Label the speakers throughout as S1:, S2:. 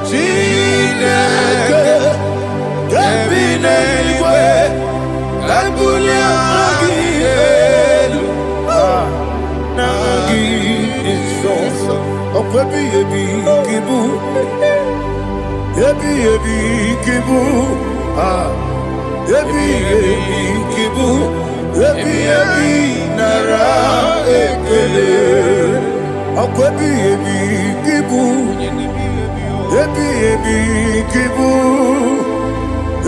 S1: Chineke ebine igwe ebulie gị elu na gị nsọ okwebi ebi kibu ebi kibu ebi kibu ebi nara ekele okwebi ebi kibu ebi kibu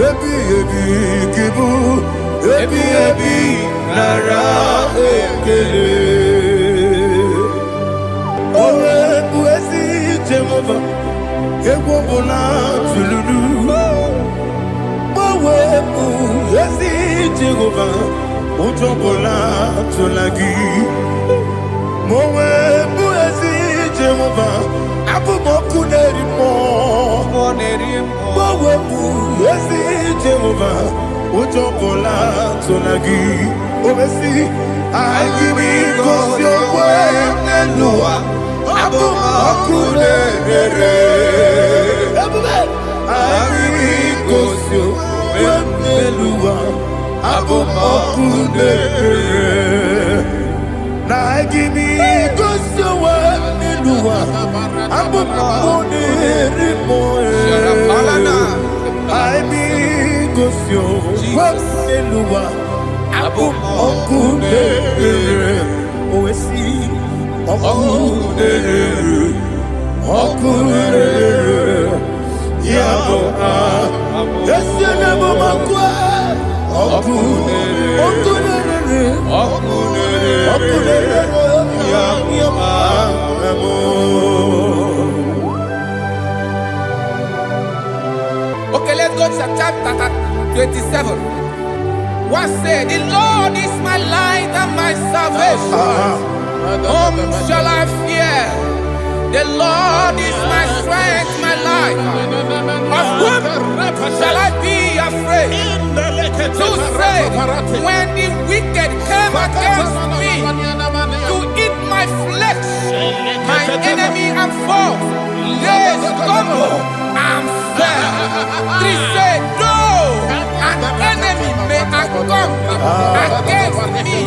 S1: ebi kibu ebi nara ekele owe buezi Jehova egwu bụla tululu owe buezi Jehova ụjọ bụla tụla gị owe buezi Jehova abụmọkụ na-eri mmụọ owe buezi Jehova ụjọ bụla tụla gị omesi IGBO okwe n'elu ụwa abụmọkụ na-ere IGBO okwe n'elu ụwa abụmọkụ na-ere na IGBO okwe n'elu ụwa abụmọkụ na-ere mmụọ IGBO okwe n'elu ụwa abụmọkụ na-ere owesi ọkụ na-ere ya bụ esi na-ebụmakụ ọkụ na-ere ya bụ
S2: Okay, let's go to chapter 27. What said, the Lord is my light and my salvation. Whom shall I fear? The Lord is my strength, my life. Of whom shall I be afraid? To say, when the wicked came against me to eat my flesh, my enemy and foe, they stumble and fell. Three said, no, an enemy may come against me,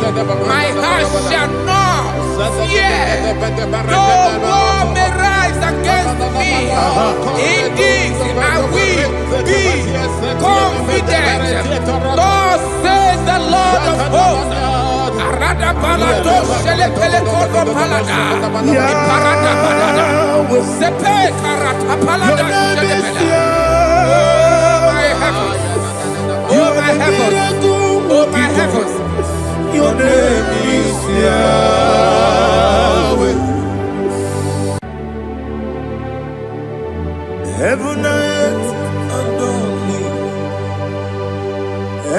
S2: my heart shall not fear. No war may rise against me. In this I will be confident. Thus says the Lord of hosts. Oh my heavens, oh my heavens,
S1: your name is Yahweh. Heaven and earth adore thee,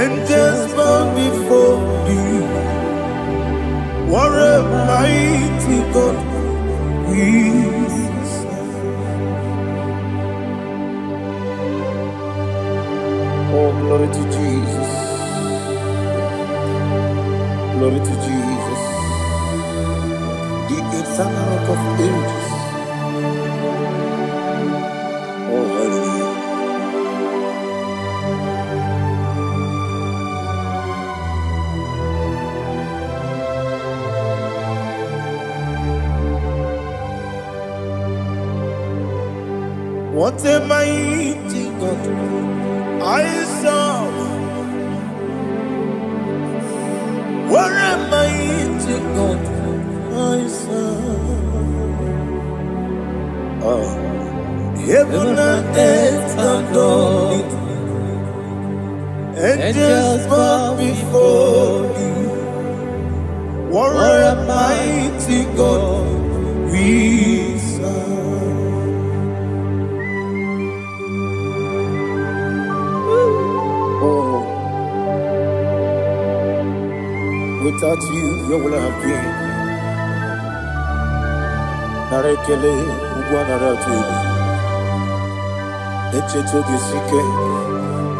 S1: angels bow before thee. What a mighty God we serve. Oh, glory to Jesus. Glory to Jesus. The eternal rock of ages. Oh, hallelujah. What a mighty God I serve. What a mighty God I serve. Heaven and earth adore it, angels bow before thee. What a mighty God we serve. Without you, where would I have been? Narekele, Ugwanaratu, Echeto Gisike,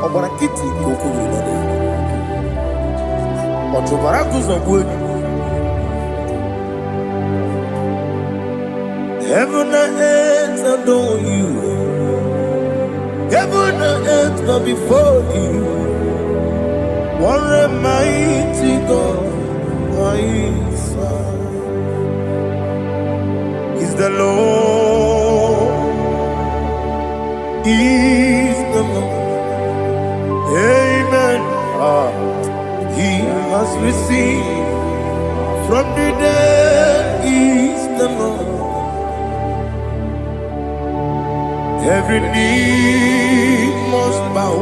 S1: Obarakiti, Kokuru, Otobarakus of wood. Heaven and earth adore you. Heaven and earth bow before you. What a mighty God I serve. Is the Lord. Is the Lord. Amen. He has received from the dead. Is the Lord. Every knee must bow.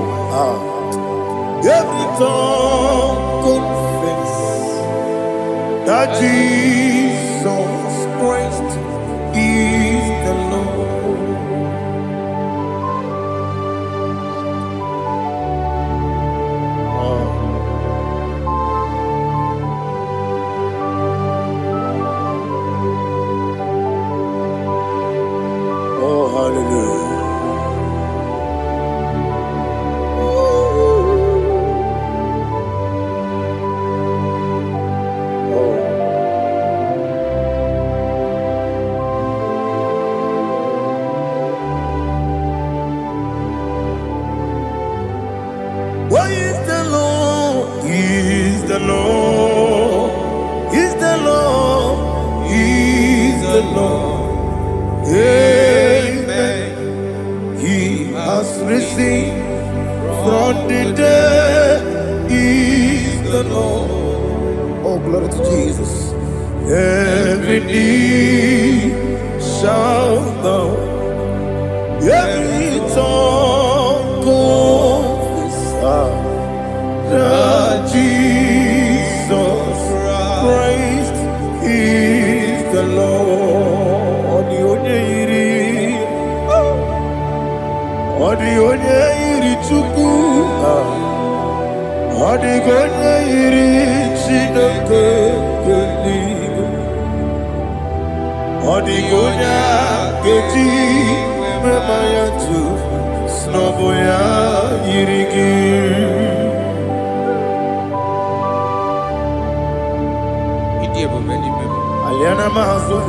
S1: Every tongue confess that Jesus Christ is the Lord. Oh, hallelujah. What is the Lord? Is the Lord. Is the Lord. Is the Lord. Amen. He has risen from the dead. Is the Lord. Oh, glory to Jesus. Every knee shall bow. Every tongue confess that Jesus Christ is the Lord. The onye yiri Chukwu, the onye yiri Chineke eluigwe, the onye keji mema ya tu snobo ya yiri gị. Aliana mazo.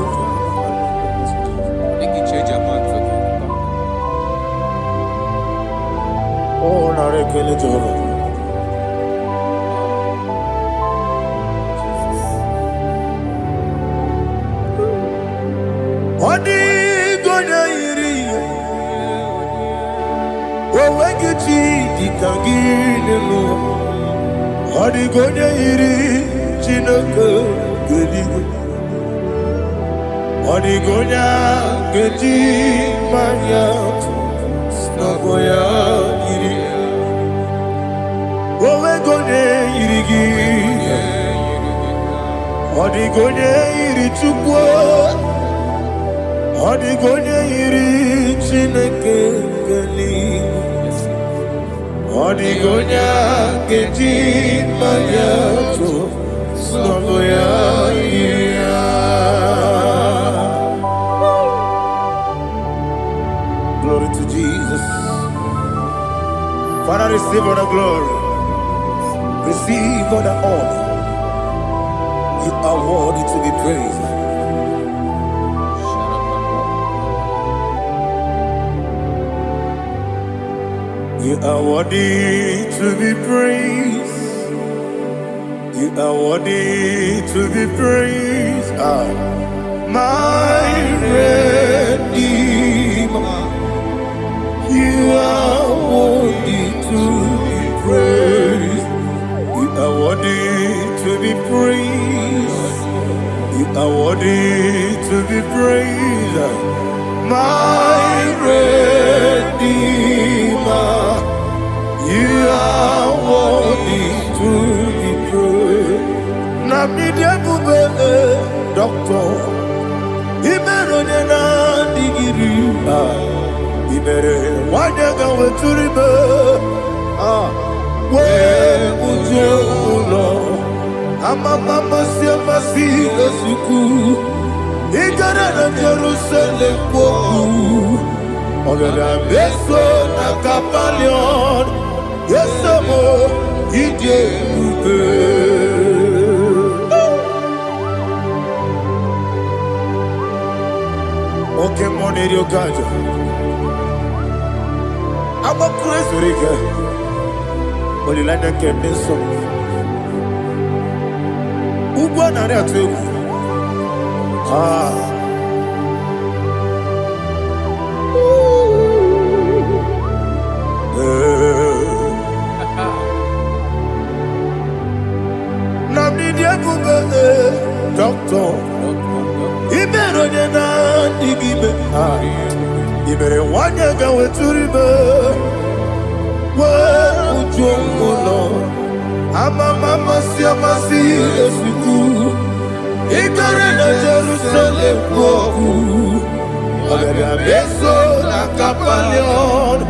S1: Oh, na rekele Jehovah. Odi gonya iri. Wewe gichi dikangine lo. Odi gonya iri Chineke geligwe. Odi gonya geji manya snaboya iri. Wewe gonya iri gi. Odi gonya iri Chukwu. Odi gonya iri Chineke geligwe. Odi gonya geji manya snaboya iri. Glory to Jesus. Father, receive all the glory. Receive all the honor. You are worthy to be praised. You are worthy to be praised. You are worthy to be praised. My Redeemer. You are worthy to be praised. You are worthy to be praised. You are worthy to be praised. My Redeemer. You are worthy to be praised. Namidebube, Doctor. Imeronena digiri. Ibere wanyaga weturibe we ujulo amama masi esuku igara na Jerusalem kwoku ogara beso na Kapalion yesemo ije ube. Okay, money your gajo. I Aba Kuresurika. Olilanda Kemeso. Ugwa Nare Atu. Namni Diabube, Doctor. Ibero Dena Igibe. Ibere Wanyaga Weturibe. Ujomulo. Mama Siamasi Esiku. Ikare na Jerusalem Boku. Abebe Beso na Kapalion.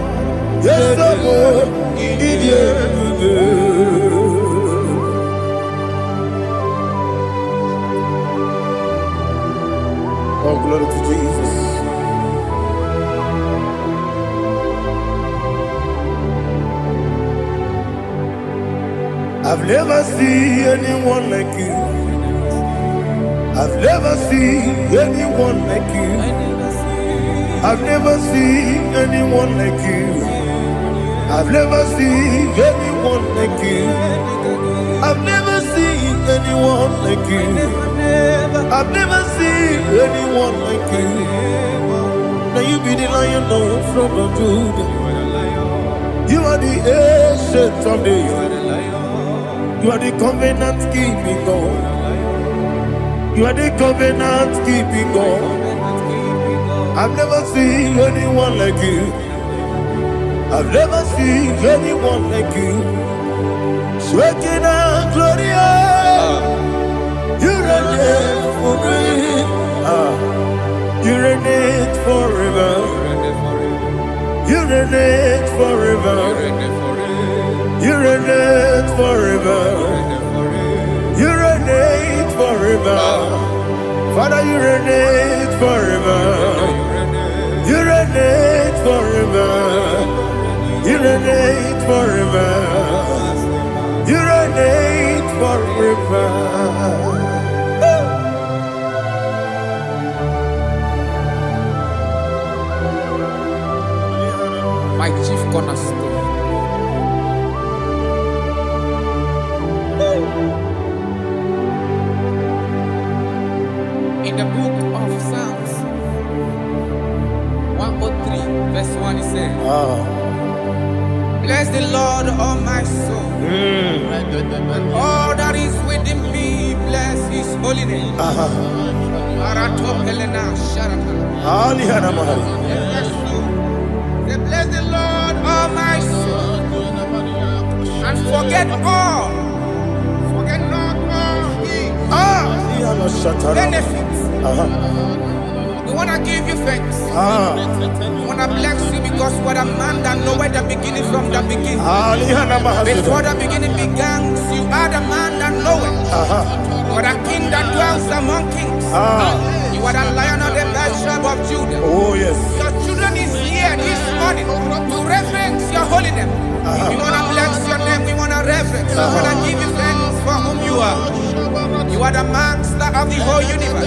S1: Yesomo Idie. Oh, glory to Jesus. I've never seen anyone like you. I've never seen anyone like you. I've never seen anyone like you. I've never seen anyone like you. I've never seen anyone like you. I've never seen anyone like you. Now you be the Lion from the Judah. You are the ancient of days. You are the covenant keeping God. You are the covenant keeping God. I've never seen anyone like you. I've never seen anyone like you. Shekinah Gloria, you reign for me. You reign forever. You reign forever. You reign forever. You reign forever. Father, you reign forever. You reign forever. You reign forever. You reign forever.
S2: My chief cornerstone. In the book of Psalms 103, verse 1, it says, bless the Lord, all my soul. All that is within me, bless his holy name. Say, bless the Lord, all my soul. And forget all. Forget not all his benefits. We want to give you thanks. We want to bless you because what a man that knoweth the beginning from the beginning. Before the beginning began, you are the man that knoweth. What a king that dwells among kings. You are the Lion of the tribe of Judah.
S1: Oh, yes.
S2: Your children is here this morning to reverence your holiness. We want to bless your name. We want to reverence. We want to give you thanks for whom you are. You are the master of the whole universe.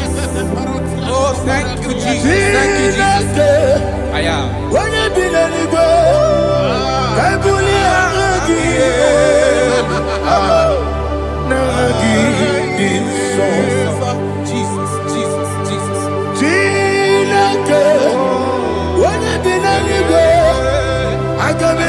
S2: Oh, thank you, Jesus. Thank you, Jesus. I am.
S1: When you be anywhere, I
S2: Jesus, Jesus, Jesus.
S1: When you be anywhere, I can be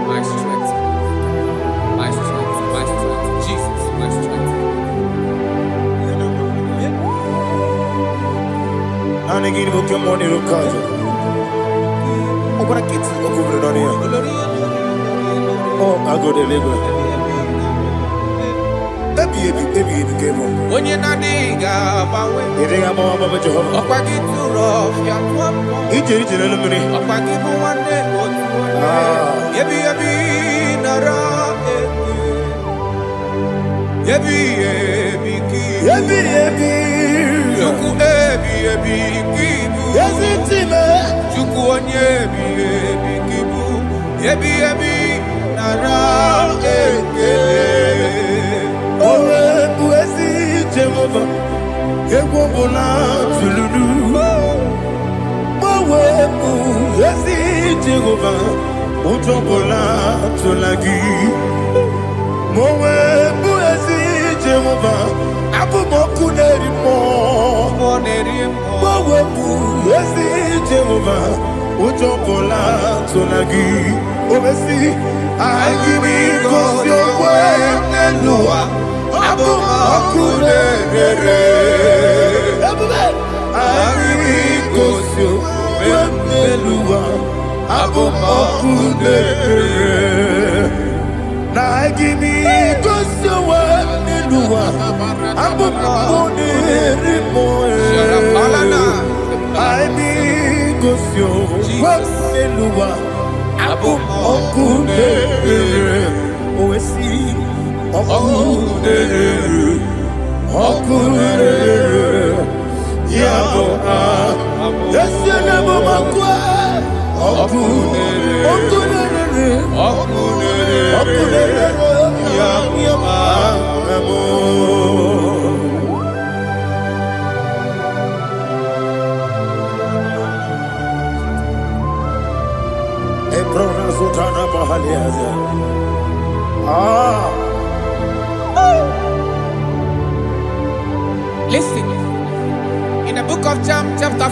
S2: My
S1: Iri boke money rokajo. Okora kiti okubre donia. Oh, I go the labor. Baby, game on.
S2: When you're not diga,
S1: You think I'm on Baba Jehovah?
S2: Opa get too rough, ya twap.
S1: Each illuminate.
S2: Opa give one day, yebi nara, yebi ki, chuku yebi kibu, chuku onyebi kibu, yebi nara
S1: Owe buezi Jehovah, Ewobola Tululu. Owe buezi Jehovah, Utobola Tulagi. Owe buezi Jehovah, Abumoku nerimo. Owe buezi Jehovah, Utobola Tulagi. Obesi, I give you cause your word and Noah. Abumoku nerere. I give you cause your word and Noah. Abumoku nerere. Now I give me cause your word and Noah. Abumoku nerere. I need cause your word and Noah. Okudere, oesi, okudere, yabo yesenebo makwa, okudere, yabo.
S2: Listen, in the book of John, chapter 4,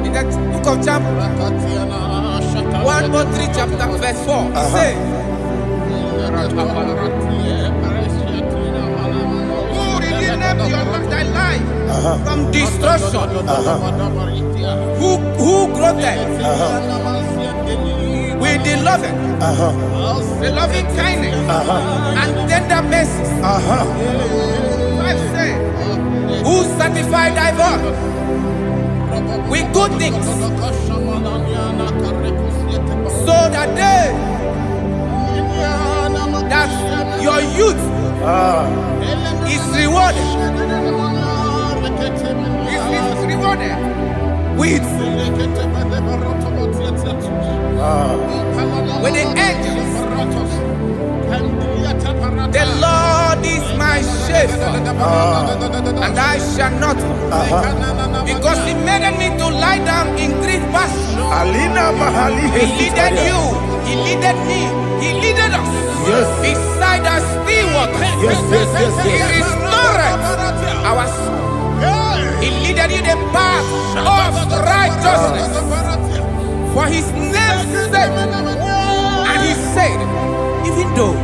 S2: in the book of John, 1:3, chapter verse 4, it says, who redeemed thy life from destruction? Who groweth with the loving kindness and tender mercies. Who sanctify thy voice with good things, so that your youth is rewarded. Is rewarded with the angels. The Lord is my shepherd, and I shall not want, because He made me to lie down in green pastures. He leaded you, He leaded me, He leaded us beside the still waters. He restored our soul. He leaded you the path of righteousness for His name's sake. And He said, even though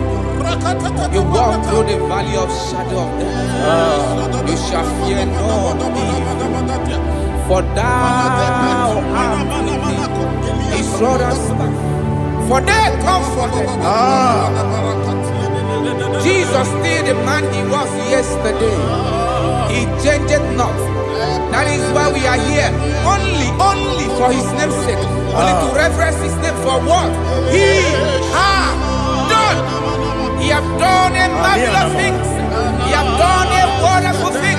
S2: you walk through the valley of shadow of death, you shall fear no evil, for thou art with me. His rod and staff, for they comforted. Jesus still the man He was yesterday. He changed not. That is why we are here. Only for His name's sake. Only to reverence His name for what He has done. He has done a marvelous things. He has done a wonderful thing.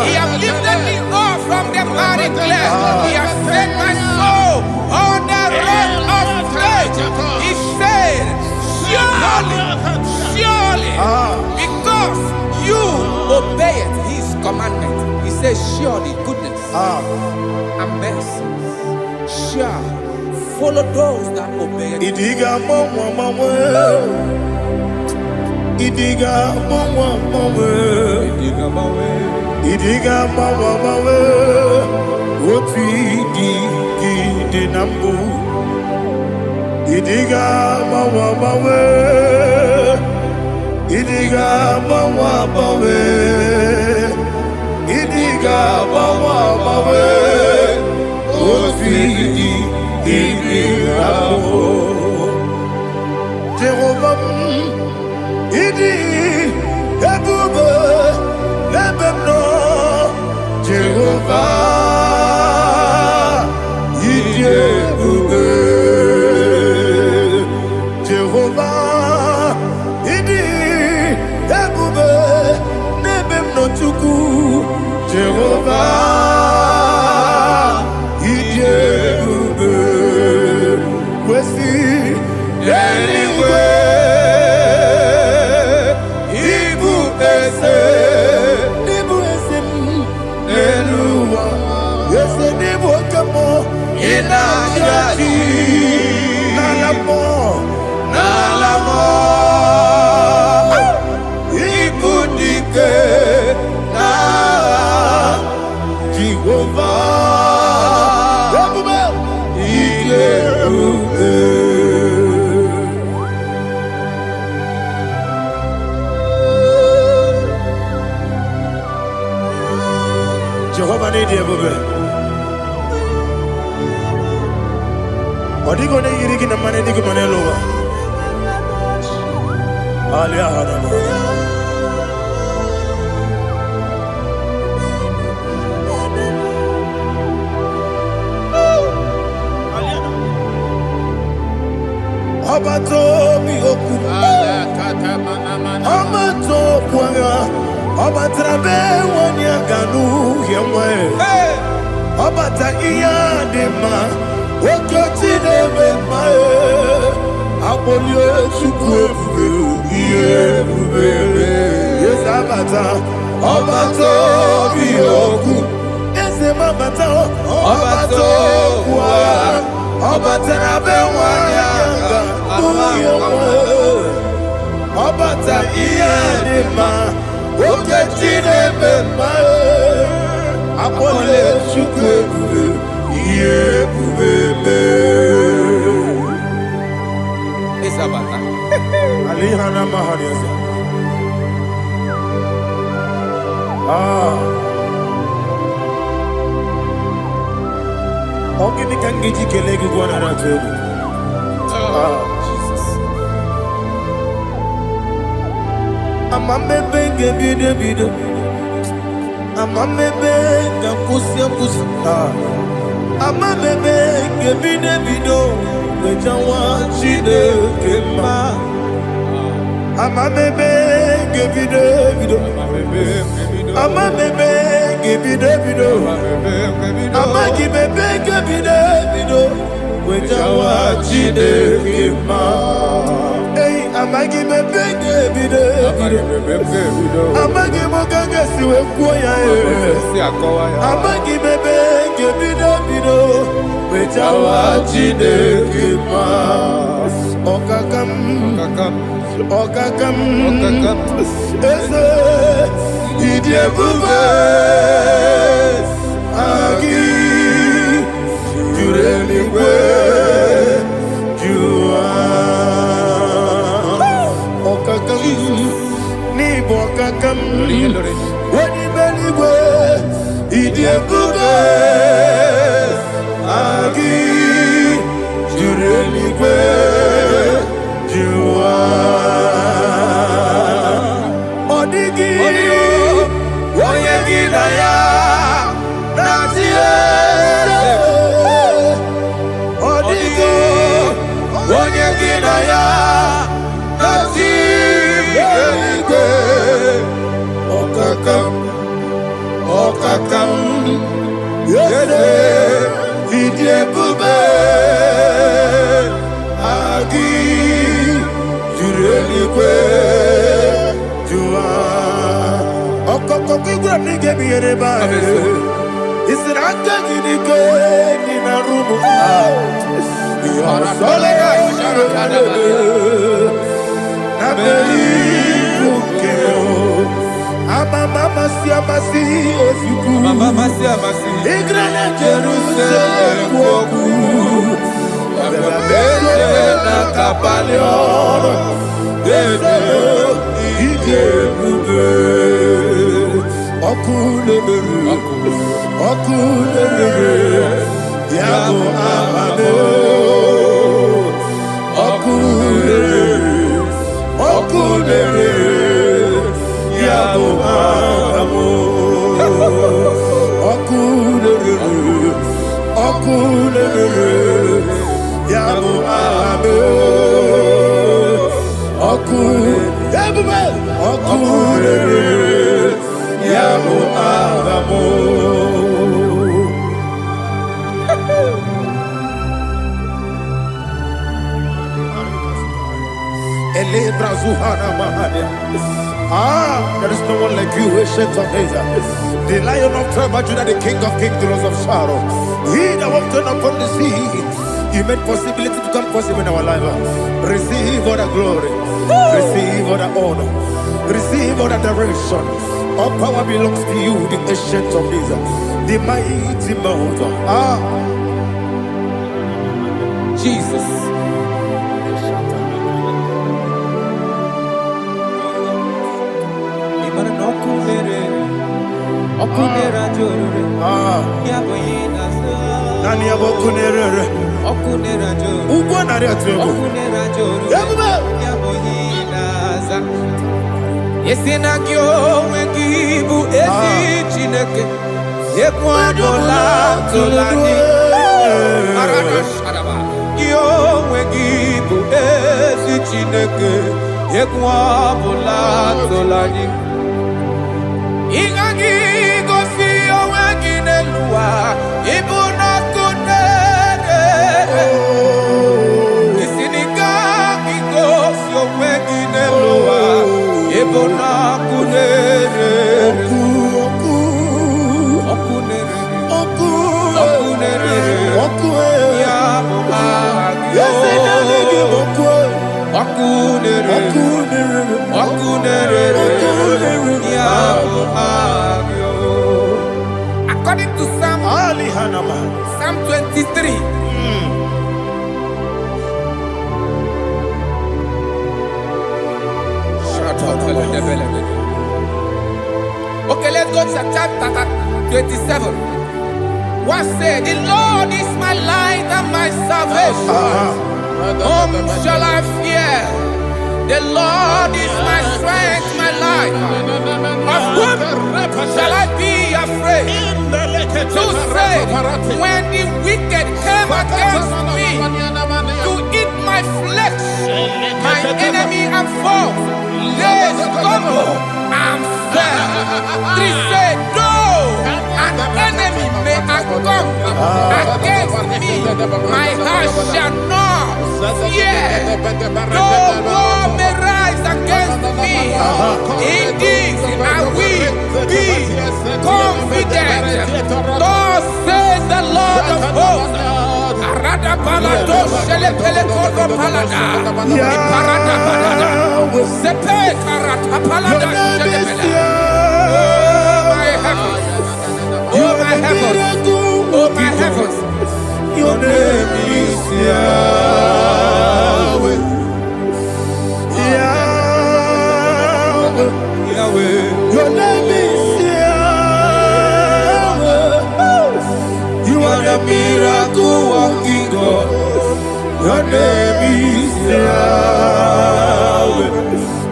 S2: He has lifted me up from the miry clay. He has set my soul on the rock of faith. He said, surely, because you obeyed His commandment. He says, surely goodness and mercy shall follow those that obey.
S1: Idiga mawe, woti di nambu. Idiga mawe, idiga Jehovah, idi ebube lebemno. Jehovah, idi ebube. Jehovah, idi ebube lebemno chuku. Jehovah, idi ebube. Kwesi anyway, Ibu ese Eluwa, ese Ibu kamo ina yati nalamo Ibu dike na Jehovah, Jehovah need you, baby. What are you going to get the money? Dig money lower. Alia Hadama. Abato mi oku. Abato puanga. Obatrabe wanya ganu yemwe. Obata iya dema. Okoti deme mae. Abolio chukwe iye bubele. Yes abata. Obato biyoku. Ese mabata. Obato kwa. Obatrabe wanya ganu yemwe. Obata iya dema. Oketi deme mae. Apole chukwe iye bubele.
S2: Isabata.
S1: Ali hana mahariasa. Ogini kangiji kelegi gwana ratubu.
S2: Jesus.
S1: Amamebe gebide bide. Amamebe gakusi. Amamebe gebide bido. Bejawa chide kema. Amamebe gebide bido. Amamebe gebide bido. Amagibebe gebide bido. Bejawa chide kema. Hey, amagibebe gebide bido. Amagimoga siwe kuya. Amagibebe gebide bido. Bejawa chide kema. Okakam. Ese idie bube agi jureligwe jua okakam ni bokakam wani beligwe idie bube agi jureligwe jua odigi oyegi na ya natie odigi oyegi na ya natie okakam yede idie bube agi jureligwe jua okokokigwe nige biyereba isiranga gidike nina rumu sole nabeli bukeo amama siamasi osuku igrana Jerusalem woku bebe na kapalion bebe ije bube okule Okunere, Yabo Amamo. Okunere, Okunere, Yabo Amamo. Okunere, Okunere, Yabo Amamo. Okunere, Yabo Amamo. There is no one like you, ancient of days. The Lion of tribe of Judah, the King of kings, the Rose of Sharon. He that walked upon the sea. You made possibility to come possible in our life. Receive all the glory. Receive all the honor. Receive all the adoration. All power belongs to you, the ancient of days, the mighty mountain.
S2: Jesus.
S1: Nani abokunere.
S2: Okunera joro.
S1: Ugwa nari atugo.
S2: Okunera joro.
S1: Yabuba.
S2: Yaboyinaza. Yesina kyo wengibu esi chineke. Yekwadola tolani. Arada sharaba. Kyo wengibu esi chineke. Yekwadola tolani. Ingagi gosi owenginelua. Ibuna kunere. Isinika gosi owenginelua. Ibuna kunere. Okunere. Ya Okunere. According to Psalm 23. Okay, let's go to chapter 27. What said? The Lord is my light and my salvation. Whom shall I fear? The Lord is my strength, my life. Of whom shall I be afraid? To say, when the wicked came against me to eat my flesh, my enemy and foe, they stumble and fell. 3 said, no, an enemy may come against me, my heart shall not fear. No war may rise against me. In this I will be confident. Thus says the Lord of hosts. Arada balado shele pele kodo palada. Iparada balada. Sepe karata palada shele pele. Oh my heavens. Oh my heavens.
S1: Your name is Yahweh. Yahweh. Your name is Yahweh. You are the miracle working God. Your name is Yahweh.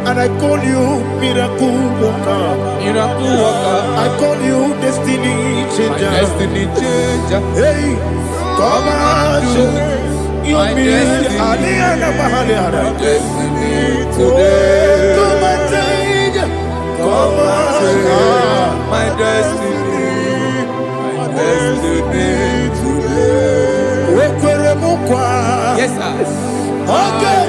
S1: And I call you miracle worker.
S2: Miracle worker.
S1: I call you destiny changer.
S2: Destiny changer.
S1: Hey, come on, you mean Aliana Mahaliana.
S2: Destiny today.
S1: Come on, change. Come on,
S2: my destiny. My destiny today. Yes, sir.
S1: Okay,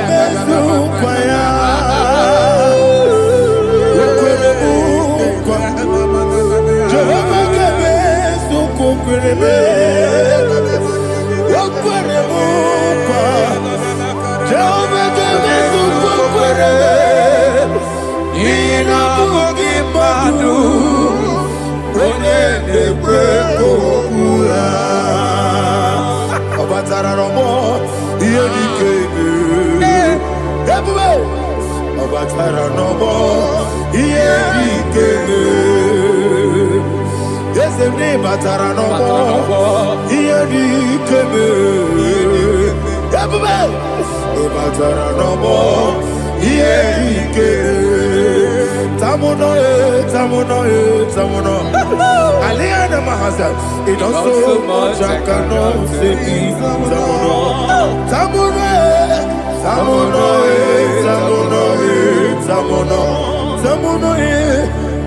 S1: Sene batara no more. Iye di keme. Yabuba. Batara no more. Iye di keme. Tamuno. Aliana Mahasa. It also much I cannot say. Tamuno.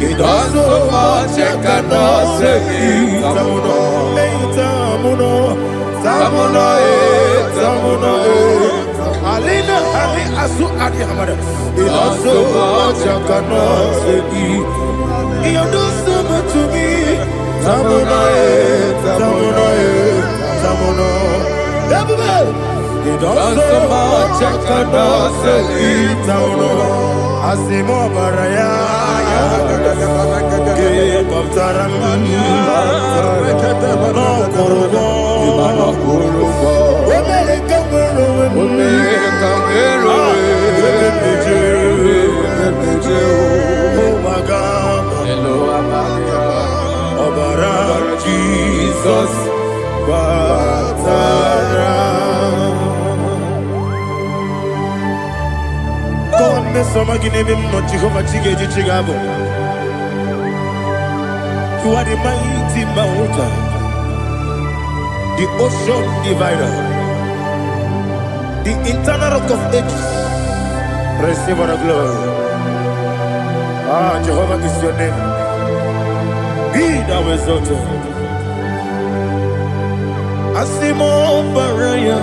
S1: It also much I cannot say. Tamuno. Alina Ali Asu Adi Hamada. It also much I cannot say. You do so much to me. Tamuno. It also much I cannot say. Tamuno. Asimo Baraya. Give up Taram. No Kurubo. Jesus, God, me some again him not Jehovah Chigabo. You are the mighty mountain, the ocean divider, the internal rock of ages. Receive our glory. Jehovah is your name. Be thou exalted. Asimo Baraya,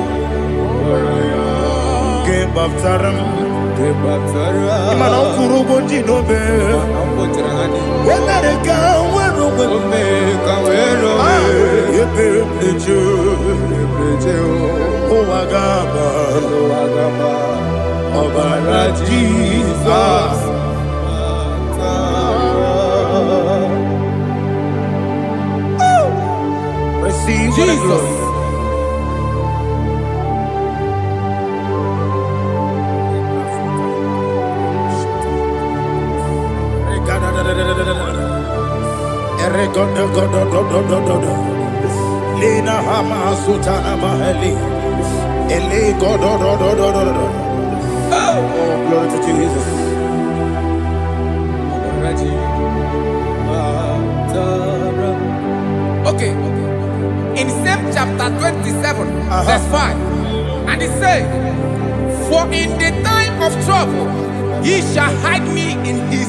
S1: Game of Taram, Imano Kurubo Jinobe, when they go, Jesus. Receive Jesus. Lina Hama Sutana Mahali. Ele God. Oh, glory to Jesus.
S2: Okay. In same chapter 27, verse 5, and it says, for in the time of trouble, he shall hide me in his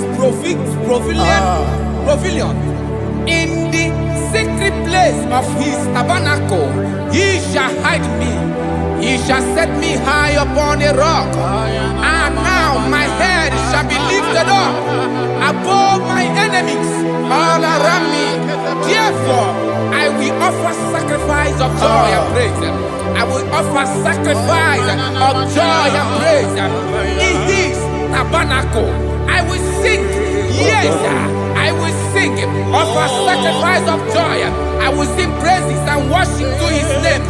S2: pavilion. In the secret place of his tabernacle, he shall hide me. He shall set me high upon a rock. And now my head shall be lifted up above my enemies all around me. Therefore, I will offer sacrifice of joy and praise. I will offer sacrifice of joy and praise. In his tabernacle, I will sing. Yes, I will sing. Offer sacrifice of joy. I will sing praises and worship to his name.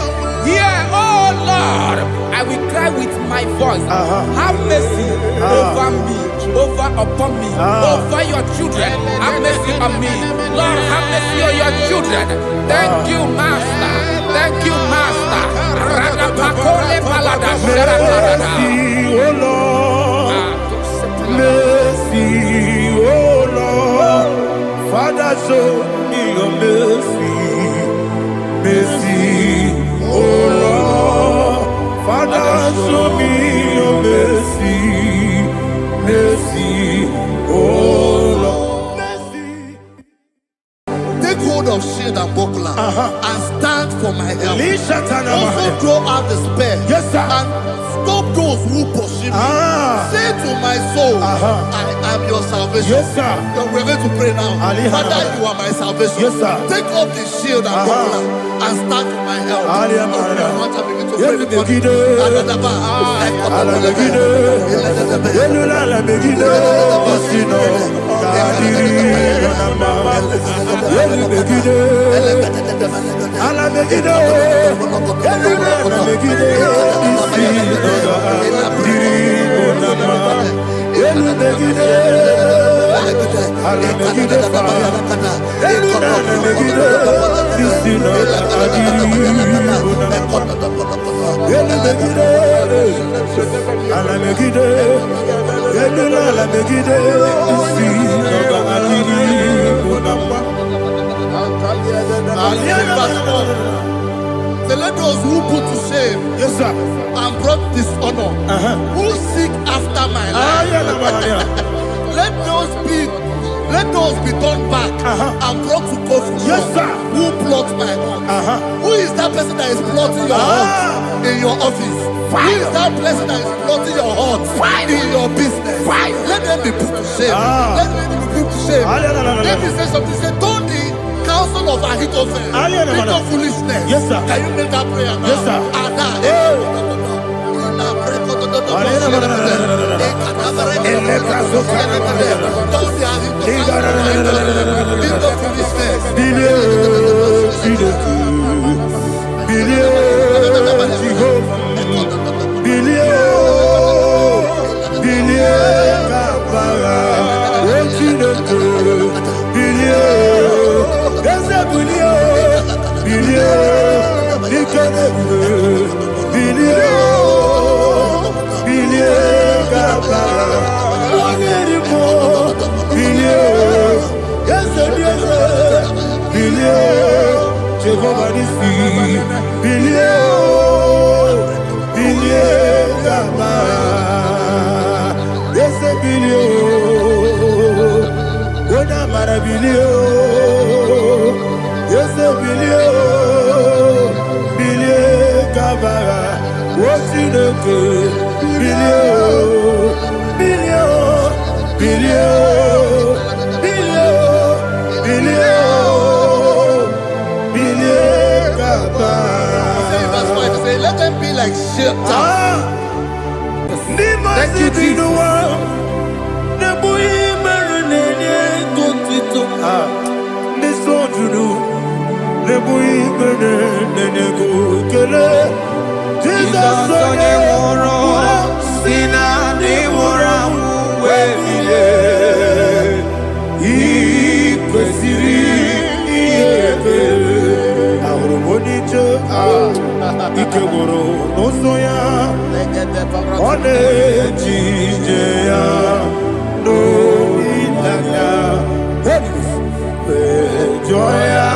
S2: Here, oh Lord, I will cry with my voice. Have mercy over me, upon me, over your children. Have mercy on me. Lord, have mercy on your children. Thank you, Master. Thank you, Master.
S1: Mercy, oh Lord. Mercy, oh Lord. Father, show me your mercy. Mercy, oh Lord. Father, show me your mercy. Mercy, oh Lord. Mercy.
S3: Take hold of shield and buckler and stand for my help. Also throw out despair.
S1: Yes, sir.
S3: And stop those who pursue me. Say to my soul, I am your salvation.
S1: Yes, sir.
S3: We're going to pray now. Father, you are my salvation.
S1: Yes, sir.
S3: Take off the shield and buckler and stand for my help. So let those who put to shame,
S1: yes, sir,
S3: and brought dishonor, who seek after my life, let those be turned back and brought to confusion.
S1: yes, sir,
S3: Who plot my own? Who is that person that is plotting your heart in your office? Who is that person that is plotting your heart in your business? Let them be put to shame. Let them be put to shame. Let me say something. Say, don't the counsel of Ahithophel think of foolishness.
S1: Yes, sir.
S3: Can you make that prayer now?
S1: Yes, sir.
S3: Let them be like shelter.
S1: Thank you, Jesus. Ikegoro nosoya one jijeya no ilaya joya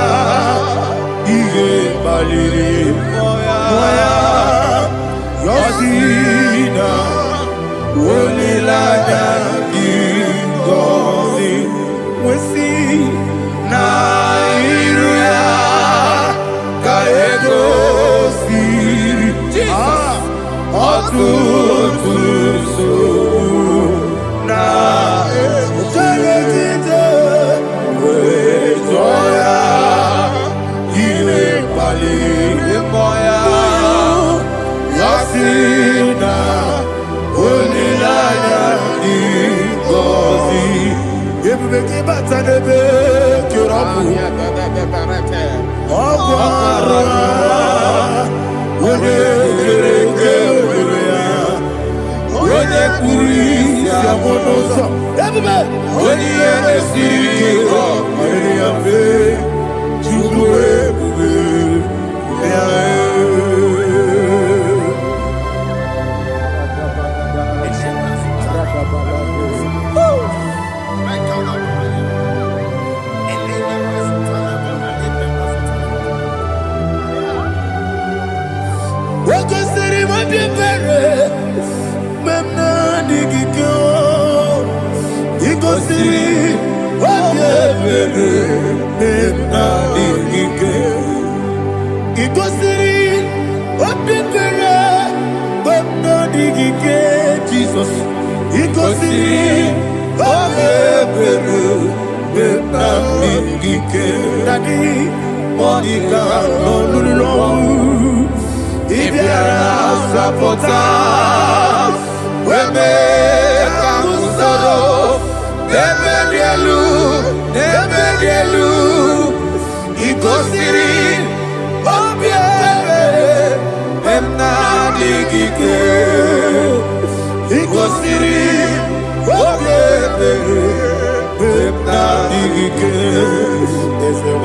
S1: ige baliri moya yosina olilaya ingozi wesi na iruya kaego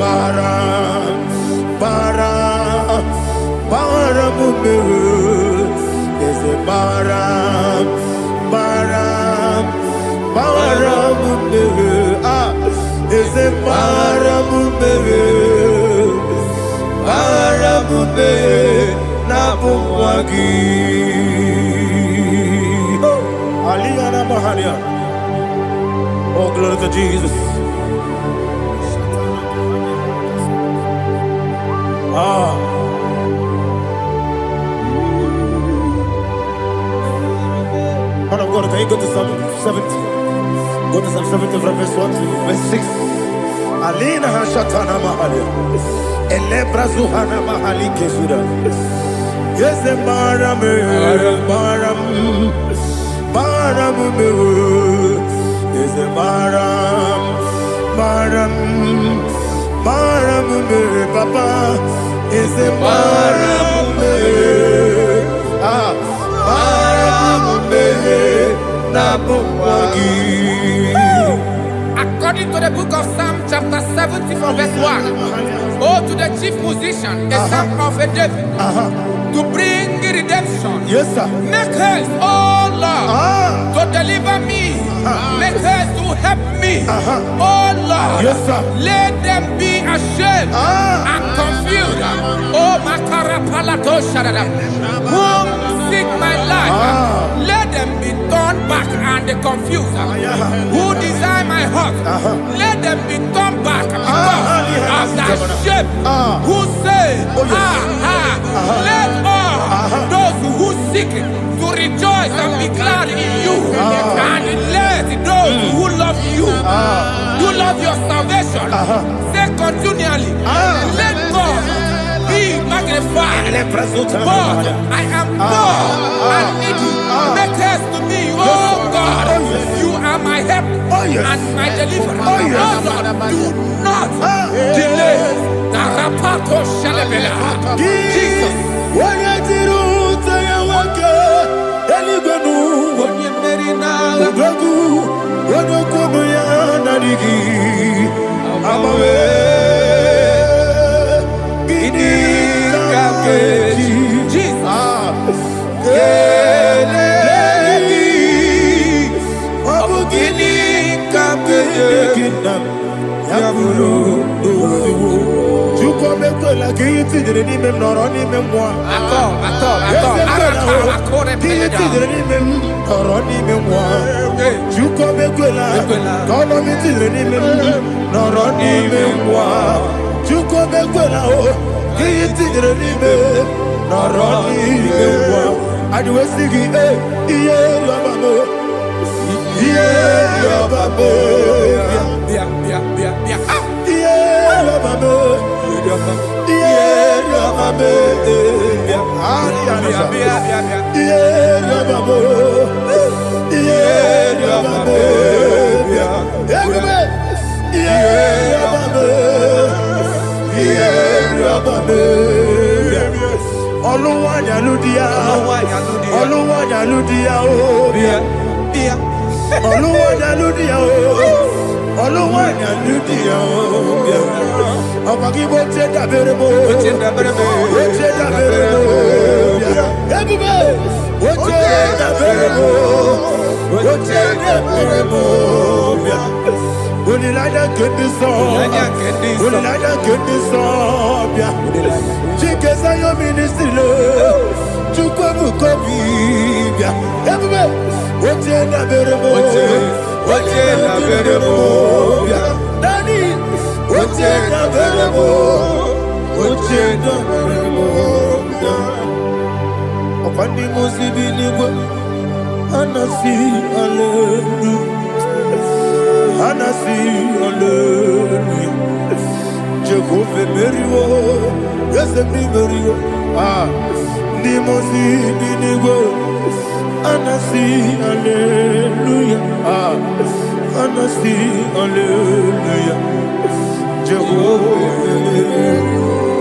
S1: bara, bara, bara mumere. Is a bara, bara, bara mumere. Ah, is a bara mumere, bara mumere. Nabuwagi. Aliyana Mahalia. Oh, glory to Jesus. Ah. Man of God, can you go to Psalm 70? Go to Psalm 70 from verse 1 to verse 6. Alina Hashatana Mahalia. Elebra Zuhana Mahali Kesura. Yes, the Baram, Baram, Baram, yes, the Baram, Baram, Baram, Papa, is the Baram, ah, Baram, Nabuwagi.
S2: According to the book of Psalm chapter 70 from verse 1, oh, to the chief musician, a psalm of a David, to bring redemption.
S1: Yes, sir.
S2: Make haste, oh Lord, to deliver me. Make haste to help me. Oh Lord,
S1: yes, sir.
S2: Let them be ashamed and confused. Oh Makara Palato Shadada, whom seek my life, let them be turned back and confused. Who desire my heart, let them be turned back because of that shame. Who say, let all those who seek to rejoice and be glad in you, and let those who love you, who love your salvation, say continually, let God be magnified. God, I am poor and needy. Make haste to me, oh God. You are my help and my deliverer. Oh Lord, do not delay. Tarapato Shalabela. Jesus.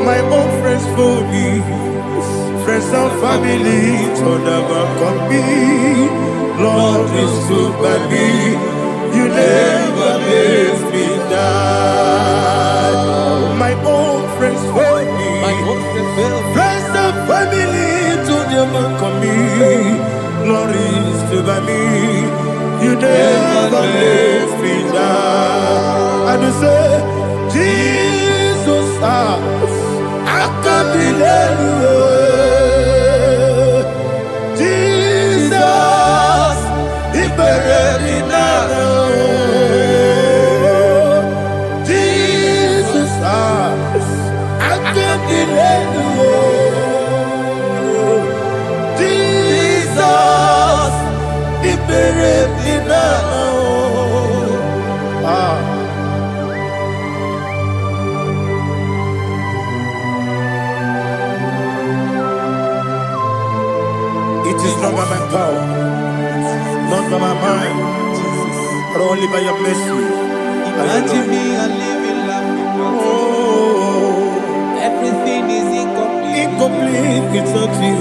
S1: My own friends for me, friends and family, told never come me. Lord is good by me, you never let me die. never leave, you never let me down. And you say, Jesus, I can't believe you. Jesus, He buried me now. Jesus, I can't believe you. Jesus, He buried me now. It is not by my power, not by my mind, but only by your mercy.
S2: Imagine me a living life without you. Everything is incomplete.
S1: Incomplete without you.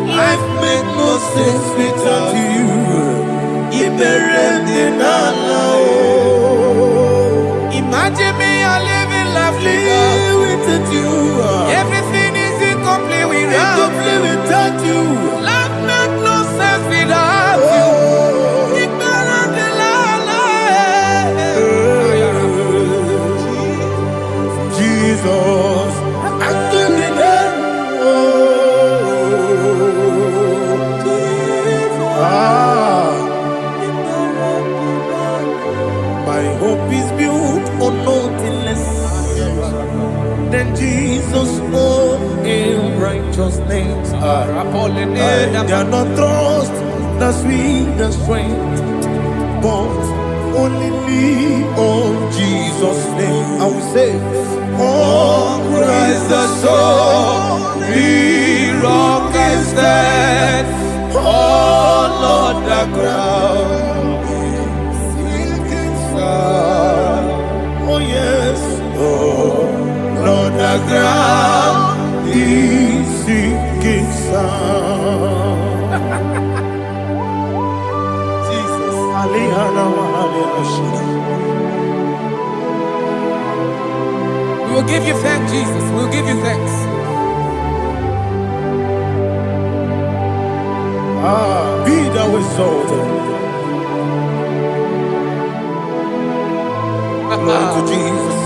S1: Life makes no sense without you.
S2: Imagine me a living life
S1: without you.
S2: Everything is incomplete
S1: without you.
S2: Life makes no sense without you.
S1: Jesus, I can't be there. My hope is built on nothing less than Jesus' own in righteousness. They are not trust the sweet strength, but only me on Jesus' name. I will say, oh, Christ the solid rock is dead. Oh, Lord, the ground is sinking sun. Oh, yes. Oh, Lord, the ground is sinking sun. Jesus.
S2: We will give you thanks, Jesus. We will give you thanks.
S1: Be thou exalted. Glory to Jesus.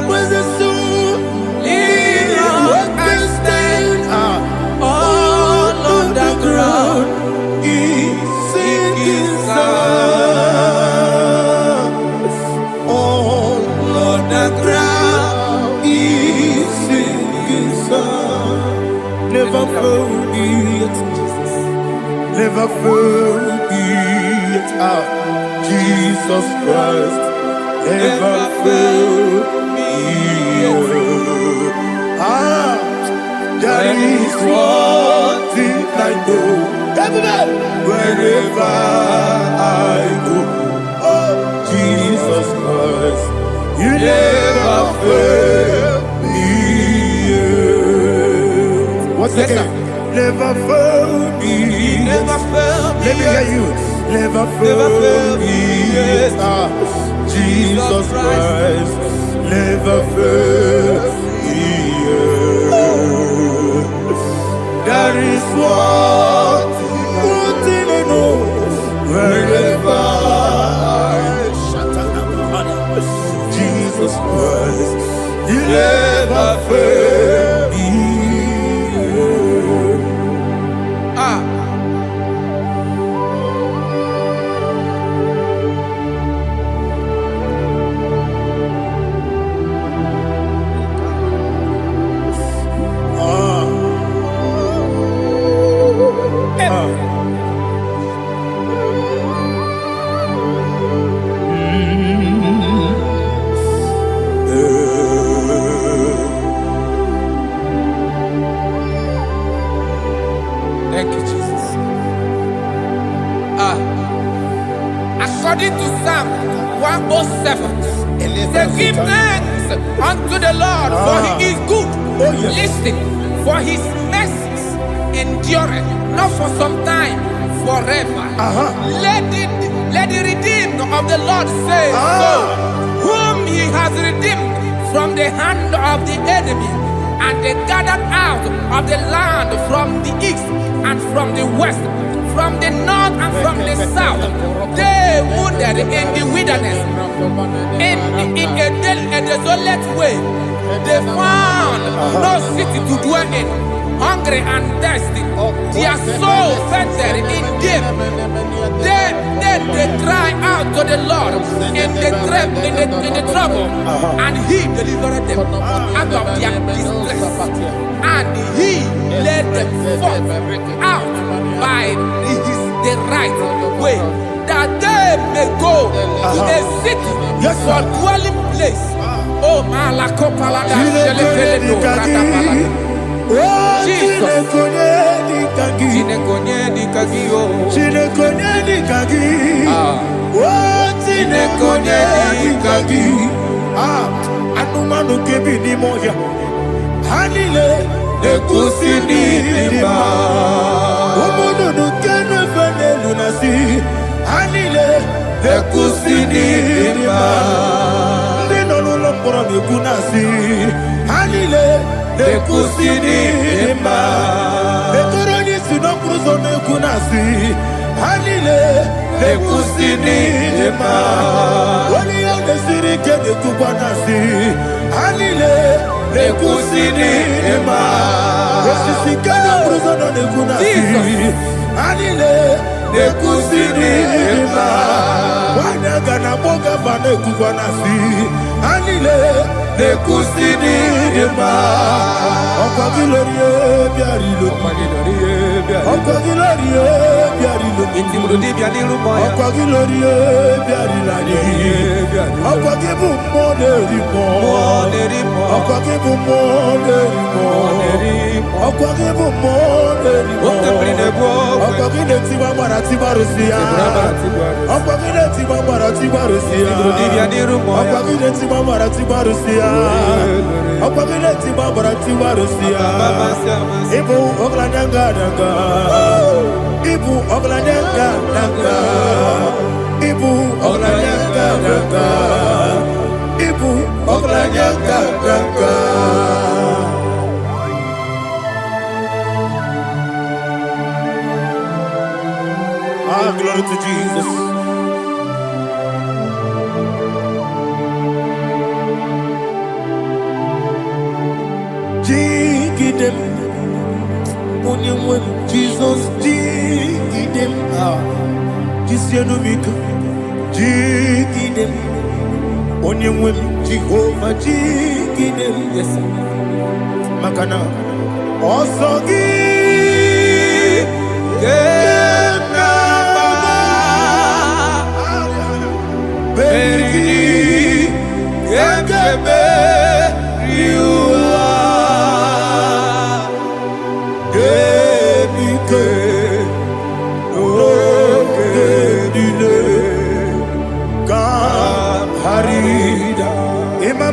S1: Where's the soul? What can stand? All on the ground is sinking sun. All on the ground is sinking sun. Never forget, never forget, Jesus Christ. Never forget. There is one thing I know. Wherever I go, oh Jesus Christ, you never fail me. Once again, never fail me.
S2: Never fail me.
S1: Let me hear you. Never fail me. Jesus Christ, never fail me. There is one thing I know. Wherever I Jesus Christ, you never fail me.
S2: Thank you, Jesus. According to Psalm 107, say, give thanks unto the Lord, for he is good. Listen, for his mercies endureth, not for some time, forever. Let the redeemed of the Lord say so, whom he has redeemed from the hand of the enemy, and they gathered out of the land from the west, from the north and from the south. They wandered in the wilderness, in a desolate way. They found no city to dwell in, hungry and thirsty. Their soul fainted in deep. They cry out to the Lord in the trouble, and He delivered them out of their distress, and He led them forth out by the right way, that they may go to a city for dwelling place. Oh, Malakopalada, Jesus.
S1: Anumanu kebi ni moya Hanile Nekusini lima Umudu nukene fene lunasi Hanile Nekusini lima Nino lulambura mikunasi Hanile Nekusini lima Netoroni sinokruzo nekunasi Hanile Nekusini lima Wali ya nesiri kene kubanasi Hanile Nekusini lima Wesisi kene bruzo nekunasi Hanile Nekusini lima Wanaga na boga bane kubanasi Hanile Nekusini lima Okwa gilorie biarilo Okwa gilorie biarilo Okwa gilorie biarilani Okwa gibu moderimo Okwa gibu moderimo Okwa gibu moderimo Okwa gine tiba mara tiba rusia Okwa gine tiba mara tiba rusia Okwa gine tiba mara tiba rusia Okwa gine tiba mara tiba rusia Ibu oglanyanga daga Ibu oglanyanga daga Ibu oglanyanga daga Ibu oglanyanga daga Ah, glory to Jesus. Jigidem, Onyemwem, Jesus, Jigidem, Jisianumika, Jigidem, Onyemwem, Jehovah, Jigidem, yes, Makana, Osogi, Beri, Gekebe,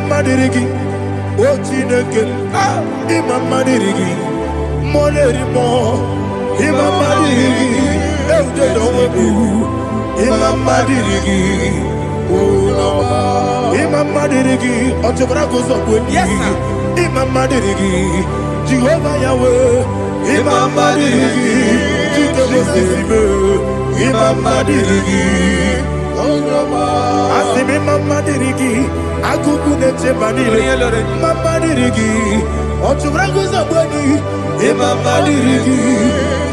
S1: Madirigi, Ochineke, Imam Madirigi, Molerimo, Imam Madirigi, Eudedobu, Imam Madirigi, Imam Madirigi, Otobracos of Winnie, Imam Madirigi, Jehovah Yahweh, Imam Madirigi, Imam Madirigi, Asimi Mama Dirigi, Akukune Chemanile, Mama Dirigi, Otubrago Zabani, Mama Dirigi,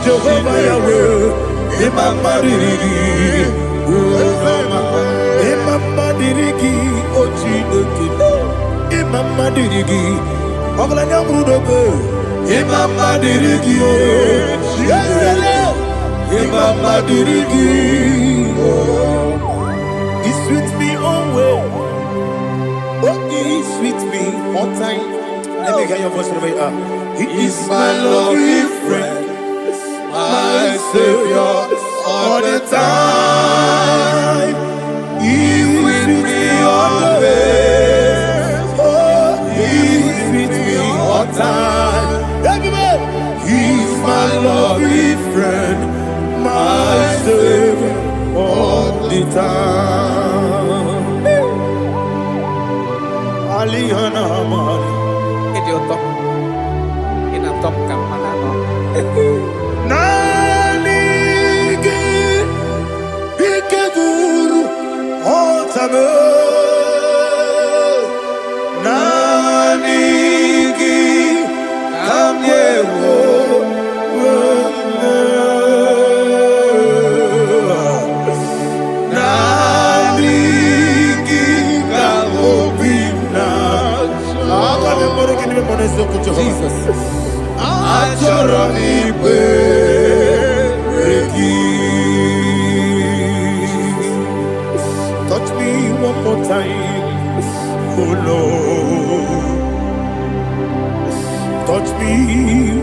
S1: Jehovah Yahweh, Mama Dirigi, Mama Dirigi, Ochineki, Mama Dirigi, Oglanya Brudobe, Mama Dirigi, Mama Dirigi. He sweet me away. Oh, he sweet me all time. Let me hear your voice from here. He is my lovely friend, my Savior all the time. He is with me always. Oh, he is with me all time. Everybody, he is my lovely friend, my Savior all the time. Alihana Mari.
S2: Idiot. In a top camp.
S1: Nah. Touch me one more time, oh Lord. Touch me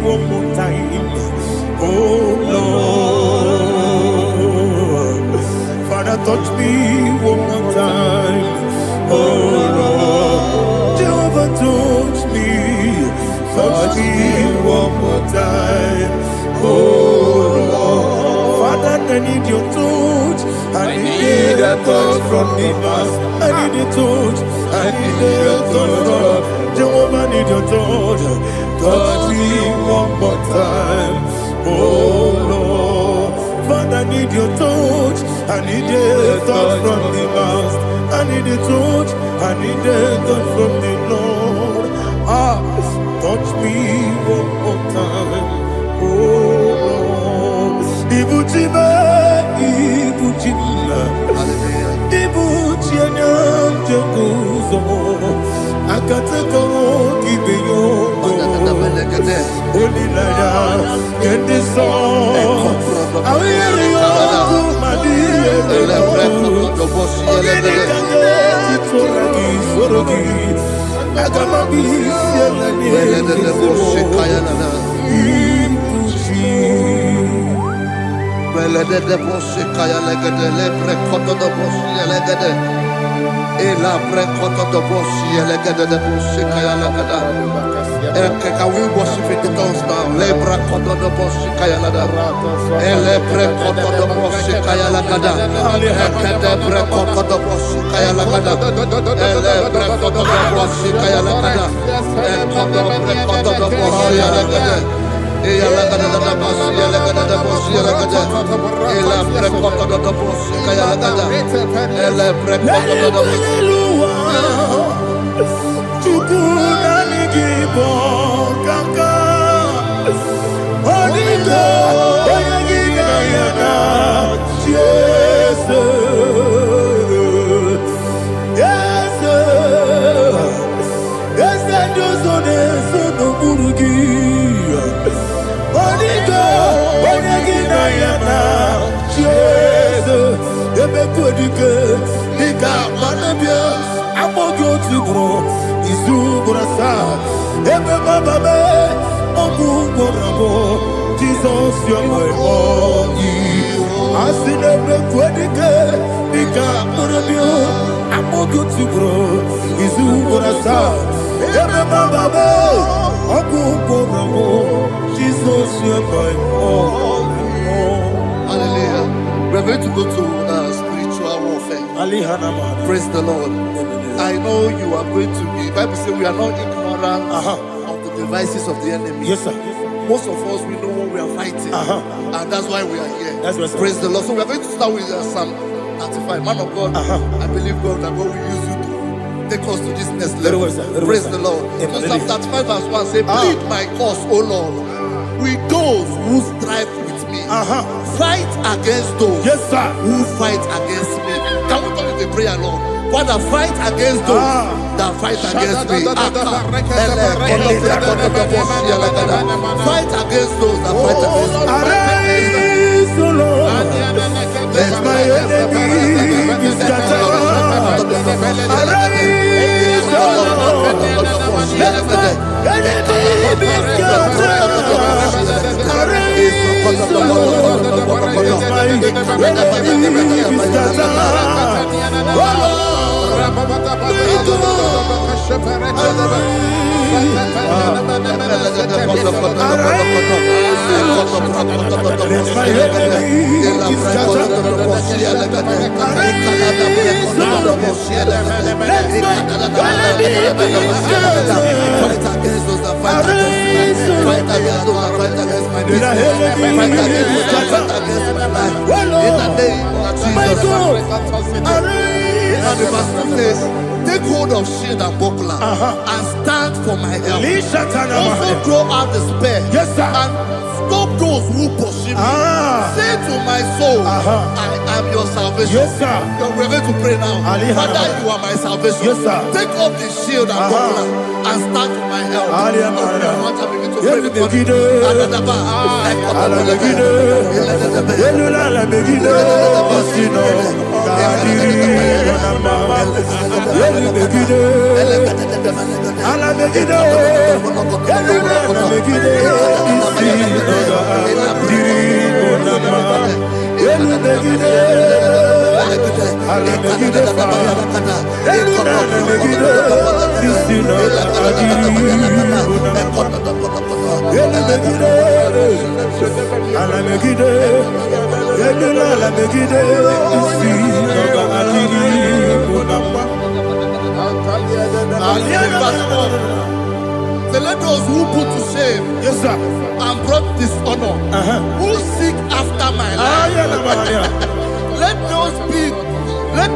S1: one more time, oh Lord. Father, touch me one more time, oh Lord. Jehovah, touch me one more time, oh Lord. Father, I need your touch. I need a touch from the past. I need a touch. I need a touch from Jehovah. I need your touch. Touch me one more time, oh Lord. Father, I need your touch. I need a touch from the past. I need a touch. I need a touch from the Lord. Touch me one more time, oh Lord. Ibuchima, Ibuchima, Ibuchina, Jaguzo, Akatako, Gibeyo, Olilaya, get this song. I will hear my dear,
S3: Can we worship in the tongues now? Lebra koto do boshi kaya lada. Elebre koto do boshi kaya lada. Ekede bre koto do boshi kaya lada. Elebre koto do boshi kaya lada. Ekodo bre koto do boshi lada. Eya lada da boshi lada da boshi lada. Elebre koto do boshi kaya lada. Elebre koto do boshi.
S1: IGBO kaka Onigo Oyagina yana Jesus Yes Yes Josone Sono Burugi Onigo Oyagina yana Jesus Ebe kodike Nika manabia Amogo tibro Izubrasa, Ebe Bababe, Oguborabo, Jesus, you're my body. I see the Quedike, Nika Morabio, Amogo Tibro, Izubrasa, Ebe Bababe, Oguborabo, Jesus, you're my body.
S3: Hallelujah. We're going to go to spiritual warfare. Praise the Lord. I know you are going to be. Bible says we are not ignorant of the devices of the enemy.
S1: Yes, sir.
S3: Most of us, we know what we are fighting. And that's why we are here.
S1: That's right, sir.
S3: Praise the Lord. So we are going to start with Psalm 35. Man of God, I believe God that God will use you to take us to this next level.
S1: Well, sir.
S3: Praise the Lord. So Psalm 35 verse 1 says, plead my cause, O Lord, with those who strive with me. Fight against those who fight against me. Can we turn with a prayer, Lord? Father, fight against those that fight against me. Fight against those that fight against me.
S1: Arise, O Lord. Let my enemy be scattered. Arise, O Lord. Let my enemy be scattered. Arise, O Lord. Let my enemy be scattered. Oh Lord.
S3: And the verse 2 says, take hold of shield and buckler and stand for my help. Also draw out the spear and stop those who pursue me. Say to my soul, I am your salvation. We're going to pray now. Father, you are my salvation. Take up the shield and buckler and stand for my help. Let those who put to shame,
S1: yes, sir,
S3: and brought dishonor, who seek after my life, let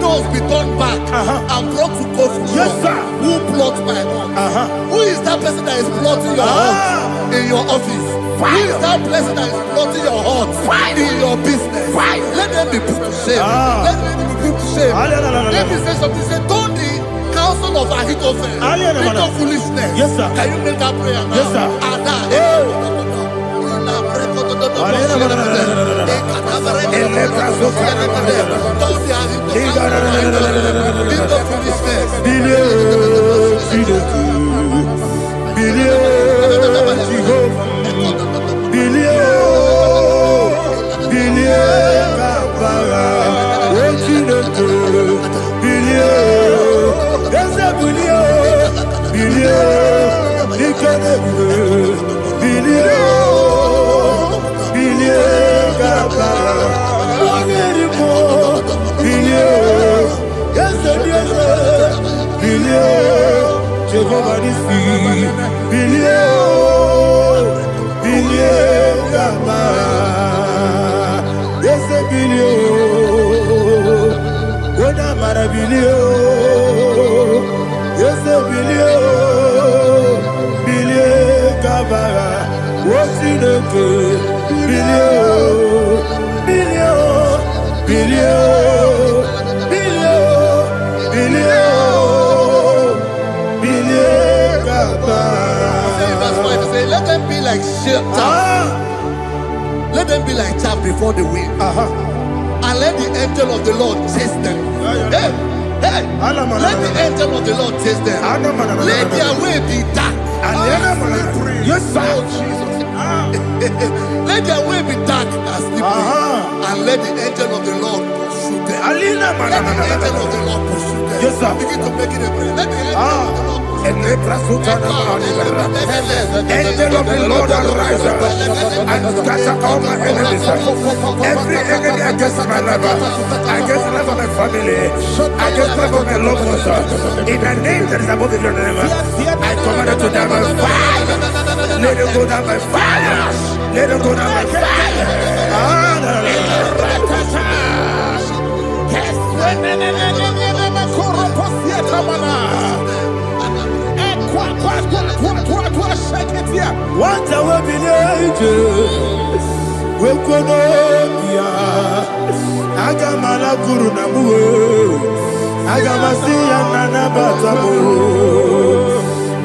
S3: those be turned back and brought to confusion.
S1: Yes, sir.
S3: Who plot my hurt? Who is that person that is plotting your hurt in your office? Who is that person that is plotting your hurt in your business? Let them be put to shame. Let them be put to shame. Let me say something. Say, don't the counsel of Ahithophel into foolishness.
S1: Yes, sir.
S3: Can you make that prayer now?
S1: Yes, sir. Let them be like chaff. Let them be like chaff before the wind. And let the angel of the Lord chase them. Hey, let the angel of the Lord chase them. Let their way be dark. Yes, sir. Let their way be dark and slippery. And let the angel of the Lord pursue them. Let the angel of the Lord pursue them. Yes, sir.
S3: Begin to make it a prayer. Let the angel of the Lord pursue them.
S1: Angel of the Lord arise and scatter all my enemies. Every enemy against my life, against the life of my family, against the life of my loved ones. In the name that is above the name, I command it to die by fire. Let it go down by fire. Let it go down by fire. What I will be angels, we could Agamala Guru Namu, Agamasia Nana Batamu,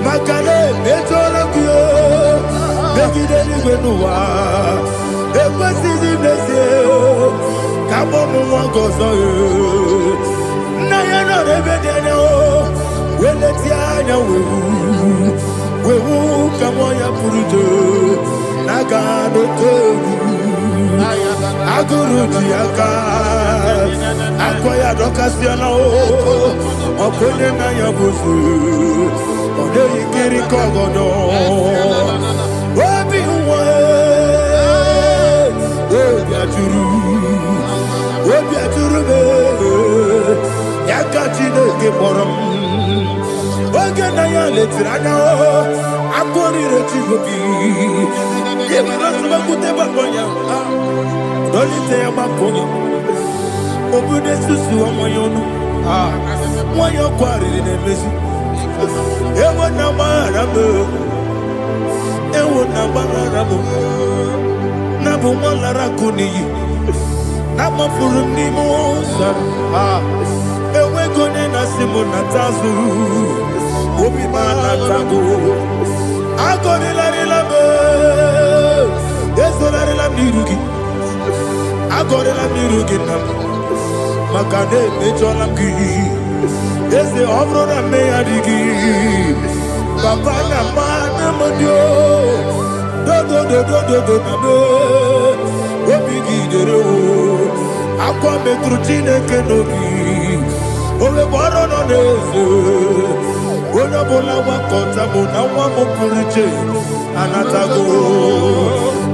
S1: Makale, Betolakio, Begideni Benua, Equasidi Blessio, Kabomu Wangozo, Nayana Rebedeno, Weletiana Wewu Kamoya Purujo, Nagano Togu, Aguru Diaka, Akoya Dokasiano, Okone Nayabuzu, Ode Ikiri Kogodo, Obi Uwe, Obi Aturu, Yakatino Giborum. Oganaya letrana akori retigobi yebara subakute bakonya dolite amakonya obude susu omoyono moyo kwari nemezi ewo na marabo na bu malara kuni na mafuru ni mosa ewe gone na simu na tazu Obi manatago. Agorela be. Yesola mirugi. Agorela mirugi nam. Makane mejola gi. Yese obrona me adigi. Papa na mana modio. Do na me. Obi gidero. Akwa metrutine kenobi. Ole boro no neze. Ona bola wakota mona wamo puriche. Anatago.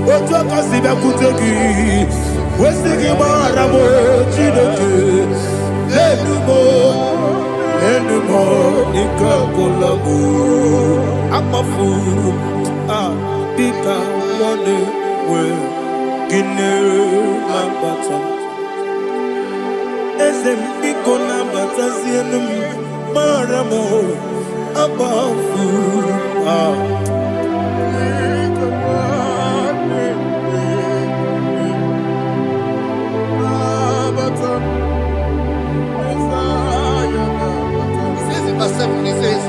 S1: Ojo kasibe kutegi. Wesigi maramo chineke. Lenumo nikakolamu. Akmafu. Pika one we. Gine lambata. Ezembiko lambata zienum. Maramo. Abafu.
S3: Verse 7, he says,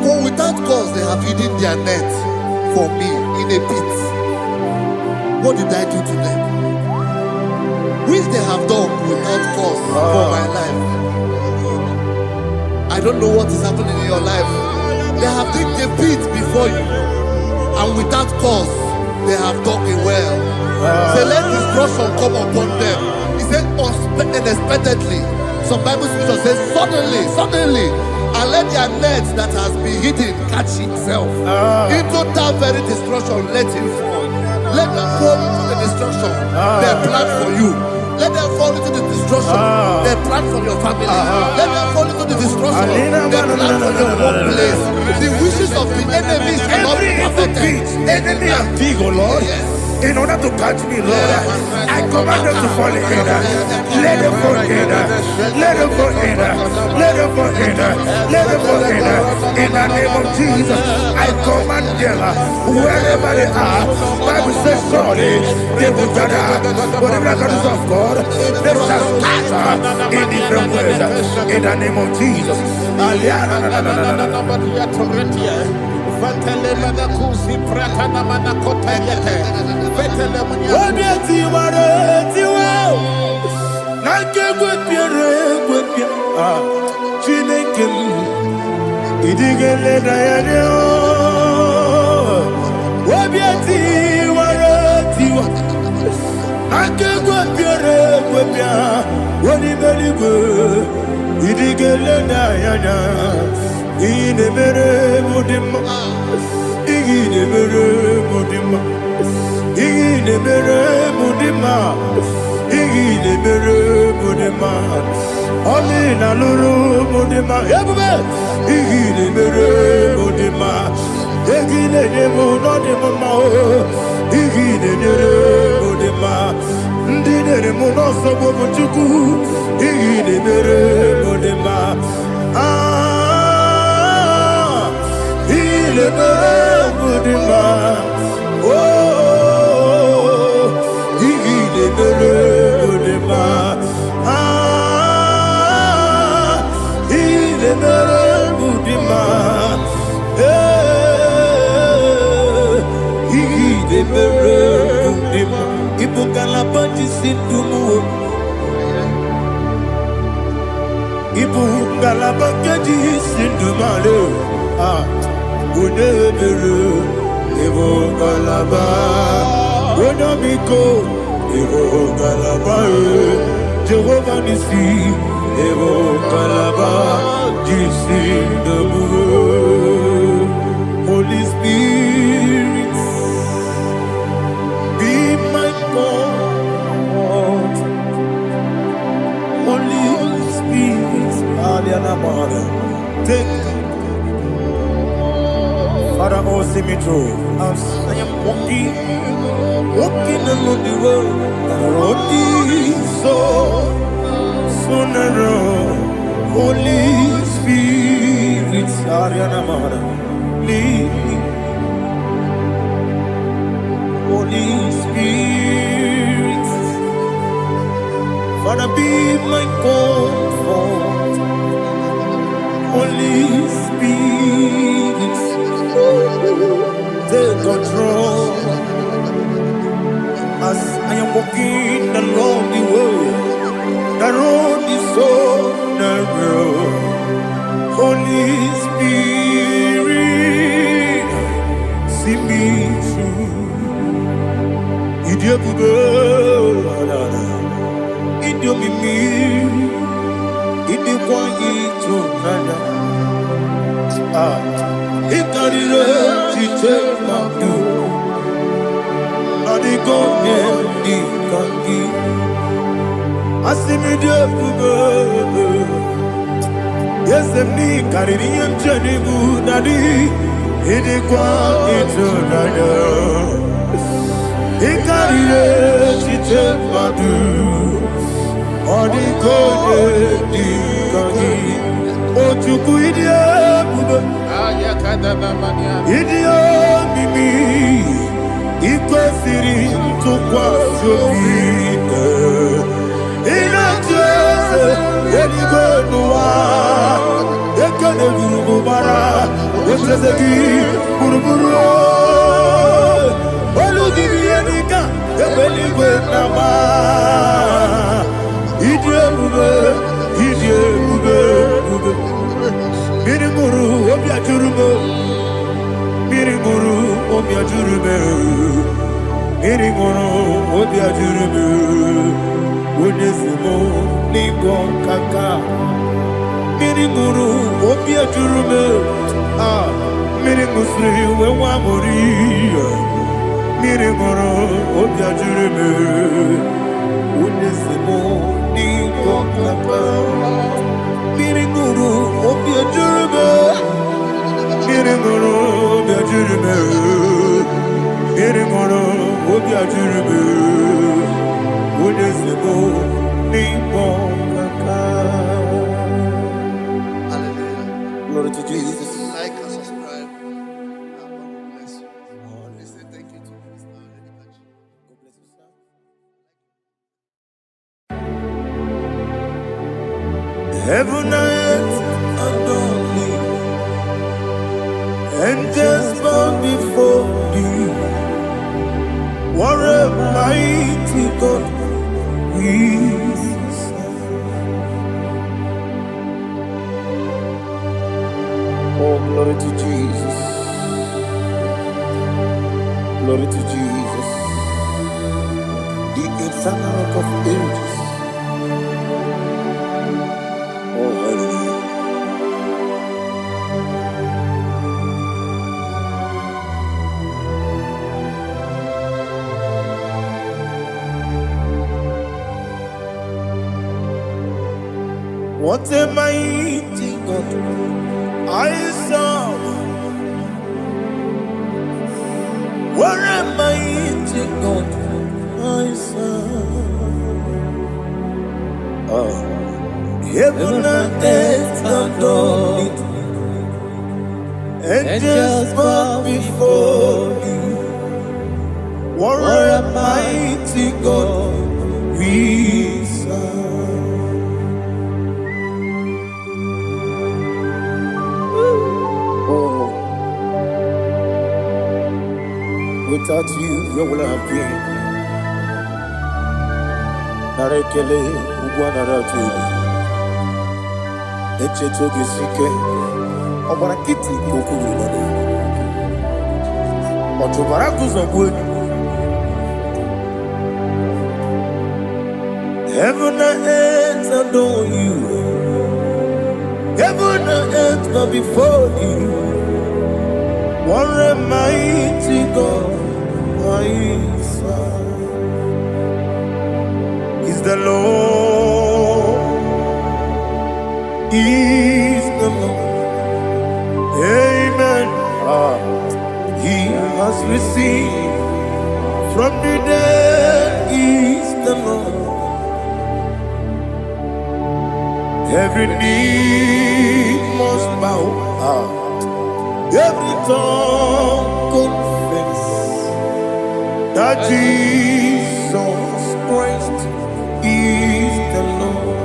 S3: for without cause they have hidden their net for me in a pit. What did I do to them? Which they have done without cause for my life. I don't know what is happening in your life. They have digged a pit before you, and without cause they have dug it well. Say, let destruction come upon them. He said, unexpectedly. Some Bible scripture says, suddenly, and let their nets that has been hidden catch itself. Into that very destruction, let it fall. Let them fall into the destruction they plan for you. Let them fall into the destruction they plan for your family. Let them fall into the destruction they plan for your workplace. The wishes of the enemies cannot be perfected.
S1: Enemy and big, oh Lord.
S3: Yes.
S1: In order to catch me, Lord, I command them to fall in. Let them fall in. Let them fall in. Let them fall in. Let them fall in. In the name of Jesus, I command them wherever they are. Bible says surely they will gather. But the miracles of God, they shall scatter in different ways. In the name of Jesus. Olina luru mudima, igine mere mudima, igine nemo no demo mao, igine mere mudima, ndine nemo no sobo muchuku, igine mere mudima, ile mere mudima, oh, igine mere mudima. Jehovah Nissi, Evo Kalaba, Jisi Damu, Holy Spirit, be my God. Holy Spirit, Aliana Mara, take Father, oh, see me through. As I am walking along the road, so narrow. Holy Spirit, Ariana Mara, lead me. Holy Spirit, Father, be my comfort. Holy Spirit. please take control as I am walking along the way. The road is so narrow. Holy Spirit, see me through. Idiabube, Idiomimi, Idiwa Itonada. Ikarire take my do. Adigo ni kangi. Asimi Idiabube. Yes, me carry him journey good daddy. Idiwa Itonada. Ikarire take my do. Adigo ni kangi. Ojuku Idiabube. Idio mimi iko siri tukwa sopite ina jese eligo nuwa ekene guru bara osezeki buruburu oludibi enika ebeligwe nama Idiabube Miriguru obiajurube Miriguru obiajurube Miriguru obiajurube Unesimo nigo kaka Miriguru obiajurube Mirigusri wewamuri Miriguru obiajurube Unesimo nigo kaka Miriguru obiajurube Miriguru obiajurube Miriguru obiajurube Unesimo nigo kaka.
S3: Hallelujah.
S1: Glory to Jesus.
S3: Like and subscribe. God bless you. We say thank you to Mr. Edikachi.
S1: God bless you, sir. Heaven and earth adore me, angels bow before thee. What a mighty God we serve. Oh, glory to Jesus. Glory to Jesus. The eternal rock of ages. Oh, hallelujah. What a mighty God I serve. What a mighty God I serve. Heaven and earth adore it. Angels bow before thee. What a mighty God we serve. Oh, without you, where would I have been? Narekele, Ugwanaratu. Echetoge sike ọgbara kiti kokuru nọdụ ọtụbara kụzọgbu enyi. Heaven and earth adore you. Heaven and earth bow before you. What a mighty God I serve. Is the Lord. Is the Lord. Amen. He has received from the dead. Is the Lord. Every knee must bow. Every tongue confess that Jesus Christ is the Lord.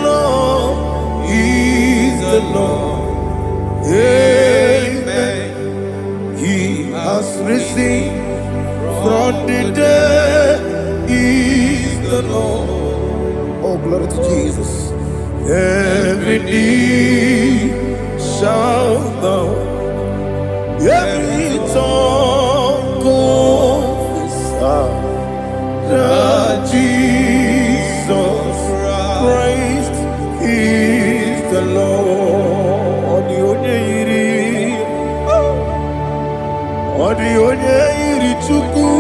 S1: Lord, He's the Lord. Amen. He has risen from the dead. He's the Lord. Oh, glory to Jesus. Every knee shall bow, every tongue confess that Jesus Christ is the Lord. Odi onye iri Chukwu,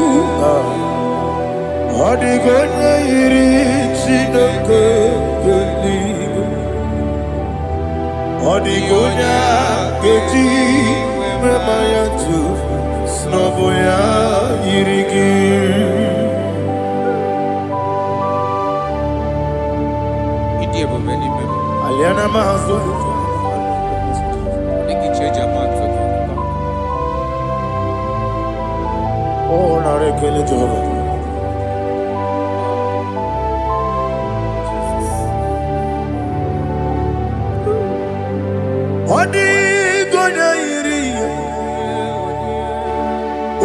S1: odi onye iri Chineke eluigwe, odi onye ga-eji mema ya tu n'ọbụ ya yiri gị. Aliana mazo oh narekele Jehova. Odi gonya iri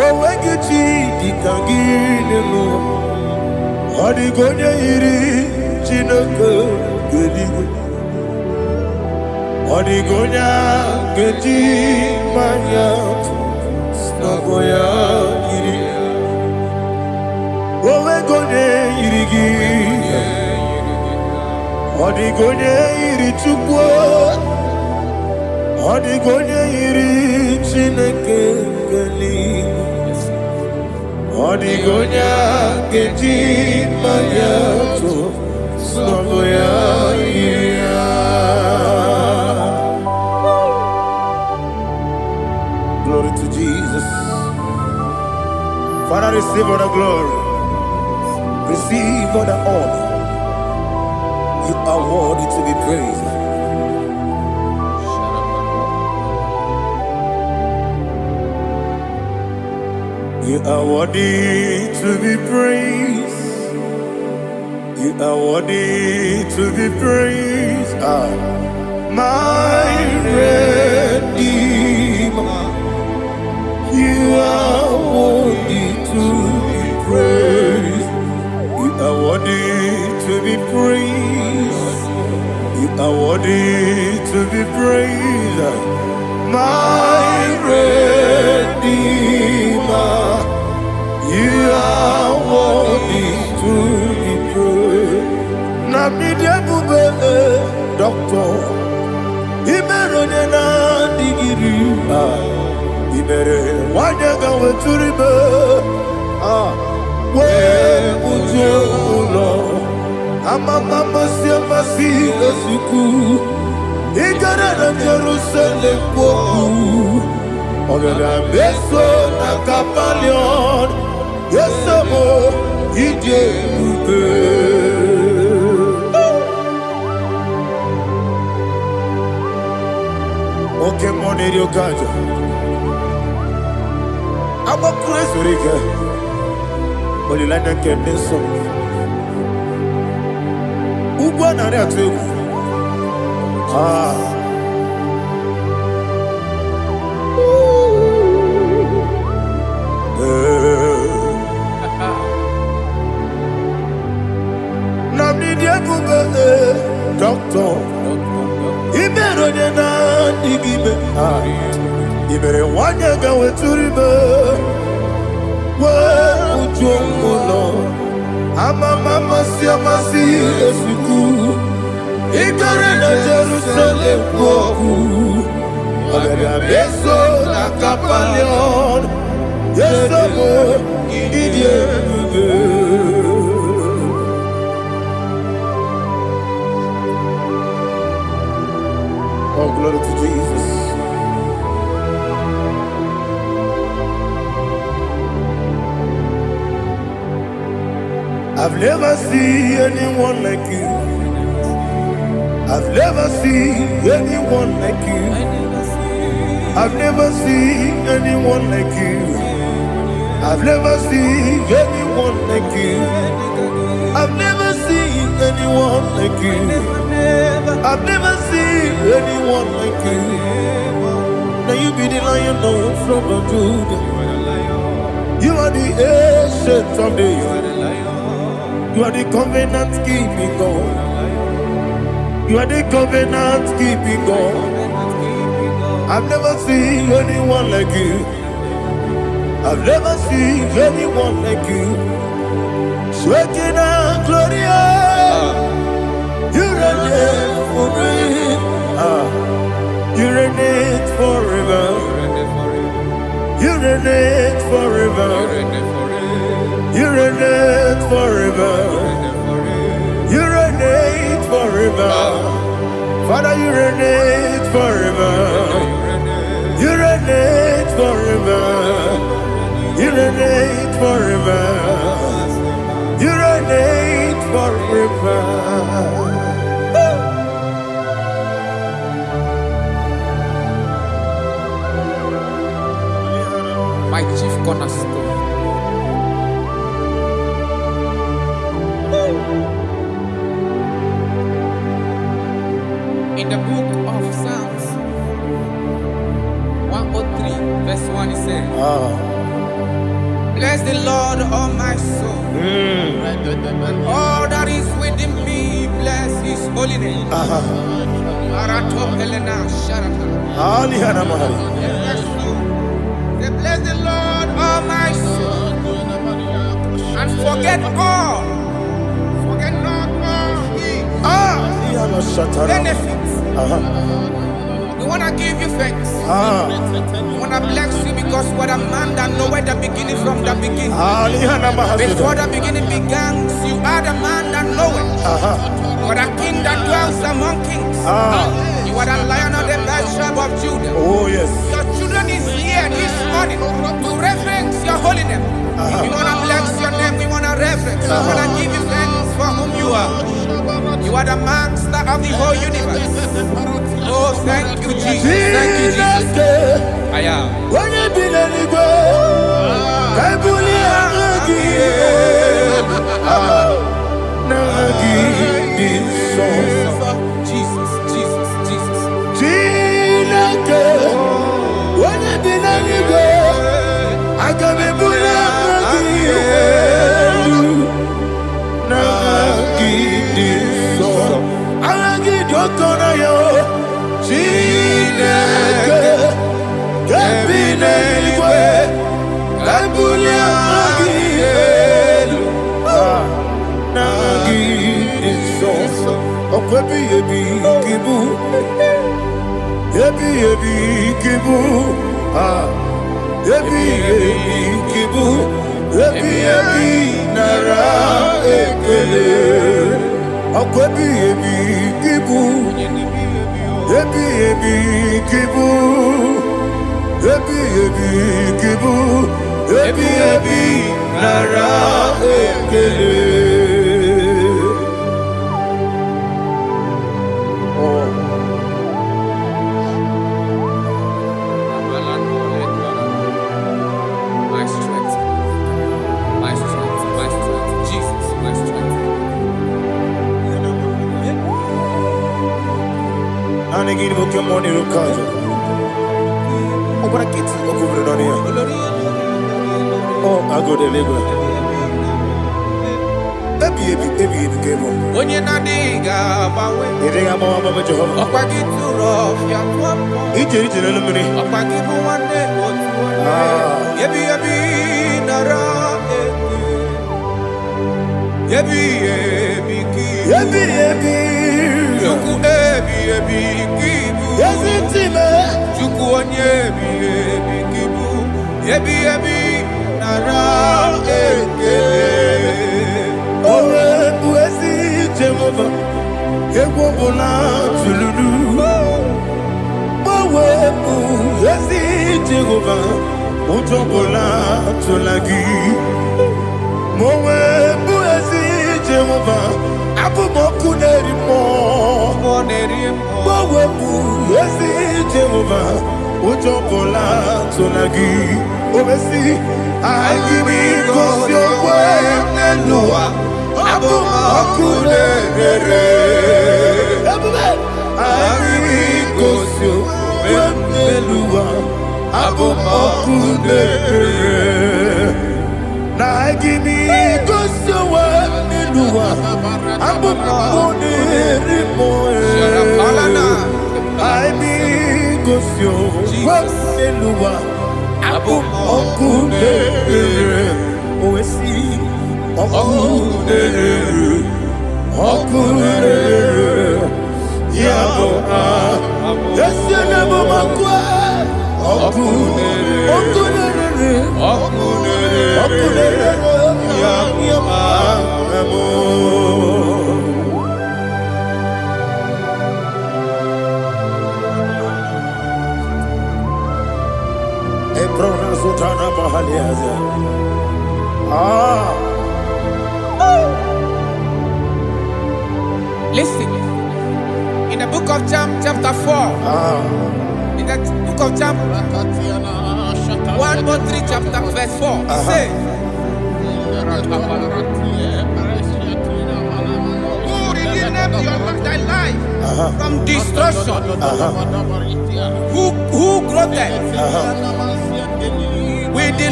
S1: owegi chi dika gị n'elu. Odi gonya iri Chineke eluigwe, odi gonya geji manya n'ọbụ ya yiri. Owe gonya yiri gị, odi gonya yiri Chukwu, odi gonya yiri Chineke eluigwe, odi gonya geji manya n'ọbụ ya yiri. Glory to Jesus. Father, receive all the glory. Receive all the honor. You are worthy to be praised. You are worthy to be praised. You are worthy to be praised. My Redeemer. You are worthy to be praised. You are worthy to be praised. You are worthy to be praised. My Redeemer. You are worthy to be praised. Nabidebube doctor. Imerone na digiri. Ibere wanyaga weturibe we ujo ulo amama siamasi esuku igara na Jerusalem kwoku ogada beso na kapalion yesemo ije ube. Oke moneri okajo I'm a crazy rigger. Only like a so. Ubana reatu. Namni dia kuba doctor. Ibero na digibe. Ibere wanya gawe turibe. Ujomulo amama siamasi esuku igare na Jerusalem kwoku ogada beso na kapalion yesemo idie ube. Oh, glory to Jesus. I've never seen anyone like you. I've never seen anyone like you. I've never seen anyone like you. I've never seen anyone like you. I've never seen anyone like you. I've never seen anyone like you. Now you be the lion from the Judah. You are the ancient of days. You are the covenant keeping God. You are the covenant keeping God. I've never seen anyone like you. I've never seen anyone like you. Sweating and Gloria, you reign forever. You reign forever. You reign forever. You reign forever. You reign forever. Father, you reign forever. You reign forever. You reign forever. You reign forever.
S2: My chief cornerstone. In the book of Psalms 103, verse 1, it says, bless the Lord, all my soul, and all that is within me, bless his holy name. Bless the Lord, all my soul, and forget not all his benefits. We want to give you thanks. We want to bless you because what a man that knoweth the beginning from the beginning. Before the beginning began, you are the man that knoweth. You are the king that dwells among kings. You are the lion of the tribe of Judah.
S1: Oh yes.
S2: Your children is here this morning to reverence your holy name. We want to bless your name. We want to reverence. We want to give you thanks for whom you are. You are the master of the whole universe. Oh, thank you, Jesus. Thank you, Jesus. I am. Jesus, Jesus, Jesus. My strength, my strength, my strength, Jesus, my strength.
S1: Oh, I go to Lagos.
S2: When you're not digging, Jehovah.
S1: Okunere. Agibigosio. Wemelua. Okunere. Agibigosio. Wemelua. Okunere. Agibigosio. Wemelua. Okunere. Oesi. Okunere. Yabo Yesene Momakwa Okunere. Yabo Ebrona Sultana Bahaliaza.
S2: Listen. In the book of John, chapter 4. In the book of John, 1:3, chapter verse 4. It says, who redeemed thy life from destruction? Who groweth with the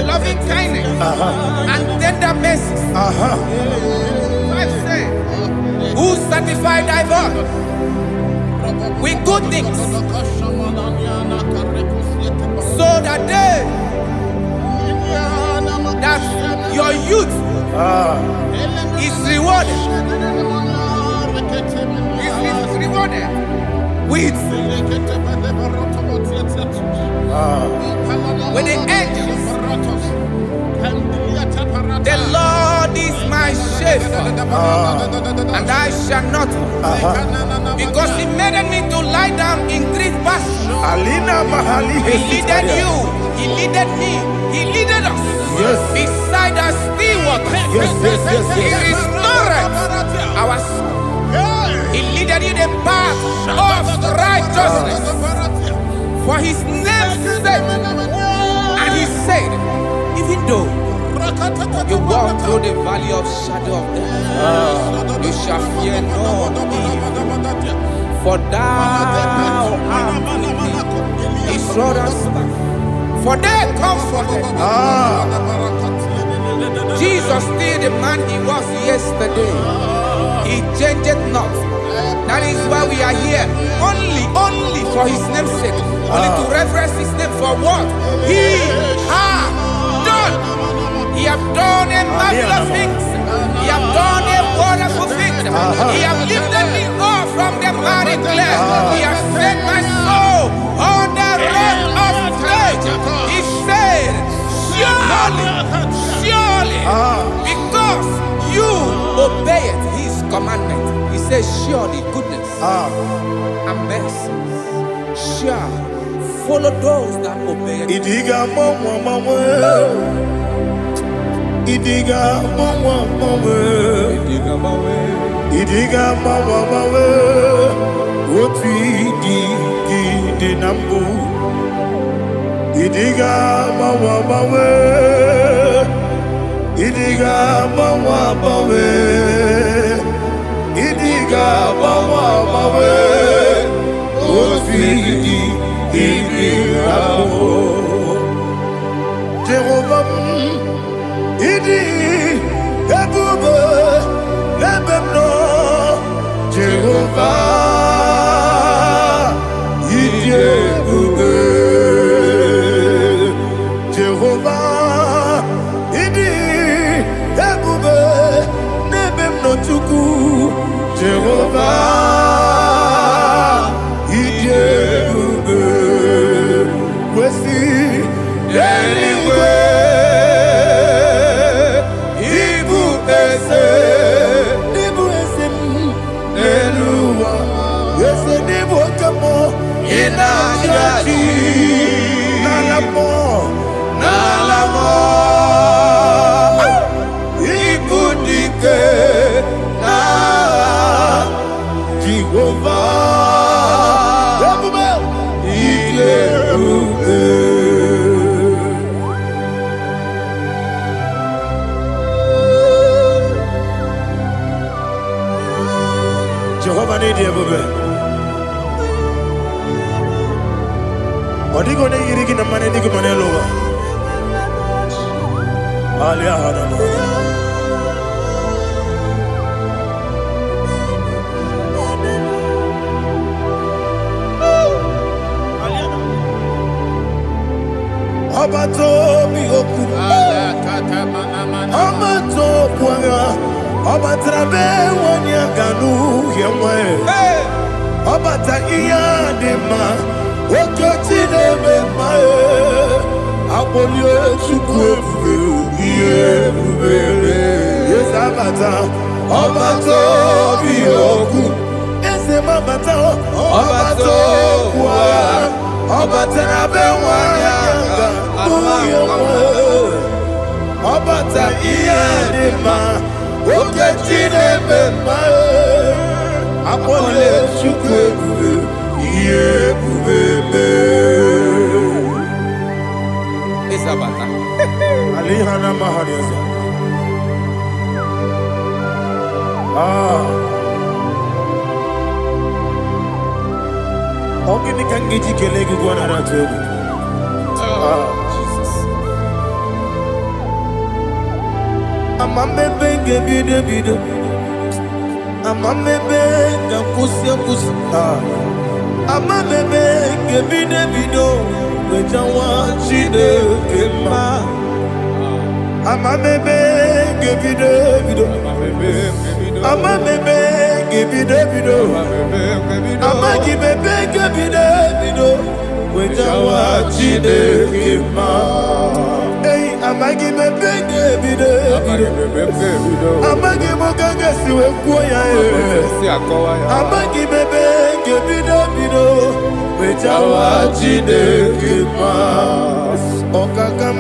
S2: loving kindness and tender mercies? Who satisfy thy voice with good things, so that your youth is rewarded. Is rewarded with the angels. The Lord is my shepherd, and I shall not want, because He made me to lie down in green pastures. He leaded you, He leaded me, He leaded us beside the still waters. He restored our soul. He leaded you the path of righteousness for His name's sake. And He said, even though you walk through the valley of shadow of death, you shall fear no evil, for thou art with me. His rod and staff, for they comforted. Jesus still the man He was yesterday. He changed not. That is why we are here. Only for His name's sake. Only to reverence His name for what He has done. He have done a marvelous things. He have done a wonderful thing. He have lifted me up from the miry clay. He has set my soul on the rock of faith. He said, surely, because you obeyed His commandment. He says, surely goodness and mercy shall follow those that obey it.
S1: Idiga mawe Oti di nambu. Idiga mawe Idiga mawe Idiga mawe Oti di nambu. Jehovah Idi Ebube Lebemno Jehovah Idi Ebube Jehovah Idi Ebube Lebemno Chuku Jehovah Idi Ebube Wesi anyway Nalamo Ibudike na Jehovah Ile Jehovah need you, baby. Odigo ne yirigi na mane digo mane lowa. Alia hana mo. Abato mi oku. Abato puanga. Abatrabe wanya ganu yemwe. Abata iya dema. Okoti nebe mae. Abolio chukwe iye bubebe. Yes abata. Abato mi oku. Ese mabata. Abato kwa. Abatrabe wanya ganu yemwe. Abata iya dema. Okoti nebe mae. Abolio chukwe iye bubebe.
S2: Isabata.
S1: Alihana mahariasa. Ogini kangiji kelegu gwana ratubu.
S2: Jesus.
S1: Amambe bide bide. Amambe kusia kusia. Amambe bide bide. Wejawa chide kema. Amambe bide bide. Amambe bide bide. Amagi bebe bide bide. Wejawa chide kema. Hey, amagi bebe bide bide. Amagi mogaga siwe kuya amagi bebe bide bide. Wejawa chide kema. Okakam.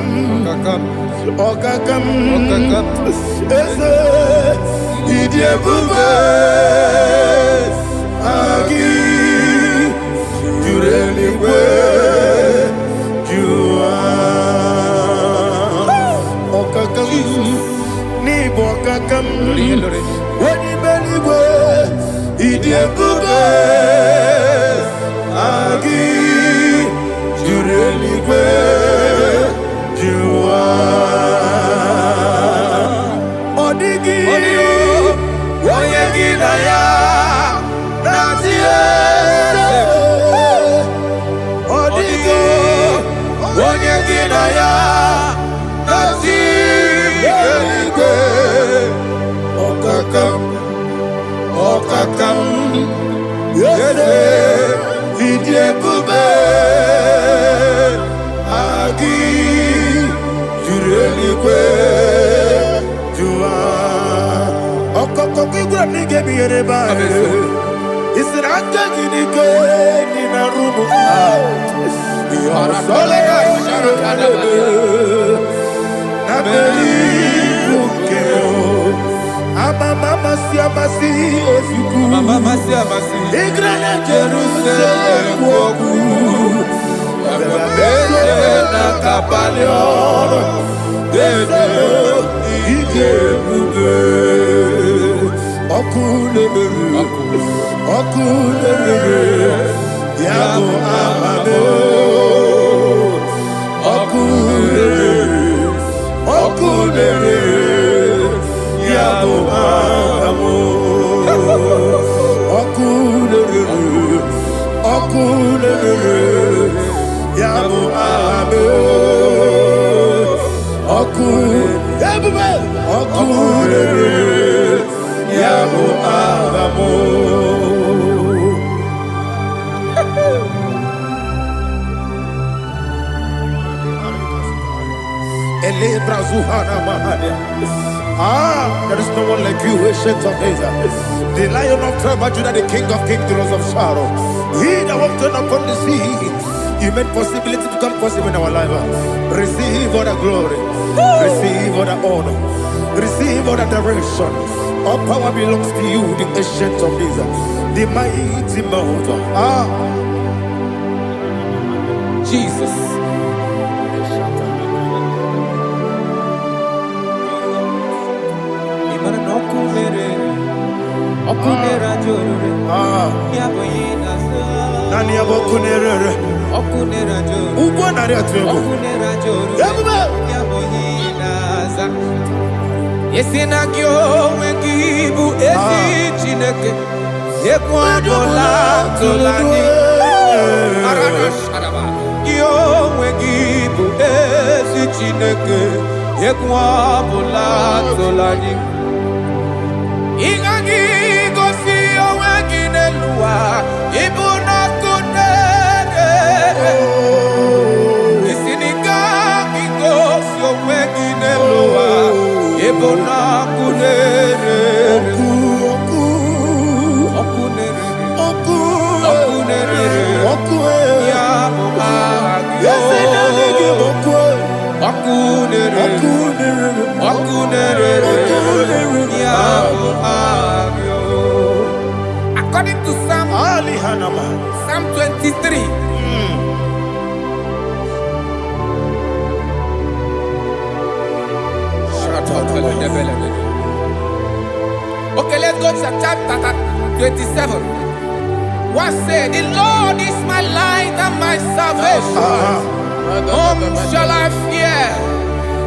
S1: Ese idie bube. Agi jureli kwe jua. Okakam ni bokakam. Wani beli kwe idie bube. Agi jureli kwe jua. Odigi oyegi na ya natie. Odigi oyegi na ya natie. Okakam yese idie bube. Agi jureli kwe jua. Okokokigura nige biyereba. Isiraka ginike nina rumu. Yarasolega shirelebe. Nabeli ukeo. Mama siamasi ofiku.
S2: Mama siamasi.
S1: Igrana Jerusalem woku. Bebe na kapalion. Dede ije bube. Okulebere. Yabo amamo. Okulebere. Yabo amamo. Okulebere. Yabo amamo. Okulebere. Yabo amamo. There is no one like you, ancient of days. The Lion of tribe of Judah, the King of kings, the Rose of Sharon. He that walked upon the sea. You made possibility to come possible in our life. Receive all the glory. Receive all the honor. Receive all the direction. All power belongs to you, the ancient of days, the mighty mountain.
S2: Jesus. Okunera jorore. Yaboyina sa.
S1: Nani abokunere.
S2: Okunera jorore.
S1: Ugbo nari atuego.
S2: Okunera jorore. Yaboyina sa. Yesina kyo wengibu esi chineke. Yekwadola tolani. Arana sharaba. Kyo wengibu esi chineke. Yekwadola tolani. Ingagi gosi owegine luwa ibuna kunere. Isinika gosi owegine luwa ibuna kunere. Okunere ya muagyo. Okunere according to Psalm 23. Okay, let's go to chapter 27. What said, the Lord is my light and my salvation. Whom shall I fear?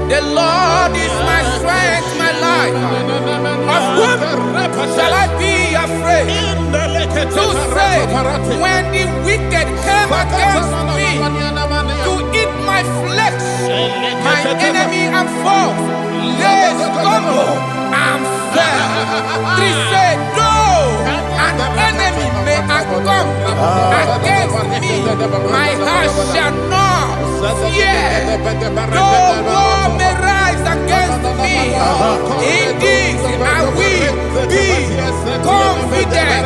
S2: The Lord is my strength, my life. Of whom shall I be afraid? To say, when the wicked came against me to eat my flesh, my enemy and foe, they stumble and fell. 3 say, though an enemy may come against me, my heart shall not fear. Though war may rise against me, in this I will be confident.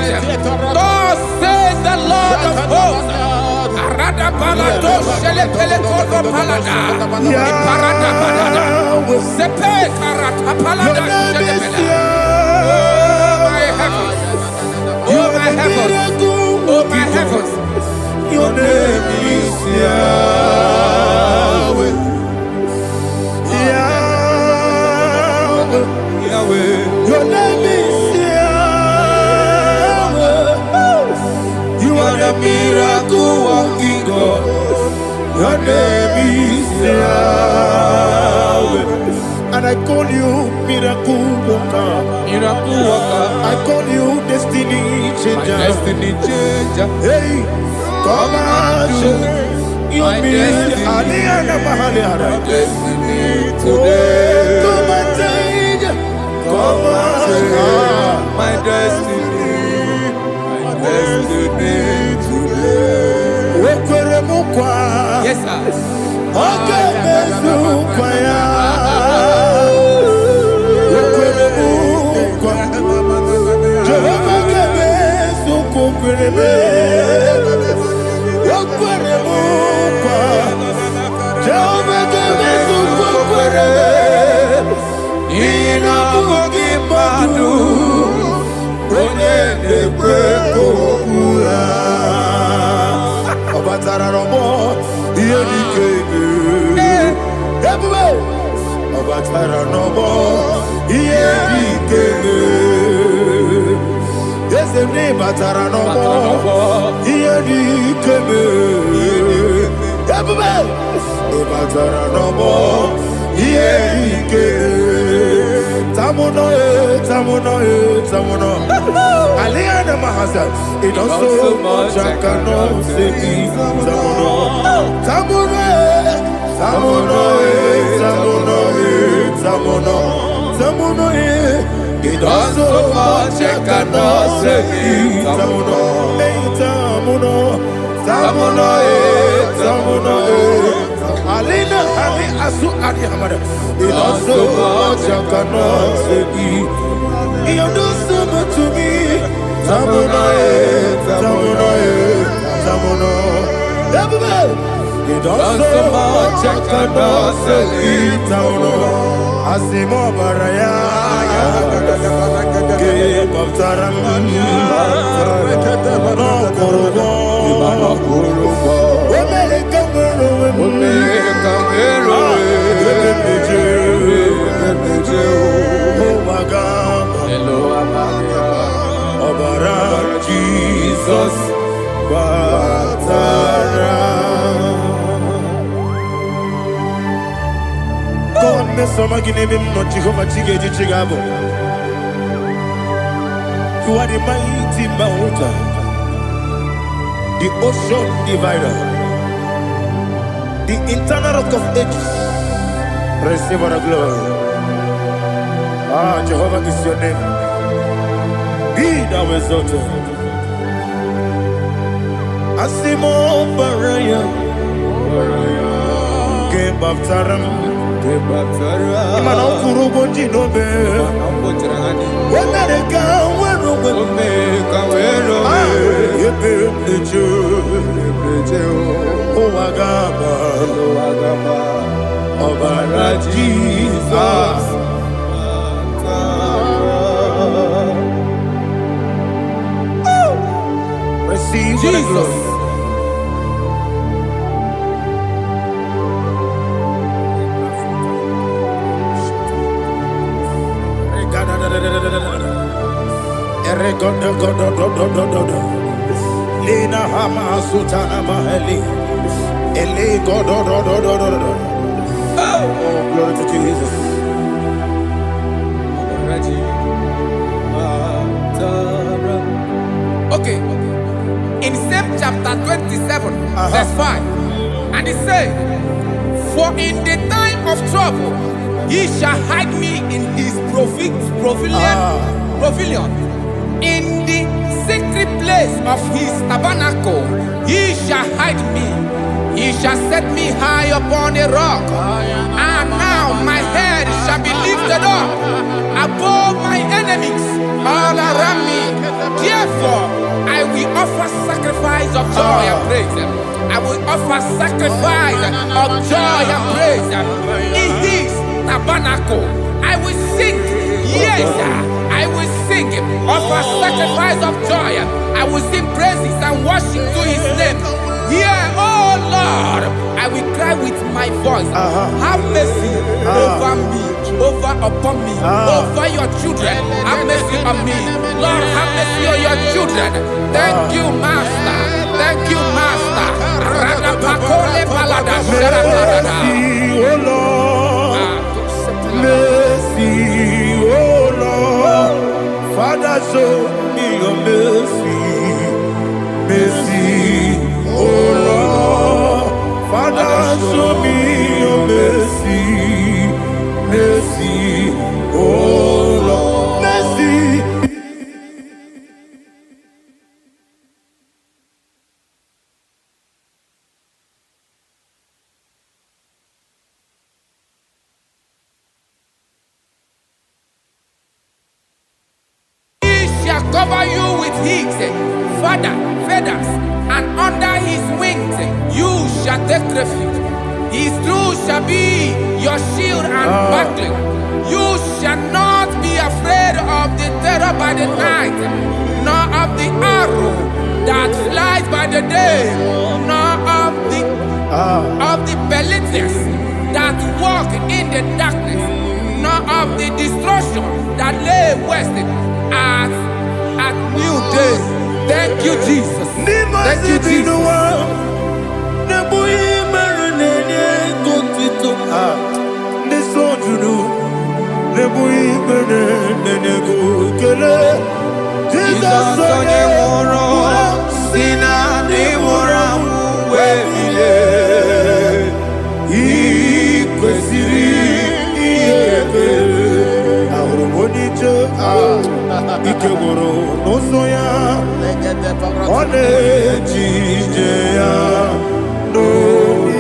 S2: Thus says the Lord of hosts. Arada balado shele pele kodo palada. Iparada balada. Sepe karata palada shele pele. Oh my heavens. Oh my heavens. Your name is Yahweh. Yahweh. Your name is Yahweh. You are the miracle working God. Your name is Yahweh. And I call you miracle worker. Miracle worker. I call you destiny changer. My destiny changer. Hey, come on, your destiny. My destiny today. Come and change. Come on, my destiny. My destiny today. Yes, sir. Okay, it also much I cannot say. It also much I cannot say. Alina Ali Asu Adi Hamada. It also much I cannot say. You do so much to me. Tamuno. It also much I cannot say. Tamuno. Asimo Baraya. Give up Taram. No Korogo. Oh my God. Hello, Jesus.
S1: Batara. God me some gine me mo Jehovah Chigeji Chigabo. You are the mighty mountain, the ocean divider, the internal rock of ages. Receive all the glory. Ah, Jehovah is your name. Be thou exalted. Asimo Baraya, Game Baptaram, Imano Kurubo Jinobe, when I go, when Jesus. Receive Jesus. Lena Hama Sutana Maheli. Ele God. Oh, glory to Jesus.
S2: Okay. In same chapter 27, verse 5, and it says, for in the time of trouble, he shall hide me in his pavilion. In the secret place of his tabernacle, he shall hide me. He shall set me high upon a rock. And now my head shall be lifted up above my enemies all around me. Therefore, I will offer sacrifice of joy and praise. I will offer sacrifice of joy and praise. In his tabernacle, I will sing. Yes, I will sing. Offer sacrifice of joy. I will sing praises and worship to his name. Here, oh Lord, I will cry with my voice. Have mercy over me, upon me, over your children. Have mercy on me. Lord, have mercy on your children. Thank you, Master. Thank you, Master.
S1: Mercy, oh Lord. Mercy, oh Lord. Father, show me your mercy. Mercy, oh Lord. Father, show me your mercy. Mercy, oh Lord. Mercy.
S2: Cover you with his feathers, and under his wings you shall take refuge. His truth shall be your shield and buckler. You shall not be afraid of the terror by the night, nor of the arrow that flies by the day, nor of the pestilence that walk in the darkness, nor of the destruction that lay west at new day. Thank you, Jesus. Thank you, Jesus.
S1: Ikegoro nosoya one jijeya no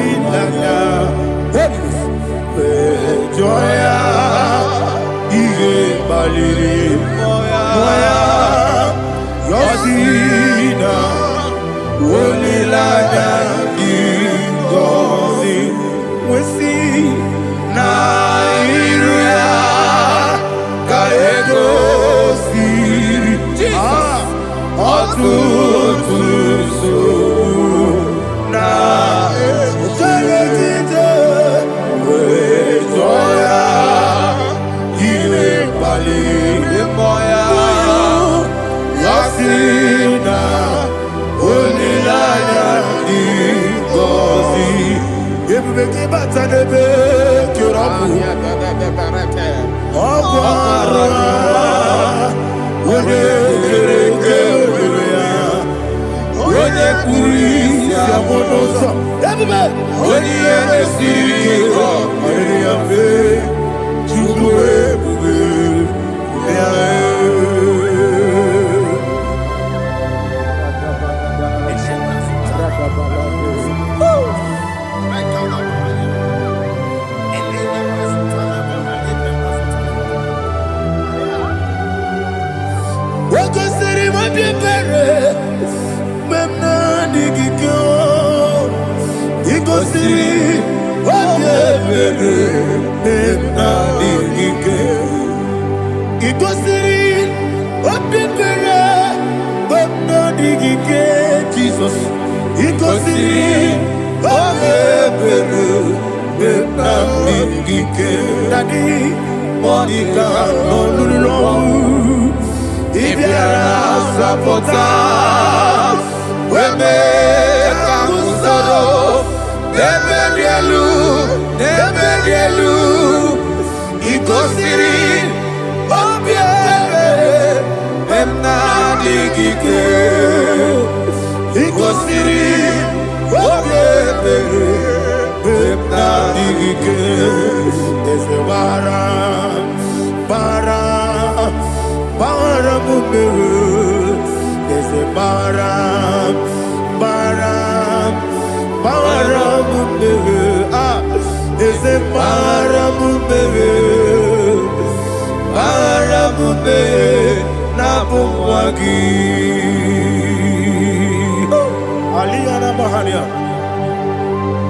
S1: ilaya joya ige baliri moya yosina wolilaya ingozi wesi na iruya kaego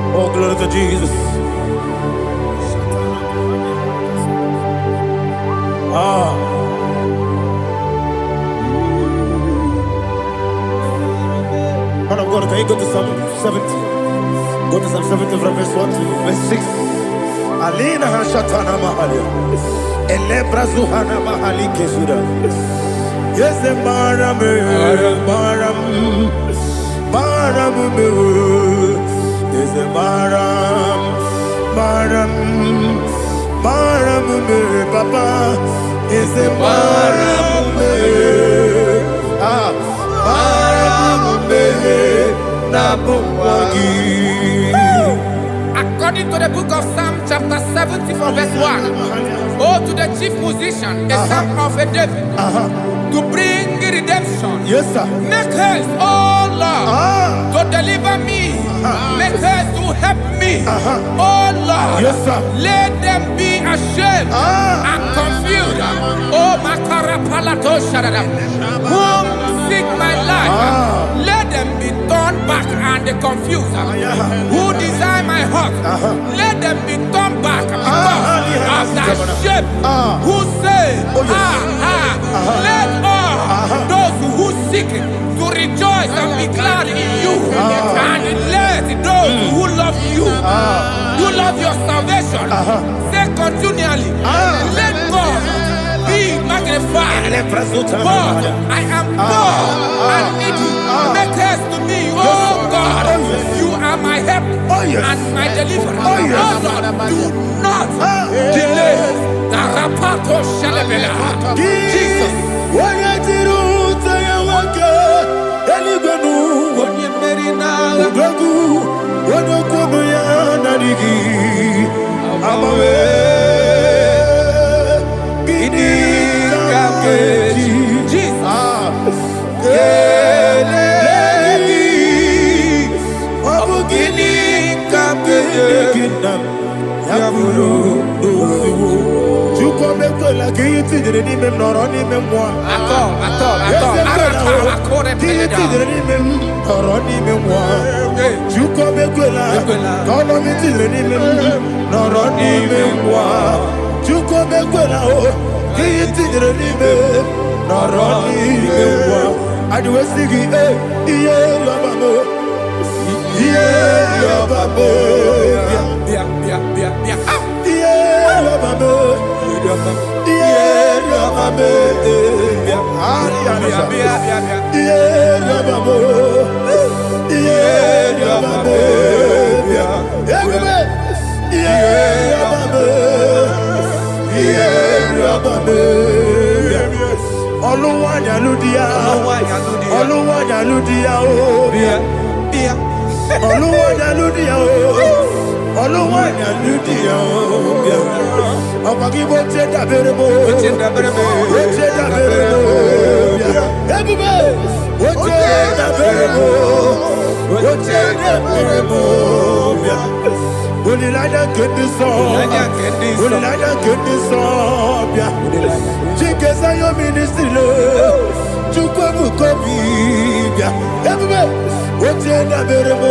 S1: Jesus, oh, glory to Jesus. Man of God, can you go to Psalm 70? Go to Psalm 70 from verse 1 to verse 6. Alina hashatana mahalia. Elebra zuhana mahali kesuda. Yes, the baram. Yes, the baram. Papa. Yes, the baram.
S2: According to the book of Psalm chapter 70 from verse 1, oh, to the chief musician, a psalm of a David, to bring redemption.
S1: Yes, sir.
S2: Make haste, oh Lord, to deliver me. Make haste to help me. Oh Lord,
S1: yes, sir.
S2: Let them be ashamed and confused. Oh, Makara Palato Shadadam, whom seek my life, let them be turned back and confused. Who desire my heart, let them be turned back because of that shape. Who say, let all those who seek to rejoice and be glad in you, and let those who love you, who love your salvation, say continually, let God be magnified. God, I am poor and needy. Make haste to me, oh God. You are my help and my deliverer. Oh Lord, do not delay. Jesus.
S1: Oluwanya ludia o. Oluwanya ludia o. Abagibo cheda berebo. Cheda berebo. Cheda berebo. Everybody. Cheda berebo. Cheda berebo. Only like that get this song. Only like that get this song. Chikes are your ministry. Chukwabu kopi. Everybody. Cheda berebo.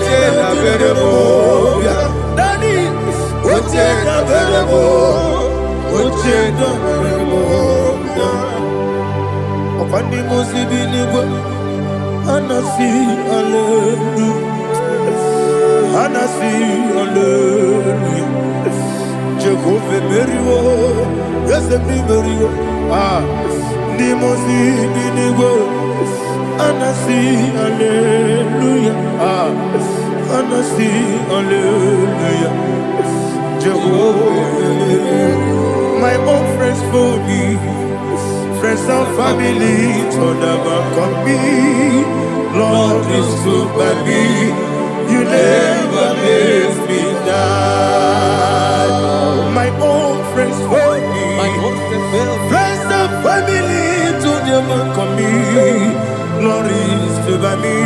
S1: Cheda berebo. Daddy. Cheda berebo. Cheda berebo. Opandi musibi nibo. Anasi hallelujah. Anasi hallelujah. Jehovah Meriwo. Yes, Meriwo. Ni musibi nibo. Anasi hallelujah. Anasi hallelujah. Jehovah. My own friends for me. Friends and family told about come me. Lord is good by me. You never let me die. My own friends for me. Friends and family told about come me. Lord is good by me.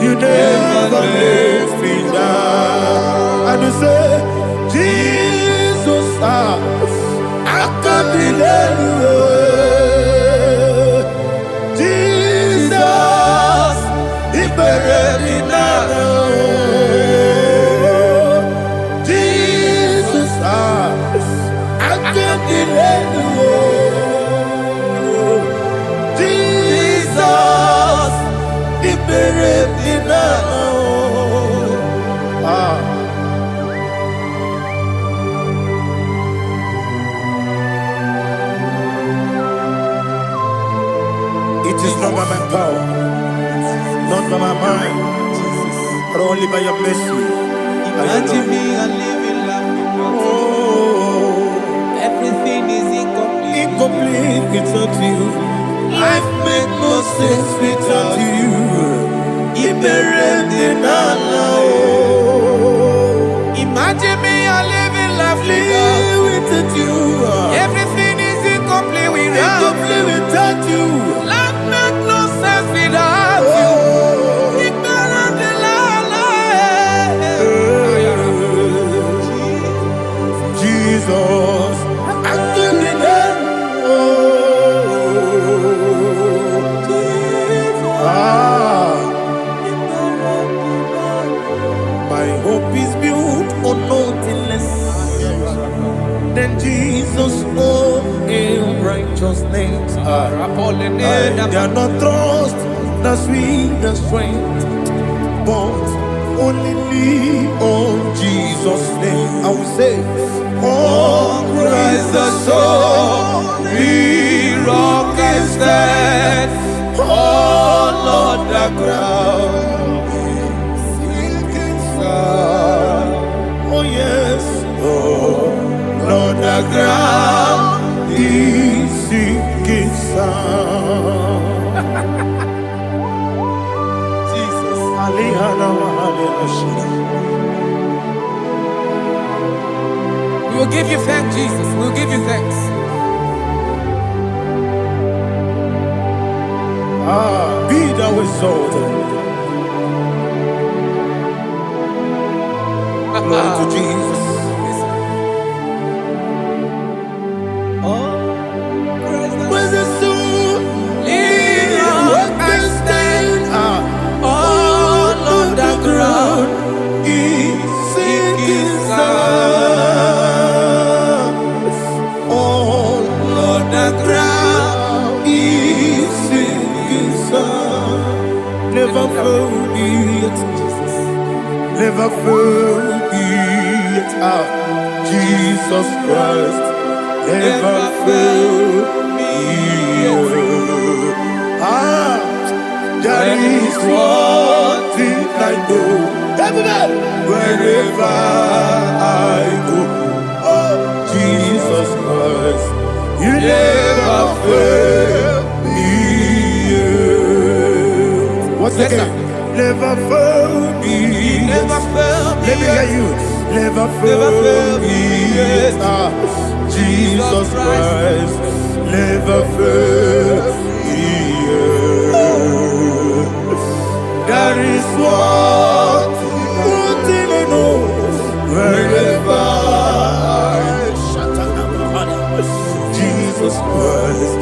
S1: You never let me die. And you say, Jesus, I can't believe you. Jesus, He buried in Jesus, I can't believe you. Jesus, He buried in It is not by my power, not by my mind, but only by your mercy.
S2: Imagine me and living life without you. Everything is incomplete.
S1: Incomplete without you. Life makes no sense without you.
S2: Imagine me and living life
S1: without you.
S2: Everything is incomplete without
S1: you.
S2: Life makes no sense without you.
S1: Jesus, I give it my hope is built on nothing less than Jesus' own righteousness. I cannot trust the sweet strength, but only lean on Jesus' name. I will say, on Christ the solid rock is stand. Oh Lord, the ground is sinking sand. Oh yes, oh Lord, the ground is sinking sand. Jesus,
S2: We will give you thanks, Jesus. We will give you thanks.
S1: Be thou exalted. Glory to Jesus. When the soul what can stand all on the ground is sinking sand. All on the ground is sinking sand. Never found it, never found it. Jesus Christ never failed me. There is one thing I know. Wherever I go, oh Jesus Christ, you never fail me. What's again? never failed me.
S2: He never failed me.
S1: Let me hear you. Never failed me. Jesus Christ never failed me. That is one thing I know. Wherever Jesus Christ,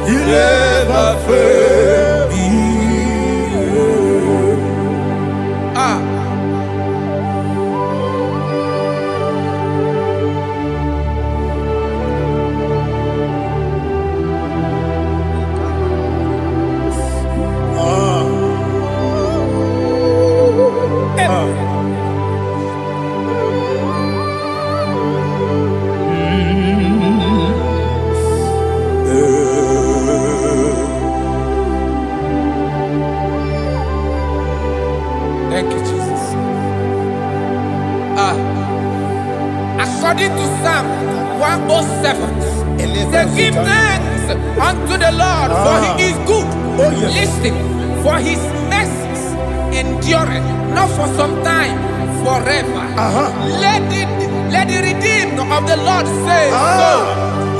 S1: He never failed me.
S2: Thank you, Jesus. According to Psalm 107, they give thanks unto the Lord, for He is good. Listen, for His mercies endureth not for some time, forever. Let the redeemed of the Lord say so,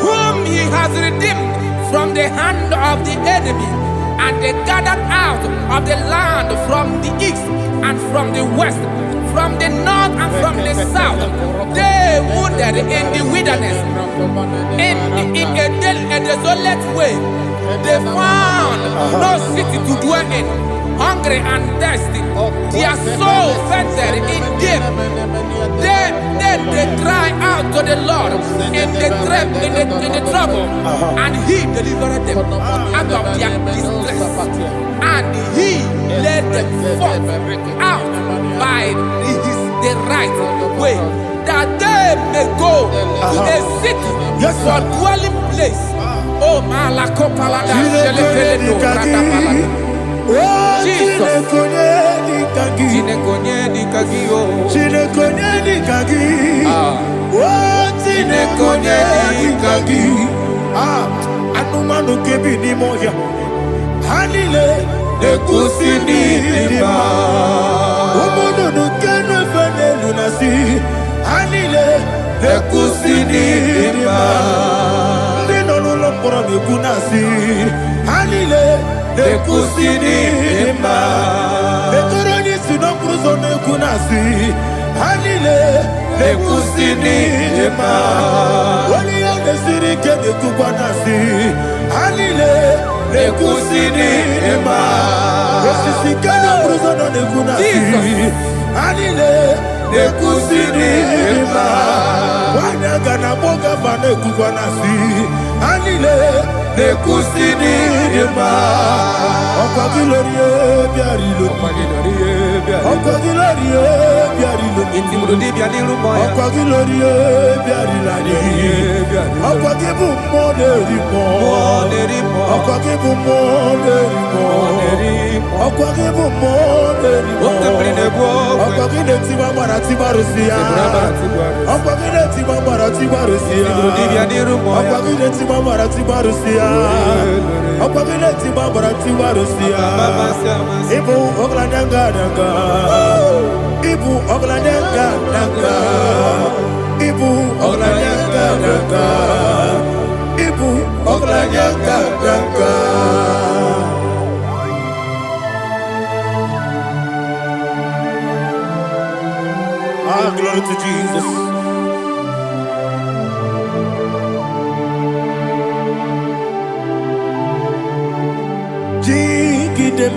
S2: whom He has redeemed from the hand of the enemy, and they gathered out of the land from the east and from the west, from the north and from the south. They wandered in the wilderness, in a desolate way. They found no city to dwell in, hungry and thirsty. Their soul fainted in death. They cry out to the Lord in the trouble, and He delivered them out of their distress, and He led them forth out by the right way, that they may go to a city for dwelling place. Oh, Malakopalada, Jesus.
S1: Anumanu kebi ni moya Hanile Nekusini nima Umudu nukenu fene lunasi Hanile Nekusini nima Nino nulopora nukunasi Hanile Nekusini nima Netoroni sinokruzo nukunasi Hanile Nekusini nima Wali ya nesiri kene kubanasi Hanile Nekusini nima Osisi kene bruzo nukunasi Hanile Nekusini nima Wanaga na boga vane kubanasi Hanile Nekusini nima Okwa gilorie biarilo Okwa gilorie biarilo Okwa gilorie biarilani Okwa gibu moderimo Okwa gibu moderimo Okwa gibu moderimo Okwa gine tiba marati barusia Okwa gine tiba marati barusia Okwa gine tiba marati barusia Okwa gine tiba marati barusia Ibu ogladanga danga Ibu ogladanga danga Ibu ogladanga danga Ibu ogladanga danga Glory to Jesus. Jigidem,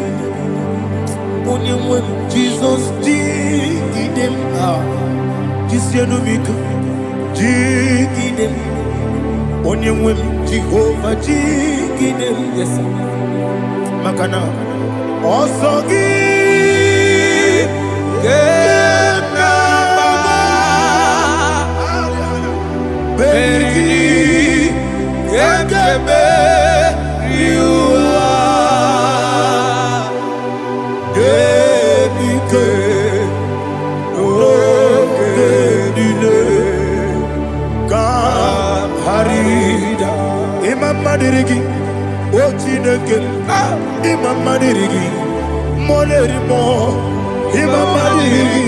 S1: Jesus, jigidem, Jisianumika, jigidem, Onyemwem, Jehovah, jigidem, yes, Makana, Osogi, Beri, Gekebe, Riua, Genike, Genine, Kam Harida, Imam Madirigi, Ochineke, Imam Madirigi, Molerimo, Imamadiri,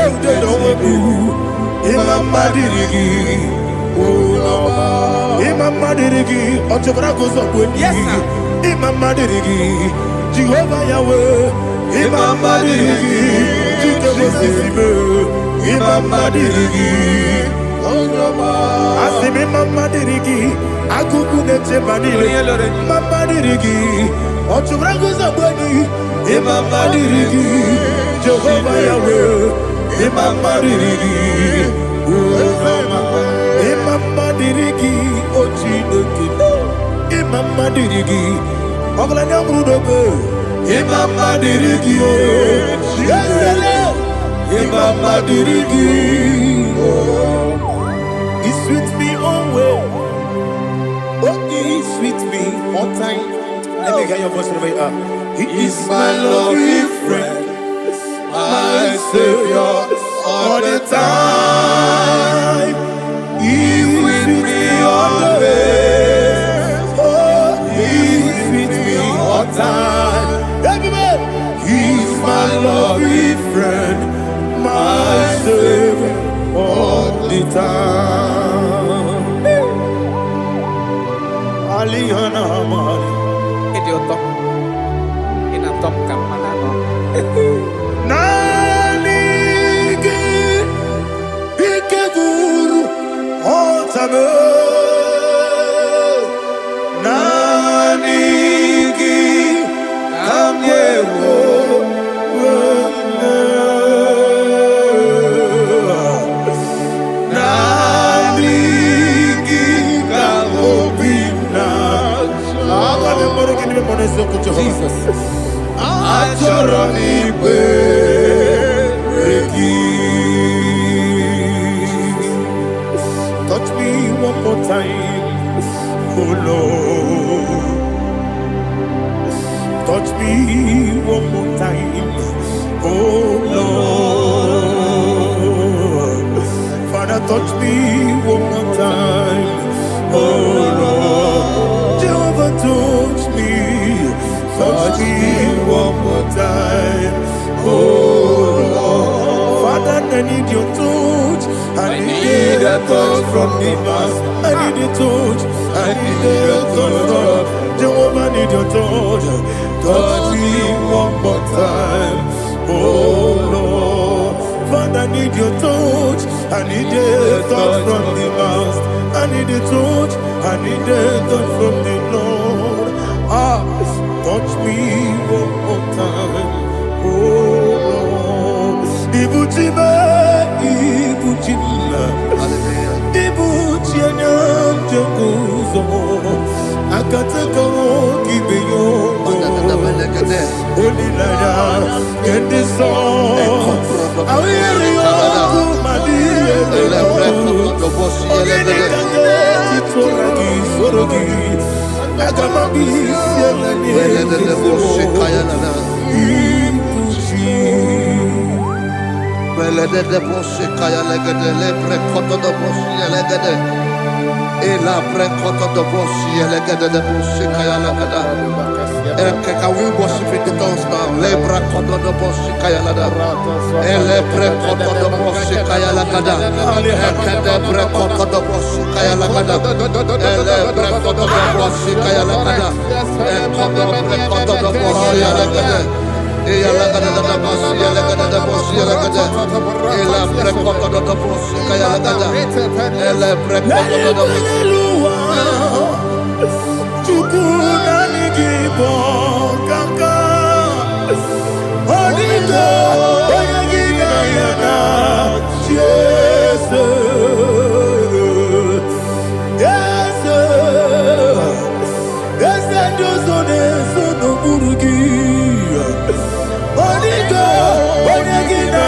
S1: Eudedowebu, Imamadiri, Imamadiri, Otobragos of Wendy,
S2: Yes, sir.
S1: Imamadiri, Jehovah Yahweh, Imamadiri, Jehovah Imamadiri, Asimi Mamadiri, Akukunete Madiri, Mamadiri, Otobragos of Wendy, Imamadiri, Jehovah Yahweh, Imamadiri, Imamadiri, Ochineki, Imamadiri, Oglanyamudobe, Imamadiri, Imamadiri, It's with me always. Oh, He's with me all time. Let me hear your voice wherever you are. He is my loving friend, my Savior, all the time. He's with me always. Oh, He's with me all time. Everybody, He's my loving friend, my Savior, all the time. Aliyana Mari.
S2: Idioto. Inatom kamanano.
S1: Nanigi Ikeguru Otame Nanigi Kamyewo Nanigi Kamobina Jesus Achoronipe Touch me one more time, oh Lord. Touch me one more time, oh Lord. Father, touch me one more time, oh Lord. Jehovah, touch me one more time, oh Lord. Father, I need your touch. I need a touch from the past. I need a touch. I need a touch from Jehovah. I need your touch. Touch me one more time, oh Lord. Father, I need your touch. I need a touch from the past. I need a touch. I need a touch from the Lord. Touch me one more time, oh Lord. Ibuchima, Ibuchima, Ibuchina, Jaguzo. Akataka Kibeyo, Olilaya, get this song. I will hear you, Madi.
S3: Can we worship in the tongues now? Lebra koto do boshi kaya lada. Elebre koto do boshi kaya lada. Ekede bre koto do boshi kaya lada. Elebre koto do boshi kaya lada. Ekodo bre koto do boshi lada. Eya lada da boshi lada da boshi lada. Elebre koto do boshi kaya lada. Elebre koto do boshi.
S1: Chukunanigibo kaka Onigo Oyagina Jesus Yes Yes Dozone Sono Burugi Onigo Oyagina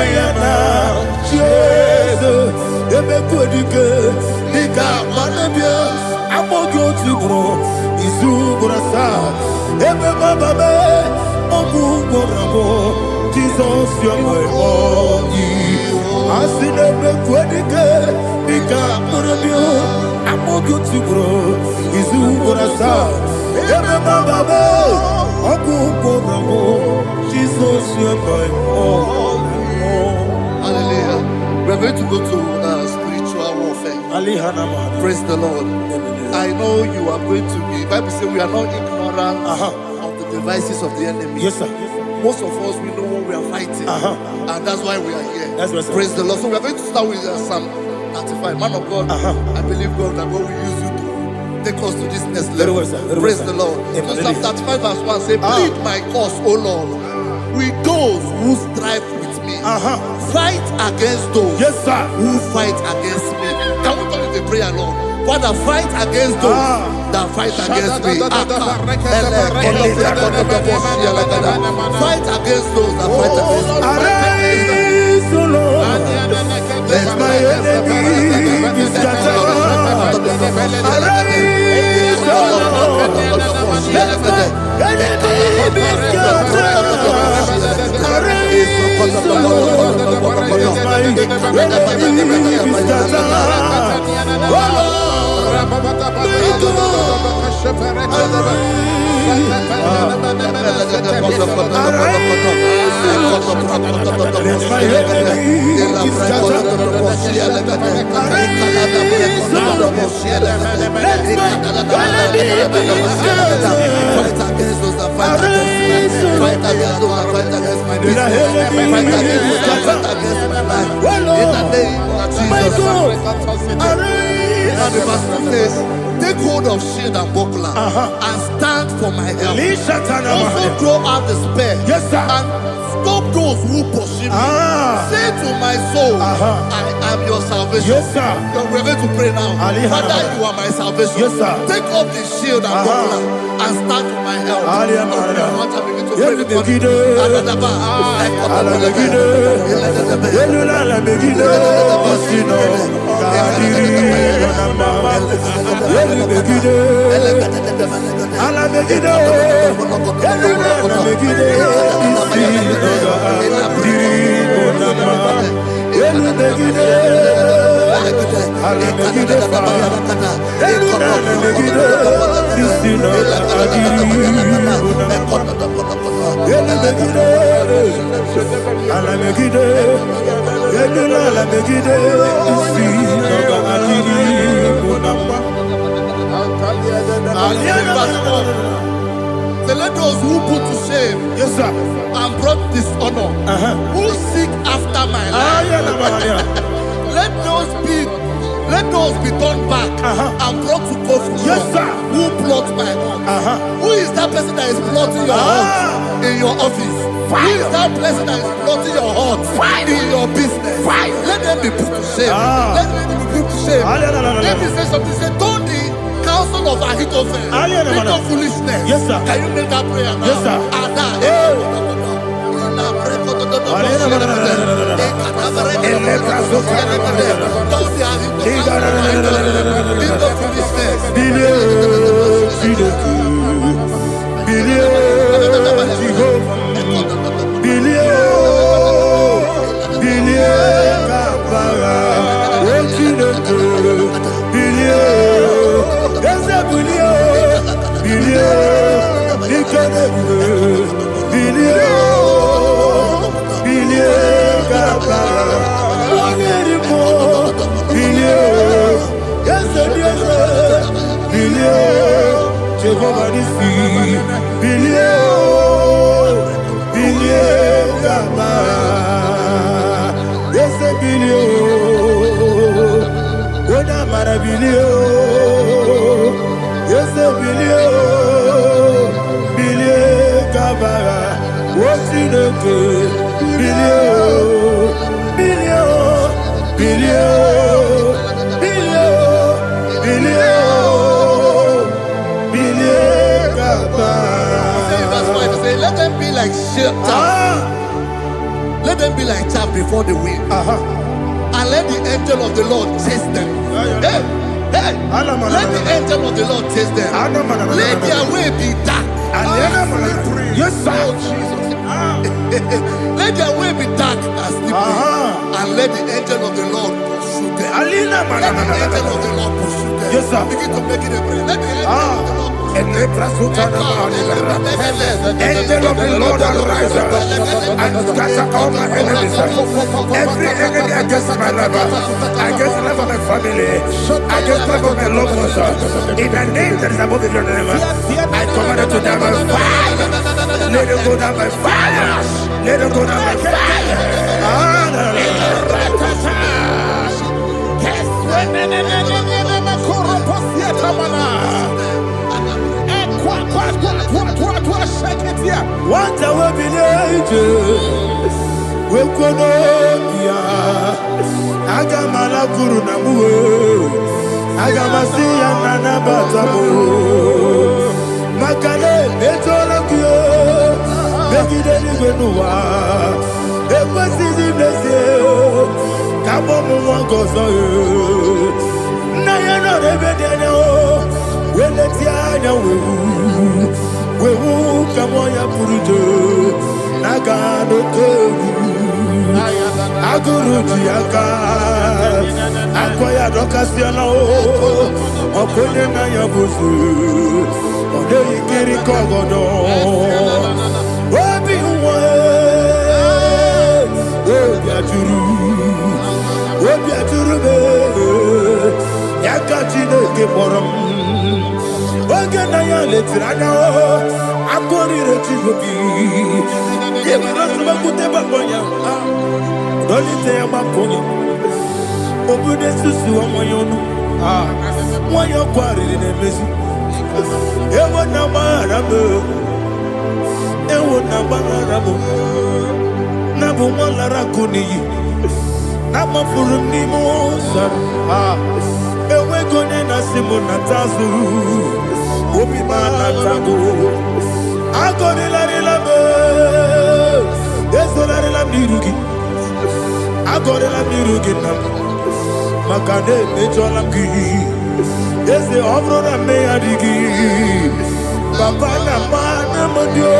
S1: Jesus Ebekodike Nika Manabia Amogo Tibro Izubrasa, Ebe Bababe, Oguborabo, Jesus, your boy, Asinebe Quedike, Nika Murabio, Amogo Tibro, Izubrasa, Ebe Bababe, Oguborabo, Jesus.
S3: Hallelujah. We're going to go to spiritual warfare. Praise the Lord. I know you are going to be. Bible says we are not ignorant of the devices of the enemy.
S1: Yes, sir.
S3: Most of us, we know what we are fighting. And that's why we are here.
S1: That's right, sir.
S3: Praise the Lord. So we are going to start with Psalm 35. Man of God, I believe God that God will use you to take us to this next level.
S1: Very well, sir. Very
S3: Praise
S1: well,
S3: the
S1: sir.
S3: Lord.
S1: Amen.
S3: So Psalm 35 verse 1 say, plead my cause, O Lord, with those who strive with me. Fight against those who fight against me. Can we turn the prayer, Lord? Father, fight against those that fight against me. Fight against those that fight against me.
S1: Arise, O Lord. Let my enemy be scattered. Arise, O Lord. Let my enemy be scattered. Arise, O Lord. Let my enemy be scattered. Oh Lord.
S3: And the verse 2 says, take hold of shield and buckler and stand for my help. Also throw out the spear and stop those who pursue me. Say to my soul, I am your salvation. We're going to pray now. Father, you are my salvation. Take up the shield and buckler and stand for my help. So let those who put to shame and brought dishonor, who seek after my life, let those be turned back and brought to confusion. Who plot my heart? Who is that person that is plotting your heart in your office? Who is that person that is plotting your heart in your business? Let them be put to shame. Let them be put to shame. Let me say something. Say, don't the counsel of Ahithophel become foolishness. Can you make that prayer now? Let them be like chaff. Let them be like chaff before the wind. And let the angel of the Lord chase them. Hey, let the angel of the Lord chase them. Let their way be dark. Yes, sir. Let their way be dark and slippery. And let the angel of the Lord pursue them. Let the angel of the Lord pursue them.
S1: Yes, sir.
S3: Begin to make it a prayer. Let the angel of the Lord pursue them.
S1: Angel of the Lord arise and scatter all my enemies. Every enemy against my life, against the life of my family, against the life of my loved ones. In the name that is above every name, I command it to die by fire. Let it go down by fire. Let it go down by fire. What I will be angels, we could not be. I got my guru namu, I got my see and nana batamu. Makale, Metola Kyo, make it any Genua. It was easy, bless you. Come on, one goes on you. Now you're not ever there. When it's Yana, we will come on your Purujo. Nagano Togu. Aguruji Aka. Akoya Docasiano. Okoye Nayabusu. Ode Ikiri Kogodo. Obi Uwe. Obi Aturu. Obi Aturu be. Yakachine Keporam. Oge Naya Letrana. Akori Rechigobi. Yemirasuma Kuteba Boya. Dolite Yamakonya. Obude Susu Amoyonu. Moyo Kwari Nemesi. Ewo na marabo, ewo na marabo, na bumala rakuni, na mafuru ni mosa. Ewe gone na simu na tazu, obi mana tago. Agone la rilabo, ezo la rilam nirugi, agone la nirugi na, makane mejola ki. Ese obro na me adigi, papa na mana modio,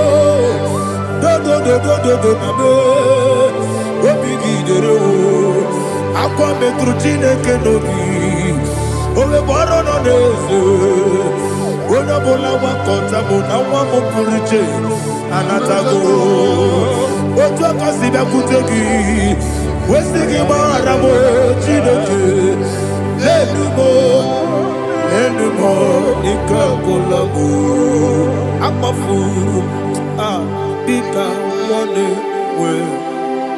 S1: do na me, obigi dero, akwa me trutine kenobi, ole boro no neze, ona bola wakota bona wamo puriche, anatago, otu akasiba kutegi, wesigi maramo chineke, lenumo. Anymore, Nikakolabu, Amafu, Bika, one way,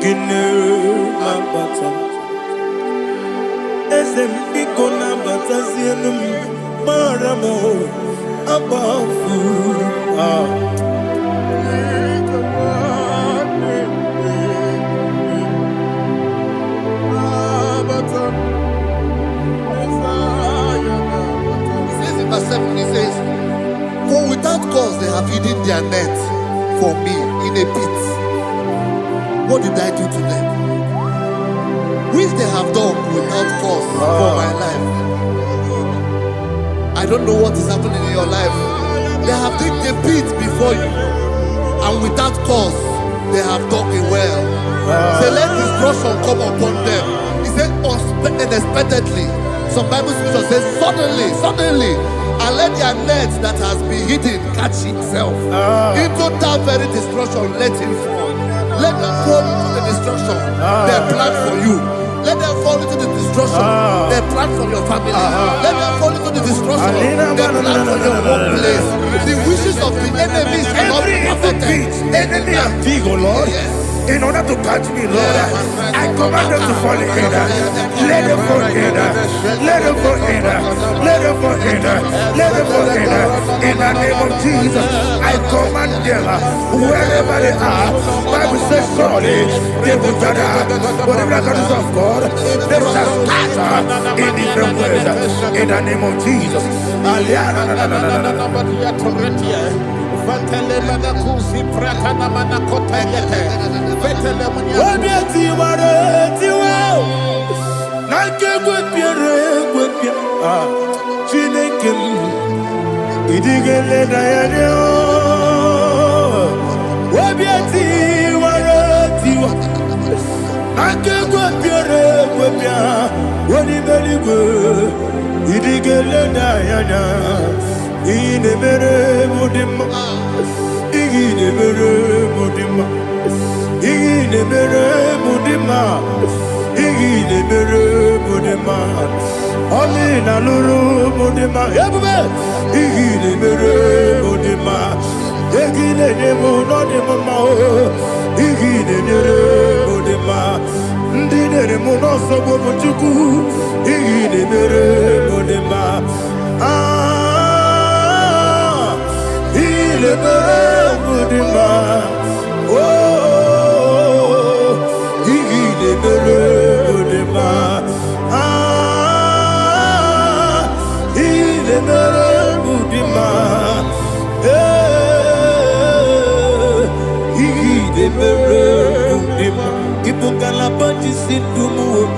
S1: Guinea, Lambata, Esempiko, Lambata, Zienum, Maramo, Abafu,
S3: Verse 7, he says, for without cause they have hidden their net for me in a pit. What did I do to them? Which they have done without cause for my life. I don't know what is happening in your life. They have digged a pit before you, and without cause they have dug it well. Say, let destruction come upon them. He said, unexpectedly. Some Bible scripture says, suddenly, and let their net that has been hidden catch itself. Into that very destruction, let it fall. Let them fall into the destruction they plan for you. Let them fall into the destruction they plan for your family. Let them fall into the destruction they plan for your workplace. The wishes of the enemies cannot be perfected.
S1: Enemy and dig, oh Lord. Yes. In order to catch me, Lord, I command them to fall in. Let them fall in. Let them fall in. Let them fall in. Let them fall in. In the name of Jesus, I command them wherever they are. Bible says surely they will gather. Whatever the is of God, they shall scatter in different ways. In the name of Jesus. inemere mudima, inemere mudima, inemere mudima, inemere mudima, amina luru mudima, ebube, inemere mudima, inemere mudima, inemere mudima, ndinere munoso bobuchuku, inemere mudima. Il est heureux de ma, oh, il est heureux de ma, il est heureux de ma, il est heureux de ma. Il faut qu'à la bâtisse du mot.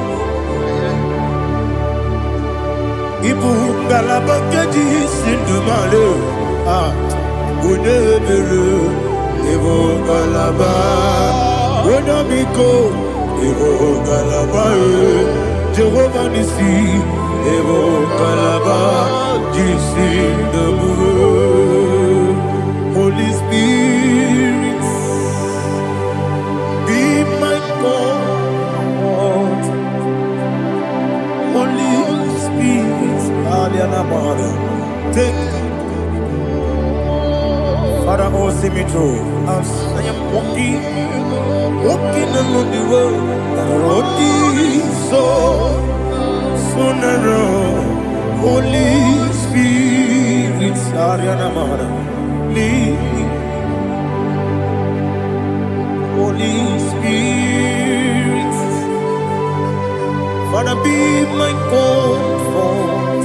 S1: Ibu galabaka di sindumale ah unebere ibu galaba unabiko ibu galaba Jehovah nisi ibu galaba di sindumale. Holy Spirit, be my God. Holy Spirit, take Father, oh, see me through. As I am walking along the road, the road is so narrow. Holy Spirit, Ariana Mara, lead me. Holy Spirit, Father, be my comfort.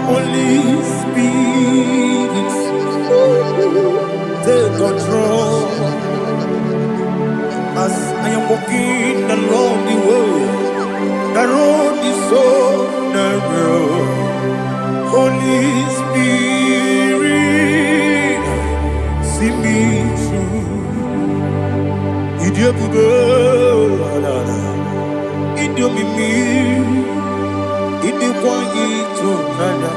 S1: Holy Spirit, take control. As I am walking along the road is so narrow. Holy Spirit, see me through. Idiopube, Idiomimi, Idikwanyituna.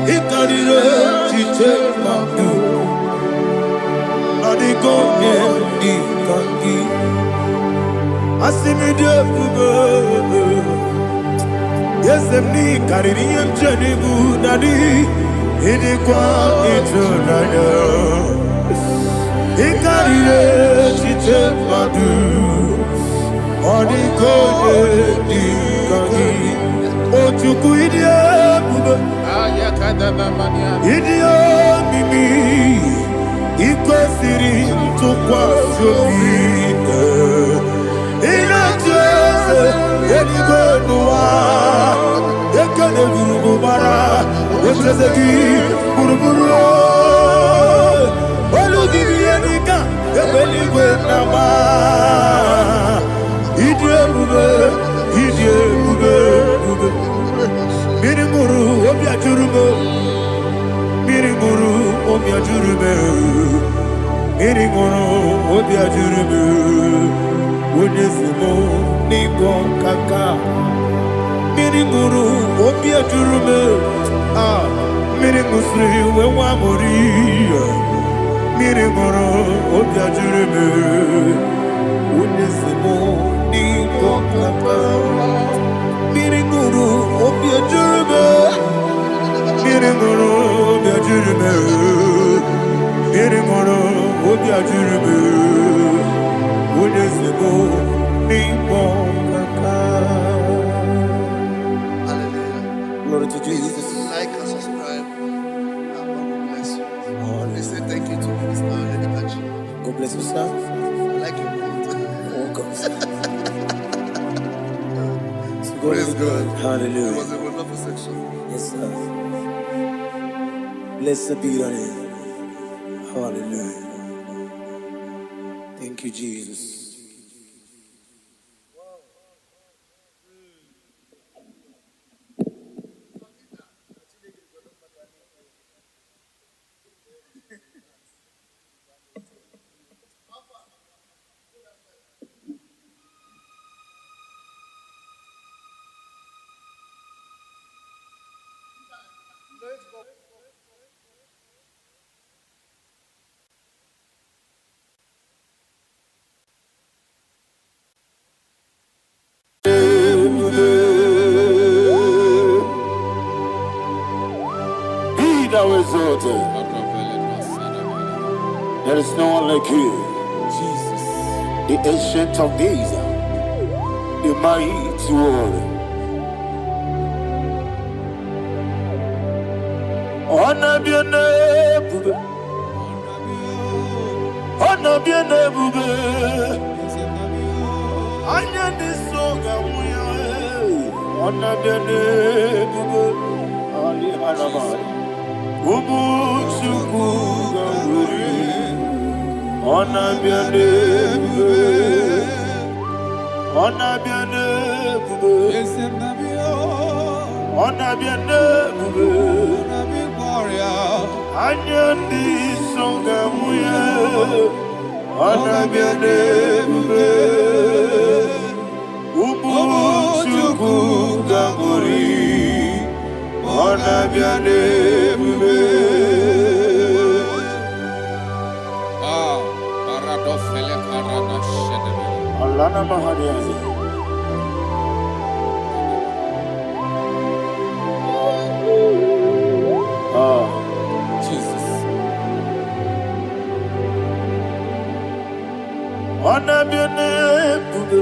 S1: Ikarire chichemaku, adigonye ikangi. Asimidiyopube, yesemni kaririyem chenibu nadi. Idikwanyituna. Ikarire chichemaku, adigonye ikangi. Ochuku idiopube, idio mimi, ikwesiri ntụkwasị obi. Ịna-eche eze eluigwe n'ụwa, ekele gburugburu gbara ocheeze gị gburugburu. Olu gị bụ ihe dịka ebe eluigwe na-agba. Ịdị ebube, ịdị ebube, ebube. Mmiri ṅụrụ obi ajụrụ m, mmiri ṅụrụ obi ajụrụ m, mmiri ṅụrụ obi ajụrụ m. Onye si m n'ịgọ nkaka, mmiri ṅụrụ obi ajụrụ m, mmiri ṅụsịrị wee nwa amụrụ. Mmiri ṅụrụ obi ajụrụ m, onye si m n'ịgọ nkaka. Mmiri ṅụrụ obi ajụrụ m, mmiri ṅụrụ obi ajụrụ m, mmiri ṅụrụ obi ajụrụ m. Onye si m n'ịgọ nkaka. Glory to Jesus.
S3: Like and subscribe. And God will bless you. Please say thank you to Mr. Edikachi.
S1: God bless you, sir.
S3: I like your quote.
S1: Welcome.
S3: Praise God.
S1: Hallelujah.
S3: It was a wonderful section.
S1: Yes, sir. Blessed be your name. Hallelujah. Thank you, Jesus. exalted. There is no one like you.
S2: Jesus.
S1: The ancient of days, the mighty warrior. Honor be your name, bube. Honor be your name, bube. Anya ni soga muya. Honor be your name, bube. Ali Anamari. Ubu chuku gamburi. Honor be your name, bube. Honor be your name, bube. Honor be your name, bube. Anya ni soga muya. Honor be your name, bube. Ubu chuku gamburi. Honor be your name, bube. Alana Mahadiazi.
S2: Jesus.
S1: Honor be your name, bube.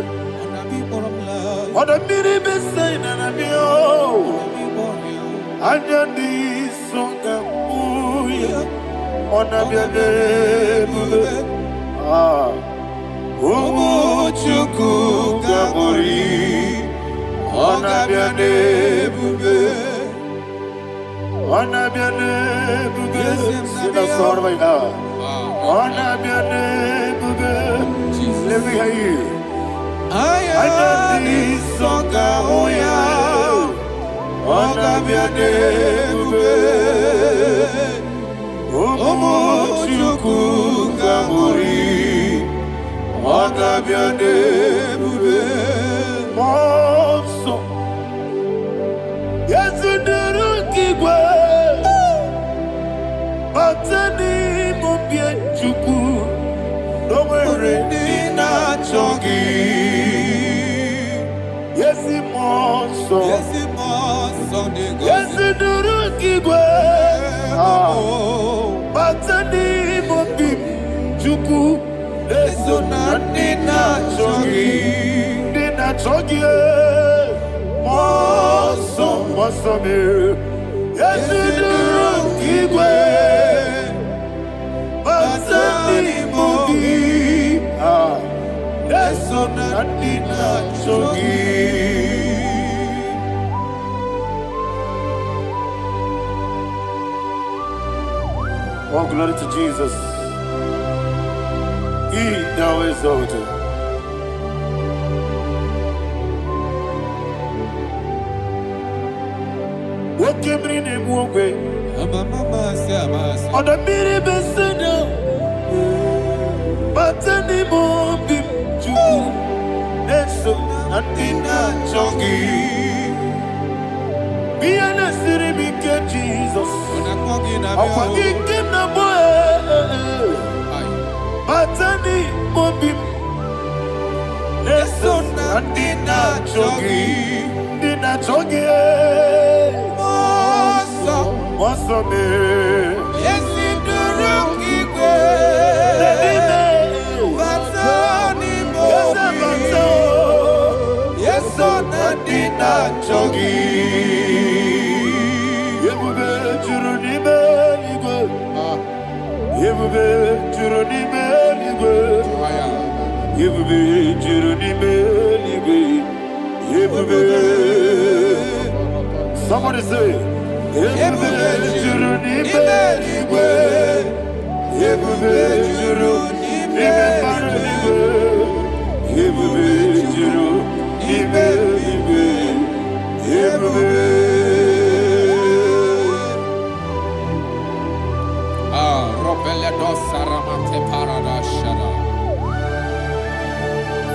S1: Honor be the best sign and be oh. Anya di songa muya. Honor be your name, bube. Umuchuku gaburi. Honor be your name, bube. Honor be your name, bube. Sing a song right now. Honor be your name, bube. Let me hear you. Ayani songa oya. Honor be your name, bube. Umuchuku gaburi. Honor be your name, bube. Monso. Yes, you do kigwe. Batani mubye chuku. Domere dina chogi. Yes, monso. Yes, you do kigwe. Batani mubye chuku. Eso na dina chogi. Moso me. Yes, you do kigwe. Batani mobi. Eso na dina chogi. Oh, glory to Jesus. He thou exalted. What came in him one way? On the mini beside, but any more bim to Neso and Dina Chogi. Be an city, Jesus. I'm forgetting the boy. Batani mobim. Neso and Dina Chogi. Dina Chogi. Moso me.
S2: Yes, you do rocky way. Batani mobim. Yes, on Dina Chogi.
S1: Yebube juruni beligwe. Yebube juruni beligwe. Yebube juruni beligwe. Yebube. Somebody say. Yebube juruni beligwe. Yebube juruni beligwe. Yebube juruni beligwe. Yebube.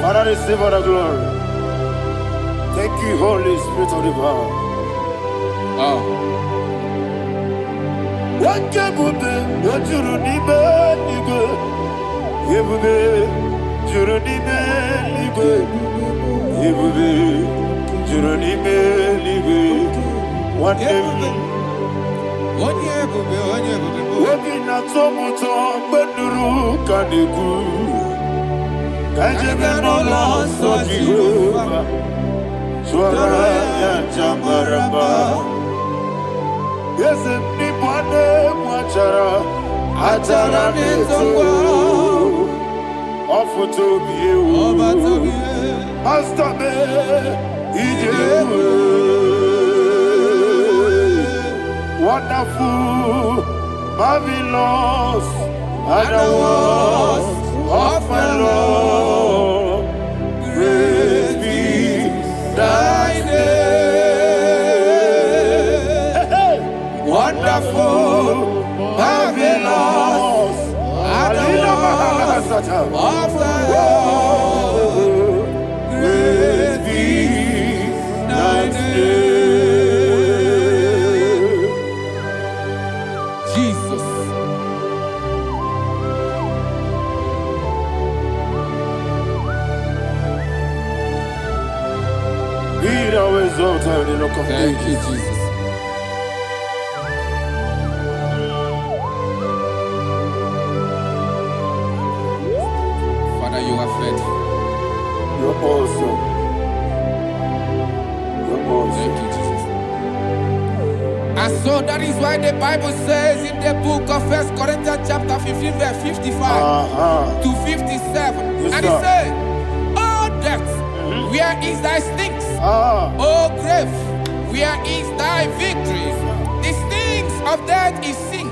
S1: Father, receive all the glory. Thank you, Holy Spirit of the power. What can you do? What you need, you go. You need, you go. You need, you go. What Wobina tomuto beduru kaniku. Kajebe no loso Jehovah. Swara ya jambaraba. Yese ni bwane mwachara. Achara neto. Ofuto biyewu. Master me. Ijewu. Wonderful, marvelous, are the words of my Lord. Praise be thy name. Wonderful, marvelous, are the words of my Lord. Praise be thy name. Thank you, Jesus. Father, you are faithful.
S3: You're awesome. You're awesome.
S2: Thank you, Jesus. And so that is why the Bible says in the book of 1 Corinthians chapter 15, verse 55 to 57.
S3: Yes,
S2: and it says, "Oh death, where is thy stings? Oh grave, where is thy victory? The stings of death is sin,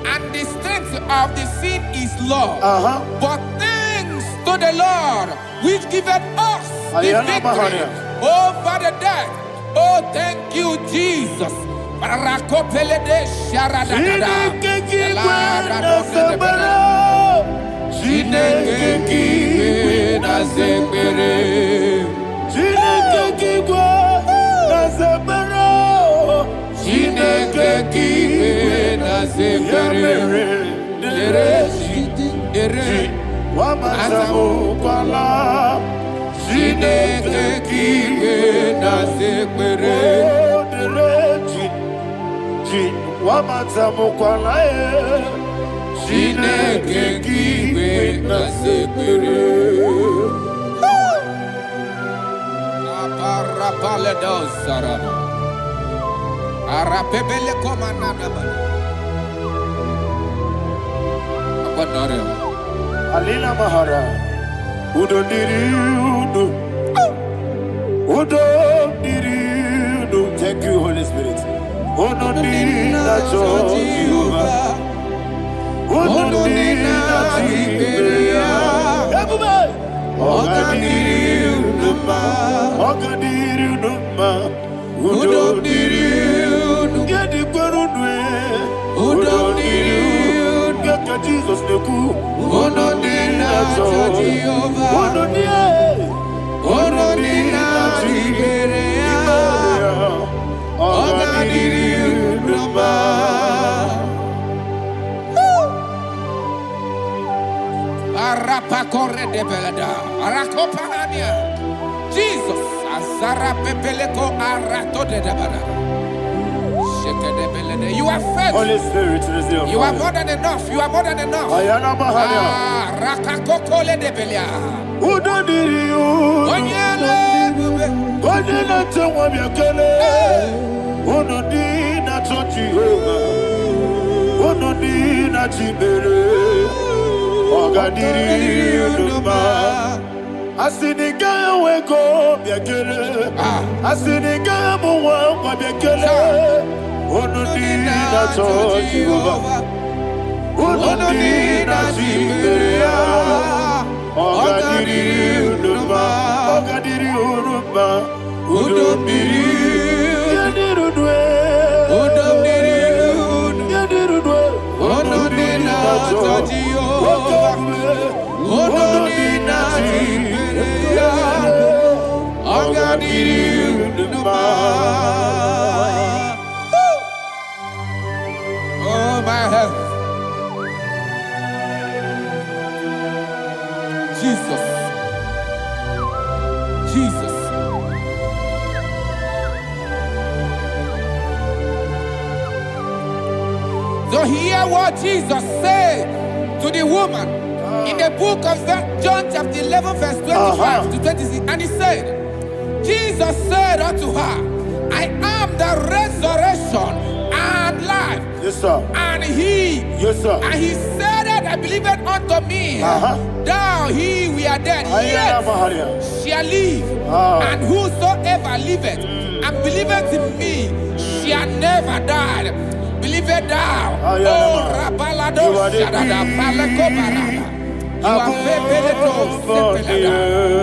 S2: and the strength of the sin is law. But thanks to the Lord, which giveth us the victory over the death." Oh, thank you, Jesus.
S1: Alina Mahara, Udo Diriudo, Udo Diriudo. Thank you, Holy Spirit. Udo Diriudo, Udo Diriudo, everybody. Oga Diriudo, Udo Diriudo, get the Gurudwe, Udo Diriudo. Jesus the coup, Uno Dina Jehovah, Uno Dina Tiberia, Oga Diriuba, Arapa Corre de Belada, Arakopania, Jesus, Azara Pepeleco, Arato de Dabada. You are faithful. Holy Spirit,
S2: you are more than enough. You are more than enough. Rakakokole de Belia.
S1: Udo Diriu. Onyele tewa biakele. Uno Dina Jehovah. Uno Dina Tibere. Oga Diriu. Asiniga weko biakele. Asiniga muwa biakele. Uno Dina Jehovah. Uno Dina Tiberia. Oga Diriu. Oga Diriu. Udo Diriu. Yadirudwe. Udo Diriu. Yadirudwe. Uno Dina Jehovah. Uno Dina Tiberia. Oga Diriu. Oh my health. Jesus. Jesus.
S2: to hear what Jesus said to the woman in the book of John chapter 11 verse 25 to 26. And he said, Jesus said unto her, I am the resurrection and life.
S1: Yes, sir.
S2: And he,
S1: yes, sir.
S2: And he said that I believed unto me, thou he we are dead, yet shall live, and whosoever liveth and believeth in me shall never die. Believe it thou. Oh, Rabalado, Shadada, Palako Barada. You are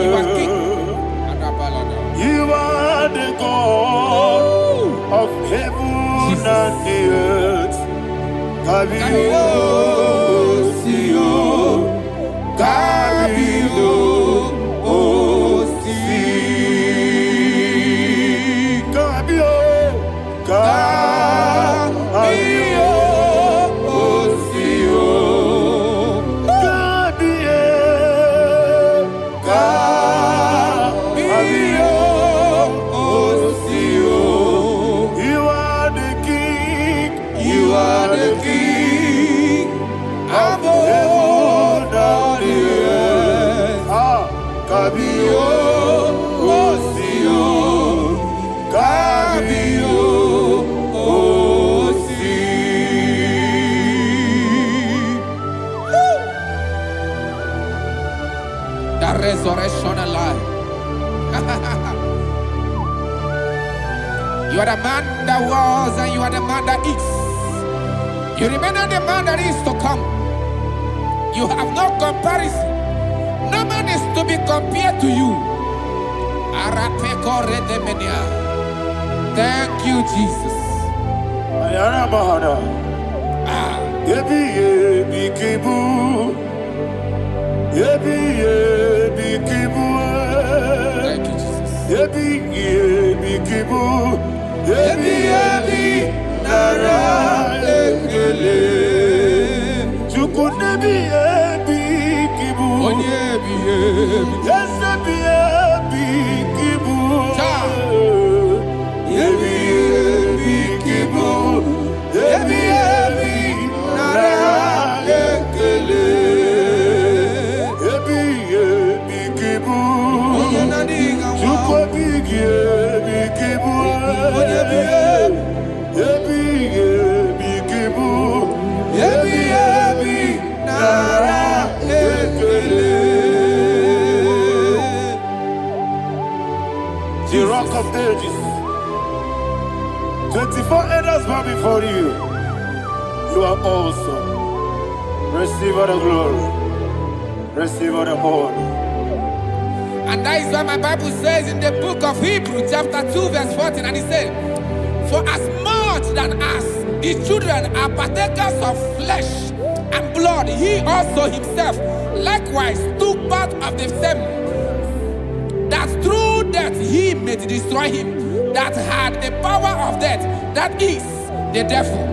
S2: You are king.
S1: You are the God of heaven and the earth. Kabio, Sio, Kabio, Si, Kabio, Kabio, Sio, Kabio, Sio. You are the king. You are the king. Above the earth. Kabio, Sio, Kabio, Si.
S2: The resurrection alive. You are the man that was and you are the man that is. You remain the man that is to come. You have no comparison. No man is to be compared to you. Thank you, Jesus. Thank you, Jesus.
S1: The rock of ages. 24 elders bow before you. You are awesome. Receive all the glory. Receive all the honor.
S2: And that is what my Bible says in the book of Hebrews chapter 2 verse 14. And it said, for as much than us, the children are partakers of flesh and blood, he also himself likewise took part of the same, that through death he may destroy him that had the power of death, that is the devil.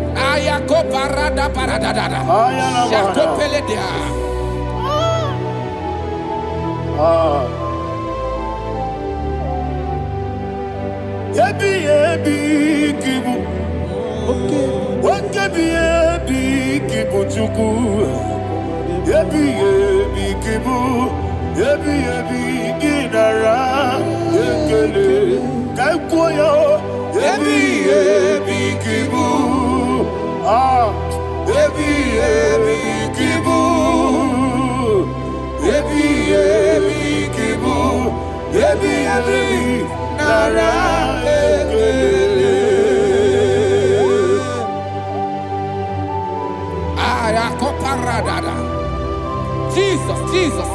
S2: Jesus, Jesus,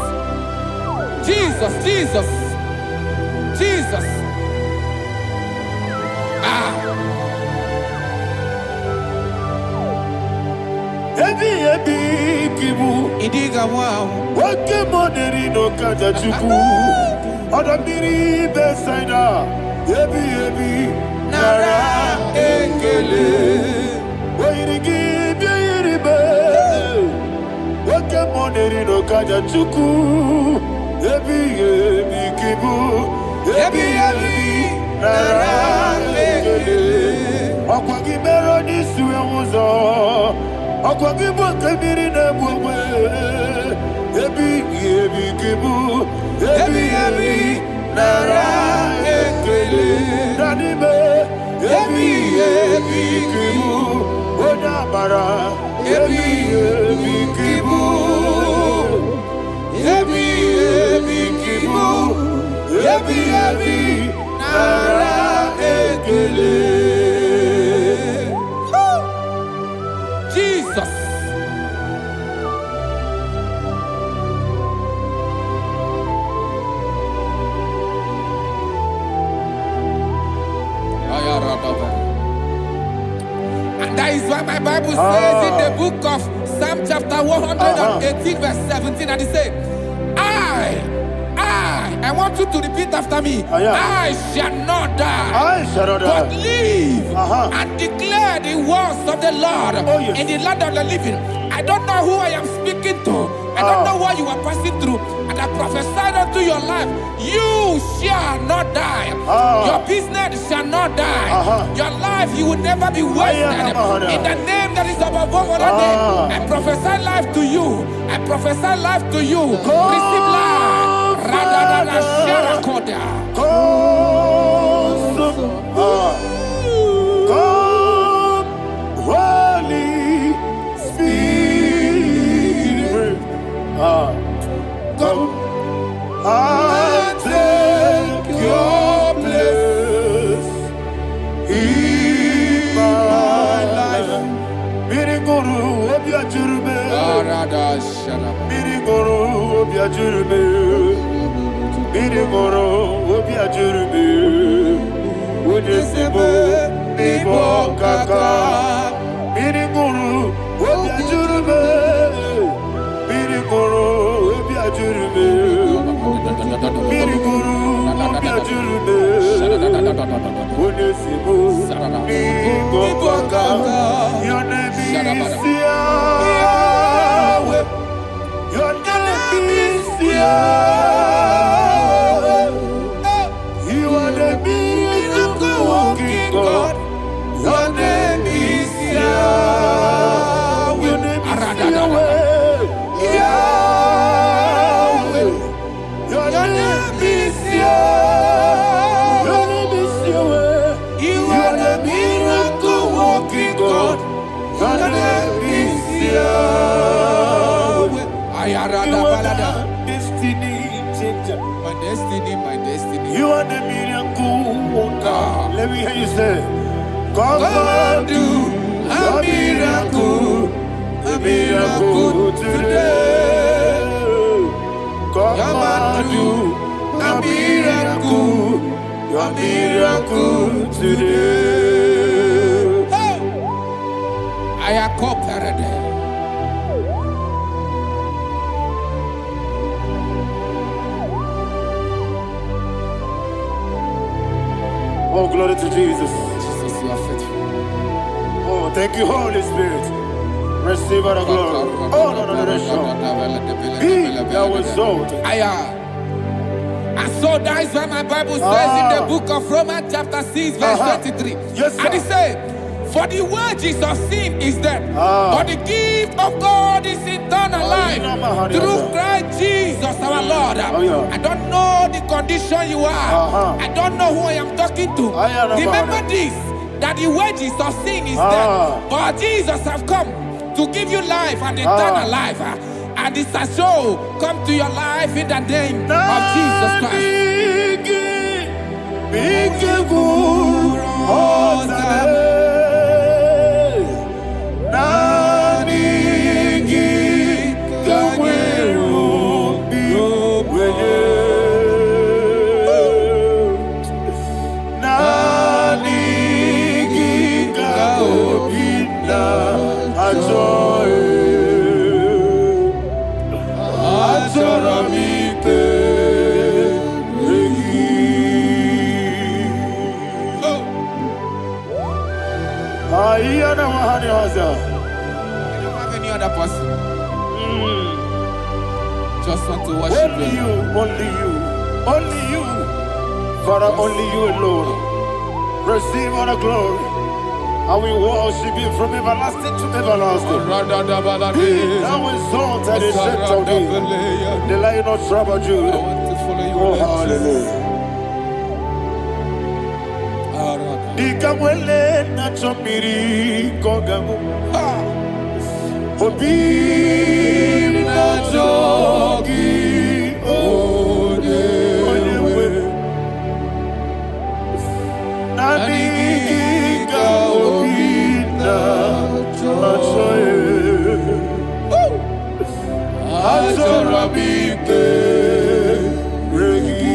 S2: Jesus, Jesus, Jesus. Idiga wow.
S1: Wake money no kaja chuku. Odamiri besaida. Ebi nara ekele. Wairigi biiribe. Wake money no kaja chuku. Ebi kibu. Ebi nara ekele. Okwagi mero ni suwe muzo. Okwagi bote miri ne bwwe. Ebi kibu. Ebi nara ekele. Nanibe. Ebi kibu. Onabara. Ebi kibu. Ebi kibu. Ebi nara ekele.
S2: Jesus. And that is why my Bible says in the book of Psalm chapter 118 verse 17, and it says, I want you to repeat after me. I shall not die, but live and declare the words of the Lord in the land of the living. I don't know who I am speaking to. I don't know what you are passing through. And I prophesy unto your life, you shall not die. Your business shall not die. Your life, you will never be wasted. In the name that is above all other name, I prophesy life to you. I prophesy life to you. Receive life. Radadada Sharakoda.
S1: Come, Holy Spirit. Come and take your place in my life. Miriguru obiajurube. Miriguru obiajurube. Miriguru obiajurube. Unisebo nibo kaka. Miriguru obiajurube. Miriguru obiajurube. Miriguru obiajurube. Unisebo nibo kaka. Your name is Yahweh. Your name is Yahweh. You are the miracle working God. Your name is Yahweh. Your name is Yahweh. Yahweh. Your name is Yahweh. Your name is Yahweh. You are the miracle working God. Your name is Yahweh. You are the destiny changer.
S2: My destiny.
S1: You are the miracle worker. Let me hear you say, come and do a miracle today. Come and do a miracle today.
S2: I am cooperative.
S1: Oh, glory to Jesus.
S2: Jesus, you are faithful.
S1: Oh, thank you, Holy Spirit. Receive all the glory. Oh, no, Be thou exalted.
S2: And so that is why my Bible says in the book of Romans chapter 6 verse 23.
S1: Yes, sir.
S2: And it says, for the wages of sin is death, but the gift of God is eternal life through Christ Jesus our Lord. I don't know the condition you are. I don't know who I am talking to. Remember this, that the wages of sin is death, but Jesus have come to give you life and eternal life. And this shall come to your life in the name of Jesus Christ.
S1: I don't
S2: have any other person. Just want to worship
S1: only you, only you, Father, only you alone. Receive all the glory, And we worship him from everlasting to everlasting. Be thou exalted and set of thee, the Lion of tribe of Judah. Oh, hallelujah. Dikamwele na chomiri kogamu. Obi na jogi onewe. Nani ka obi na jogi. Atorabike regi.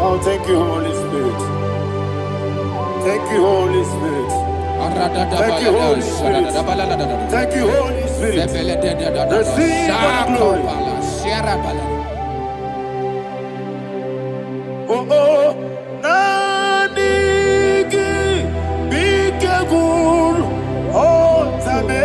S1: Oh, thank you, Holy Spirit. Thank you, Holy Spirit. Thank you, Holy Spirit. Thank you, Holy Spirit. Receive my glory. Oh, oh, Nanigi, Bikagur, oh, Tame.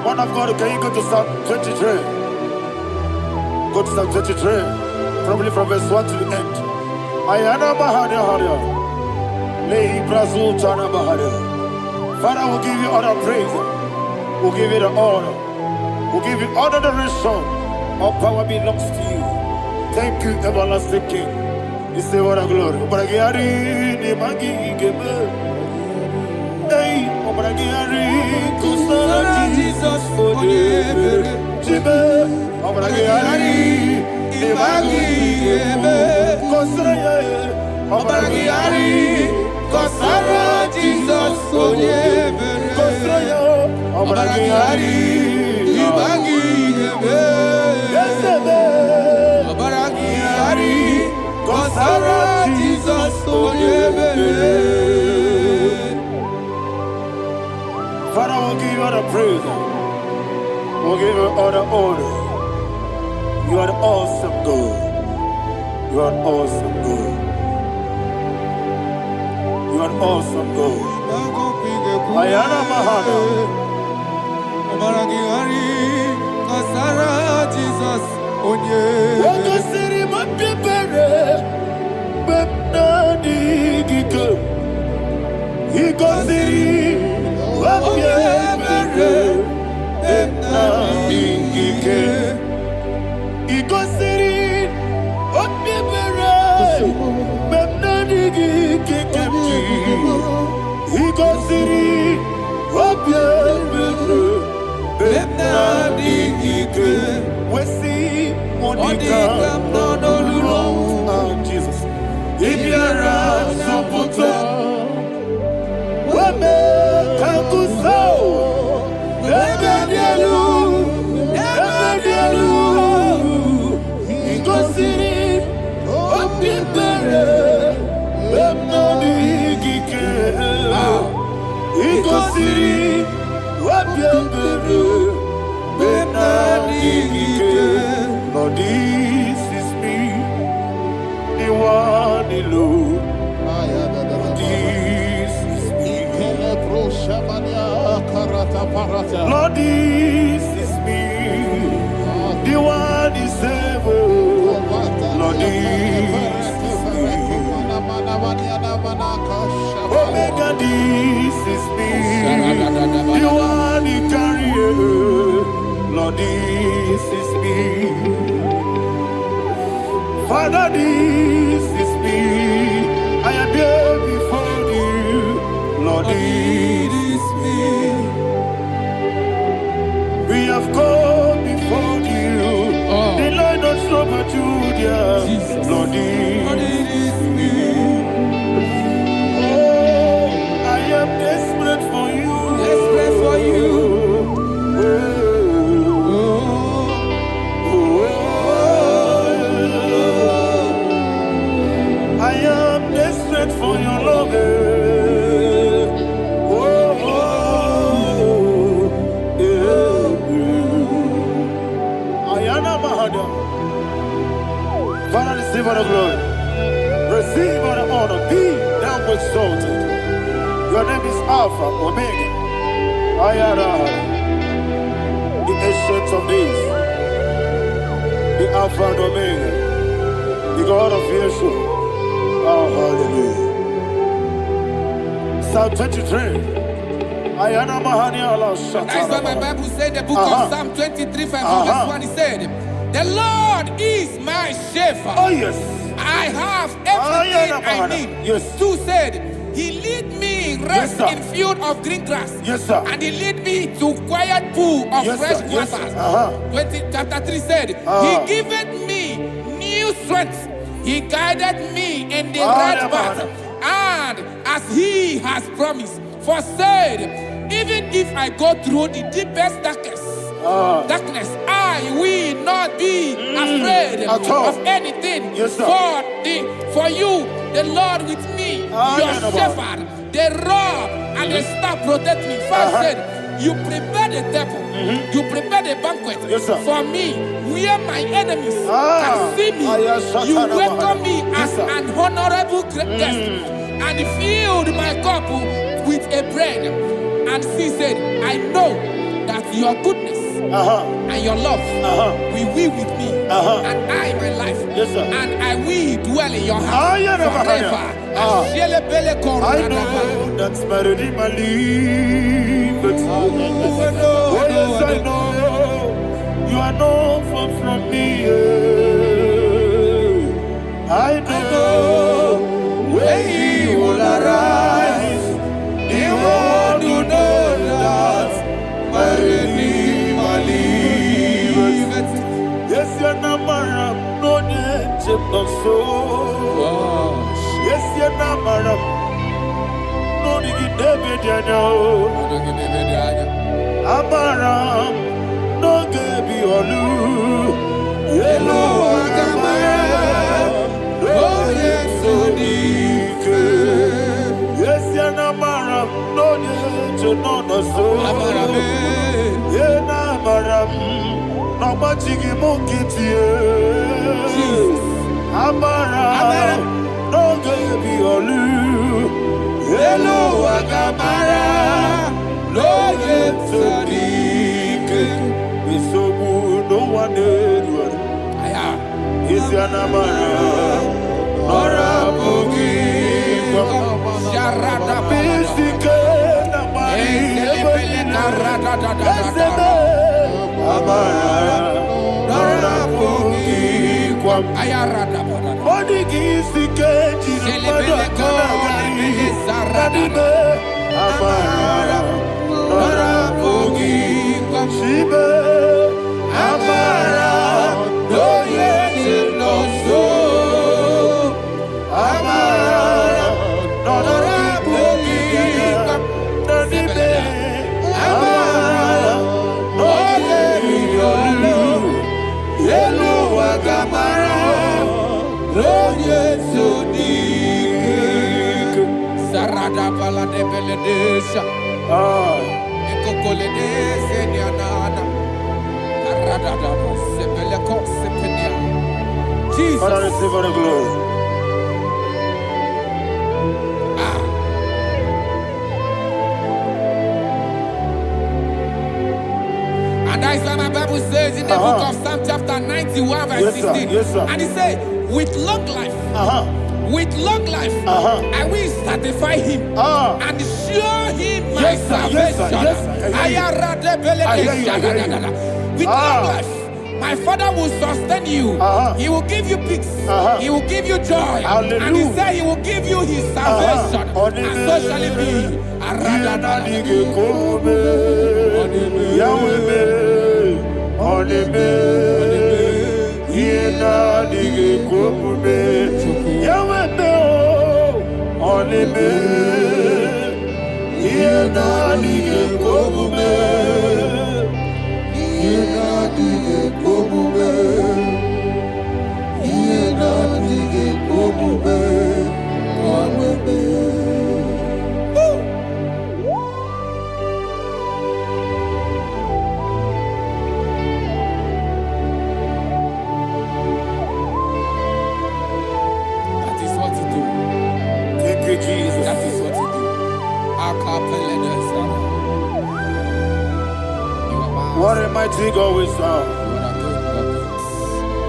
S1: Man of God, can you go to Psalm 23? Go to Psalm 23, probably from verse 1 to the end. Ayana Bahania Haria. Lehi Brazil Chana Bahania. Father, we'll give you all the praise. We'll give you the honor. We'll give you all the adoration. All power belongs to you. Thank you, everlasting King. You say what a glory. Hey, Obragiari, Kusara
S2: Jesus, Onyebere.
S1: Jibe, Obragiari, Ibagi, Kosara, Obragiari, Kosara, Jesus, Onyebere. Kosara, Obragiari,
S2: Ibagi,
S1: Yesebe,
S2: Obragiari, Kosara, Jesus, Onyebere.
S1: Father, we'll give you all the praise. We'll give you all the honor. You are the awesome God. You are awesome God. You are awesome God. Ayana Mahana.
S2: Obragiari, Kosara, Jesus, Onyebere.
S1: Waka siri mapipere. Bepna digike. Iko siri mapipere. Bepna digike. Iko siri mapipere. Bepna digike. Iko siri mapipere. Bepna digike. We see Monica. Oh, Jesus. If you're a Soputo, Wame Kankuso, Ebedielu, Igosiri, Opipere, Bemnodikike, Igosiri, Opipere, Bemnodikike. Lord, this is me, the one alone. This is me. Lord, this is me, the one is able. Lord, this is me. Omega, this is me, the one in carrier. Lord, this is me. Father, this is me. I am here before you. Lord, this is me. We have come before you. The Lord not so much Judah. Lord, this is me. Oh, I am desperate for you.
S2: Desperate for you.
S1: I am desperate for your love. Ayana Mahada. Father, receive all the glory. Receive all the honor. Be thou exalted. Your name is Alpha, Omega. Ayana. The ancient of days. The Alpha and Omega. The God of Yeshua. Oh, hallelujah. Psalm 23. Ayana Mahani Allah Shata.
S2: That's what my Bible said, the book of Psalm 23, verse 1. He said, the Lord is my shepherd.
S1: Oh, yes.
S2: I have everything I need.
S1: Yes.
S2: 2 said, he lead me rest in field of green grass.
S1: Yes, sir.
S2: And he lead me to quiet pool of fresh
S1: Yes,
S2: waters.
S1: sir.
S2: Chapter 3 said, he giveth me new strength. He guided me in the right path. And as he has promised, for said, even if I go through the deepest darkness, I will not be afraid of anything.
S1: Yes, sir.
S2: For you, the Lord with me, your shepherd, the rod and the staff protect me. First said, you prepare the table, you prepare the banquet for me, where my enemies can see me. You welcome me as an honorable guest, and filled my cup with a bread. And she said, I know that your goodness and your love will be with me, and I, my life, and I will dwell in your house forever.
S1: I know that's better than my life. Oh, yes, I know you are not far from me. I know where he will arise. He will you na maram. No digi David yanyo. Amaram no gebi olu. Yelo agamara. Oh yes odike. Yes you na maram no ye no no so. Amaram. Ye na maram. No machigi mukiti. Amaram no gebi olu. Hello, Agamara, no yetsadike. Misobu no one edward. Is Yanamara, Nora Bogi, Sharada Pisike, Namari, Amara, Nora Bogi, Ayarada, Bodigizike, Amara, Nora Bogi, Shibe, Amara, no yes no so. Amara, Nora Bogi, Shibe, Amara, no yes Yelo Agamara, no yes Sarada bala de beledesha. Ekokoledese ni anana. Arada da sebeleko sepenia. Jesus. Father, receive all the glory. And that is why my Bible says in the book of Psalm chapter 91 verse 16. Yes, sir. And it says, with long life. With long life, I will satisfy him and show him my salvation. With long life, my Father will sustain you. He will give you peace. He will give you joy. Hallelujah. And he said he will give you his salvation. And so shall it be. Jesus. That is what you do. What a mighty God we serve.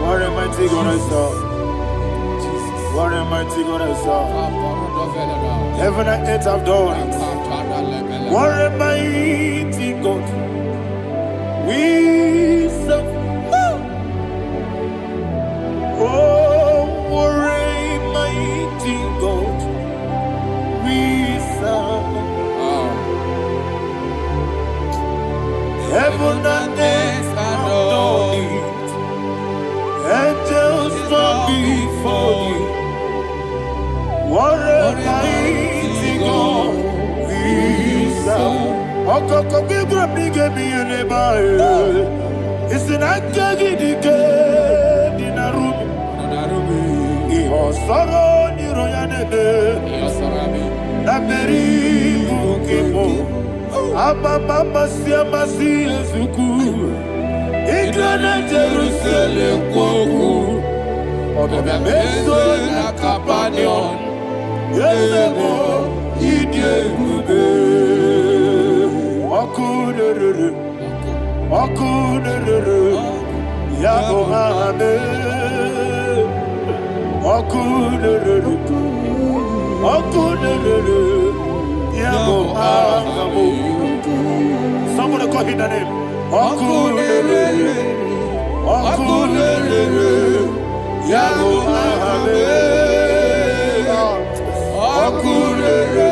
S1: What a mighty God I serve. What a mighty God I serve. Heaven and earth have done it. What a mighty God we serve. Oh, what a mighty God we serve. Heaven and earth have done it. Angels bow before you. What a mighty God we serve. Okoko bigro bige mi eneba. It's an akagi dike dinarubi. Iho soro ni royanebe. Naberi bukimo. Ababa siama si ezuku. Igrana Jerusalem koku. Obe meso na kapanion. Yesemo idye gube. Okudere. Okudere. Yago hame. Okudere. Okudere. Yago hame. Somebody call him the name. Okudere. Okudere. Yago hame. Okudere.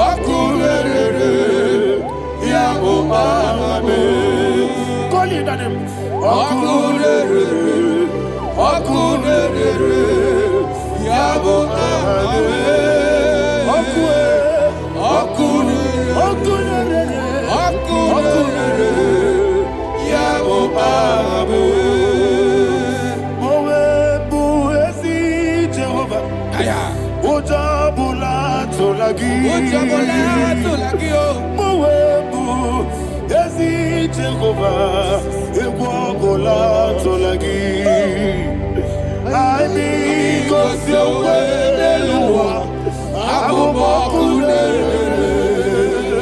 S1: Okudere. Yago hame. Call him the name. Okudere. Okudere. Yago hame. Ojabula tolagi. Mowebu ezi Jehovah. Ebobola tolagi. Ami kosyowe neluwa. Abubakune.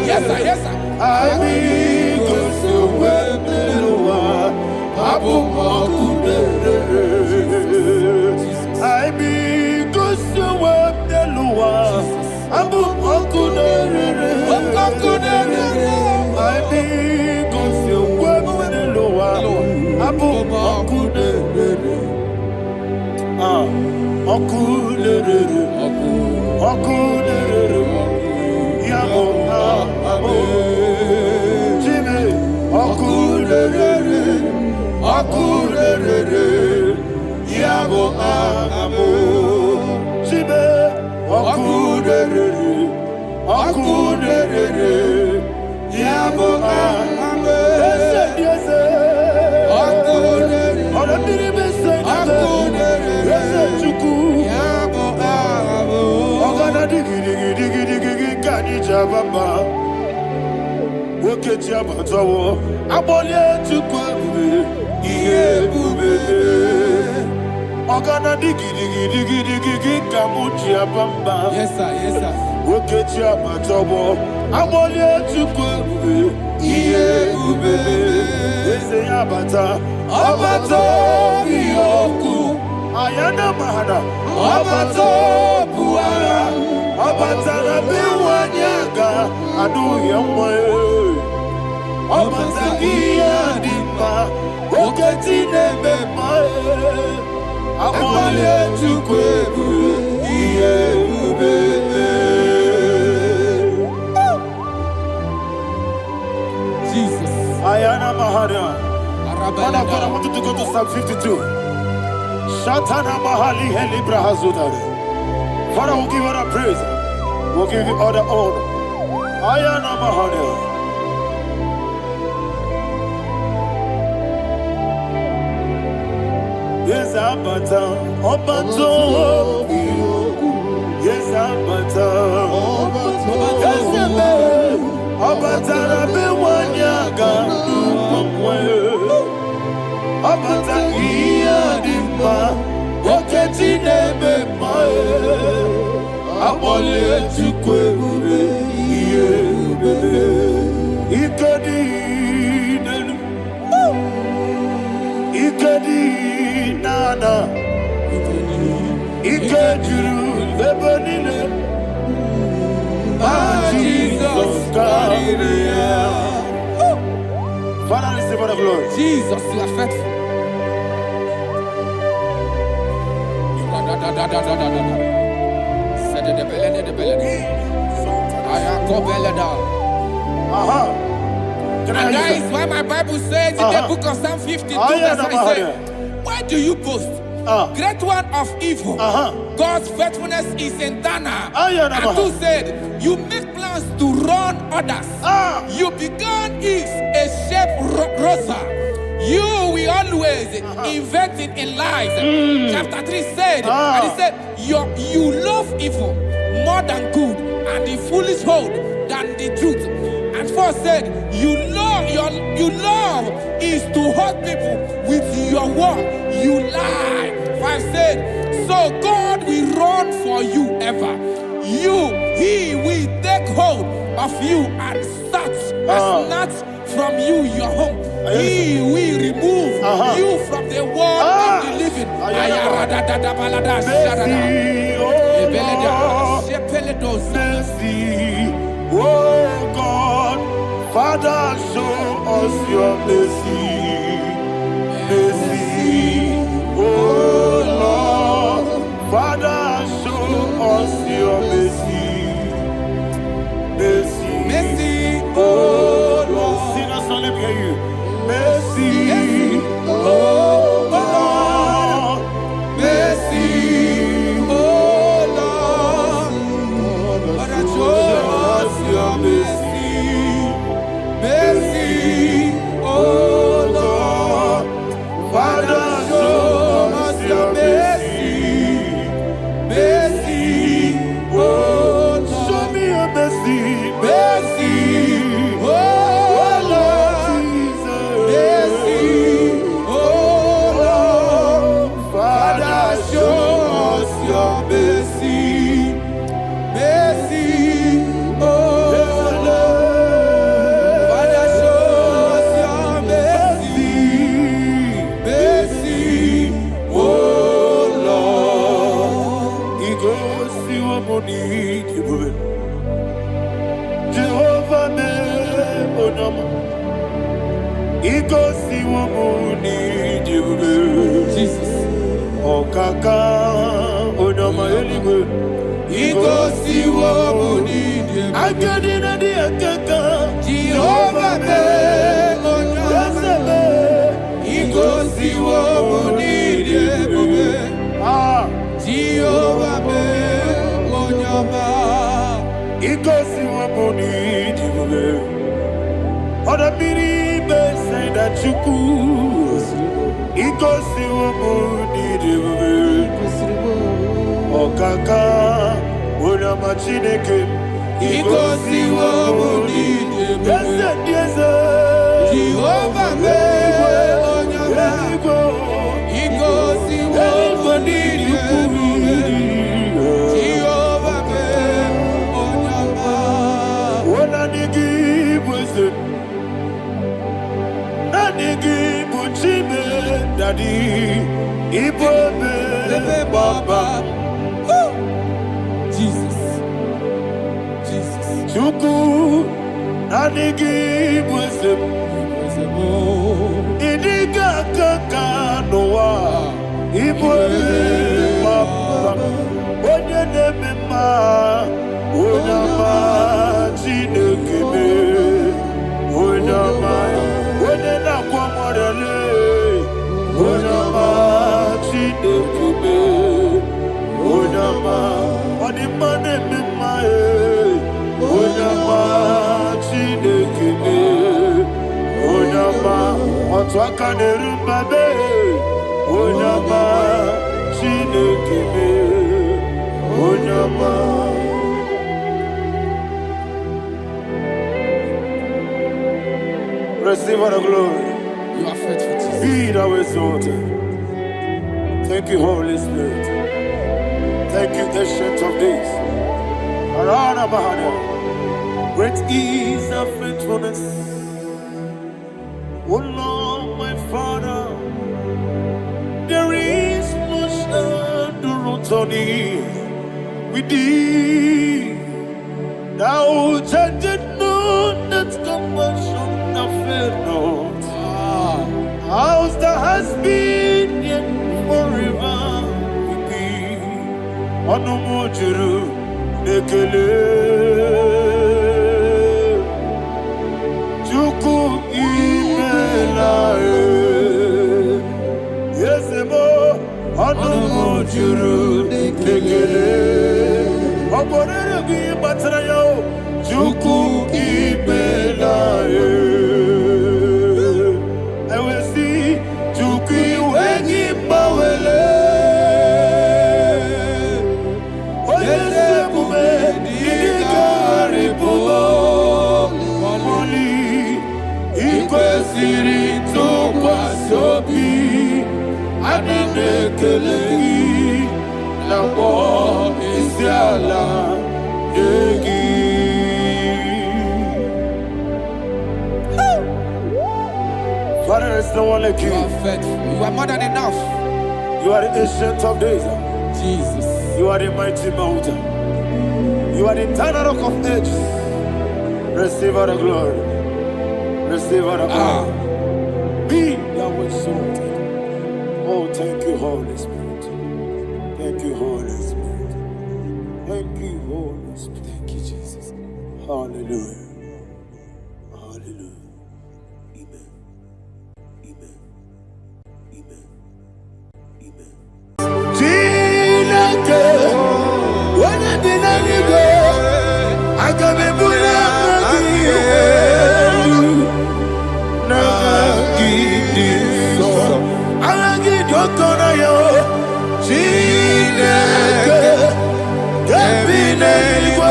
S2: Yes, sir. Yes, sir.
S1: Ami kosyowe neluwa. Abubakune. Ami kosyowe neluwa. Abubakune. Ami kosyowe neluwa. Abubakune. Okulere, yabo abo, Jimmy, okulere, yabo abo, Jimmy, okulere, yabo abo, yes, okulere, okulere, digi kanija baba woke ti abatawo abole tukwu ebube ihe ebube ogana digi kamuji abamba.
S2: Yes, sir. Yes, sir.
S1: Woke ti abatawo abole tukwu ebube ihe ebube eze abata biyoku ayana mahana abato buara abatara biwanyaga aduya mwe abatagia dipa oketi nebe mae abale tukwebu iye ube.
S2: Jesus.
S1: Ayana mahana. Father, I want you to go to Psalm 52. Shatana Mahali Helibra Hazudare. Father, we'll give you all the praise. We'll give you all the honor. Ayana Mahali. Yes, Abata. Obato. Yes, Abata. Yes, Abata. Rabe Wanyaga. Abata iya dimba, oketi nebe mae, abole tukwe ube iye ube, ikedi nenu, ikedi nana, ikediru lebenile, Jesus God. Father, receive all the glory.
S2: Jesus, you are faithful. And that is why my Bible says in the book of Psalm 52, verse 37, why do you boast? Great one of evil. God's faithfulness is eternal. And two said, you make plans to run others. You began is a shape rosa. You will always invent it in lies. Chapter 3 said, and he said, you love evil more than good, and the foolish hold than the truth. And 4 said, you love is to hurt people with your word. You lie. 5 said, so God will run for you ever. He will take hold of you and snatch from you your home. He will remove you from the world of the living.
S1: Oh God, Father, show us your mercy. Oh Lord, Father, show us your mercy. Oh Lord, sinners only hear you. Mercy, oh Lord, mercy, oh Lord, Father, show us your mercy. Oh wamuni jibube. Jehovah me onama. Igosi wamuni jibube.
S2: Jesus.
S1: Okaka onama eligwe.
S2: Igosi wamuni jibube.
S1: Akadina di akaka.
S2: Jehovah me onama. Igosi wamuni jibube. Jehovah me onama.
S1: Igosi wamuni jibube. Oda biri bese da chuku. Igosi wamuni jibube. Okaka onama chineke.
S2: Igosi wamuni jibube.
S1: Yes.
S2: Jehovah me onama. Igosi wamuni jibube. Jehovah me onama.
S1: Wona nigi bwese. Na nigi buchime dadi. Ibobe baba.
S2: Jesus. Jesus.
S1: Chuku. Na nigi bwese. Idiga kaka noa. Ibobe baba. Onye nemema. Onama chinekebe. Onama. Onye nakwa morele. Onama chinekebe. Onama. Onimane mema Onama chinekebe. Onama. Otwaka nerumbabe. Onama chinekebe. Onama. Receive all the glory.
S2: You are faithful, Jesus.
S1: Be thou exalted. Thank you, Holy Spirit. Thank you, Ancient of Days. Arana Bahana. Great is thy faithfulness. O Lord, my Father, there is much endurance on thee. With thee, thou changest not that compassion that fail not. House that has been yet forever with thee. Onomojuru nekele. Chuku imelae. Yesemo. Onomojuru nekele. Oborere gi batrayo. Chuku imelae. Father, is no one like you.
S2: You are faithful. You are more than enough.
S1: You are the Ancient of Days.
S2: Jesus.
S1: You are the mighty mountain. You are the eternal rock of ages. Receive all the glory. Receive all the honor. Be thou exalted. Oh, thank you, Holy Spirit. Thank you, Holy Spirit. Thank you, Holy Spirit.
S2: Thank you, Jesus.
S1: Hallelujah. Hallelujah. Amen. Amen. Amen. Amen. Tinake, when I did not go, I got me put up again. Nagidi so, I get your corner, yo. Tinake, Gabinete,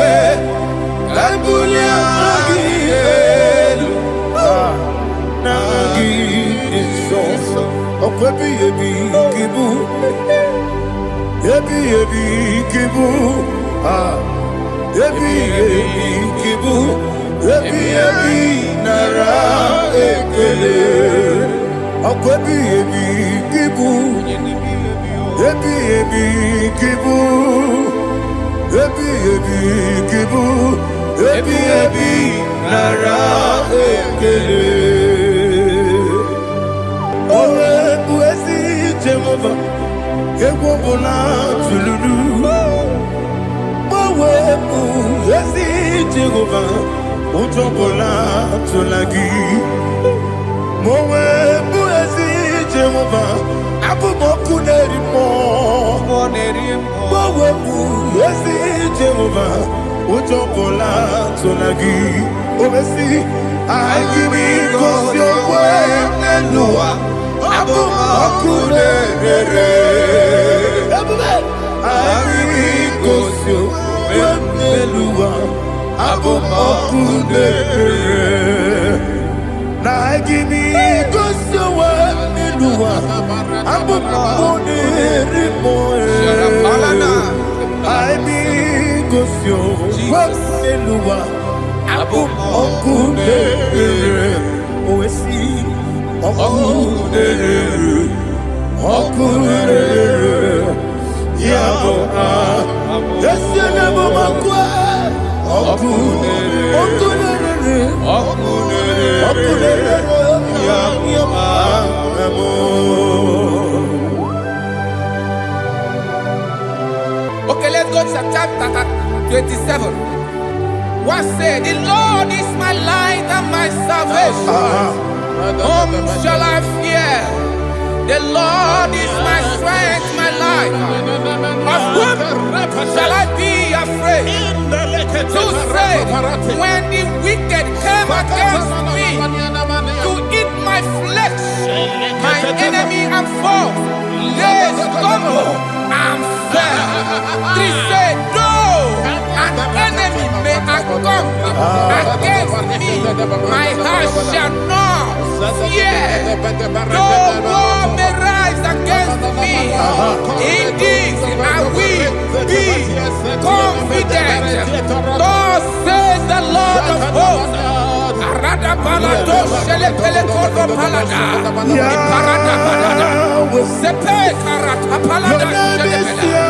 S1: Gabulia again. Nagidi so, Okwebi ebi kibu. Ebi kibu, ebi kibu, ebi nara ekele. Akwebi kibu, ebi kibu, ebi ebi kibu, ebi ebi nara ekele. Owe buesi Jehova, egwobola tululu. Owe buesi Jehova, utobola tulagi. Mowe buesi Jehova, abumoku nerimo. Mowe buesi Jehova, utobola tulagi. Obesi, IGBO Nelua, abumoku nerere. IGBO Nelua, abumoku nerere. Na IGBO Nelua, abumoku nerimo. IGBO Nelua, abumoku nerere. Oesi, oku nerere, oku nerere. Yabo esi nebo makwa, oku nerere, oku nerere, oku nerere, oku nerere. Yabo.
S2: Okay, let's go to chapter 27. What said, the Lord is my light and my salvation. Whom shall I fear? The Lord is my strength, my life. Of whom shall I be afraid? To say, when the wicked came against me to eat my flesh, my enemy and foe, they stumble and fell. Three said, though an enemy may come against me, my heart shall not fear. Though war may rise against me, in this I will be confident. Thus says the Lord of hosts. Arada balado shele pele kodo palada. Iparada balada. Sepe karata palada shele pele.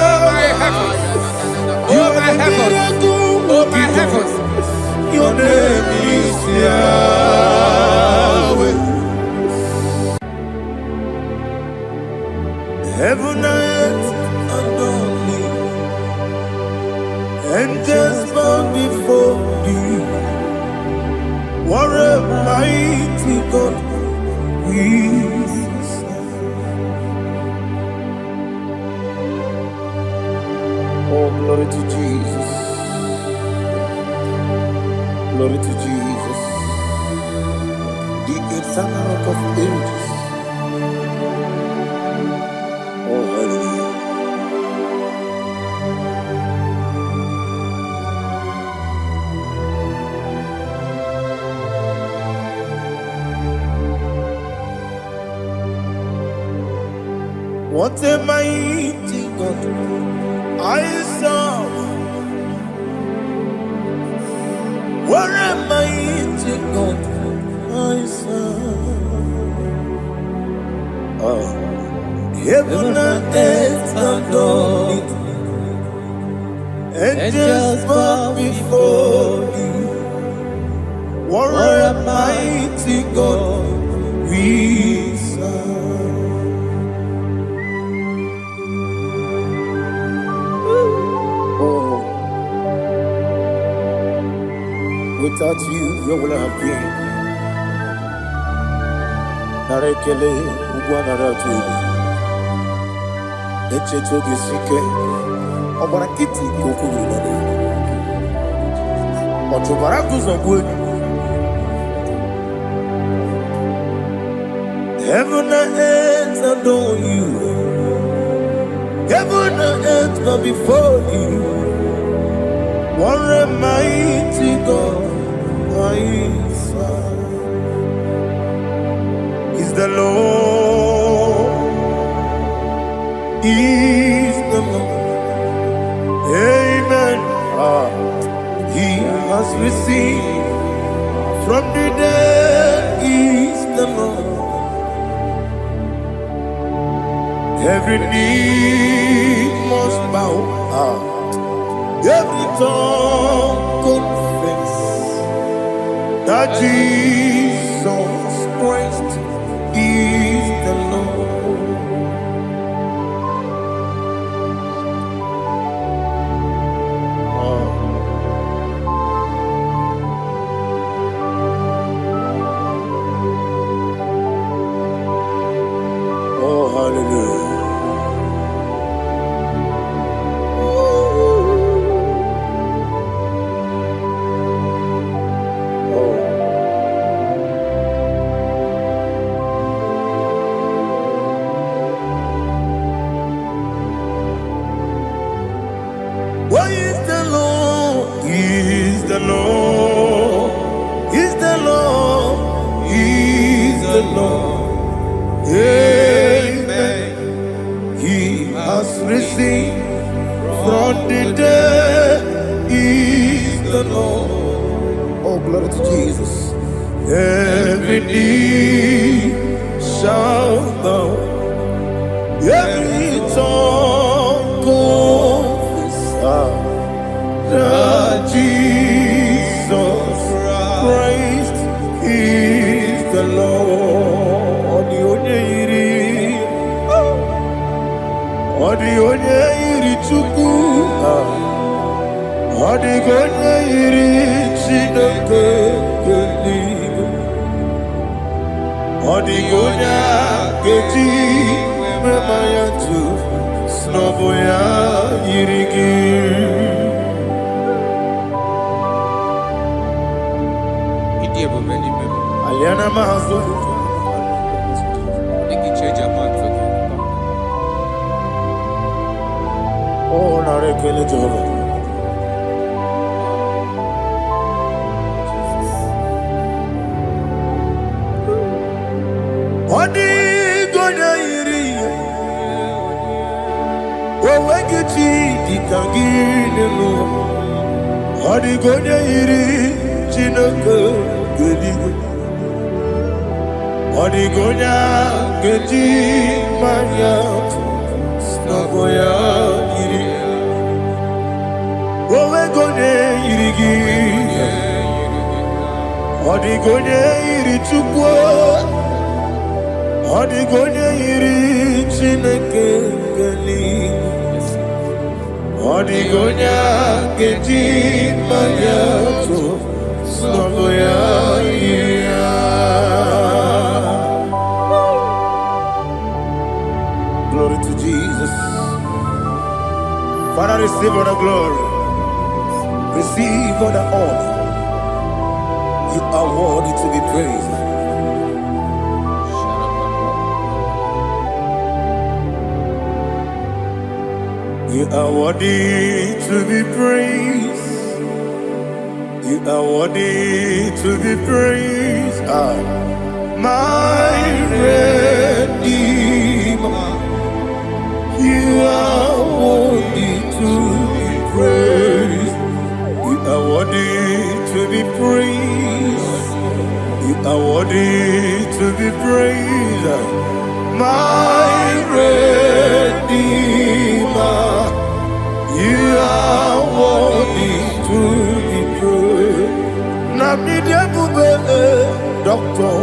S2: Oh my heavens. Oh my heavens. Oh my heavens.
S1: Your name is Yahweh. Heaven and earth adore me, angels bow before thee. What a mighty God we serve. Oh, glory to Jesus. Glory to Jesus. The eternal rock of ages. Oh, hallelujah. What a mighty God I serve. What a mighty God I serve. Oh. Heaven and earth adore it, angels bow before you. What a mighty God we serve. Oh, without you, where would I have been? Narekele, Ugwanaratu. Echetoge sike, ọgbara kiti kokuru nade. Ọtụbara guzogwe. Heaven and earth adore you. Heaven and earth bow before you. What a mighty God I serve. Is the Lord. Is the Lord. Amen. He has received from the dead. Is the Lord. Every knee must bow Every tongue confess that Jesus Christ is the Lord. Oh, hallelujah. Why is the Lord? He is the Lord. He's the Lord. He's the Lord. Amen. He has risen from the dead. He's the Lord. Oh, glory to Jesus. Every knee shall bow. Every tongue confess that Jesus Christ is the Lord. Odi onye iri Chukwu, odi onye iri Chineke eluigwe, odi onye ga-eji mema ya tu n'ọbụ ya yiri gị. Aliana mazo oh narekele Jehova. Odi gonya yiri owegiti ditagine no. Odi gonya yiri Chineke eluigwe, odi gonya geji manya n'ọbụ ya yiri. Owe gonya yiri gị, odi gonya yiri Chukwu, odi gonya yiri Chineke eluigwe, odi gonya geji manya n'ọbụ ya yiri. Glory to Jesus. Father, receive all the glory. Receive all the honor. You are worthy to be praised. You are worthy to be praised. You are worthy to be praised. My Redeemer. You are worthy to be praised. You are worthy to be praised. You are worthy to be praised. My Redeemer. You are worthy to be praised. Namidia bube doctor.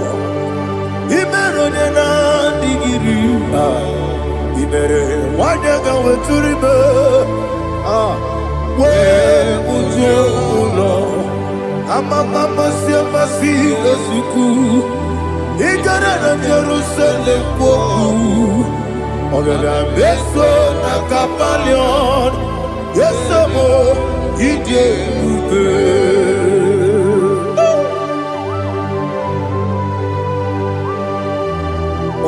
S1: Imeronena digiri. Ibere wanyaga weturibe we ujo ulo amama masi esuku igara na Jerusalem kwoku ogada beso na kapalion yesemo ide ube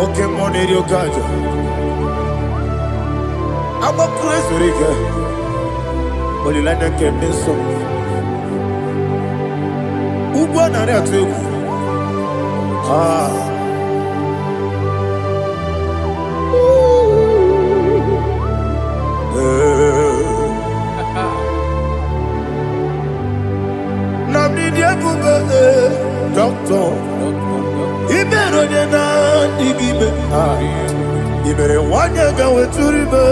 S1: oke moneri okaja. I'm a praise Rika. Only like that can be so. Ubana Ratu. Namnidia Bube, doctor. Iberonena Digibe. Ibere Wanya Gawe Turibe.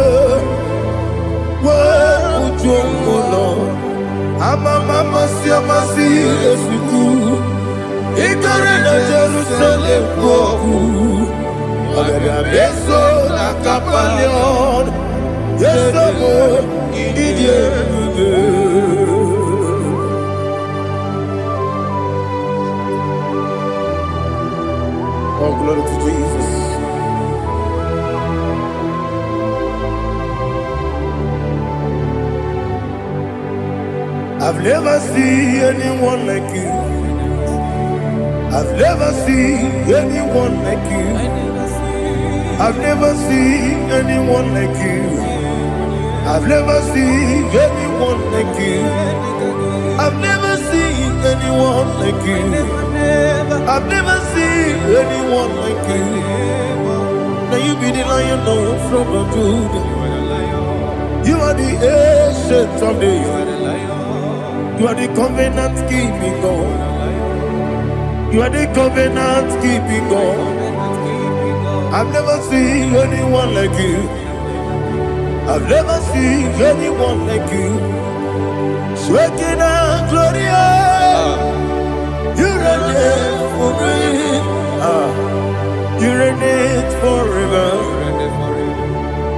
S1: mama siamasi esuku. Ikare na Jerusalem boku. Abebe beso na kapalion. Yesomo ididie. Oh, glory to Jesus. I've never seen anyone like you. I've never seen anyone like you. I've never seen anyone like you. I've never seen anyone like you. I've never seen anyone like you. I've never seen anyone like you. Now you be the lion from the Judah. You are the ancient of days. You are the covenant keeping God. You are the covenant keeping God. I've never seen anyone like you. I've never seen anyone like you. Shaking and glorious. You reign forever. You reign forever.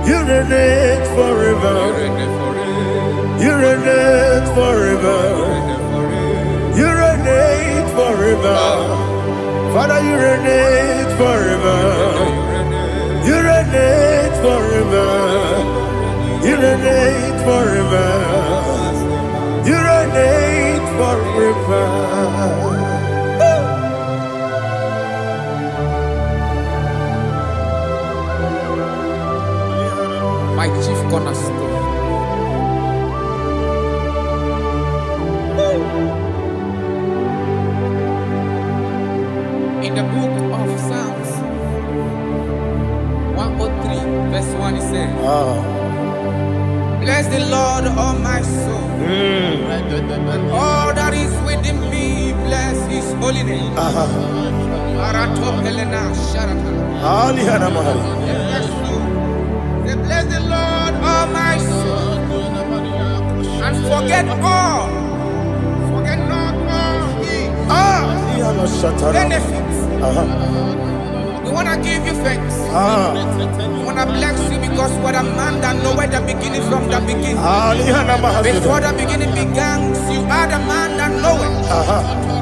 S1: You reign forever. You reign forever. You reign forever. Father, you reign forever. You reign forever. You reign forever. You reign forever.
S2: My chief cornerstone. In the book of Psalms 103, verse 1, it says, bless the Lord, all my soul, and all that is within me, bless his holy name. Bless the Lord, all my soul, and forget not all his benefits. We want to give you thanks. We want to bless you because what a man that know where the beginning from the beginning. Before the beginning began, you are the man that know it.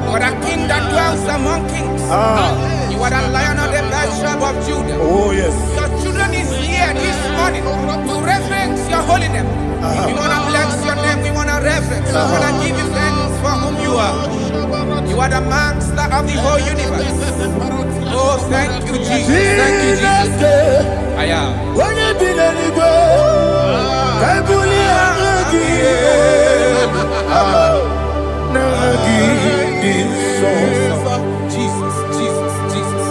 S2: You are the king that dwells among kings. You are the lion of the tribe of Judah.
S1: Oh yes.
S2: Your children is here this morning to reverence your holy name. We want to bless your name. We want to reverence. We want to give you thanks for whom you are. You are the master of the whole universe. Oh, thank you, Jesus. Thank you, Jesus. I am. Jesus, Jesus, Jesus.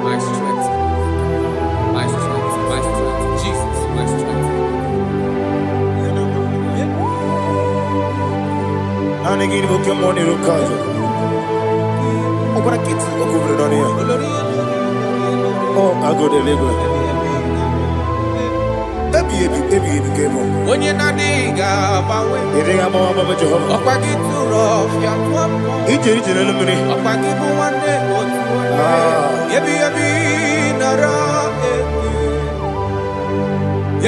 S2: My strength, my strength, my strength, Jesus, my strength.
S1: Oh, I go to Lagos.
S2: When you're not digging,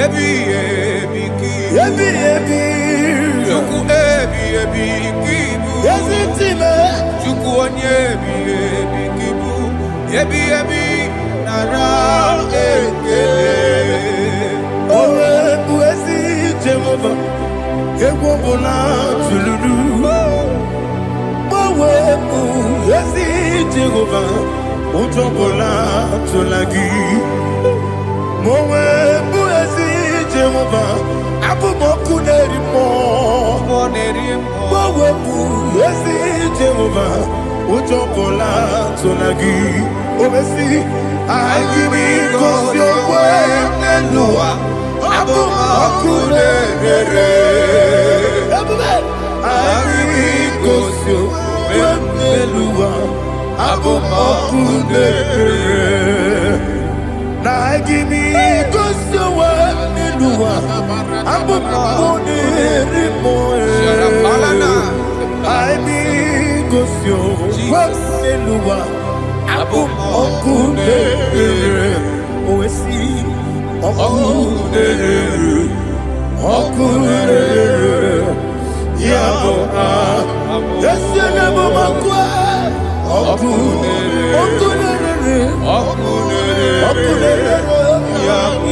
S2: Ebi ebi ki.
S1: Ebi ebi.
S2: Chuku ebi ebi kibu.
S1: Yezitime.
S2: Chuku onye ebi ebi kibu. Ebi ebi nara ekele.
S1: Owe buezi Jehova. Egwo bona tululu. Owe buezi Jehova. Ojo bona tulagi. Owe buezi Jehova. Abu moku nerimo. Owe buezi Jehova. Ojo bona tulagi. Obesi. I give me cause your way Nelua Abu Makure I give me cause your way Nelua Abu Makure I give me cause your way Nelua Abu Makure I be cause your way Nelua Abu Okune, Oesi, Okune, Okune, Yabo, Yasenabo Makwa, Okune, Okune, Okune, Okune, Yabo.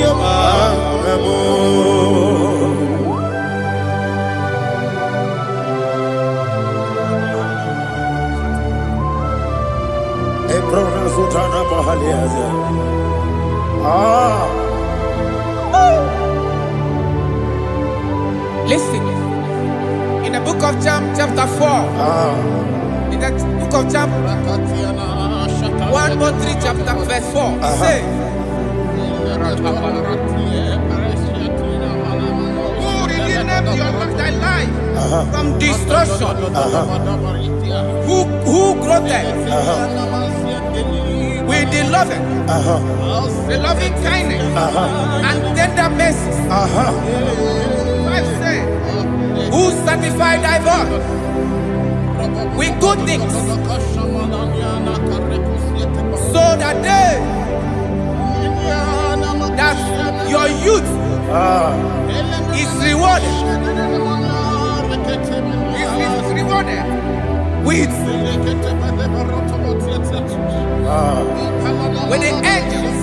S2: Listen, in the book of Psalm chapter 4, in the book of Psalm 113 chapter verse 4, it says, who redeemed thy life from destruction? Who groweth with the loving kindness and tender mercies. Who sanctify thy body with good things, so that your youth is rewarded. Is rewarded with the angels.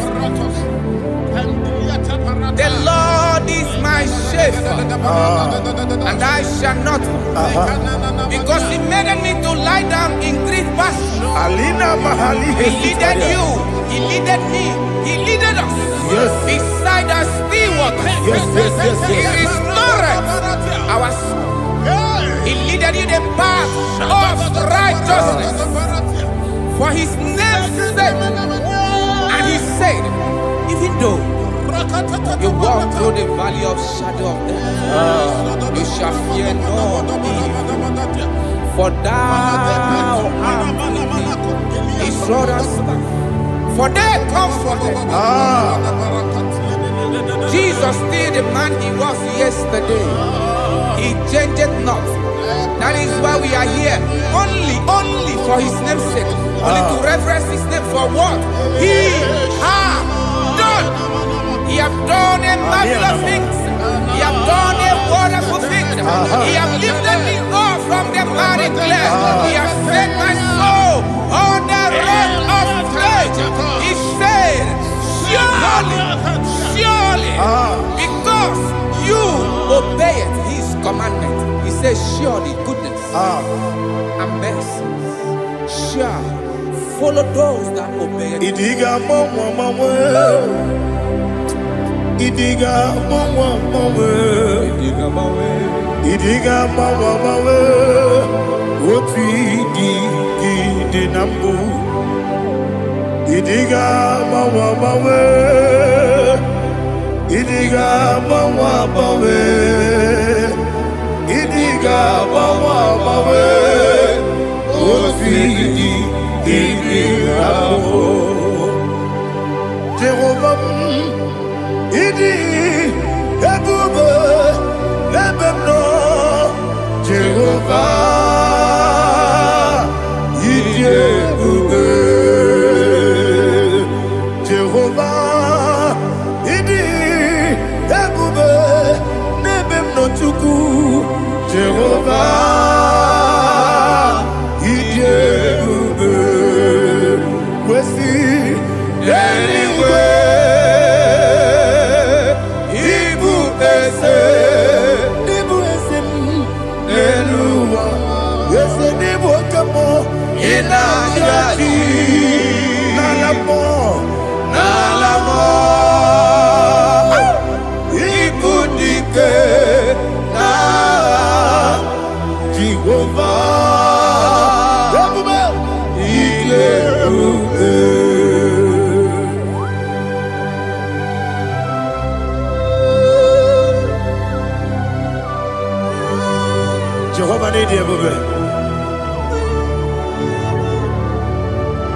S2: The Lord is my shepherd, and I shall not want, because He made me to lie down in green pastures. He leaded you, He leaded me, He leaded us beside the still waters. He restored our soul. He leaded you the path of righteousness for His name's sake. And He said, even though you walk through the valley of shadow of death, you shall fear no evil, for thou art with me. His rod and staff, for they comforted. Jesus still the man He was yesterday. He changed not. That is why we are here. Only for His name's sake. Only to reverence His name for what He has done. He has done a marvelous things. He has done a wonderful thing. He has lifted me up from the miry clay. He has set my soul on the rock of faith. He said, surely, because you obeyed His commandment. He says, surely goodness and mercy shall follow those that obey Him.
S1: Idiga mama, Idiga mama, Idiga mama, what we did nambu. Idiga mama, Idiga mama, Idiga mama, what we did Jehovah. Idi ebube ebemno Jehovah Idi ebube Jehovah Idi ebube money, dear baby.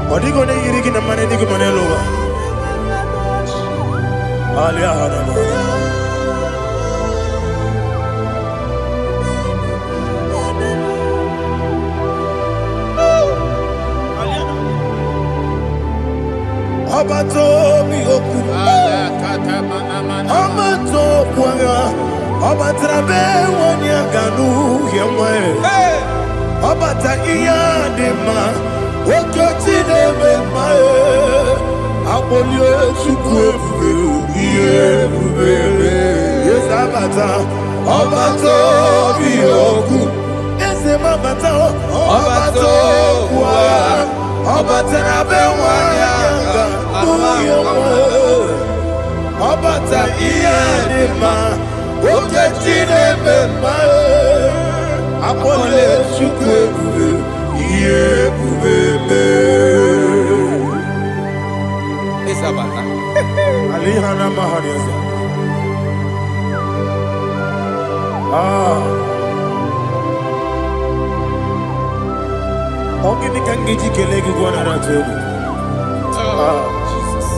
S1: What are you going to get in the money? Dig money lower. Alia Hanama. Abato mi oku. Abato kwanga. Abatrabe wanya ganu yemwe. Abata iya dema. Okoti deme mae. Abolio chukwe iye bubebe. Yes abata. Abato mi oku. Ese mabata. Abato kwa. Abatrabe wanya ganu yemwe. Abata iya dema. Okoti deme mae. Abolio chukwe iye bubebe.
S2: Isabata.
S1: Alihana mahariasa. Ogini kangiji kelegi gwana ratobu.
S2: Jesus.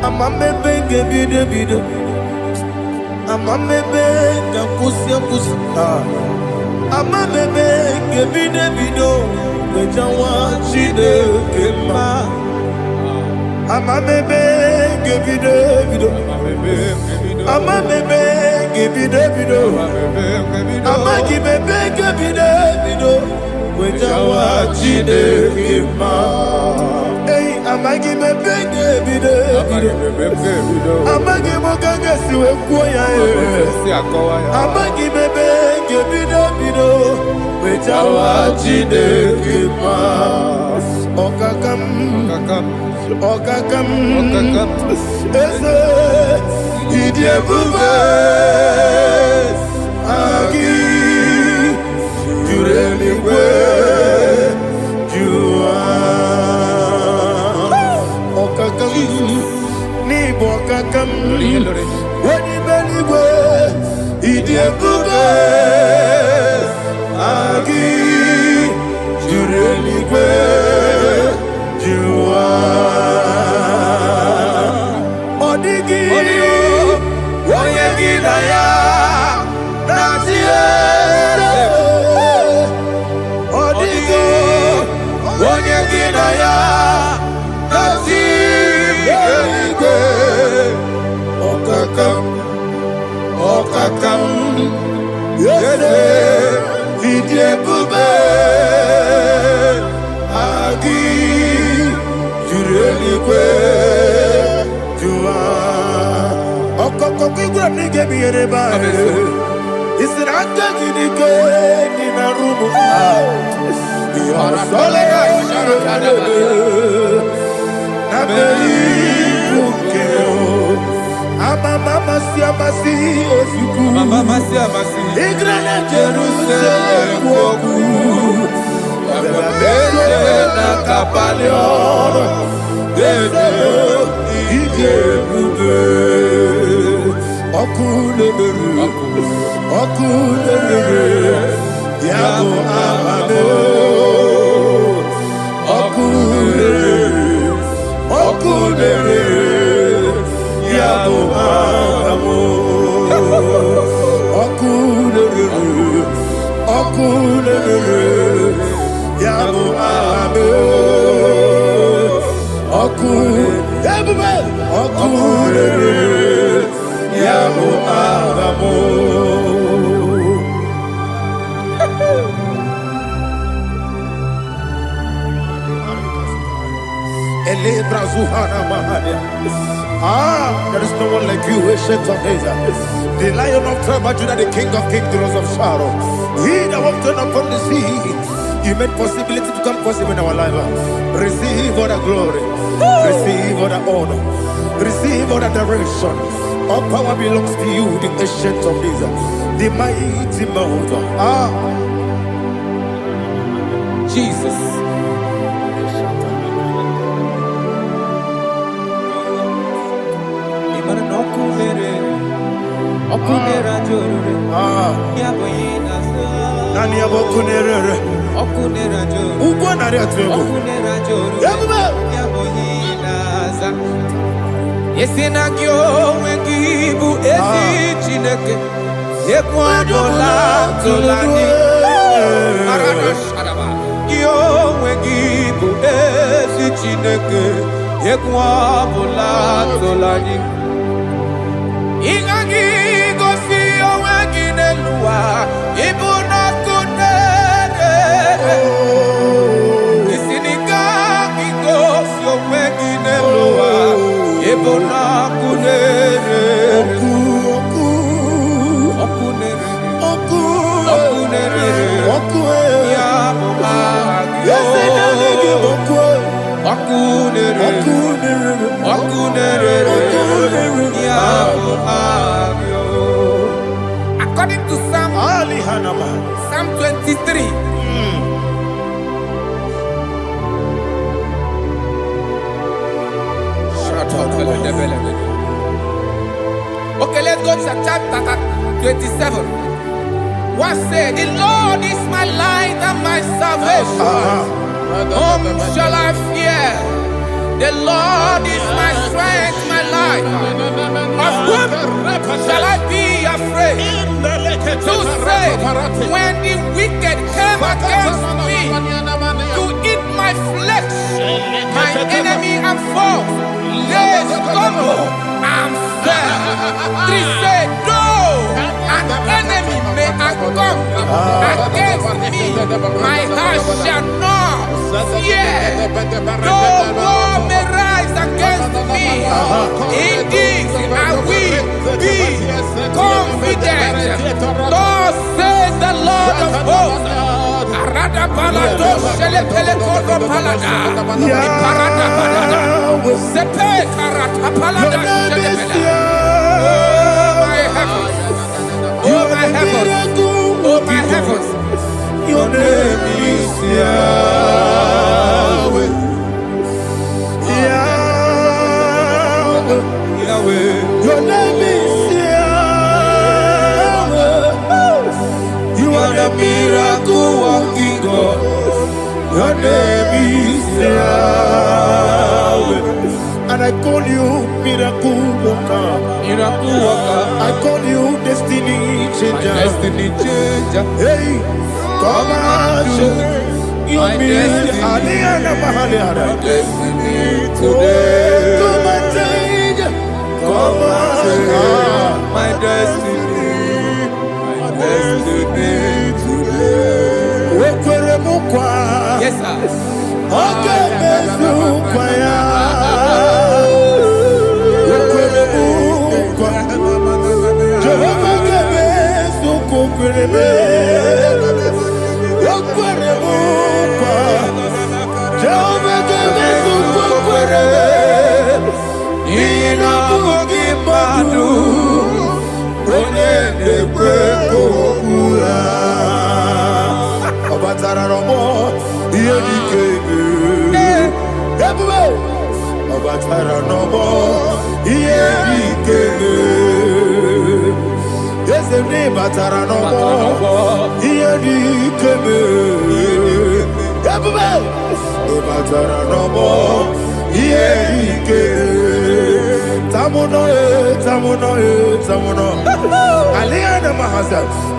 S1: Amame benge bide. Amame benga kusi. Amame benge bide. Wejawa chide kema. Amame benge bide. Amame benge bide. Amagi benge bide. Wejawa chide kema. Hey, amagi benge bide. Amagi mokanga siwe kuya. Amagi benge bide. Wejawa chide kema. Okakam. Ese idie bube. Agi jureli we jua. Okakam ni bokakam. Wani beli we idie bube. Agi jureli we jua. Odigi oyegi daya natiere. Odigi oyegi daya natiere. Okakam yese idie bube. Agi jureli kwe jua. Okoko kigura nige biyere ba. Isiraka gidike nina rumu. Yarasolega isharakadaba. Nabei ukeo. Mama siamasi osuku.
S2: Mama siamasi.
S1: Igrana Jerusalem woku. Bebe na kapaleon. Dede ije bube. Okulere. Yabo amado. Okulere. Yabo amo. Okulere. Yabo amo. Okulere. Yabo amo. There is no one like you, ancient of days. The Lion of tribe of Judah, the King of kings, the Rose of Sharon. He that walked upon the sea. You made possibility to come possible in our life. Receive all the glory. Receive all the honor. Receive all the direction. All power belongs to you, the ancient of days, the mighty mountain.
S2: Jesus. Okunera jorore. Yaboyina sa.
S1: Nani abokunere.
S2: Okunera jorore.
S1: Ugwo nari atwego.
S2: Okunera jorore. Yaboyina sa. Yesina kyo wengibu ezi chineke. Yekwabola tolani. Arana sharaba. Kyo wengibu ezi chineke. Yekwabola tolani. Ingagi gosi owegine luwa ibuna kunere. Isinika gosi owegine luwa ibuna kunere. Okunere ya bogagyo. Okunere according to Psalm 23. Okay, let's go to chapter 27. What said? The Lord is my light and my salvation. Whom shall I fear? The Lord is my strength, my life. Of whom shall I be afraid? To say, when the wicked came against me to eat my flesh, my enemy and foe, they stumble and fell. 3 said, though an enemy may come against me, my heart shall not fear. Though war may rise against me, in this I will be confident. Thus says the Lord of hosts. Arada balado shele pele kodo palada. Iparada balada. Sepe karata palada shele pele. Oh my heavens, oh my heavens, your name is Yahweh. Yahweh, Yahweh, your name is Yahweh. You are the miracle working God. Your name is Yahweh. And I call you miracle worker. Miracle worker. I call you destiny changer. My destiny changer. Hey, come on, your destiny. My destiny today. Come on, change. Come on, my destiny. My destiny today. Yes, sir. Okay,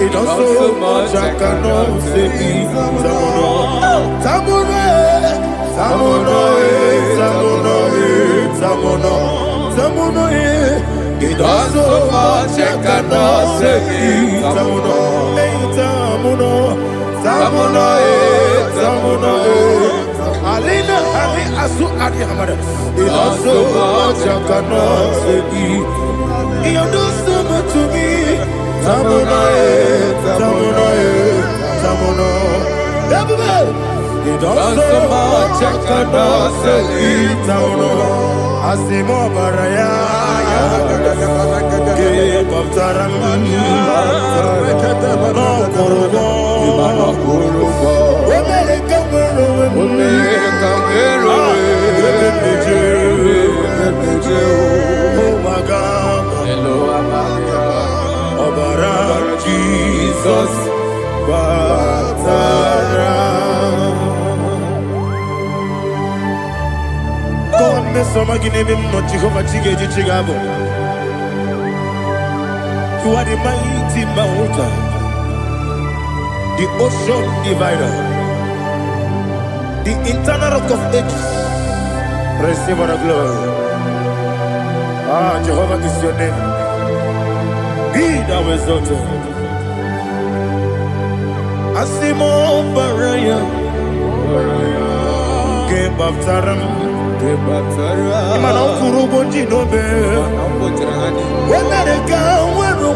S2: it also much I cannot say. It also much I cannot say. Alina Ali Asu Adi Hamada. It also much I cannot say. You do so much to me. Tamuno. It also much I cannot say. Tamuno. Asimo Baraya. Give up Taram. No Kurubo. Oh my God. Hello,
S1: You are the mighty mountain, the ocean divider, the internal rock of ages. Receive all the glory. Ah, Jehovah is your name. Be thou exalted. Asimo Baraya, Gebaptaram, Imano Kuruboji Nobe, Wenareka, Wero,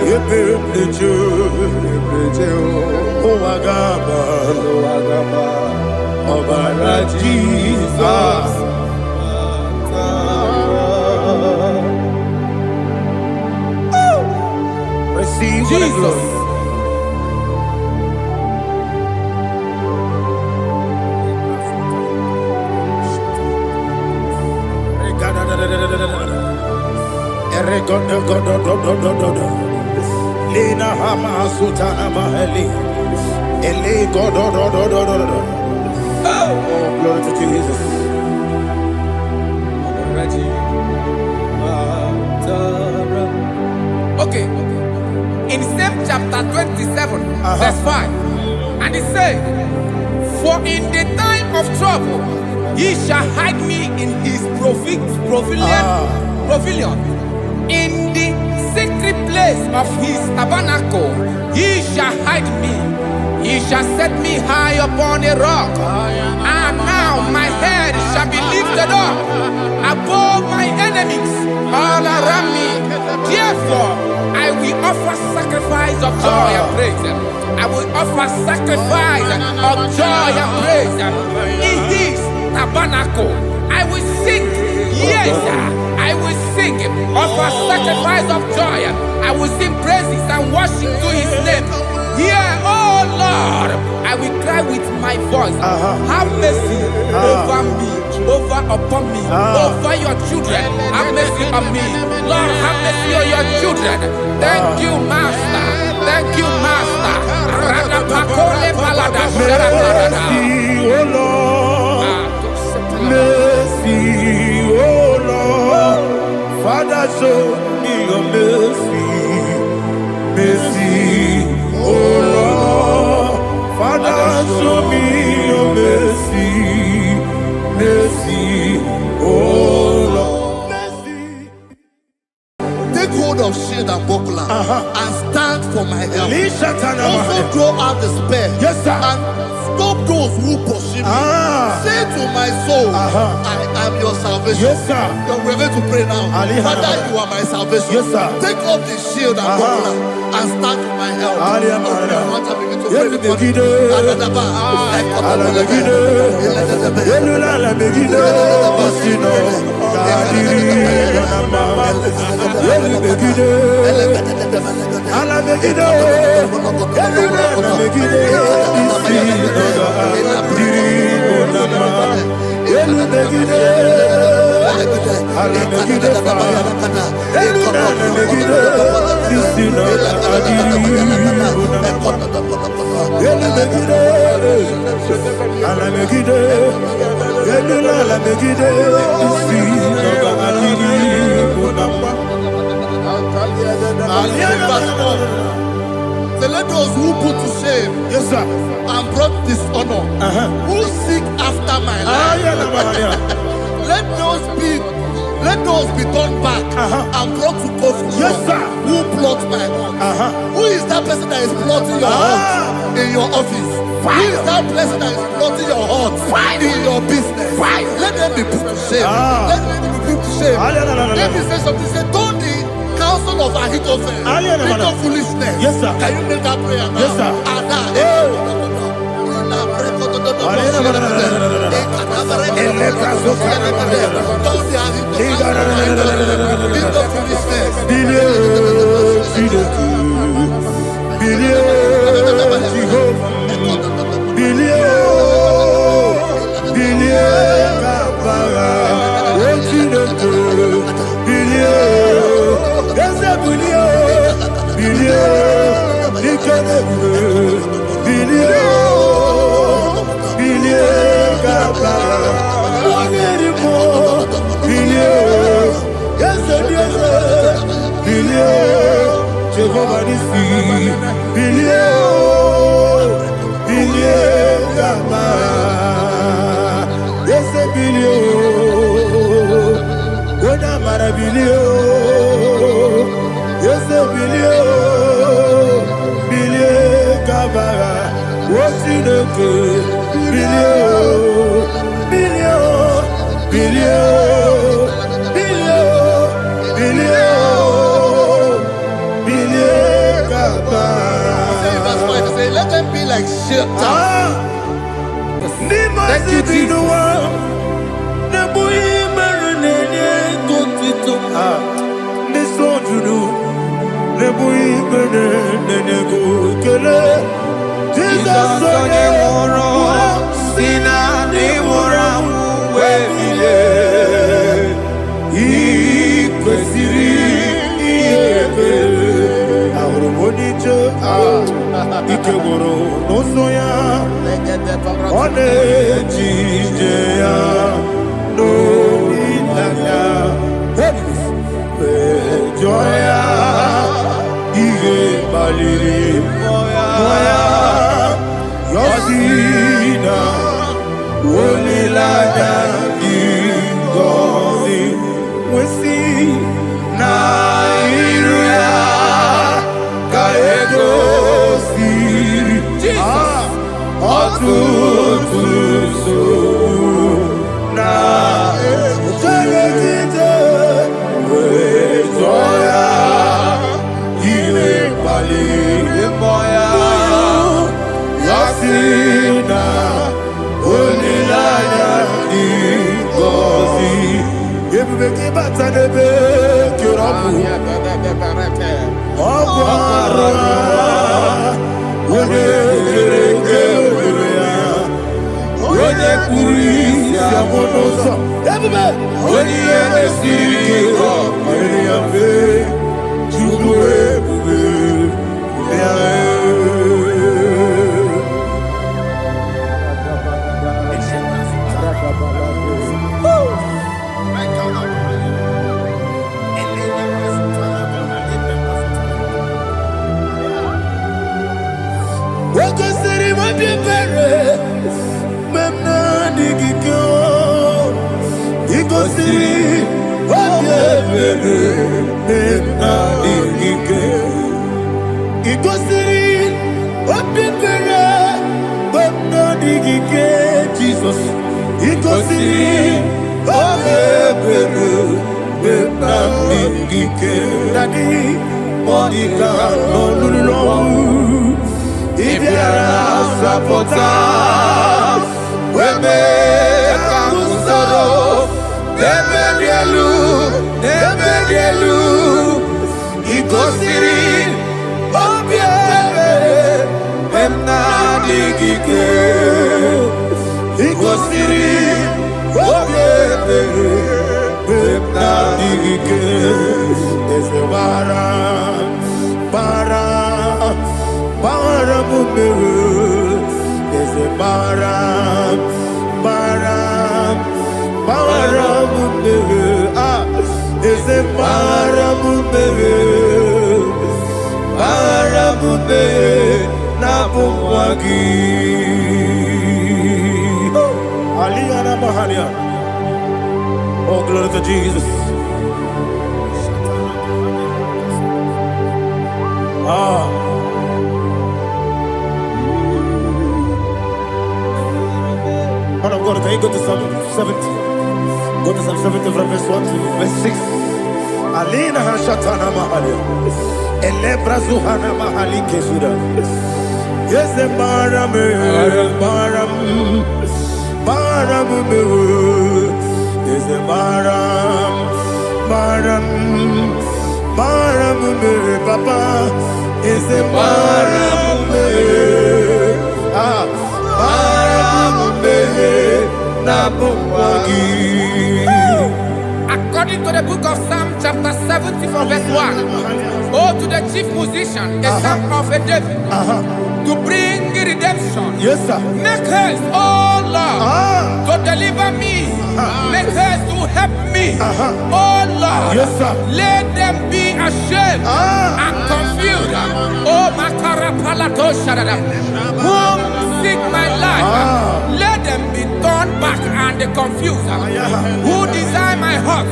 S1: Yepeju, Oagaba, Obara Jesus. Receive Jesus. Lena Hama Sutana Maheli. Ele God. Oh, glory to Jesus.
S2: Okay. In same chapter 27, verse 5, and it says, "For in the time of trouble, he shall hide me in his pavilion. In the secret place of his tabernacle, he shall hide me. He shall set me high upon a rock. And now my head shall be lifted up above my enemies all around me. Therefore, I will offer sacrifice of joy and praise. I will offer sacrifice of joy and praise. In his tabernacle, I will sing. Yes, I will sing. Offer sacrifice of joy. I will sing praises and worship to his name. Here, oh Lord, I will cry with my voice. Have mercy over me, upon me, over your children. Have mercy on me. Lord, have mercy on your children. Thank you, Master. Thank you, Master.
S1: Mercy, oh Lord. Mercy, oh Lord. Father, show me your mercy. Mercy, oh Lord. Father, show me your mercy. Mercy, oh Lord. Mercy.
S3: Take hold of shield and buckler and stand for my help. Also throw out despair.
S1: Yes, sir.
S3: And stop those who pursue me. Say to my soul, I am your salvation.
S1: Yes, sir.
S3: We're going to pray now. Father, you are my salvation.
S1: Yes, sir.
S3: Take off the shield and buckler and stand for my help. Let those who put to shame,
S1: yes, sir,
S3: and brought dishonor, who seek after my life, let those be turned back and brought to confusion.
S1: Yes, sir.
S3: Who plot my hurt? Who is that person that is plotting your hurt in your office? Who is that person that is plotting your hurt in your business? Let them be put to shame. Let them be put to shame. Let me say something. Say, don't the counsel of Ahithophel become foolishness.
S1: Yes, sir.
S3: Can you make that prayer now?
S1: Yes, sir. nobody see. Billion Gaba. Yes, a billion. When I'm at a billion. Yes, a billion Gaba. What's in the good? Billion Gaba.
S3: Say, let them be like shelter.
S1: Thank you, Jesus. Oh, glory to Jesus. Man of God, can you go to Psalm 70? Go to Psalm 70 from verse 1 to verse 6. Alina Hashatana Mahalia. Elebra Zuhana Mahali Kesuda. Yes, the Baram, yes, the Baram, Papa, yes, the Baram,
S2: According to the book of Psalm chapter 70 from verse 1, oh, to the chief musician, a psalm of a David, to bring redemption.
S1: Yes, sir.
S2: Make haste, oh Lord, to deliver me. Make haste to help me. Oh Lord,
S1: yes, sir.
S2: Let them be ashamed and confused confused. Oh, Makarapalatoshadada. Whom seek my life, let them be turned back and confused. Who desire my heart,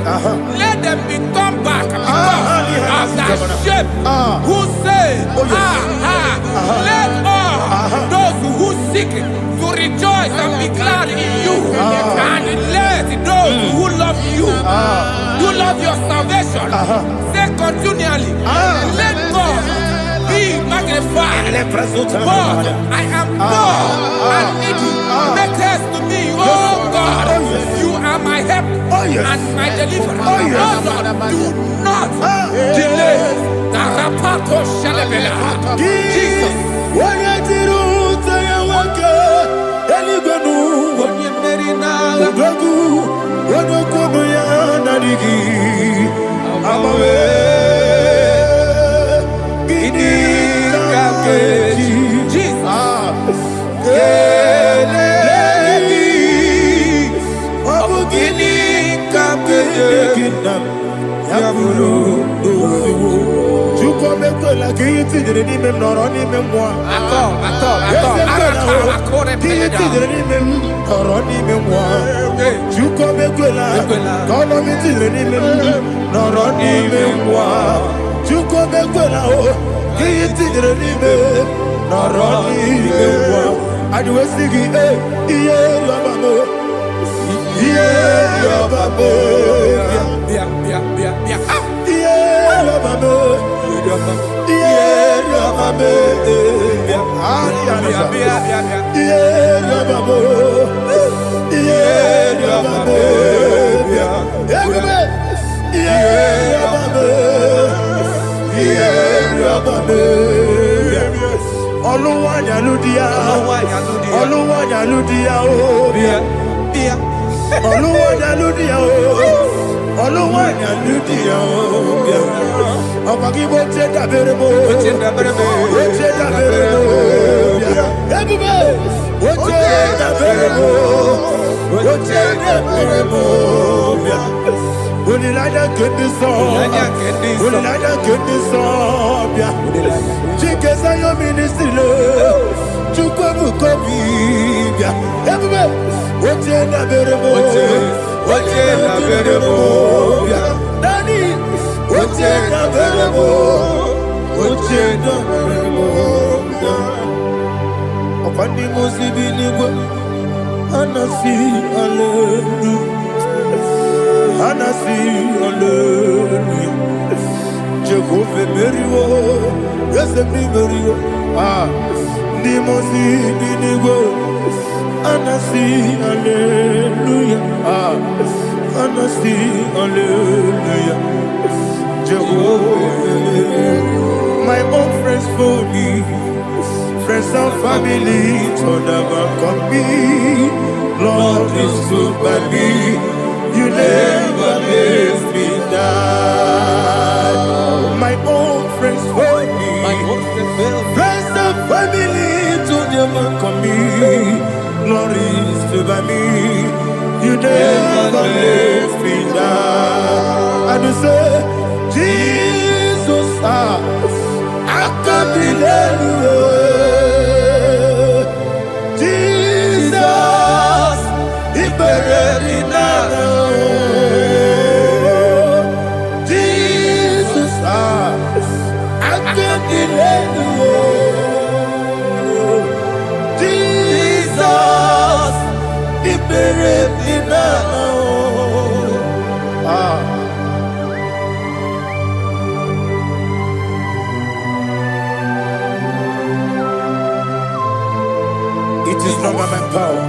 S2: let them be turned back because of that shape. Who say, let all those who seek to rejoice and be glad in you, and let those who love you, who love your salvation, say continually, let God be magnified. God, I am poor and needy. Make haste to me, oh God. You are my help and my deliverer. Oh Lord, do not delay. Tarapato shalebela. Jesus.
S1: My own friends for me, friends and family to never come me. Lord is good by me, you never let me die. My own friends for me, friends and family to never come me. Lord is good by me, you never let me die. And you say, Jesus, I can't believe you. Jesus, He buried me now. Jesus, I can't believe you. Jesus, He buried me now. It is not by my power,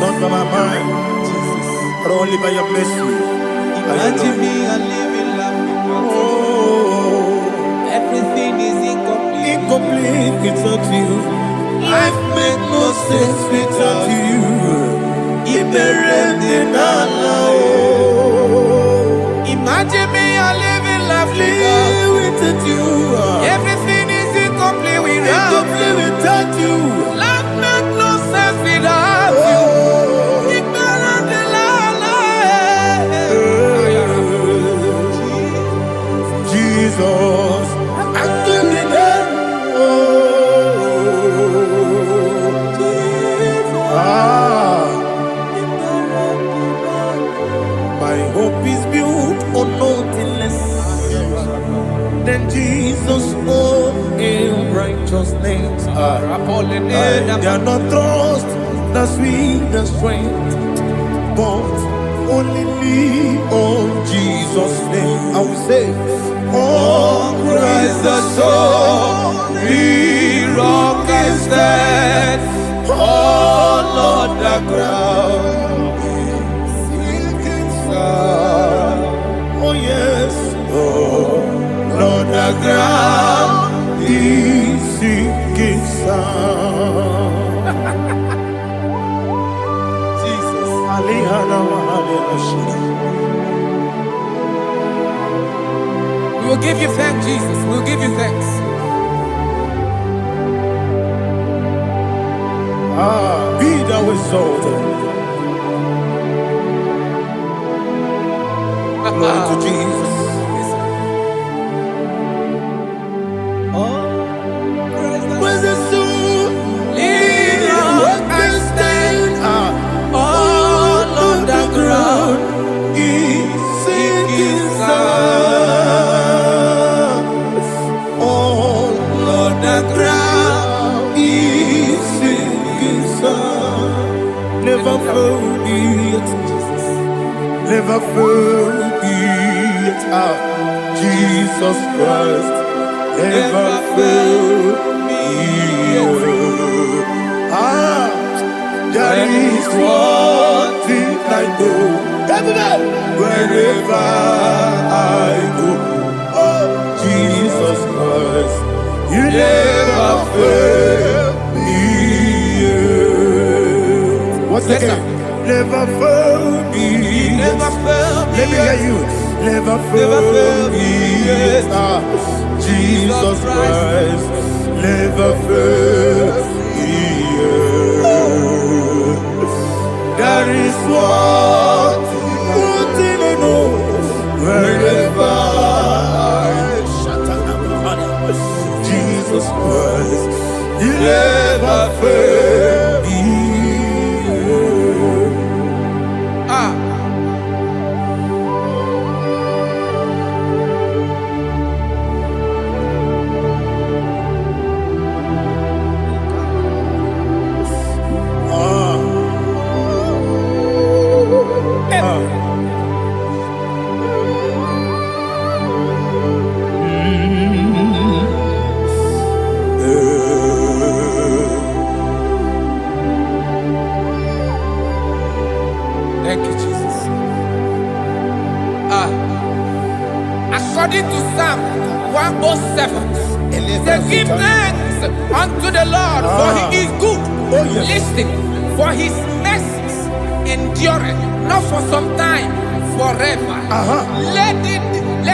S1: not by my mind, but only by your mercy.
S2: Imagine me and living life.
S1: Oh,
S2: Everything is incomplete.
S1: incomplete without you. Life makes no sense without you.
S2: Imagine me and living life
S1: Without you.
S2: Everything is incomplete
S1: Incomplete without you.
S2: Life makes no sense without you.
S1: Jesus, I My hope is built on nothing less than Jesus' own in righteousness. I cannot trust the sweetest strength, but only lean on Jesus' name. I will say, on Christ the solid rock I stand. Oh Lord, the ground is sinking sand. Oh yes, oh Lord, the ground is sinking sand. Jesus,
S2: we will give you thanks, Jesus. We will give you thanks.
S1: Be thou exalted. Glory to Jesus. Where's the soul? What can stand? All on the ground is sinking sand. All on the ground is sinking sand. Never forget, never forget, Jesus Christ. Never fail me. There is one thing I know. Wherever I go, oh Jesus Christ, you never fail me. What's that? Never fail me.
S2: Never fail me.
S1: Let me hear you. Never fail me. Jesus Christ, never fail me. There is one thing I know. Wherever Jesus Christ, you never fail me.
S2: Thank you, Jesus. According to Psalm 107, say, give thanks unto the Lord, for he is good.
S1: Oh, yes.
S2: Listen, for his mercies endureth, not for some time, forever. Let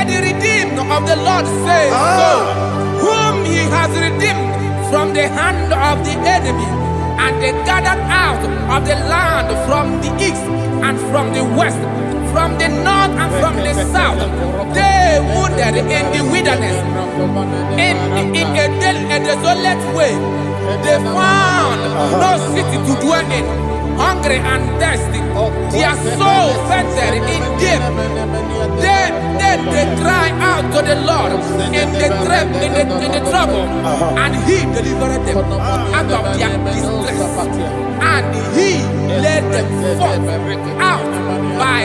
S2: the redeemed of the Lord say so, whom he has redeemed from the hand of the enemy, and they gathered out of the land from the east and from the west, from the north and from the south. They wandered in the wilderness, in a desolate way. They found no city to dwell in, hungry and thirsty. Their soul fainted in deep. Then they cry out to the Lord in the trouble, and he delivered them out of their distress, and he led them forth out by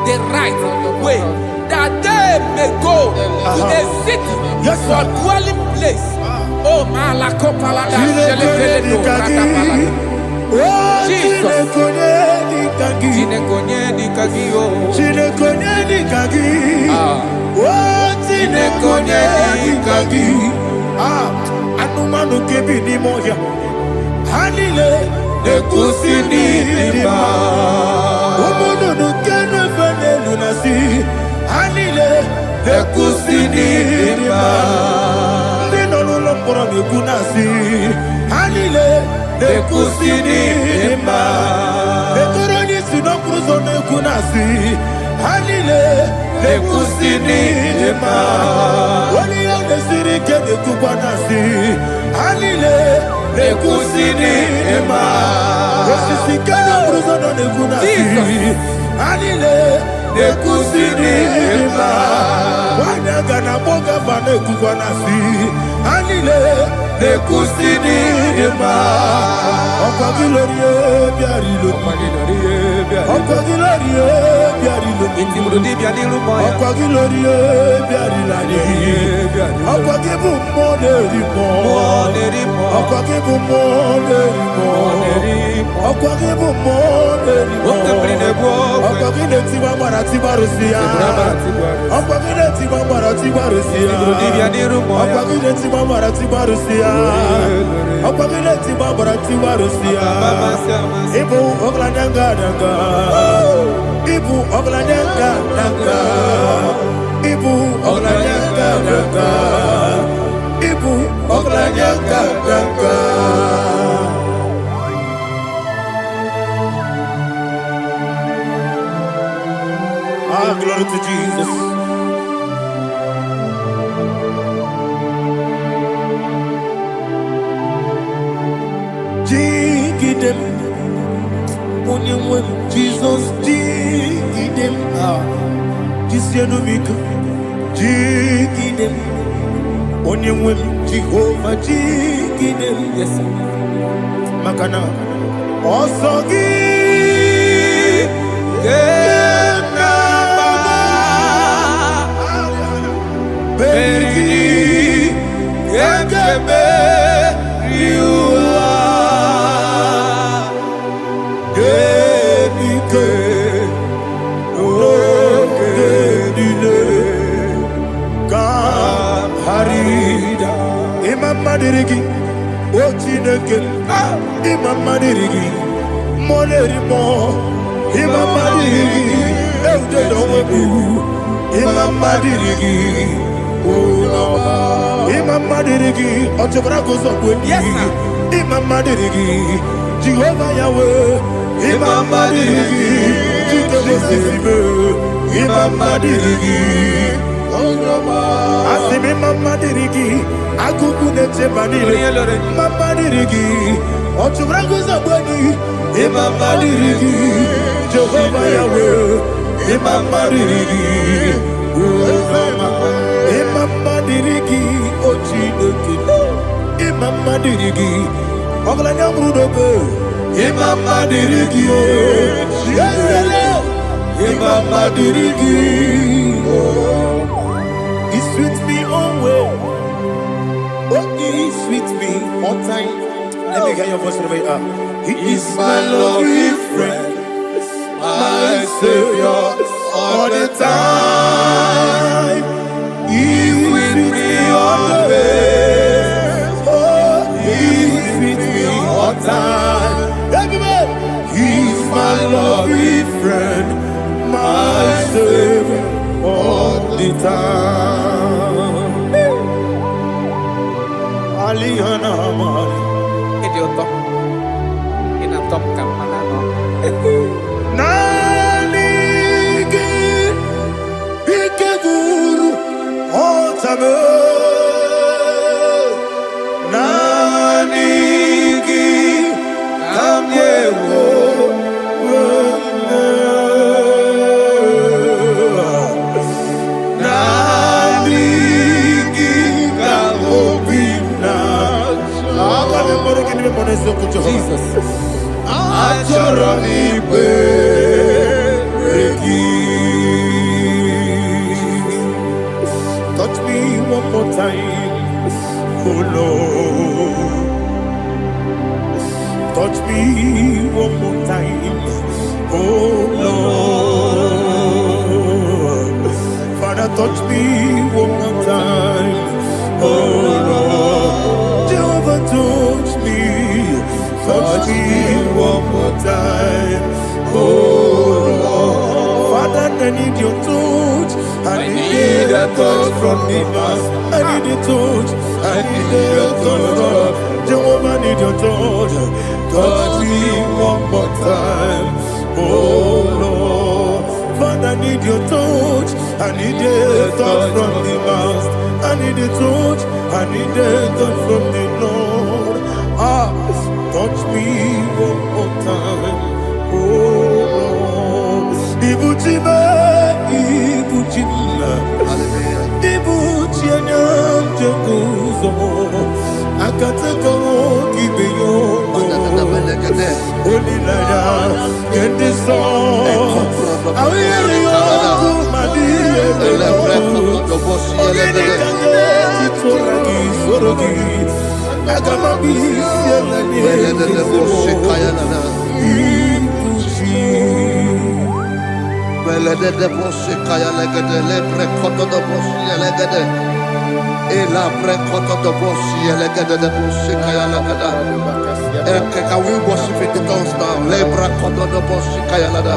S2: the right way, that they may go to a city for dwelling place. Oh, Malakopalada, Jesus.
S1: Anumanu kebi ni moja Hanile Nekusini lima Umudu nukene fene lunasi Hanile Nekusini lima Nino nulambura nikunasi Hanile Nekusini lima Nekuroni sinokruzo nekunasi Hanile Nekusini lima Wali yone sirike nekubanasi Hanile Nekusini lima Wesisikana bruzo nekunasi Anile nekusini ima Wanyaga na boga bane kukwanasi Anile nekusini ima Okwagilorie biarilo Okwagilorie biarilo Okwagilorie biarilani Okwagibu moderimo Okwagibu moderimo Okwagibu moderimo Okwagile tiwa mara tiwa rusia Okwagile tiwa mara tiwa rusia Okwagile tiwa mara tiwa rusia Okwagile tiwa mara tiwa rusia Ibu oglanyanga danga Ibu oglanyanga danga Ibu oglanyanga danga Ibu oglanyanga danga Ah, glory to Jesus. Jigidem, only Jesus, jigidem, Jisianomika, jigidem, only Jehovah, jigidem, yes, Makana, Osogi, Berigi, Yakebe, Riua, Gedike, Gedile, Kam Harida, Imam Madirigi, Ochineke, Imam Madirigi, Molerimo, Imam Madirigi, Eudedowebu, Imam Madirigi. Imam Madirigi, Otobrako Zokweni, Imam Madirigi, Jehovah Yahweh, Imam Madirigi, Jikebosebe, Imam Madirigi, Asim Imam Madirigi, Akuku Nechebanile, Imam Madirigi, Otobrako Zokweni, Imam Madirigi, Jehovah Yahweh, Imam Madirigi, Imam Madirigi, Ochineke, Imam Madirigi, Oglanya Brudobe, Imam Madirigi, Imam Madirigi, He's with me always, He's with me all time. Let me hear your voice in the way up. He is my loving friend, my Savior, all the time. He's with me always. Oh, He's with me all time. Everybody, He's my loving friend, my Savior, all the time. Aliyana Amari.
S2: Idiota. Inatom kampana.
S1: Nanigi, Ikeguru, Otame. Nanigi, Kamyewo. Nanigi, Kamobina. Jesus. Touch me one more time, oh Lord. Touch me one more time, oh Lord. Father, touch me one more time, oh Lord. Jehovah, touch me one more time, oh Lord. Father, I need your touch. I need a touch from the past. I need a touch. I need a touch from Jehovah. I need your touch. Touch me one more time, oh Lord. Father, I need your touch. I need a touch from the past. I need a touch. I need a touch from the Lord. Touch me one more time, oh Lord. Ibuchima, Ibuchima, Ibuchiana, Jaguzo, Akatako, Gibeyo, Holy Lada, get this song. I hear you, Madia,
S3: Can we worship in the tongues now? Lebra kodo do boshi kaya lada.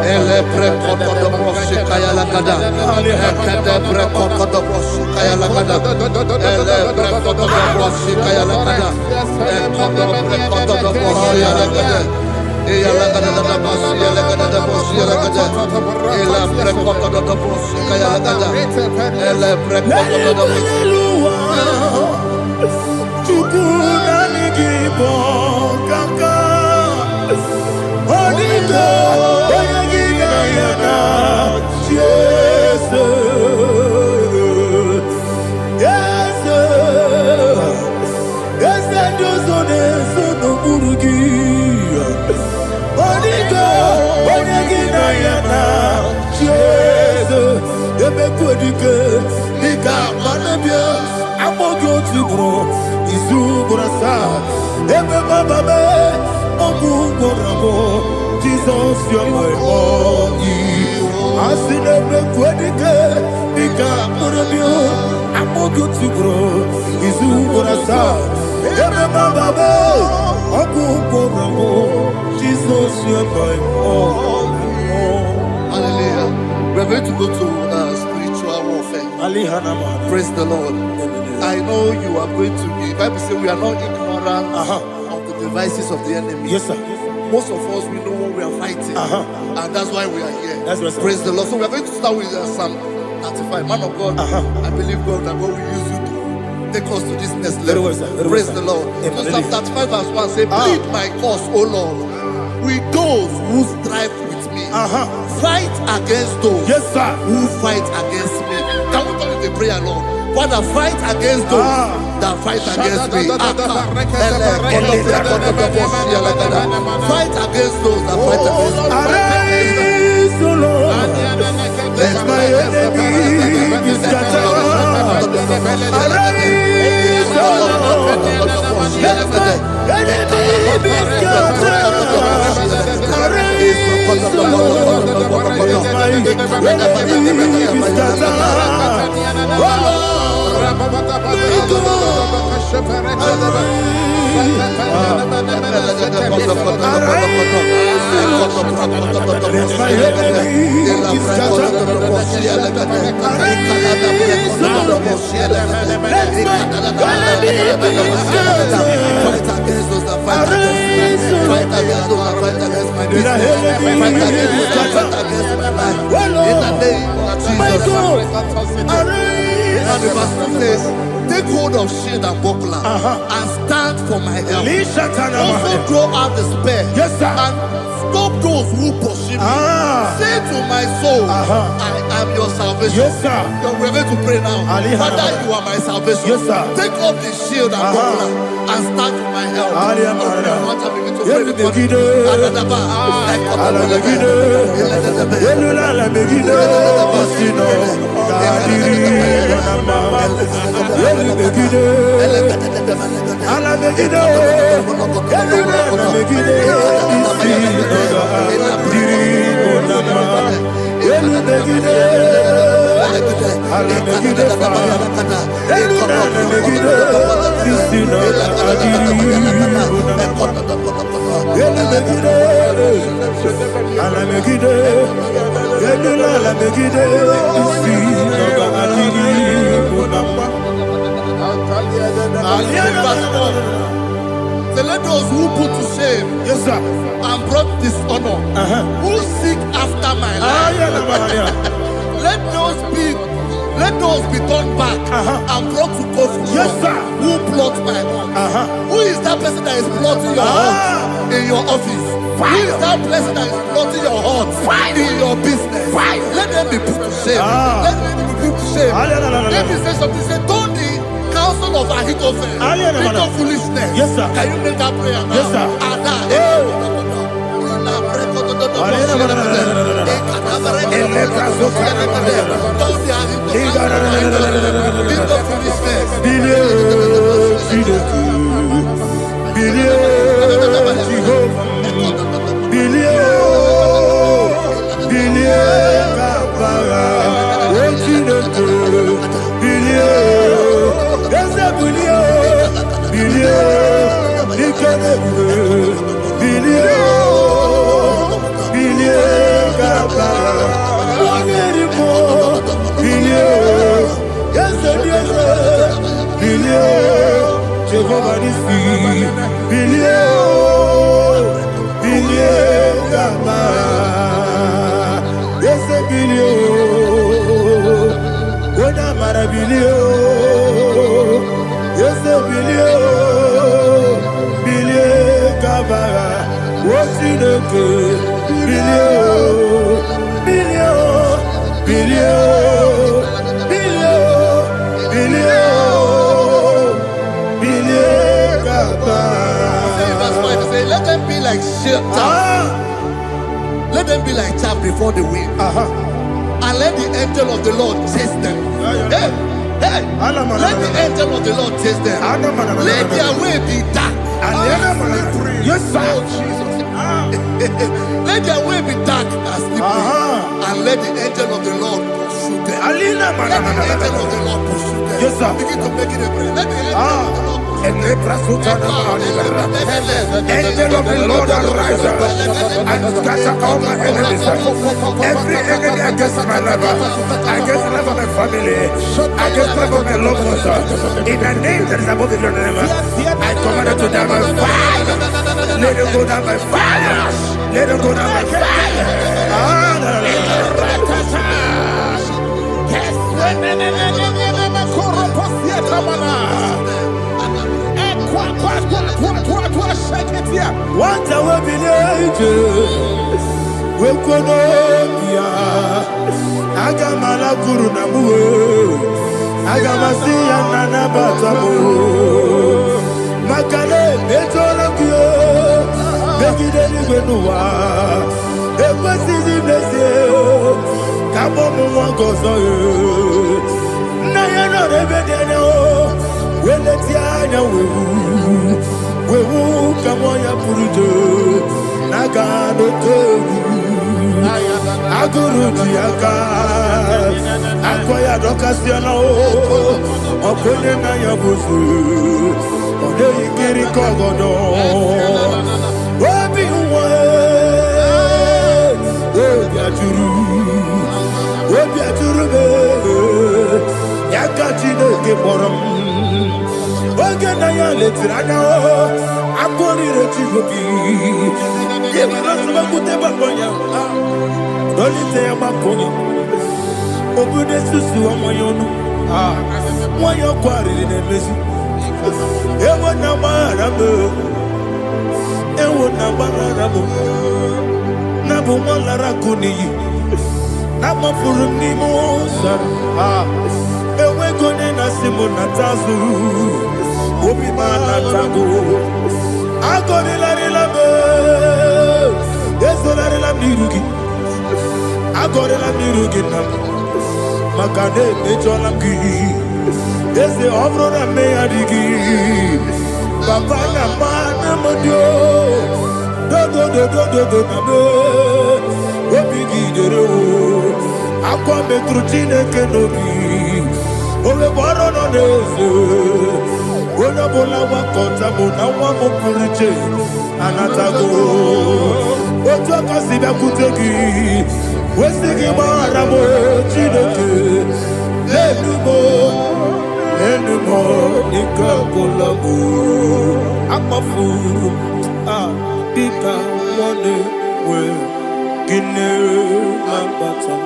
S3: Elebre kodo do boshi kaya lada. Elebre kodo do boshi kaya lada. Elebre kodo do boshi kaya lada. Elebre kodo do boshi lada. Eya lada da boshi lada da boshi lada. Elebre kodo do boshi kaya lada. Elebre kodo do boshi.
S1: IGBO kaka Onito Oyagina yana Jesus Yes Dozone Sono Murugi Onito Oyagina yana Jesus Ebekodike Nika Manabia Amogo Tibro Izubrasa, Ebe Bababe, Oguborabo, Jesus, you're my only. I see the Quedica, Nika Murabio, Amogo Tibro, Izubrasa, Ebe Bababe, Oguborabo, Jesus, you're my only.
S3: Hallelujah. We're going to go to spiritual warfare. Praise the Lord. I know you are going to be. The Bible says we are not ignorant of the devices of the enemy.
S1: Yes, sir.
S3: Most of us, we know what we are fighting. And that's why we are here.
S1: That's right, sir.
S3: Praise the Lord. So we are going to start with Psalm 35. Man of God, I believe God that God will use you to take us to this next level.
S1: Very well, sir.
S3: Praise the Lord. So Psalm 35 verse 1 say, plead my cause, O Lord, with those who strive with me. Fight against those who fight against me. Can we turn to the prayer, Lord? Father, fight against those that fight against me. Fight against those that fight against me.
S1: Arise, O Lord, let my enemy be scattered. Arise, O Lord, let my enemy be scattered. Arise, O Lord, let my enemy be scattered. Oh Lord,
S3: take hold of shield and buckler and stand for my help. Also draw out the spear and stop those who pursue me. Say to my soul, I am your salvation. We're going to pray now. Father, you are my salvation. Take off the shield and buckler and stand for my help. So let those who put to shame and brought dishonor, who seek after my life, let Let those be turned back and brought to court for
S1: Yes, sir.
S3: who plot my hurt. Who is that person that is plotting your hurt in your office? Who is that person that is plotting your hurt in your business? Let them be put to shame. Let them be put to shame. Let me say something. Say, don't the counsel of Ahithophel think of foolishness.
S1: Yes, sir.
S3: Can you make that prayer now?
S1: Yes, sir. Jehovah Nissi, billion, Gaba, yes, a billion, what am I a billion, yes, a billion, Gaba, what's in the good,
S3: let them be like chaff. Let them be like chaff before the wind. And let the angel of the Lord chase them. Hey, let the angel of the Lord chase them. Let their way be dark.
S1: Yes, sir.
S3: Let their way be dark as slippery. And let the angel of the Lord pursue them. Let the angel of the Lord pursue them.
S1: Yes, sir.
S3: Begin to make it a prayer. Let the angel of the Lord
S1: Angel of the Lord arise and scatter all my enemies. Every enemy against my lover, against the life of my family, against the life of my loved ones. In the name that is above the name, I command it to die by fire. Let it go down by fire. Let it go down by fire. What a village, we could Agamala Kurunamu, Agamasia Nana Batamu, Makale, Betolakio, Begideni Benua, Equasi Blessio, Kabomu Gozo, Nayano Rebedeno, Weletiana, we will come on your Puruto, Nagano Togu, Aguru Tiaka, Akoya Docasiano, Okonena Yabusu, Ode Kiri Kogodo, Obi Obiaturu, Yakatino Giborum. Ogenaya letirana akori retigobi yeba nasaba kuteba konya dolite amakonya obude susu amoyono moyo kwari nemezi ewo na marabe na bu molara kuni na mafuru ni mosa ewe gone na simu na tazu obi mana tango agore la relabe yeso la relamirugi agore la mirugi na makane mejola ki yese obro na me adigi papa na mana modio do na me obi gidero akwa metrutine kenobi owe boro no nezo Ona bola wakota mona wamo puriche anatago Oto kasiba kuteki Wesigi maramo chineke Enumo nika kolabu Akmafuru Dika wane we Gine mambata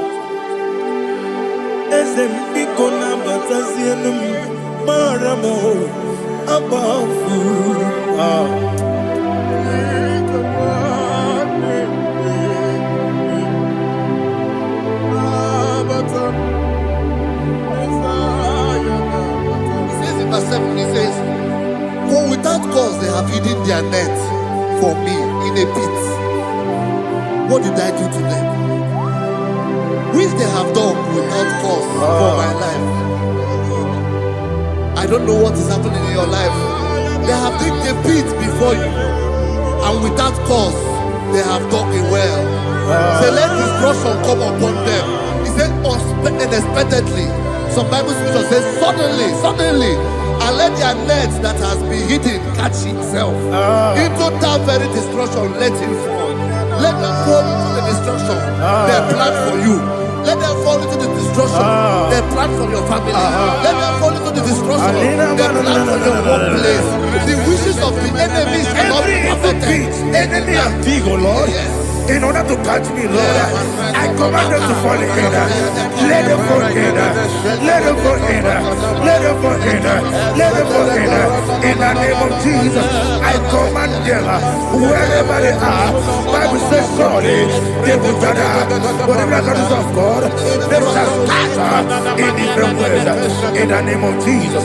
S1: Esem ikona batazienum maramo abafu.
S3: He says, for without cause they have hidden their net for me in a pit. What did I do to them? Which they have done without cause for my life. I don't know what is happening in your life. They have digged a pit before you, and without cause they have dug a well. Say, let destruction come upon them. He said, unexpectedly. Some Bible scripture says, suddenly, and let their net that has been hidden catch itself. Into that very destruction, let it fall. Let them fall into the destruction they plan for you. Let them fall into the destruction they plan for your family. Let them fall into the destruction they plan for your workplace. The wishes of the enemy shall not be perfected.
S1: Enemy are big, oh Lord.
S3: Yes.
S1: In order to catch me, Lord, I command them to fall in. Let them fall in. Let them fall in. Let them fall in. Let them fall in. In the name of Jesus, I command them wherever they are. Bible says, surely they will gather. Whatever that is of God, they shall scatter in different ways. In the name of Jesus.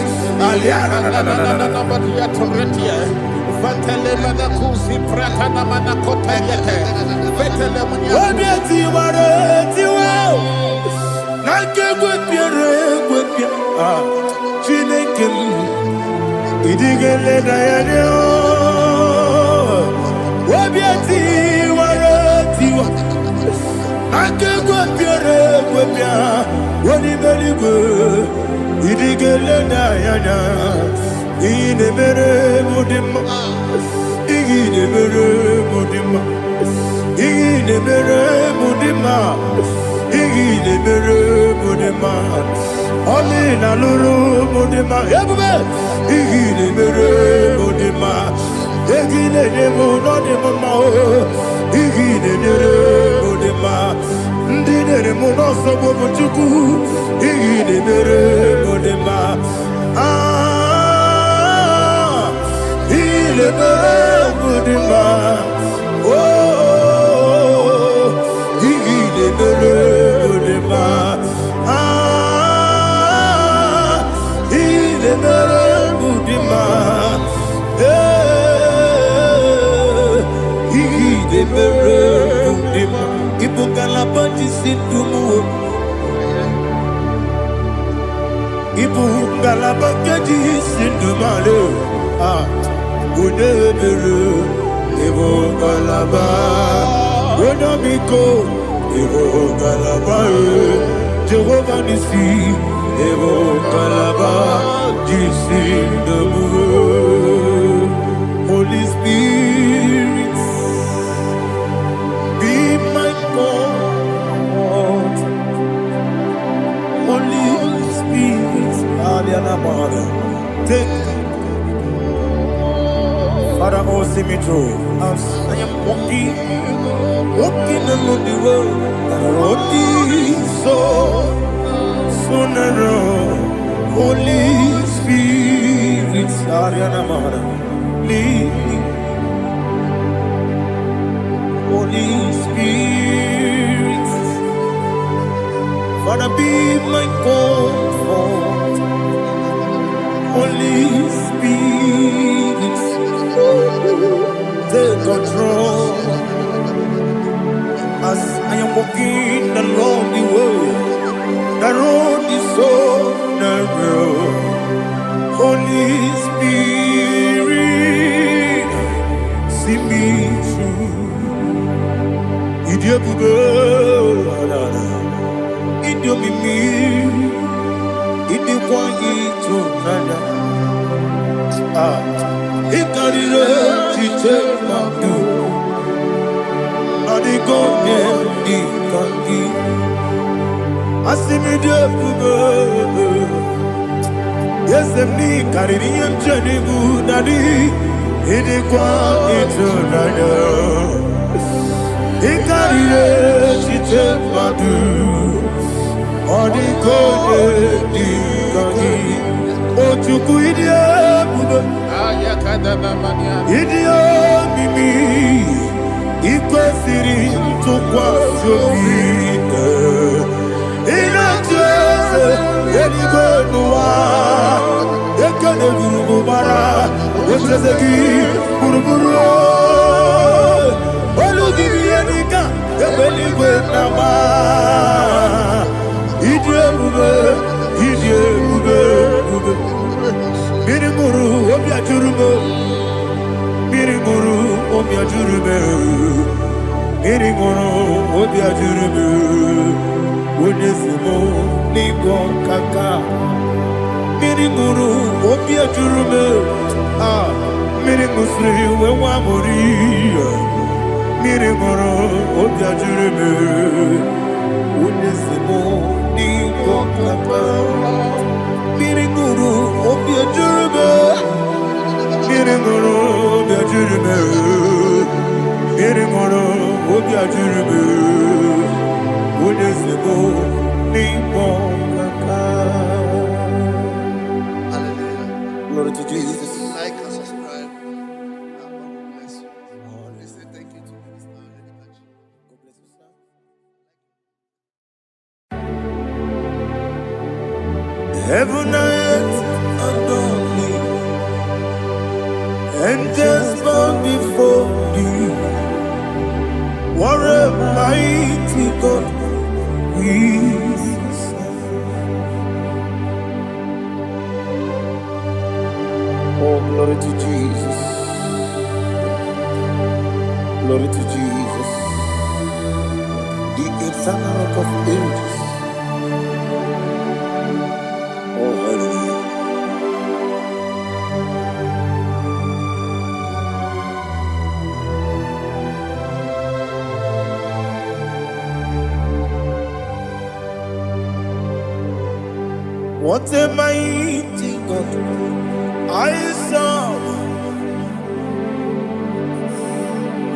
S1: Jehovah Nissi, Evo Kalaba, Holy Spirit, be my God. Holy Spirit, take Father, oh, see me through. As I am walking along the road, the road is so narrow. Holy Spirit, lead me. Holy Spirit, Father, be my comfort. Holy Spirit, take control. As I am walking along the road is so narrow. Holy Spirit, see me through. Idiabugo, Idiomimi, Idikwa ito nana. Ikarire chite madu. Adigonye ikangi. Asimidiabugo. Yes, me Caribbean Janibu Nadi, Idikwa ito nana. Ikarire chite madu. Glory to Jesus.
S3: Like and subscribe. And God will bless you. We say thank you to Minister Lady.
S1: God bless you, sir. Heaven and earth adore me, angels bow before thee. What a mighty God we serve. Oh, glory to Jesus. Glory to Jesus. The eternal rock of ages. Oh, hallelujah. What a mighty God I serve.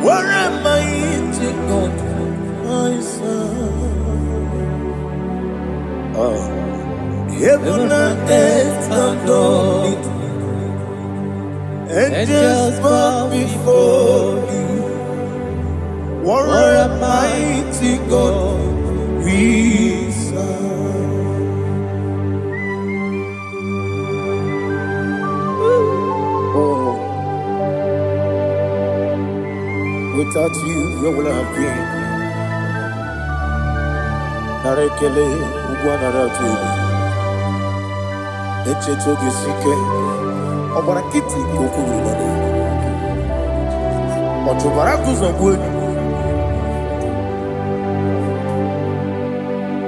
S1: What a mighty God I serve. Oh. Heaven and earth adore it, angels bow before thee. What a mighty God we serve. Oh, without you, where would I have been? Narekele, Ugwanaratu. Echetogishike, Obarakiti Kokuru, Otobarakuzo.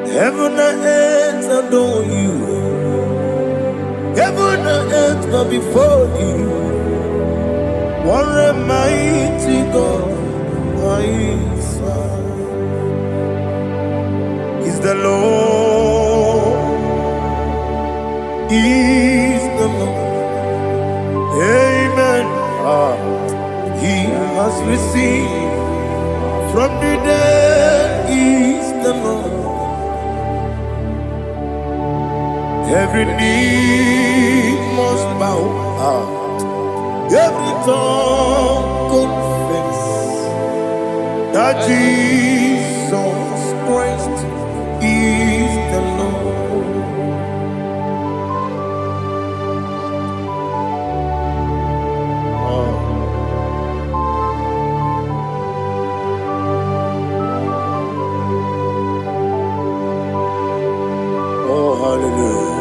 S1: Heaven and earth adore you. Heaven and earth bow before you. What a mighty God I serve. Is the Lord. Is the Lord. Amen. He has received from the dead. Is the Lord. Every knee must bow. Every tongue confess that Jesus Christ is the Lord. Oh, hallelujah.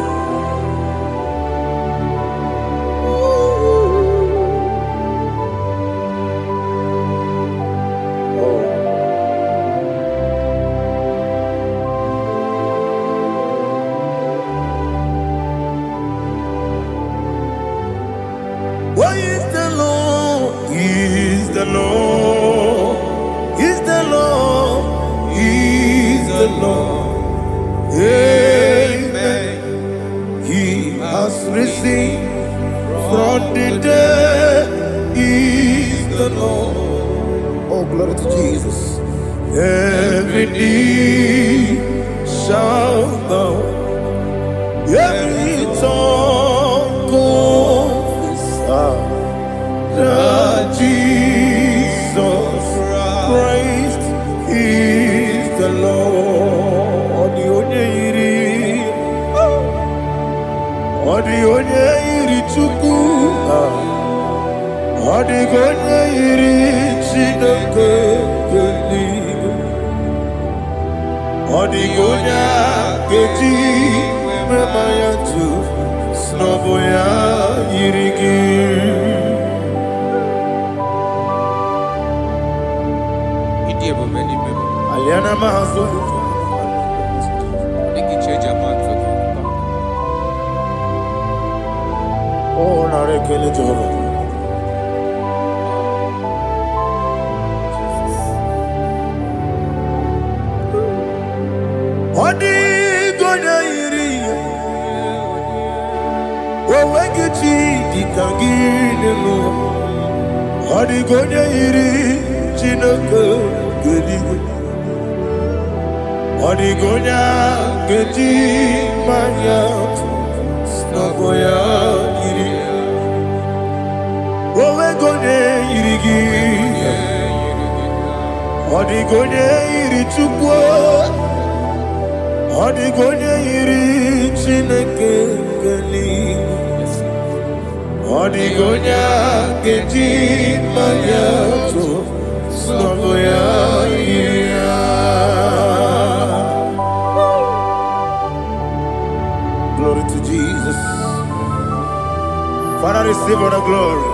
S1: Why is the Lord? Is the Lord? Is the Lord? Is the Lord? Amen. bow. Every tongue confess that Jesus Christ is the Lord. Odi iri chuku, odi iri chineke keligo, odi keji memaya tu snoboya irigi. Aliana mahazo. Oh, na rekele Jehovah. Odi gonya iri, wewegichi dikangine lo. Odi gonya iri, chineke geligo. Odi gonya keji maya, snaboya iri. Wewegonye irigi, odi gonya iri chukwo. Odi gonya iri chineke geligo. Odi gonya keji maya to snaboya iri. Glory to Jesus. Father, receive all the glory.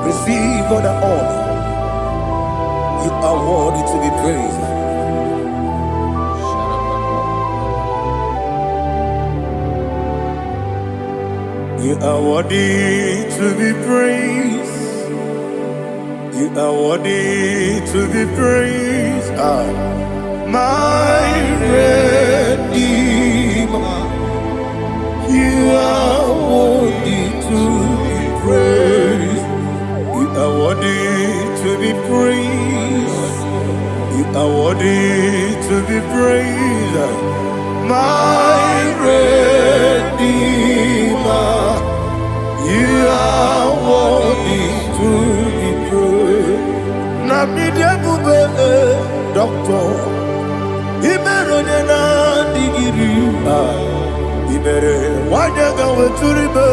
S1: Receive all the honor. You are worthy to be praised. You are worthy to be praised. You are worthy to be praised. My Redeemer. You are worthy to be praised. You are worthy to be praised. You are worthy to be praised. My Redeemer. You are worthy to be praised. Namidebube, Doctor. Imeronena digiri. Ibere wanyaga weturibe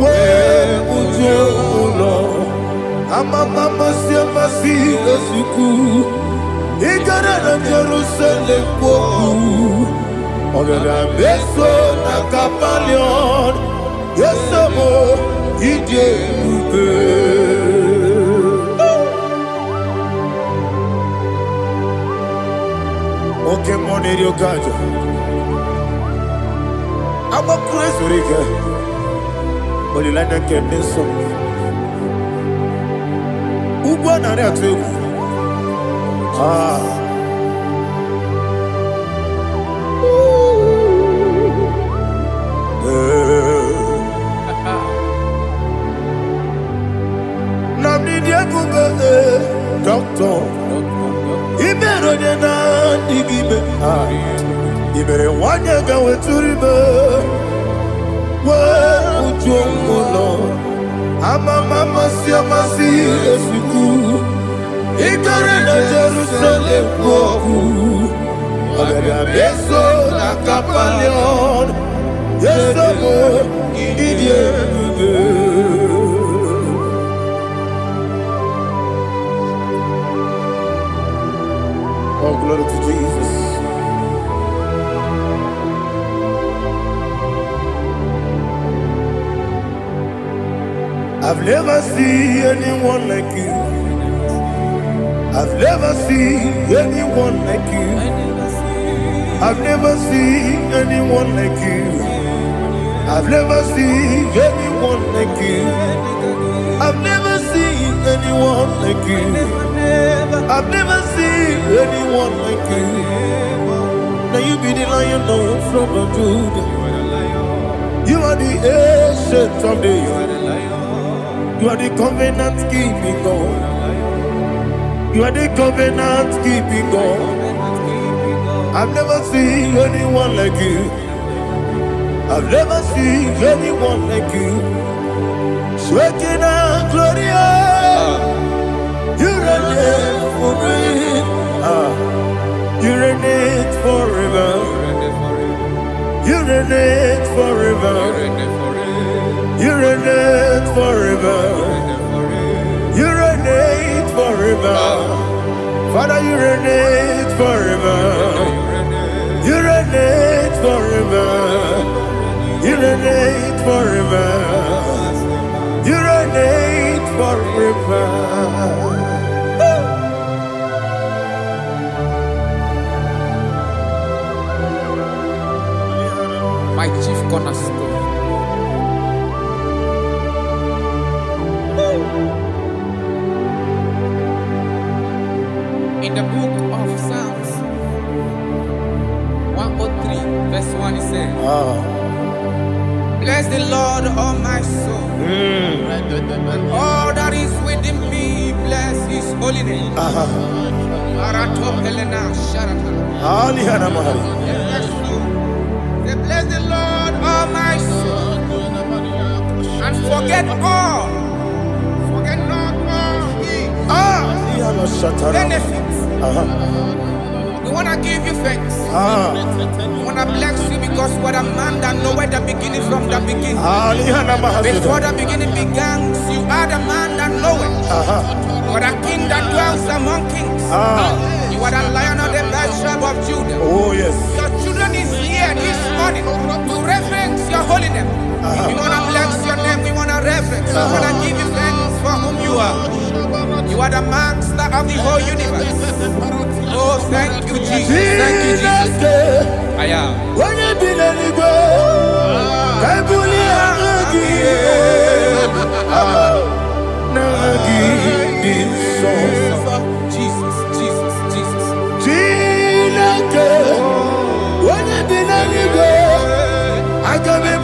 S1: we ujulo amama masi esuku igara na Jerusalem kwoku ogara beso na kapalion yesemo ije ube oke moneri okajo I'm a crazy rigger, but you like that can be so. Who won on that too? Doctor, you better than I dig. You better want to go to river. Well, Lord, I'm a mama, see, as you go. Ignorant Jerusalem, I'm a beso, like a palion. Yes, I'm oh, glory to Jesus. I've never seen anyone like you. I've never seen anyone like you. I've never seen anyone like you. I've never seen anyone like you. I've never seen anyone like you. I've never seen anyone like you. Now you be the Lion from the Judah. You are the ancient of days. You are the covenant keeping God. You are the covenant keeping God. I've never seen anyone like you. I've never seen anyone like you. Shekinah Gloria, you reign for me. You reign forever. You reign forever. You reign forever. You reign forever. Father, you reign forever. You reign forever. You reign forever. You reign forever.
S2: My chief cornerstone. In the book of Psalms 103, verse 1, it says, bless the Lord, all my soul. All that is within me, bless his holy name. Say, bless the Lord, all my soul, and forget all. Forget not all his benefits. We want to give you thanks. We want to bless you because what a man that knoweth the beginning from the beginning. Before the beginning began, you are the man that knoweth. What a king that dwells among kings. You are the Lion of the tribe of Judah.
S1: Oh yes.
S2: Your children is here this morning to reverence your holiness. We want to bless your name. We want to reverence. We want to give you thanks for whom you are. You are the master of the whole universe. Oh, thank you, Jesus. Thank you, Jesus. I am.
S1: When you be the go, I
S2: Jesus, Jesus, Jesus.
S1: When you be the go, I can be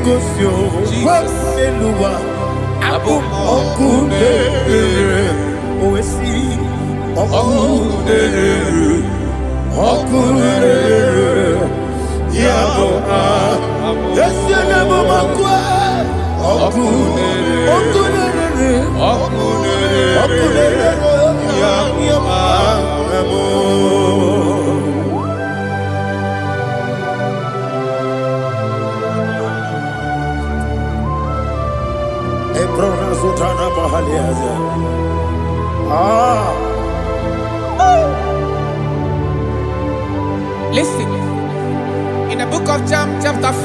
S1: gosio eluwa okune oesi okune yabo esiana bomakwa okune yabo
S2: Listen, in the book of John, chapter 4,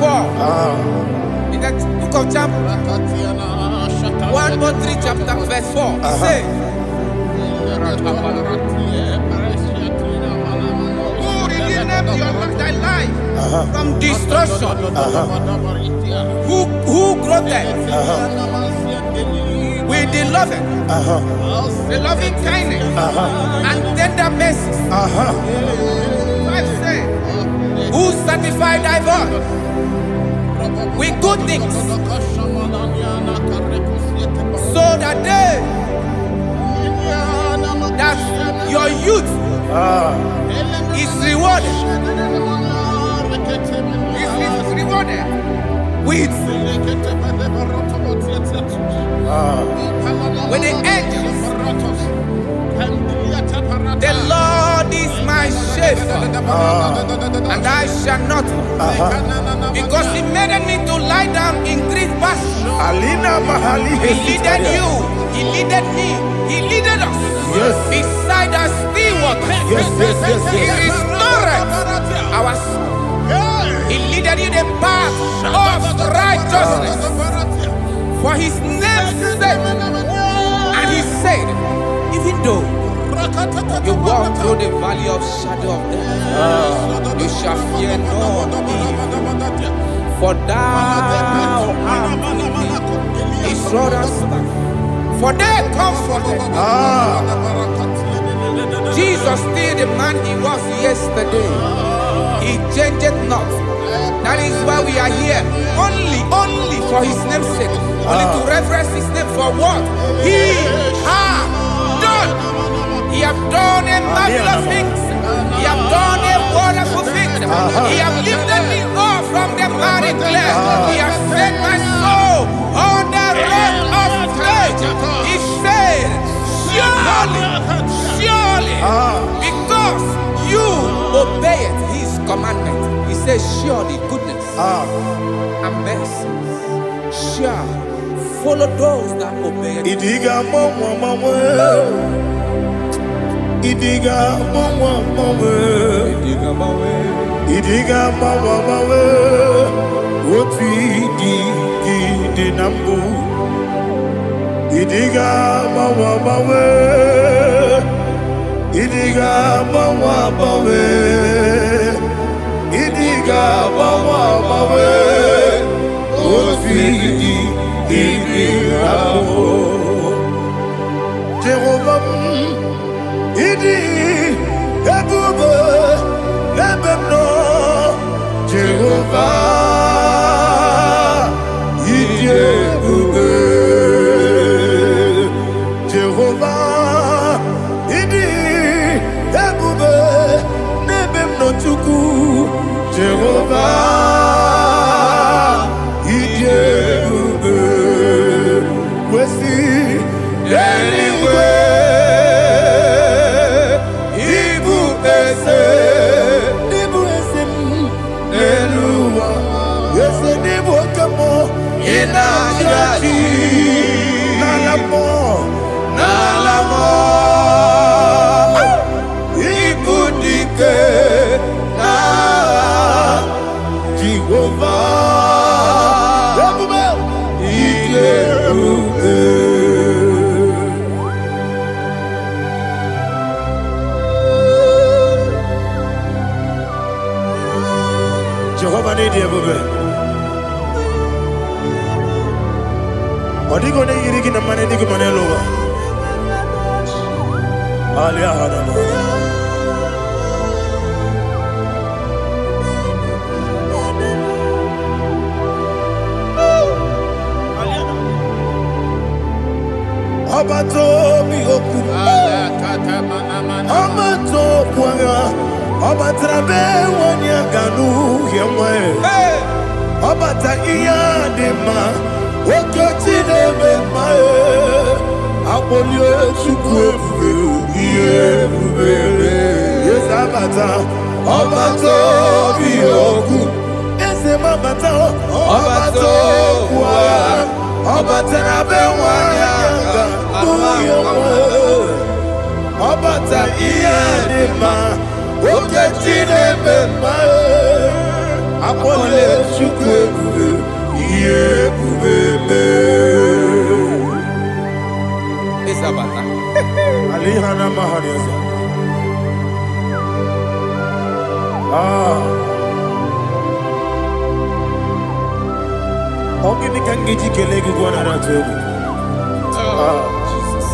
S2: in the book of John 1:3, chapter verse 4, it says, who redeemed thy life from destruction, who groweth with the loving kindness and tender mercies. Who satisfy thy voice with good things, so that your youth is rewarded. Is rewarded with the angels. The Lord is my shepherd, and I shall not want, because He made me to lie down in green pastures. He leaded you, He leaded me, He leaded us beside the still waters. He restored our soul. He leaded you the path of righteousness for His name's sake. And He said, even though you walk through the valley of shadow of death, you shall fear no evil, for thou art with me. His rod and staff, for they comforted. Jesus still the man He was yesterday. He changed not. That is why we are here. Only for His name's sake. Only to reverence His name for what He has done. He have done a marvelous things. He have done a wonderful thing. He have lifted me up from the miry clay. He has set my soul on the rock of faith. He said, surely, because you obeyed His commandment. He says, surely goodness and mercy shall follow those that obey.
S1: Idiga mawe woti di nambu. Idiga mawe Idiga mawe woti di nambu. Jehovah Idi ebube lebemno Jehovah Idi ebube Jehovah Idi ebube lebemno chuku Jehovah Idi ebube wesi anyway. Jehovah need you, baby. Odigo ne yiri kina mane digo mane lowa. Ali ahana. Obato bihoku. Obato kwanga. Obatrabe wanya ganu yemwe. Obata iya dema. Okoti nebe mae. Apolio chukwe bube. Yes abata. Obato bihoku. Ese mabata. Obato kwanga. Obatrabe wanya ganu yemwe. Obata iya dema. Okoti nebe mae. Apole chukwe bube.
S2: Isabata.
S1: Alihana mahariasa. Ogini kangiji kelegi gwana ratogu.
S2: Jesus.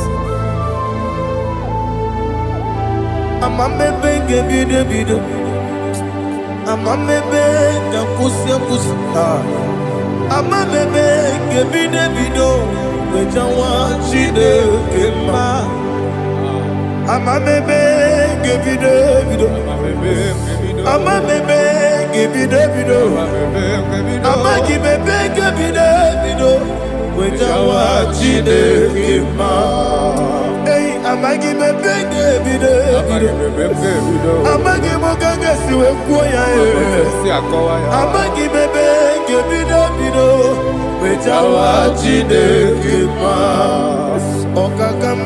S1: Amamebe gebido. Amamebe gakusi. Amamebe gebido. Wejawa chide kema. Amamebe gebido. Amamebe gebido. Amagibebe gebido. Wejawa chide kema. Hey, amagibebe gebido. Amagimogaga siwe kuya. Amagibebe gebido. Wejawa chide kema. Okakam.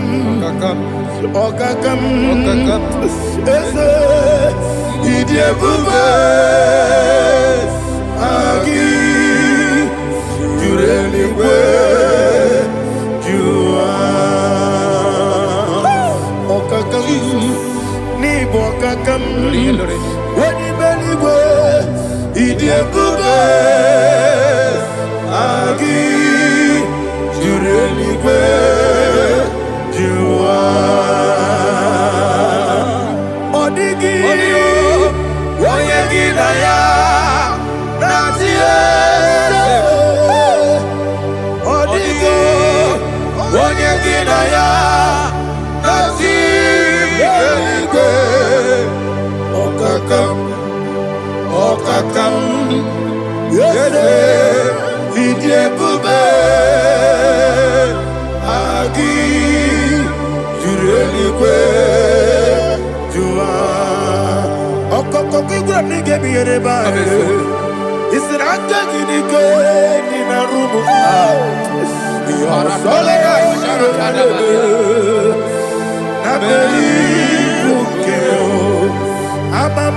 S1: Ese idie bube. Agi jureli kwe jua. Okakam ni bokakam. Wadi beli kwe idie bube. Agi jureli kwe jua. Odigi oyegi na ya natie. Odigi oyegi na ya natie. Okakam yede idie bube. Agi jureli kwe jua. Okoko kigura nige biyere ba. Isiranga gidike nina rumu. Yosole nabeli bukeo.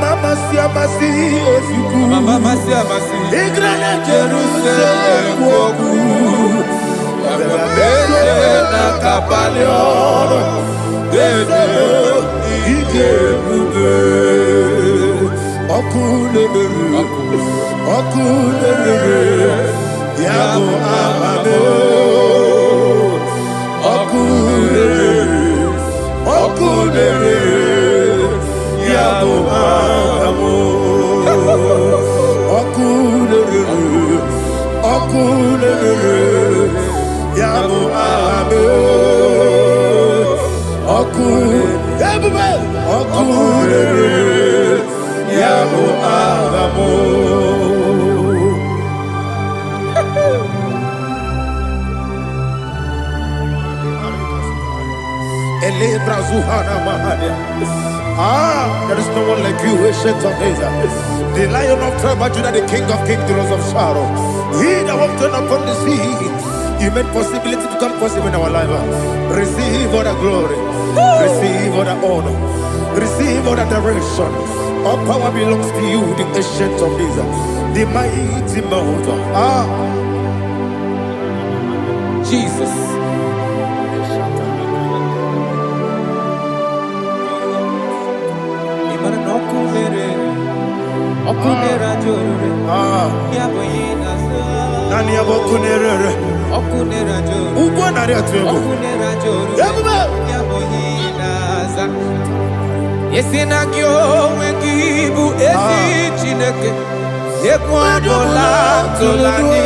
S1: Mama siamasi ofiku.
S2: Mama siamasi.
S1: Igrana Jerusalem woku. Bebe na kapalion. Bebe ije bube. Okulere. Yabo amamo. Okulere. Yabo amamo. Okulere. Yabo amamo. Okulere. Yabo amamo. There is no one like you, ancient of days. The Lion of tribe of Judah, the King of kings, the Rose of Sharon. He that walked upon the sea. You made possibility to come possible in our life. Receive all the glory. Receive all the honor. Receive all the direction. All power belongs to you, the ancient of days, the mighty mountain.
S2: Jesus.
S1: Nani abokunere. Ugwa nari atuego.
S2: Yesina kyo wengibu esi chineke. Yekwa dola tolani.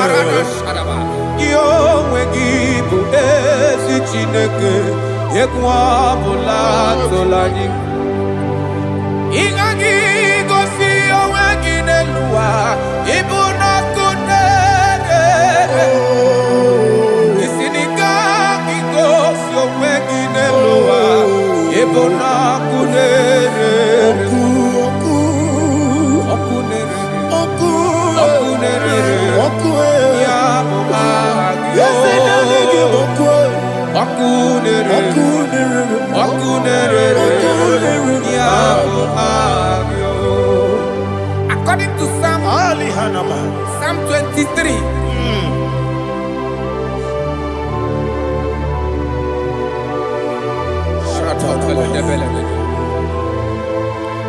S2: Arana sharaba. Kyo wengibu esi. Chineke Yekwa Bula Tolani Ingagi Gosi Owegi Nelua Ibuna Kunere Isinika Gosi Owegi Nelua Ibuna Kunere According to Psalm 23.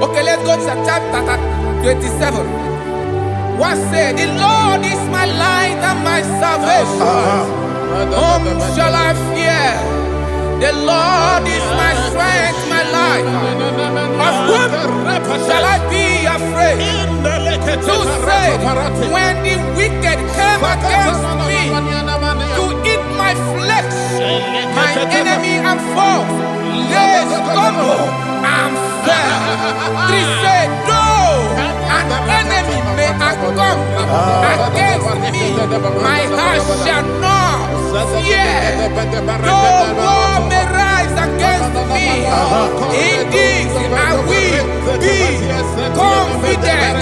S2: Okay, let's go to chapter 27. What said, the Lord is my light and my salvation. Whom shall I fear? The Lord is my strength, my life. Of whom shall I be afraid? To say, when the wicked came against me to eat my flesh, my enemy and foe, they stumble and fell. 3 said, no, an enemy may come against me, my heart shall not fear. No war may rise against me. In this I will be confident.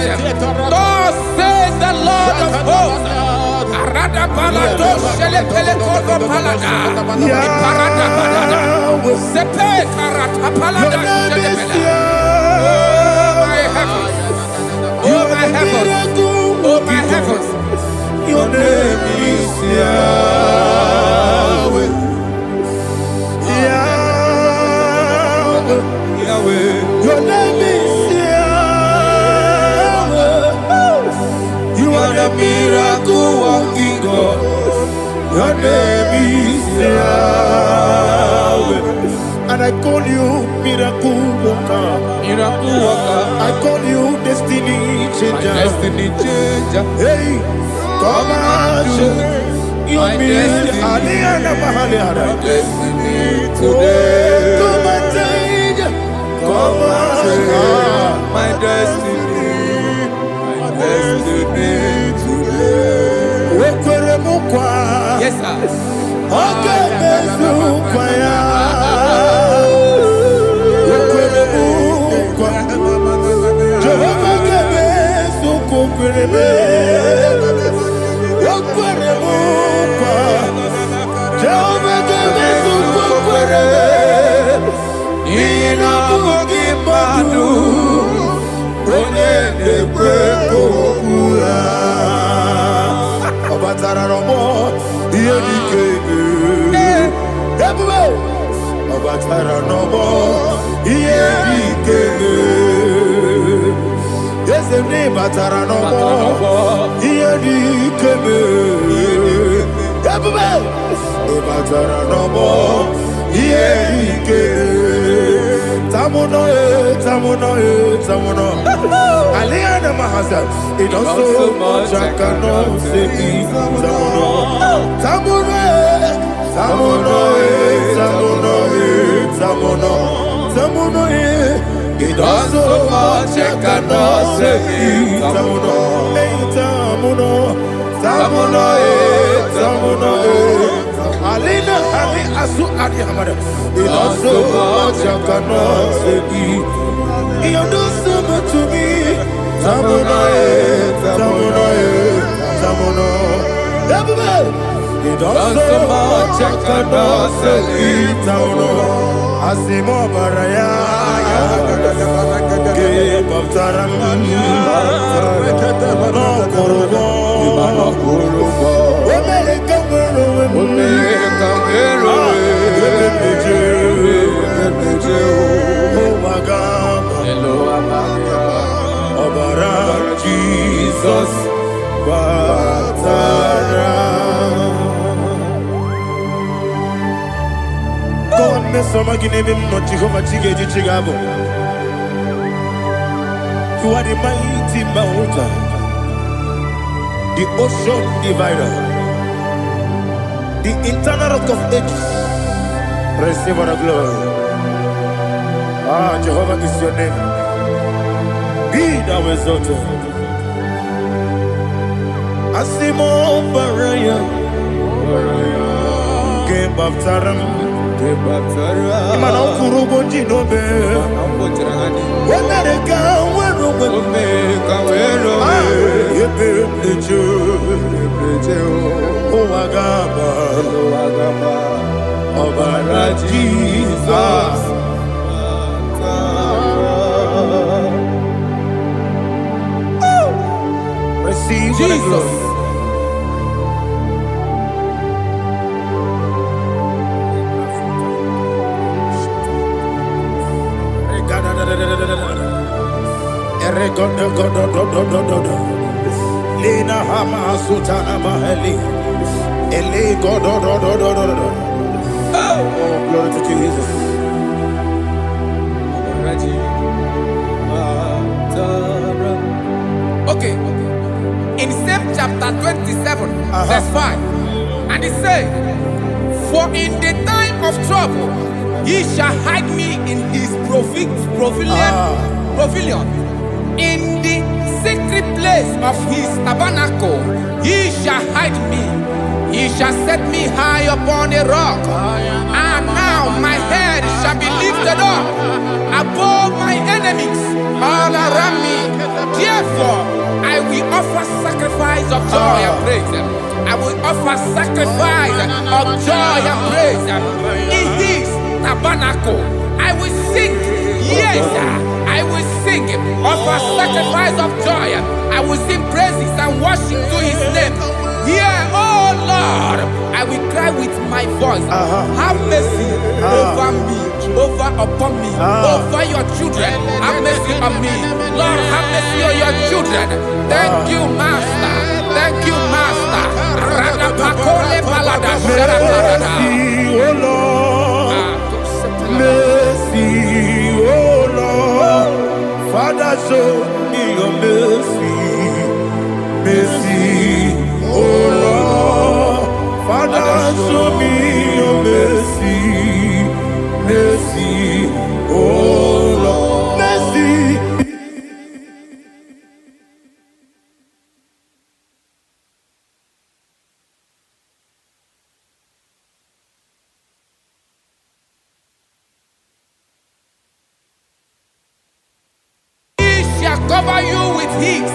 S2: Thus says the Lord of hosts. Oh my heavens, oh my heavens, your name is Yahweh. Yahweh, Yahweh, your name is Yahweh. You are the miracle working God. Your name is Yahweh. And I call you miracle worker. Miracle worker. I call you destiny changer. My destiny changer. Hey, come on, you mean Aliana Mahaliana. My destiny today. Come on, change. Come on, my destiny. My destiny today. Yes, sir. Okay, it does so much I cannot say. It does so much I cannot say. Alina Ali Asu Adi Hamada. It does so much I cannot say. You do so much to me. Tamuno. It does so much I cannot say. Tamuno. Asimo Baraya. Give up Taram. No Kurubo. Jesus, God, Mesoma Ginevim, not Jehovah Chigedi Chigabo. You are the mighty mountain, the ocean divider, the internal rock of ages,
S1: Receive all the glory. Ah, Jehovah is your name. Be thou exalted. Asimo Baraya. Game Baptaram. Imana Kurubo Jinobe. Wenareka Werube. Oagaba. Obara Jesus. Receive Jesus. Lina Hama Sutana Maheli. Ele God. Oh, glory to Jesus.
S2: Okay. In same chapter 27, verse 5, and it says, "For in the time of trouble, he shall hide me in his pavilion. In the secret place of his tabernacle, he shall hide me. He shall set me high upon a rock. And now my head shall be lifted up above my enemies all around me. Therefore, I will offer sacrifice of joy and praise. I will offer sacrifice of joy and praise in his tabernacle. I will sing, yes, I will sing, offer sacrifice of joy. I will sing praises and worship to his name. Here, oh Lord, I will cry with my voice. Have mercy over me, upon me, over your children. Have mercy on me. Lord, have mercy on your children. Thank you, Master. Thank you, Master.
S1: Mercy, oh Lord. Mercy, oh Lord. Father, show me your mercy. Mercy, oh Lord. Father, show me your mercy. Mercy, oh Lord. Mercy.
S2: Cover you with his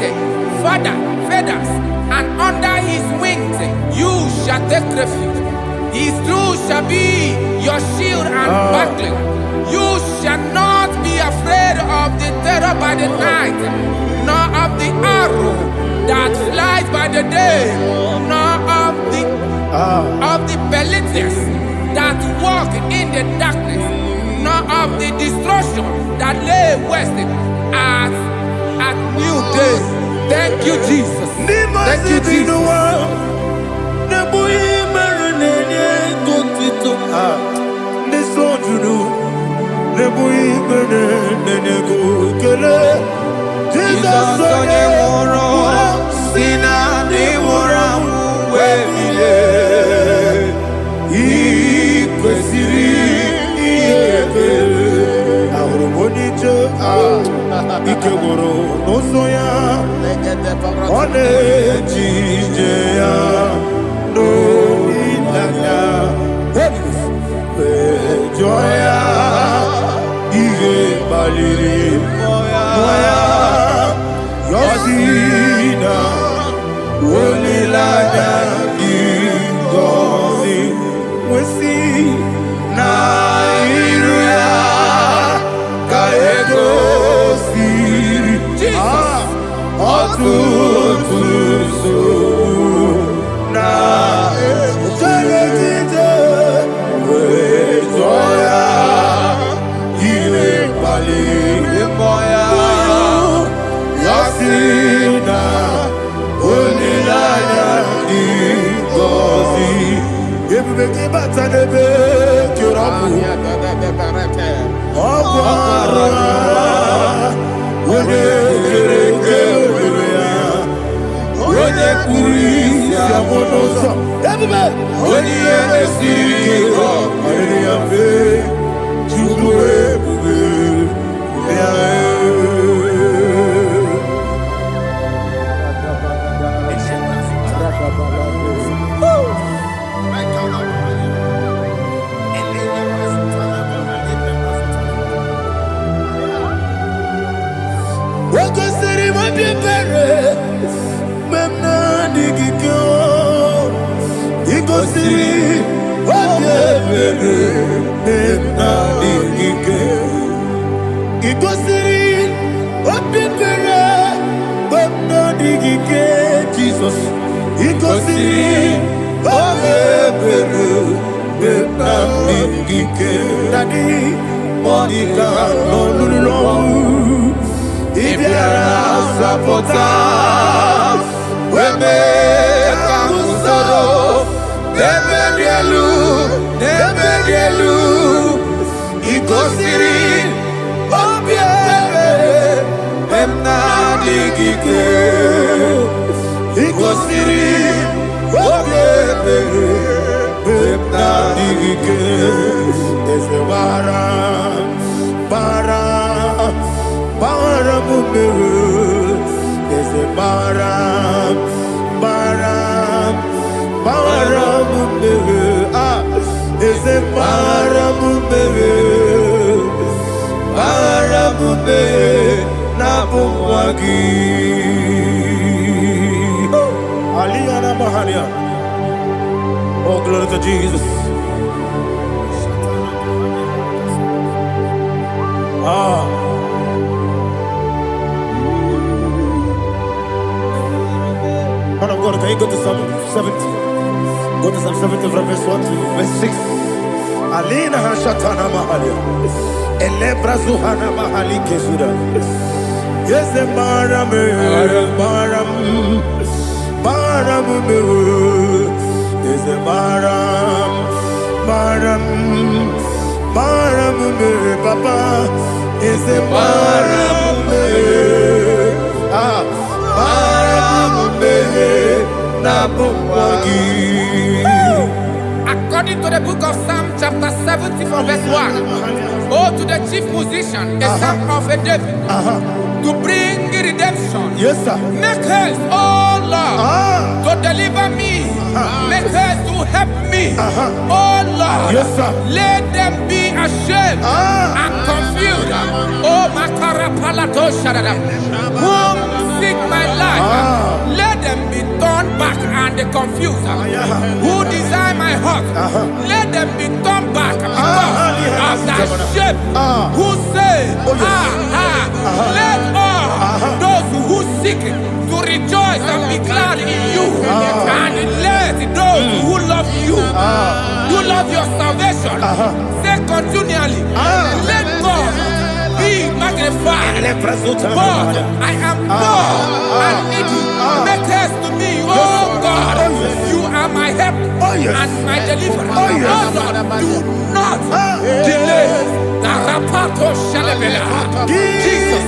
S2: feathers, and under his wings you shall take refuge. His truth shall be your shield and buckler. You shall not be afraid of the terror by the night, nor of the arrow that flies by the day, nor of the pestilence that walk in the darkness, nor of the destruction that lay waste at new day. Thank you, Jesus. Thank you, Jesus.
S1: Ikegoro nosoya one jijeya no ilaya joya iye baliri moya yosina olilaya ingozi wesi na iruya kaego Jesus, Daddy, Monica, no, Ibiara Sapota, Weme, Kamusoro, Nebedielu, Igosiri, Obiere, Emna Digike, Igosiri, Obiere, Emna Digike, Ezebara, Bara Mumere, Ezebara, Bara Mumere, Ezebara Mumere, Bara Mumere, Nabumwagi. Aliyana Mahalia. Oh, glory to Jesus. Man of God, can you go to Psalm 70? Go to Psalm 70 from verse 1 to verse 6. Alina Hashatana Mahalia. Elebra Zuhana Mahali Kesuda. Yes, the Baram. Is the Baram, Papa, is the Baram,
S2: According to the book of Psalm chapter 70 from verse 1, oh, to the chief musician, a psalm of a David, to bring redemption.
S1: Yes, sir.
S2: Make haste, oh Lord, to deliver me. Make haste to help me. Oh Lord,
S1: yes, sir.
S2: Let them be ashamed and confused. Oh Makarapalato Shadada, whom seek my life, let them be turned back and confused. Who desire my heart, let them be turned back because of that shape. Who say, let all those who seek to rejoice and be glad in you, and let those who love you, who love your salvation, say continually, let God be magnified. God, I am poor and needy. Make haste to me, oh God. You are my help and my deliverer. Oh Lord, do not delay. Jesus.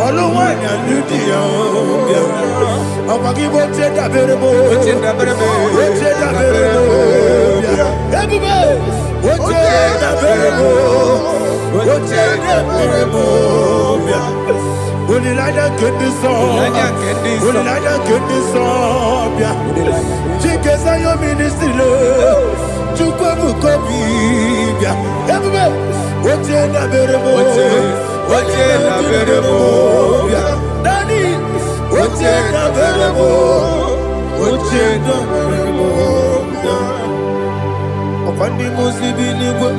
S1: Olúwa ni àlùdíyà òbíà. Ọ̀pọ̀ kí bó ṣe dàbẹ̀rẹ̀ bó. Bó ṣe dàbẹ̀rẹ̀ bó. Bó ṣe dàbẹ̀rẹ̀ bó. Ebube. Bó ṣe dàbẹ̀rẹ̀ bó. Bó ṣe dàbẹ̀rẹ̀ bó. Olùlàjà kéde sọ. Olùlàjà kéde sọ. Chike Sayo ministry lo. Chukwu kobi. Ebube. Bó ṣe dàbẹ̀rẹ̀ bó. Oche na berebo, Daddy. Oche na berebo, Oche na berebo. Opandi musibi nigo,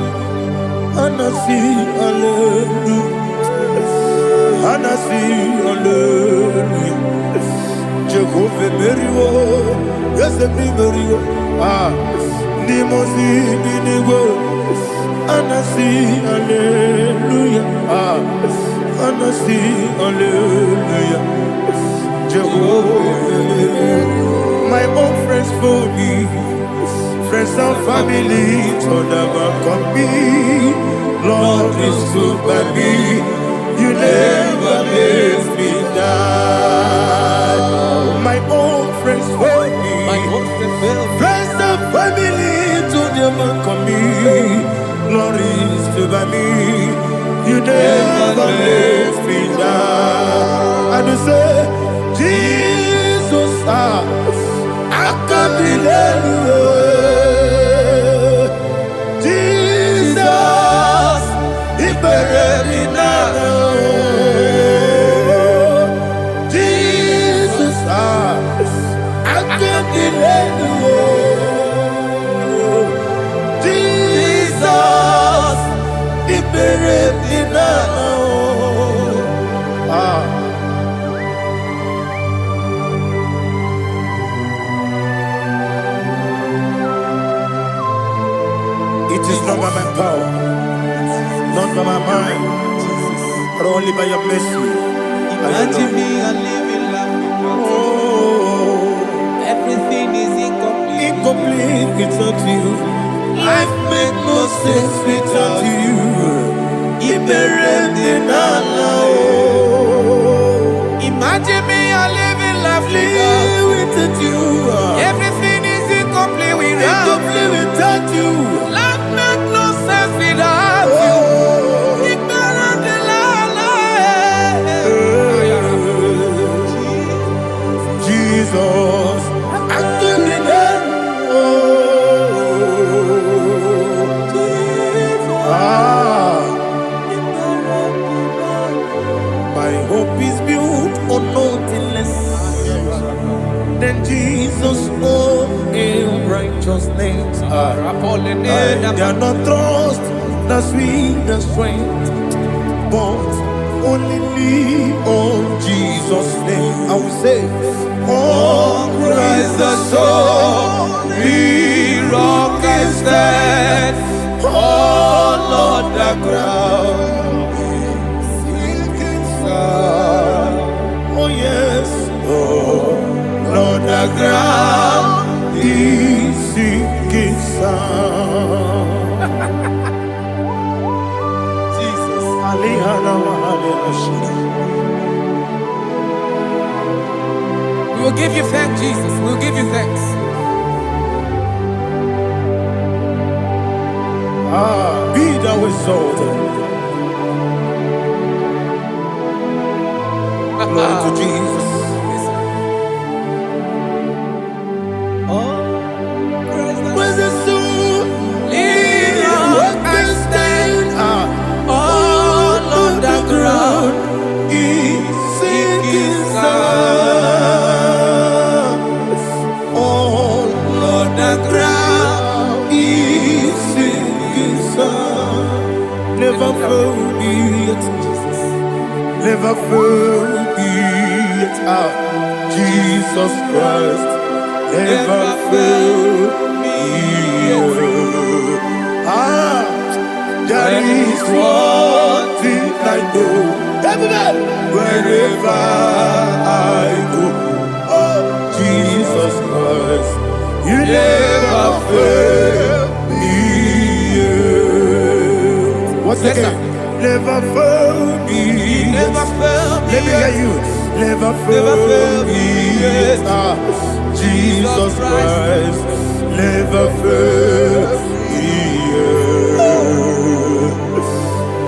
S1: anasi hallelujah, anasi hallelujah. Jehovah meriwo, Yesu meriwo. Ni musibi nigo. Anasi, hallelujah. Anasi, hallelujah. Jehovah, my own friends for me, friends and family, told them come me. Lord is good by me. You never let me die. My own friends for me, friends and family, told them come me. Glory is to by me. You never let me down. And you say, Jesus, I can't believe you. Jesus, He buried me now. Jesus, I can't believe you. It is not by my power, not by my mind, but only by your mercy.
S2: Imagine me and living life.
S1: Oh,
S2: Everything is incomplete.
S1: incomplete without you. Life makes no sense without you.
S2: Imagine me and living life
S1: without you.
S2: Everything is incomplete without
S1: you.
S2: Life makes no sense without you.
S1: Jesus, I couldn't my hope is built on nothing less than Jesus' own righteousness. I cannot trust the sweetest strength, but only lean on Jesus' name. I will say, oh, Christ the solid rock I stand. Oh, Lord, the ground is sinking sand. Oh, yes, oh, Lord, the ground is sinking sand. Jesus,
S2: We will give you thanks, Jesus. We will give you thanks.
S1: Be thou exalted. Glory to Jesus. When the soul can stand all on the ground, is sinking sand. All on the ground is sinking sand. Never fail me yet, Jesus. Never fail me yet. Jesus Christ. Never fail me yet. There is one thing I know. Wherever I go, oh Jesus Christ, you never fail me. What's
S2: Yes,
S1: again? Never fail me.
S2: Never fail me.
S1: Let me hear you. Never fail me. Jesus Christ, never fail me.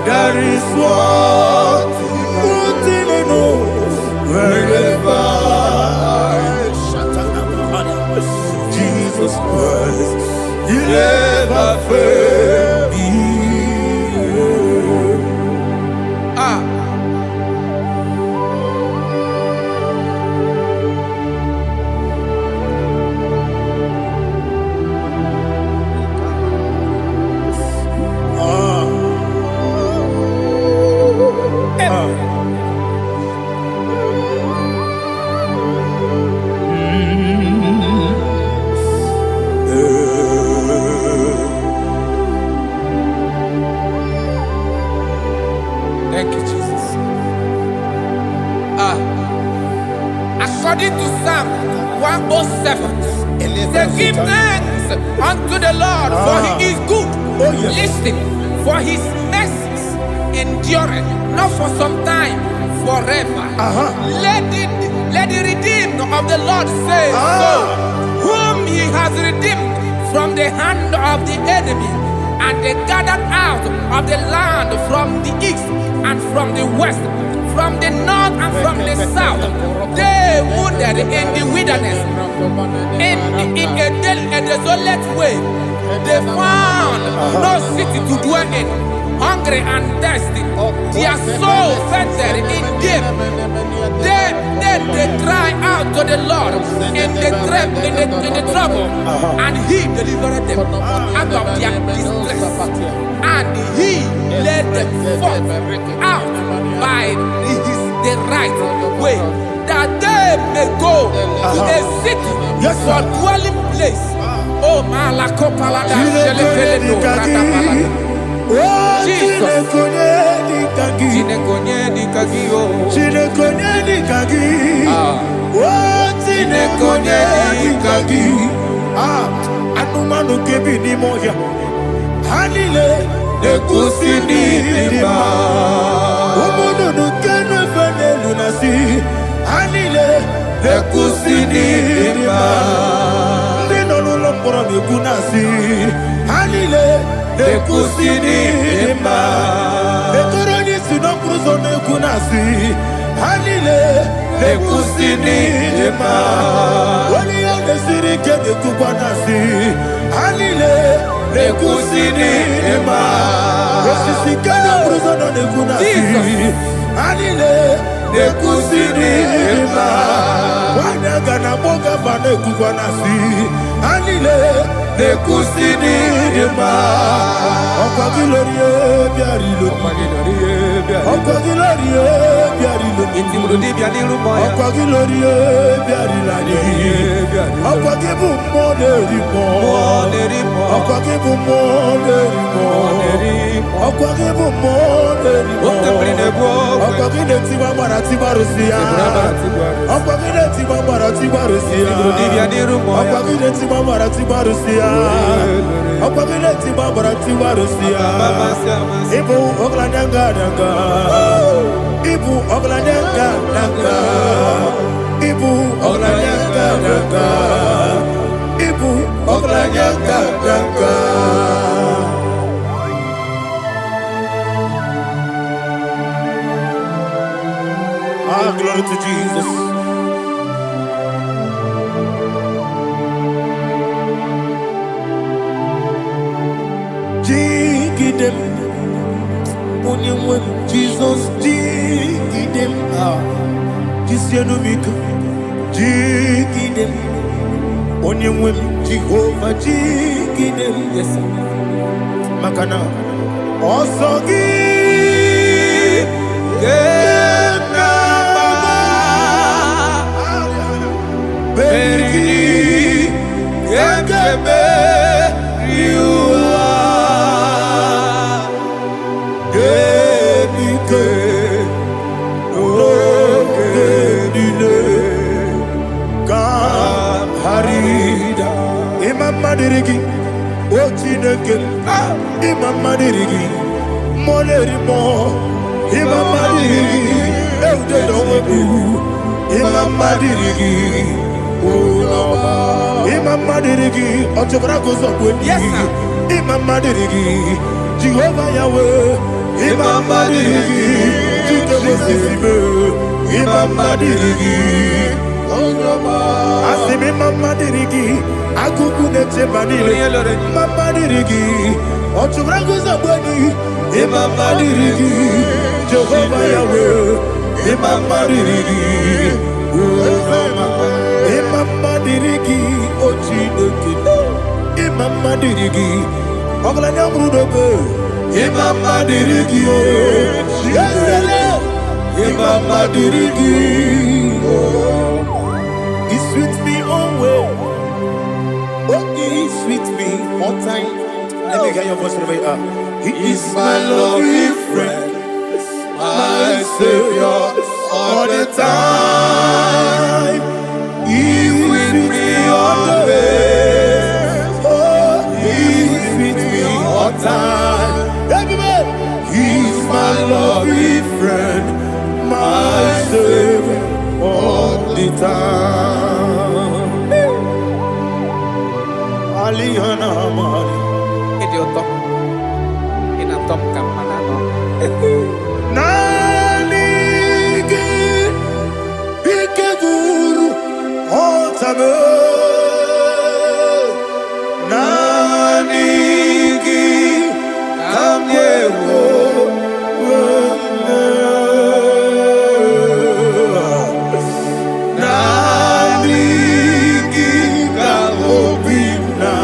S1: That is one thing I know. Wherever Jesus Christ, He never fail me.
S2: Thank you, Jesus. According to Psalm 107, say, give thanks unto the Lord, for He is good.
S1: Oh, yes.
S2: Listen, for His mercies endureth, not for some time, forever. Let the redeemed of the Lord say so, whom He has redeemed from the hand of the enemy, and they gathered out of the land from the east and from the west, from the north and from the south. They wandered in the wilderness, in a desolate way. They found no city to dwell in, hungry and thirsty. Their soul fainted in them. Then they cry out to the Lord in the trouble, and He delivered them out of their distress, and He led them forth out by the right way, that they may go to a city for dwelling place. Oh, Malakopalada, Jesus.
S1: Anumanu kebi ni moja Hanile Nekusini lima Umudu nukene fene lunasi Hanile Nekusini lima Nino nulambura mikunasi Hanile Nekusini lima Nekuroni sinokruzo nekunasi Hanile Nekusini lima Wali yane sirike nekukwanasi Hanile Nekusini lima Wesisikana bruzo nekunasi Hanile Nekusini lima Wanaga na boga bane kukwanasi Hanile Nekusini lima Okwa gilorie biarilo Okwa gilorie biarilo Okwa gilorie biarilani Okwa gibu molerimo Okwa gibu molerimo Okwa gibu molerimo Okwa gile tiba marati barusia Okwa gile tiba marati barusia Okwa gile tiba marati barusia Okwa gile tiba marati barusia Ibu oglanyanga danga Ibu oglanyanga danga Ibu oglanyanga danga Ibu oglanyanga danga Glory to Jesus. Jigidem, Onyemwem, Jesus, Jigidem, Jisianomika, Jigidem, Onyemwem, Jehovah, Jigidem, yes, Makana, Osogi, Madirigi, Ochineke, Imam Madirigi, Molerimo, Imam Madirigi, Eudedo Imama dirigi, Imama dirigi, Otobra goes up with
S2: Yes, sir.
S1: Imama dirigi, Jehovah Yahweh, Imama dirigi, Jehovah Imama dirigi, Asimi Imama dirigi, Akuku neche banile, Imama dirigi, Otobra goes up with Imama dirigi, Jehovah Yahweh, Imama dirigi, Imama dirigi, Ochineke, Imama dirigi, Oglanya Brudobe, Imama dirigi, Yesele, Imama dirigi. He sweet me always, oh he sweet me all time. Let me hear your voice right now. He is my loving friend, my Savior all the time. He with me all the way. Oh, he with me all time. Everybody, he's my loving friend, my Savior all the time. Aliana Mari.
S2: Idiota. Inatom kampanano.
S1: Nanigi ikeguru otame Nanigi kamyewo Nanigi kamobina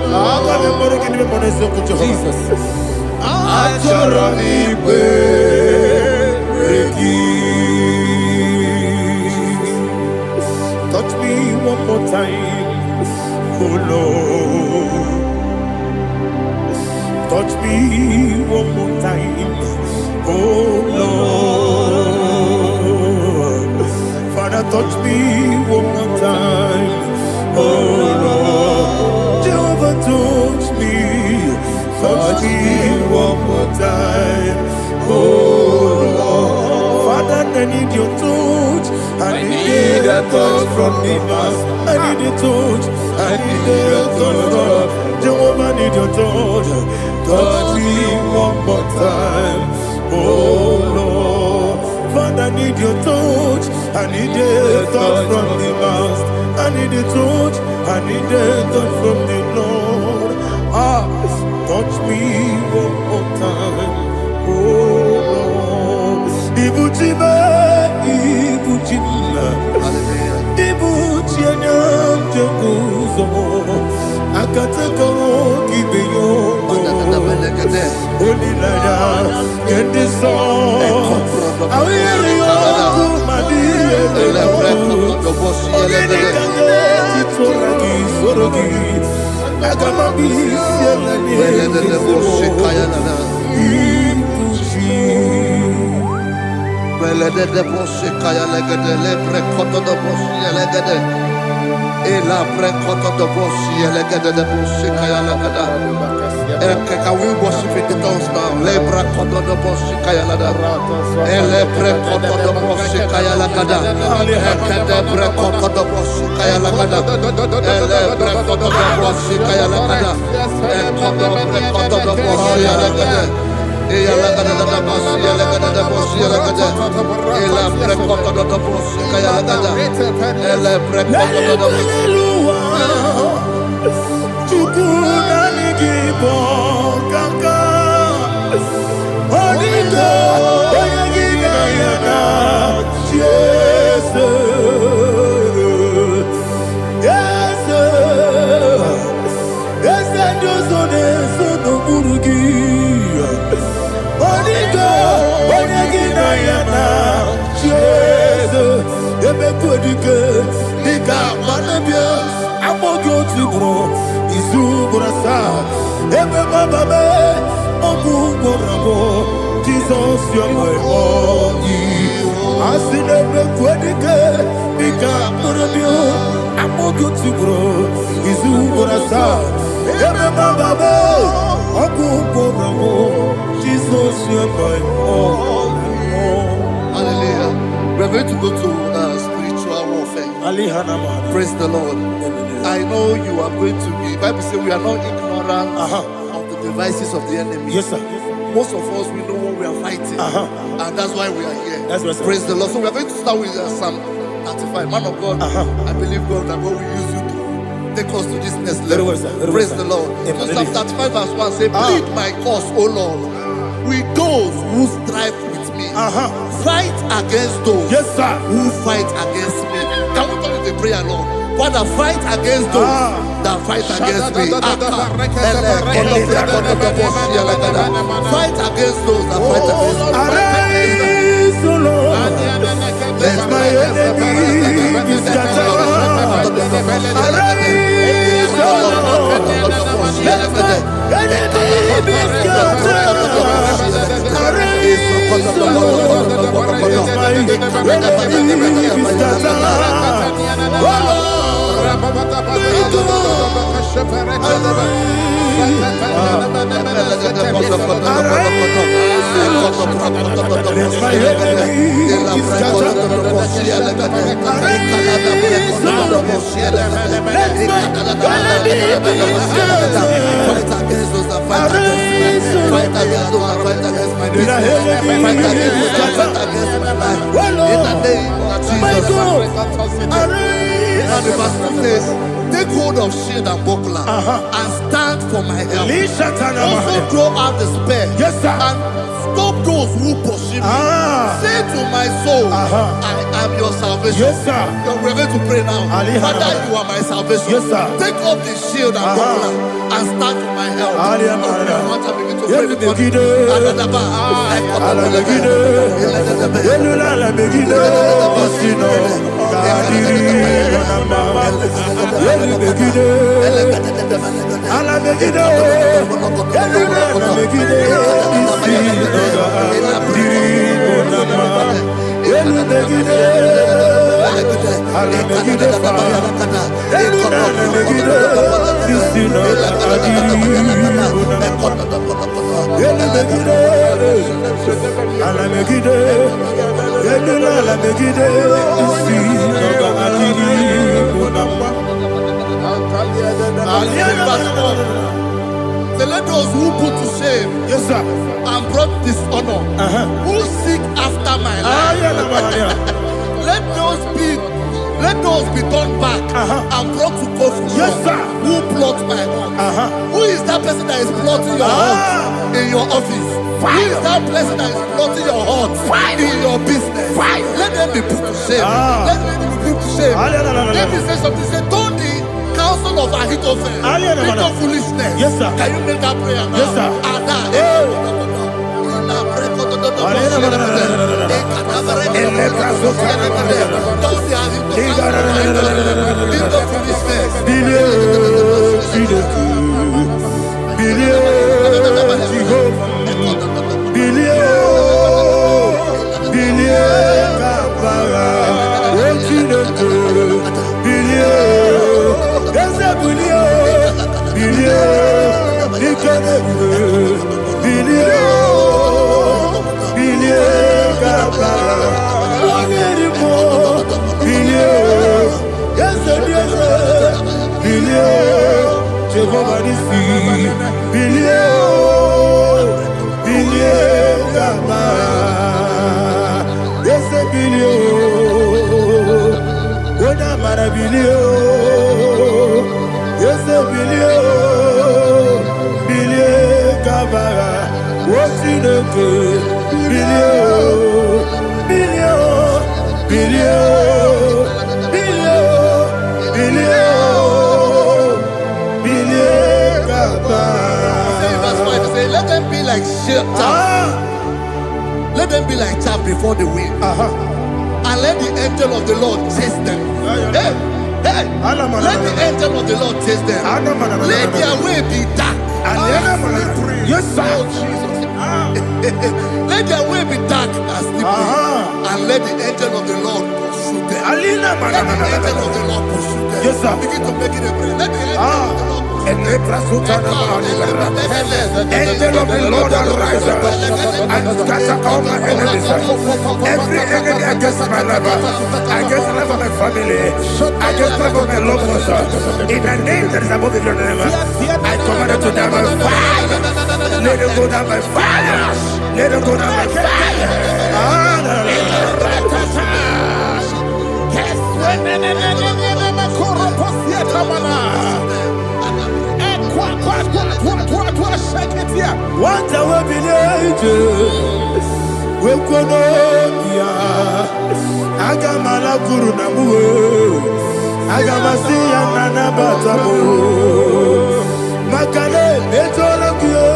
S1: Akame moriki ni mone soko
S2: Jesus.
S1: Achoro ibe reki. Touch me one more time, oh Lord. Touch me one more time, oh Lord. Father, touch me one more time, oh Lord. Jehovah, touch me. Touch me one more time, oh Lord. Father, I need your touch. I need a touch from the past. I need a touch. I need a touch from Jehovah. I need your touch. Touch me one more time, oh Lord. Father, I need your touch. I need a touch from the past. I need a touch. I need a touch from the Lord. Touch me one more time, oh Lord. Ibuchima, Ibuchima, Ibuchianya, Jaguzo, Akatako, Kibeyo, Holy Lada, get this song. I hear you, Madi, Agamabi,
S3: Can we worship in the tongues now? Lebra koto do bosi kaya lada. Ele bre koto do bosi kaya lada. Ekede bre koto do bosi kaya lada. Ele bre koto do bosi kaya lada. Ekodo bre koto do bosi lada. Eya lada da bosi lada da bosi lada. Ele bre koto do bosi kaya lada. Ele bre koto do bosi.
S1: IGBO kaka Onigo Oyagina yana Jesus Yes Josone Sono Burugi Onigo Oyagina yana Jesus Ebe Kodike Nika Manabia Amogo Tibro Izubrasa Ebe Bababe Oguborabo Jesus you're my all Asinebe Kodike Nika Manabia Amogo Tibro Izubrasa Ebe Bababe Oguborabo Jesus you're my all.
S3: Hallelujah. We're going to go to spiritual Praise the Lord. I know you are going to be. Bible says we are not ignorant of the devices of the enemy.
S1: Yes, sir.
S3: Most of us, we know what we are fighting, and that's why we are here.
S1: That's right, sir.
S3: Praise the Lord. So we are going to start with Psalm 35. Man of God, I believe God that God will use you to take us to this next level.
S1: Very well, sir.
S3: Praise the Lord. So Psalm 35 verse 1 say, plead my cause, O Lord, with those who strive with me. Fight against those who fight against me. Can we call it a prayer, Lord? Father, fight against those that fight against me. Fight against those that fight against me.
S1: Arise, O Lord, let my enemy be scattered. Arise, O Lord, let my enemy be scattered. Arise, O Lord, let my enemy be scattered. Oh Lord,
S3: and the verse says, take hold of shield and buckler and stand for my help. Also throw out the spear and stop those who pursue me. Say to my soul, I am your salvation. We're going to pray now. Father, you are my salvation. Take up the shield and buckler and stand for my help. I want to begin to pray before you. So let those who put to shame and brought dishonor, who seek after my life, let those be turned back and brought to go from who plot my heart. Who is that person that is plotting your heart in your office? Who is that person that is plotting your heart in your business? Let them be put to shame. Let them be put to shame. Let me say something. Say, don't the counsel of Ahithophel make no foolishness. Can you make that prayer now?
S1: Yes, sir. Let them be like chaff. Let them be like chaff before the wind. And let the angel of the Lord chase them. Let the angel of the Lord chase them. Let their way be dark. Yes, sir. Let their way be dark and slippery. And let the angel of the Lord pursue them. Let the angel of the Lord pursue them. Yes, sir.
S3: Begin to make it a prayer. Let the angel of the Lord pursue them.
S1: Angel of the Lord arise and scatter all my enemies. Every enemy against my life, against the life of my family, against the life of my loved ones. In the name that is above your name, I command it to die by fire. Let it go down by fire. Let it go down by fire. What I will be we kono ya agamala kuru na mu agamasi ya nana batamo makale etola kyo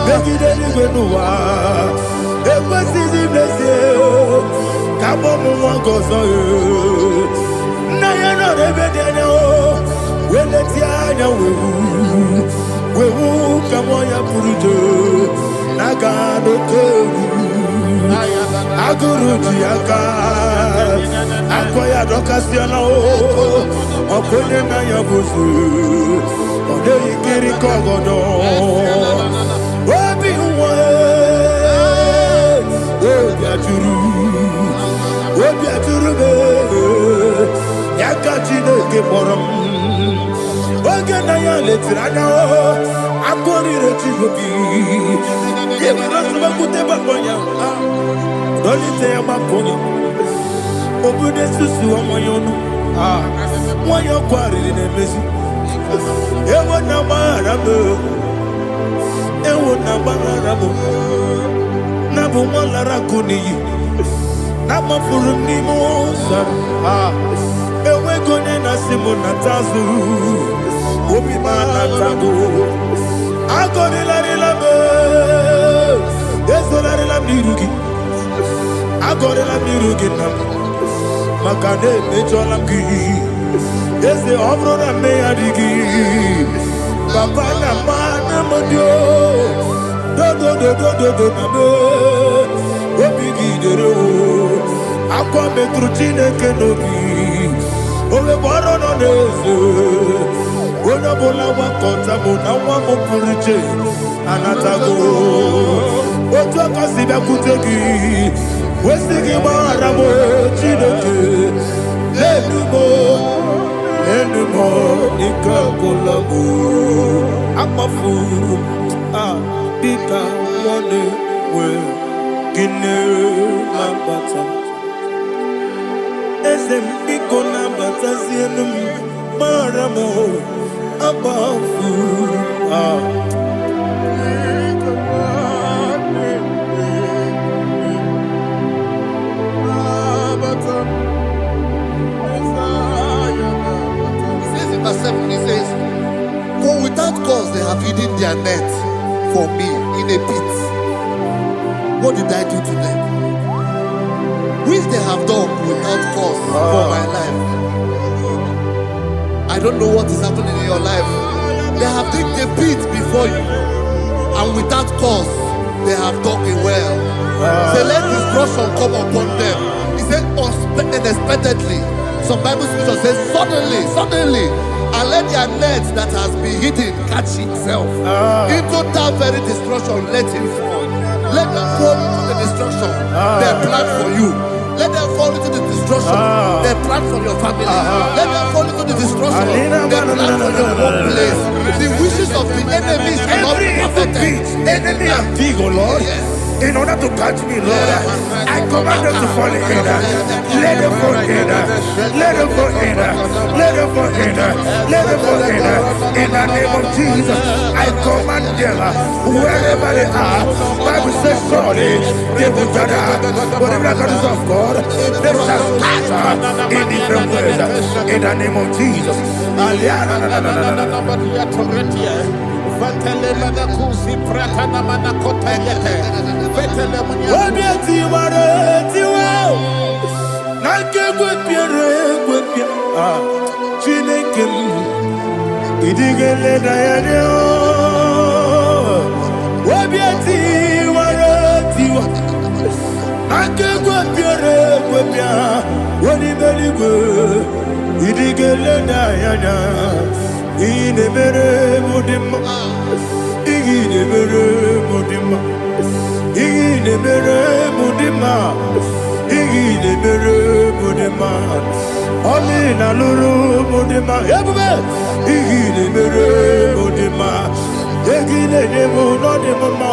S1: begide ni gbenuwa ekwesi di blesse kabo mu won gozo na ya no rebede ne o weleti anya wewu kamo ya purujo naga no tewu aguru jiaka akoya dokasiana o okonye na yabuzu ode ikiri kogodo obi uwe obi aturu be yaka chineke kporom oge na ya letiranya o akori rechigobi yebi rosuba kuteba konya Dolite ya makonye obude susu amoyono moyo kwari ne mezi ewo na marabo na bu molara kuni na mafuru ni mosa ewe gone na simu na tazu obi mana tago agone la relabe ezo la relabirugi agora la mirugina makane mejola ki ese obro na me adigi papa na mana modio do na do obigi dero akwa metrutine kenobi ole boro no nezo ona bola wa kota bona wa mo puruje anatago oto kasiba kutegi Wesigi maramo chineke Lenumo nikakolamu Amafuru Bika wane we Gine nambata Ezem biko nambata zienum Maramo Amafuru
S3: He says, for without cause they have hidden their net for me in a pit. What did I do to them? Which they have done without cause for my life. I don't know what is happening in your life. They have digged a pit before you, and without cause they have dug a well. Say, let destruction come upon them. He said, unexpectedly. Some Bible scripture says, suddenly. And let their net that has been hidden catch itself. Into that very destruction, let it fall. Let them fall into the destruction they plan for you. Let them fall into the destruction they plan for your family. Let them fall into the destruction they plan for your workplace. The wishes of the enemy shall not be perfected.
S1: Enemy and big, oh Lord. Yes. In order to catch me, Lord, I command them to fall in. Let them fall in. Let them fall in. Let them fall in. Let them fall in. In the name of Jesus, I command them wherever they are. Bible says, surely they will gather. Whatever the God is of God, they shall scatter in different ways. In the name of Jesus. Inemere mudima, inemere mudima, inemere mudima, inemere mudima. Oli na luru mudima, ebube. Inemere mudima, inemere mudima,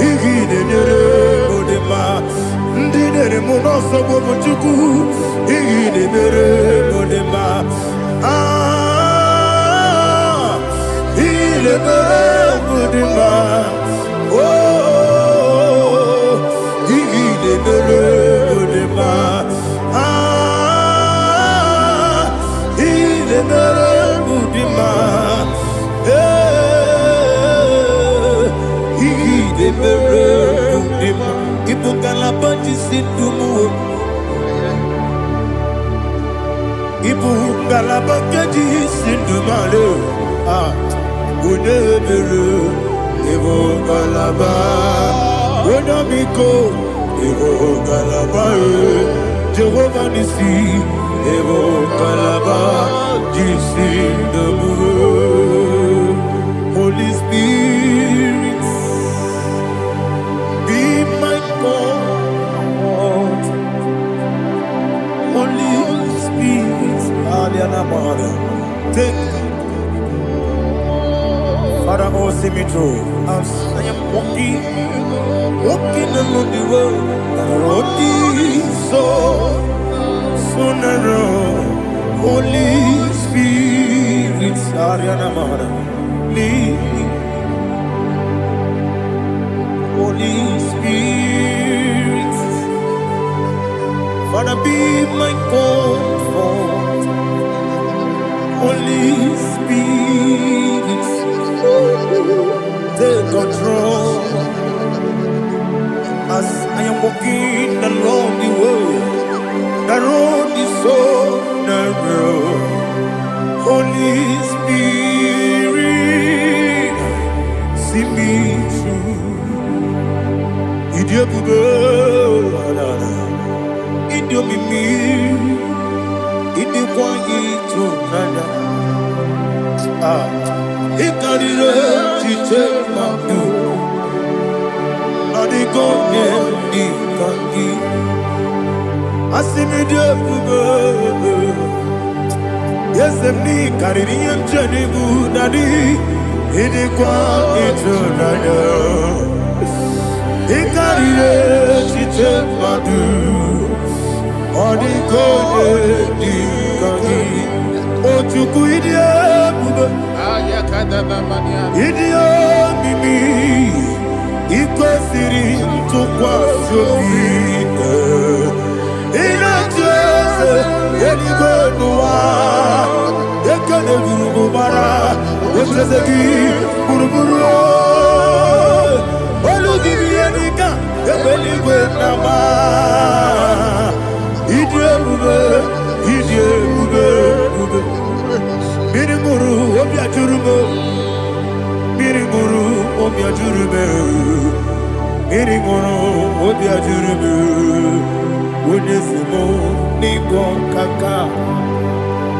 S1: inemere mudima. Ndinere munoso bobuchuku, inemere mudima. Il est Mudima. Oh, il est Mudima. Il est Mudima. Il est Mudima. Il faut qu'à la bande ici tout monde. Ibu galaba keji sindumale unebere ibu galaba unamiko ibu galaba Jehovah nisi ibu galaba jisindumu. Holy Spirit, be my God. Holy Spirit, take Father, oh, see me through. As I am walking along the road, the road is so narrow. Holy Spirit, lead me. Holy Spirit, Father, be my comfort. Holy Spirit, take control. As I am walking along the way, the road is so narrow. Holy Spirit, see me through. Idiabube, Idiomimi, Idikwanyito nana. Ikarire chite madu. Adigonye ikangi. Asimidiabube. Yesemni kaririyan janibu nadi. Idikwanyito nana. Ikarire chite madu. Adigonye ikangi. Ochuku idiabube. Idio mimi ikwesiri ntụkwasị obi. Ịna-echeze eluigwe n'ụwa, ekele gburugburu echeze gị gburugburu. Olu gị bụ ihe dịka ebe eluigwe na-ama. Ịdị ebube, ịdị ebube, ebube. Mmiri ṅụrụ obi ajụrụ m. Mmiri ṅụrụ obi ajụrụ m. Mmiri ṅụrụ obi ajụrụ m. Onye si m n'ịgọ nkaka.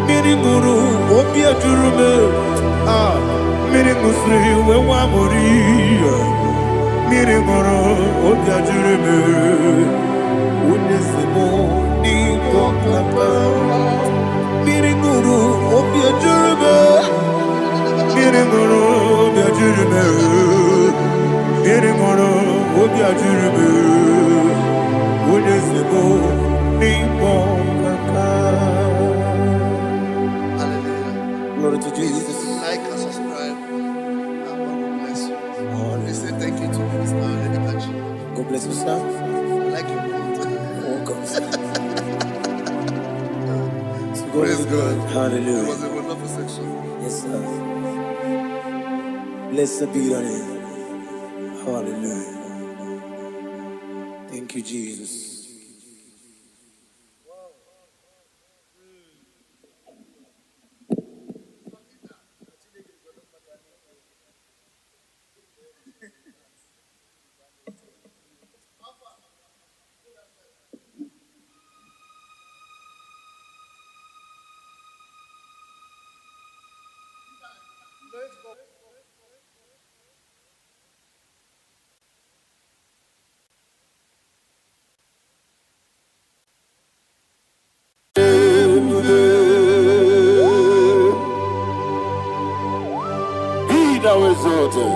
S1: Mmiri ṅụrụ obi ajụrụ m. Mmiri ṅụsịrị wee nwa amụrụ. Mmiri ṅụrụ obi ajụrụ m. Onye si m n'ịgọ nkaka. Mmiri ṅụrụ obi ajụrụ m. Mmiri ṅụrụ obi ajụrụ m. Mmiri ṅụrụ obi ajụrụ m. Onye si m n'ịgọ nkaka.
S3: Hallelujah.
S1: Glory to Jesus.
S3: Like and subscribe. And God will bless you. They say thank you to Minister Lady Kachi.
S1: God bless you, sir.
S3: I like you.
S1: Welcome, sir.
S3: Praise God. It
S1: Hallelujah.
S3: was a wonderful section.
S1: Yes, sir. Blessed be your name. Hallelujah. Thank you, Jesus. exalted.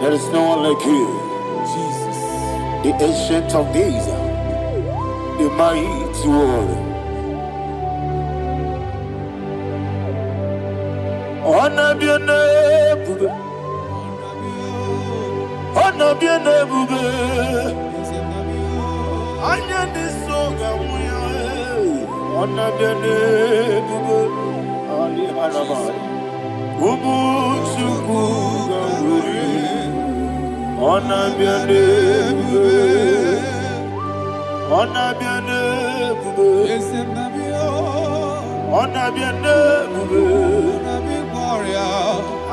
S1: There is no one like you.
S2: Jesus.
S1: The ancient of days, the mighty warrior. Honor be your name, honor be your name, Anya ni soga muya, honor be your name, Ali Harabai, Ubu Chukuga Guri, honor be your name, honor be your name, honor be your name.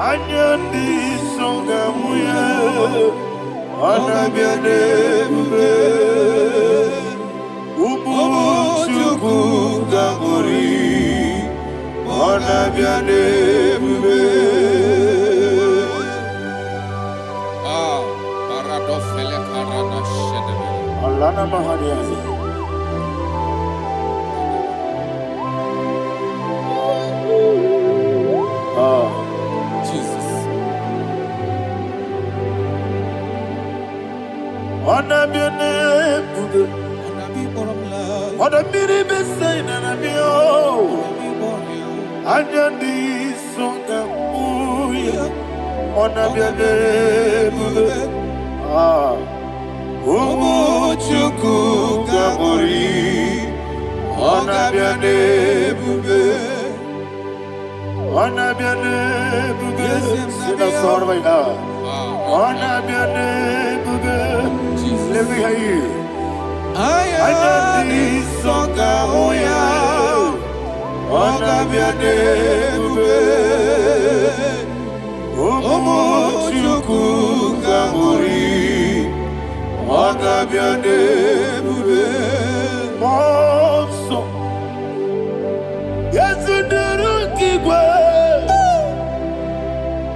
S1: Anya di songa muya, ana biane bube, ubu chuku gangori, ana biane bube.
S2: Paradofele karana shedebe.
S1: Allah na mahaniazi.
S2: Jesus.
S1: Ona biane bube, ona biri besena na bio, anya di songa muya, ona biane bube, ubu chuku gabori, ona biane bube. Ona biane bube, sina sorvaina. Ona biane bube, let me hear you. Anya di songa oya, ona biane bube, omo chuku gamuri, ona biane bube. Monso, yasunduru kigwe.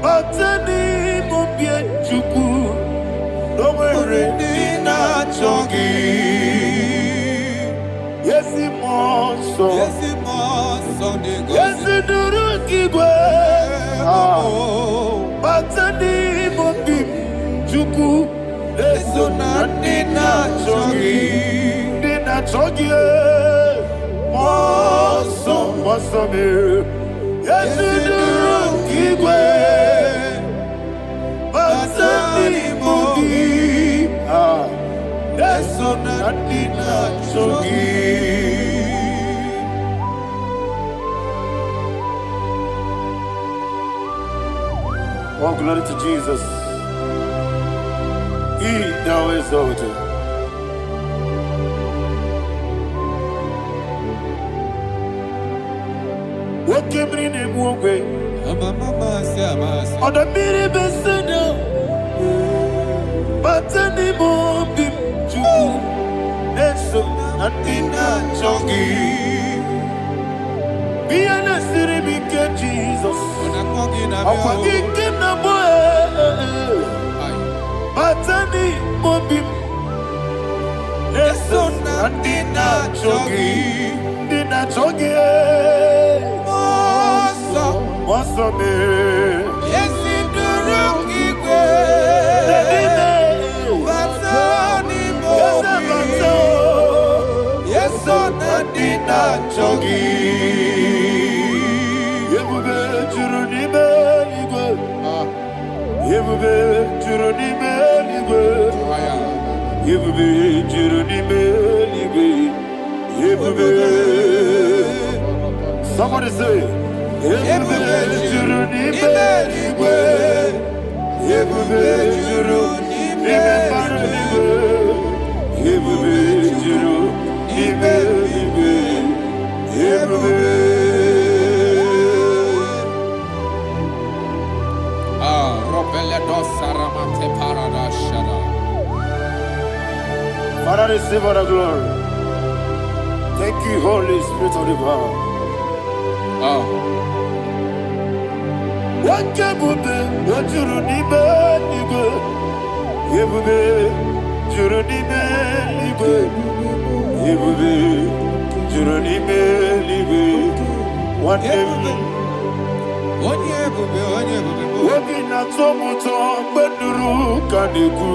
S1: Batani mubie chuku, nomere nina chongi. Yesi monso, yesi duru kigwe. Batani mubie chuku, leso na nina chongi. Nina chongi, monso, monso me. Yesi duru kigwe. Batani mobi, leso na nina chongi. Oh, glory to Jesus. He thou exalted. What came in the way? On the miri beseda, batani mobi chuku, eso natina chongi. Be an asiri bike Jesus. Akwagi kena boe, batani mobi, eso natina chongi, nina chongi. Monso me,
S2: Yesi duru kigwe. Batani mobi. Yeso nadina
S1: chongi. Yebube juruni beligwe, yebube juruni beligwe, yebube juruni beligwe, yebube. Somebody say. Yebube juruni beligwe, yebube juruni beligwe, yebube juruni beligwe, yebube.
S2: Robele dosaramate paradashara.
S1: Father, receive all the glory. Thank you, Holy Spirit of the power. Wakabube, wajuruni beligwe, yebube juruni beligwe, yebube juruni beligwe. One day, tomuto beduru kaniku.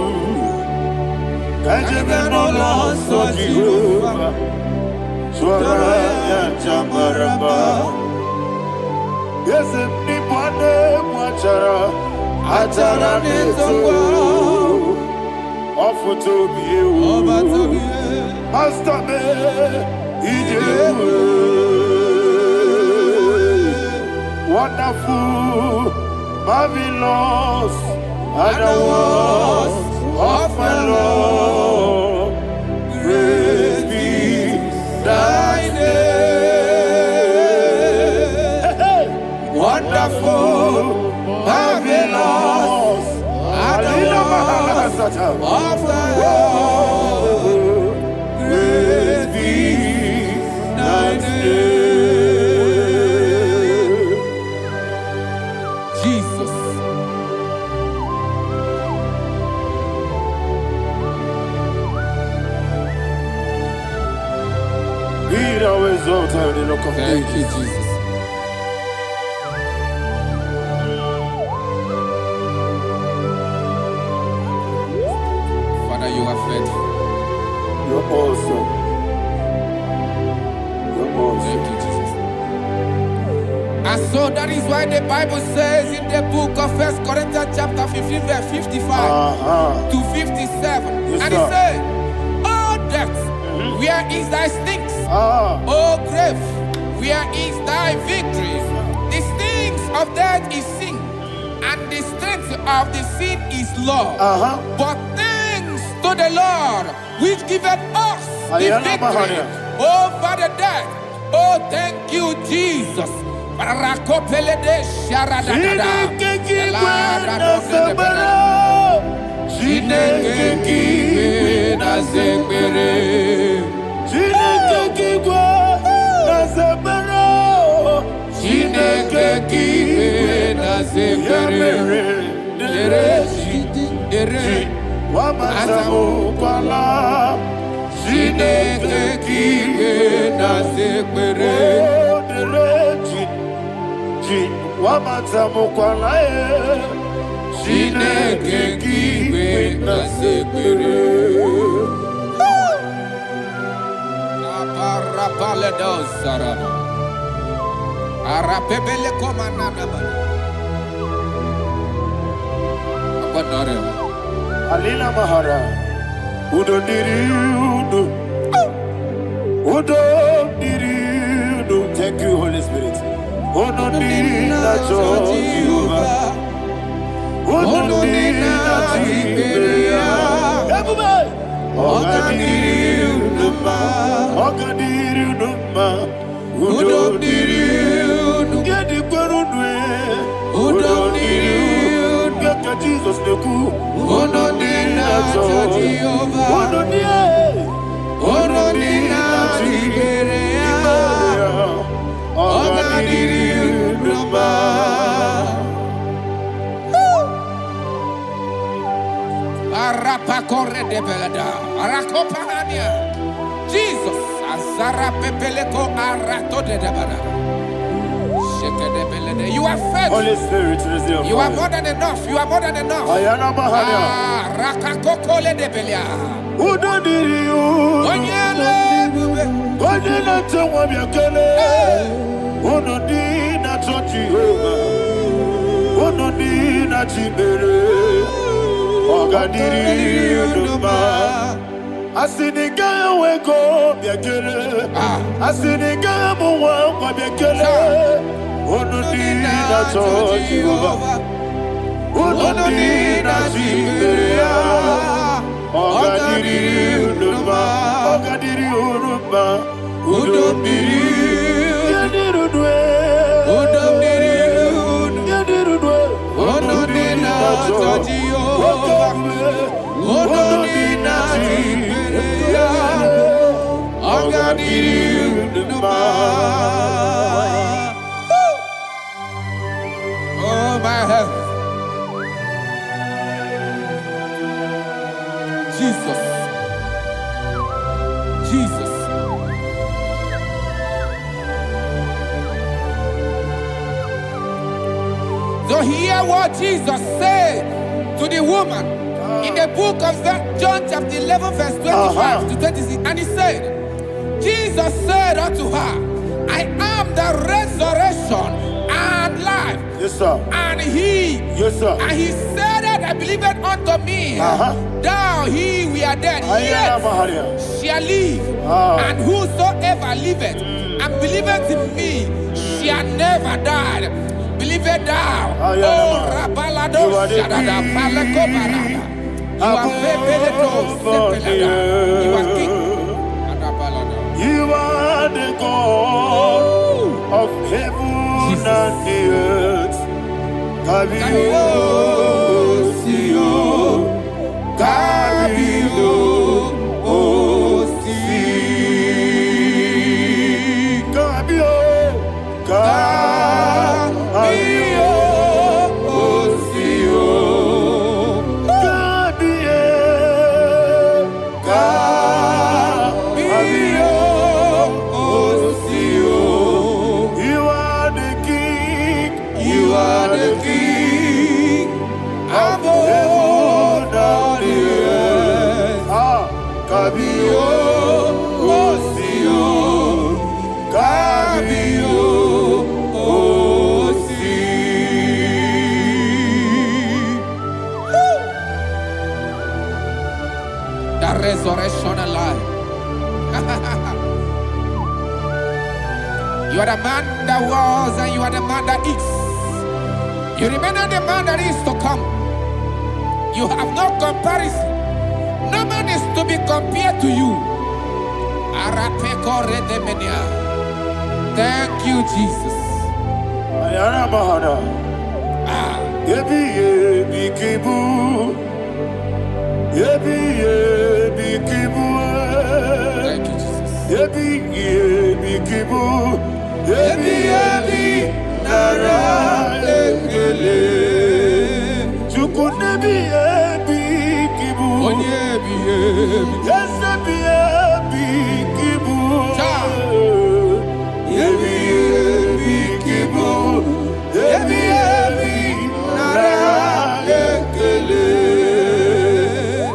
S1: Kajemenola so Jehovah. Swara ya jamaraba. Yese nipane mwachara. Atara netongo. Ofutobiye o. Master me. Ijewe. Wonderful, marvelous, are the words of my Lord. Praise be thy name. Wonderful, marvelous, are the words of my Lord. Praise be thy name.
S2: Thank you, Jesus. Father, you are faithful.
S1: You're awesome. You're awesome.
S2: Thank you, Jesus. And so that is why the Bible says in the book of 1 Corinthians chapter 15, verse 55 to 57.
S1: Yes,
S2: and it says, "Oh death, where is thy sting? Oh grave, where is thy victory? The stings of death is sin, and the strength of the sin is law. But thanks to the Lord, which giveth us the victory over the death. Oh, thank you, Jesus."
S1: Alina Mahara, Udo Diriudo, Udo Diriudo. Thank you, Holy Spirit. Udo Diriudo, Jehovah. Udo Diriudo, Ogadiriudo, Udo Diriudo, Get the Gurudwe, Udo Diriudo, Jesus the coup. Ononina Jehovah. Ononina Tiberea. Ogadiriudo. Arapa corre de belada. Arakopania. Jesus. Azara pepeleko arato de debada. You are faithful. Holy Spirit,
S2: you are more than enough. You are more than enough. Rakakokole de belia.
S1: Udo diriu.
S2: Onyele bube.
S1: Onyele tewa biakele. Udo di na Jehovah. Udo di na Tibere. Ogadiriudo ba. Asiniga weko biakele. Asiniga muwa biakele. Ononina Jehovah, Ononina Tiberea, Ogadiriudo, Ogadiriudo, Udo Ononina Jehovah, Ononina Tiberea, Ogadiriudo. My health. Jesus. Jesus.
S2: So hear what Jesus said to the woman in the book of John chapter 11 verse 25 to 26. And he said, Jesus said unto her, I am the resurrection and life.
S1: Yes, sir.
S2: And he,
S1: yes, sir.
S2: And he said that I believe it unto me. Thou he we are dead, yet shall live. And whosoever liveth and believeth in me shall never die. Believe it thou. Oh, Rabalado Shadada Palako Barada. You are You are king.
S1: You are the God of heaven and the earth. Kabio, Sio, Kabio, Osi, Kabio, Kabio, Osio, Kabio, Kabio, Osio. You are the King. You are the King of heaven and the earth. Kabio, Osio, Kabio, Osi.
S2: The resurrection alive. You are the man that was and you are the man that is. You remember the man that is to come. You have no comparison. No man is to be compared to you. Thank you, Jesus.
S1: Yebi yebi kibu, yebi yebi kibu.
S2: Thank you, Jesus.
S1: Yebi yebi kibu, yebi yebi nara engele. Chuku nebi yebi kibu,
S2: Onyebi yebi.
S1: yes yebi yebi kibu. Yebi yebi kibu, yebi yebi nara engele.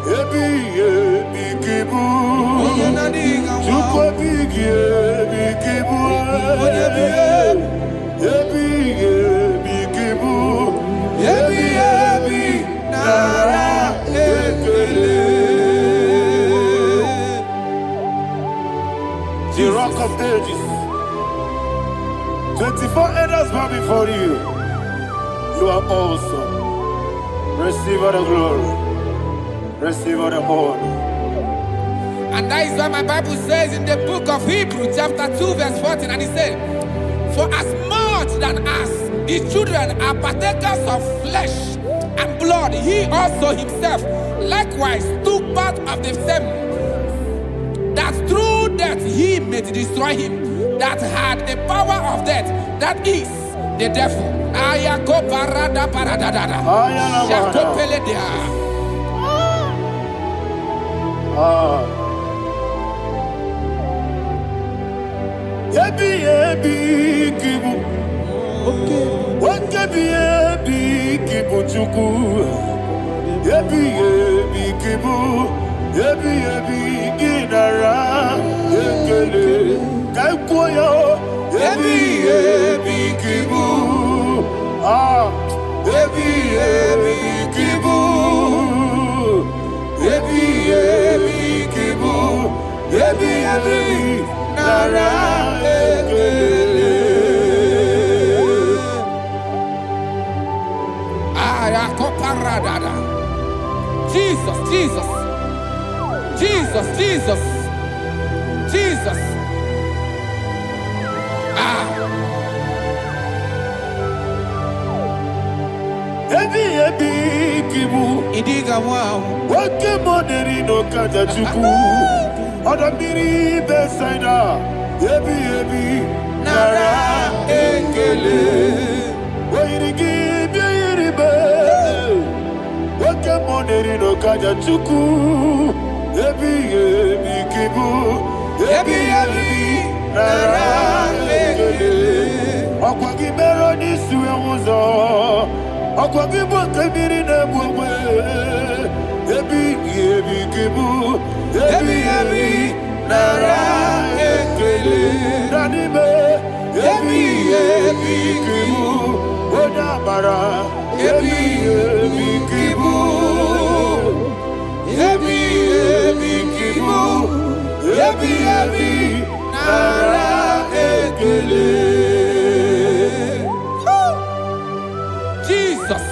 S1: Yebi yebi kibu, chuku bigi yebi kibu. Yebi yebi kibu, yebi yebi nara engele. The Rock of Ages. 24 elders bow before you. You are awesome. Receive all the glory. Receive all the honor.
S2: And that is what my Bible says in the book of Hebrews chapter 2 verse 14. And it said, for as much than us, the children are partakers of flesh and blood, he also himself likewise took part of the same, that through death he may destroy him that had the power of death, that is the devil. Ayako parada paradadada. Shakopeledea.
S1: Yebi yebi kibu, wakebi yebi kibu chuku. Yebi yebi kibu, yebi yebi ginara engele. Kaikoyo, yebi yebi kibu, yebi yebi kibu, yebi yebi kibu, yebi yebi nara engele.
S2: Ayakoparadada. Jesus, Jesus, Jesus, Jesus, Jesus.
S1: Yebi yebi kibu,
S2: Idiga wow.
S1: wake moderi no kaja chuku. Odamiri besaida, yebi yebi nara engele. Wairigi biiribe, wake moderi no kaja chuku. Yebi yebi kibu, yebi yebi nara engele. Okwagi mero ni suwe muzo. Akwa kibu kebiri ne bwe. Ebi kibu. Ebi nara ekele. Nanibe. Ebi kibu. Odabara. Ebi kibu. Ebi kibu. Ebi nara ekele.
S2: Jesus.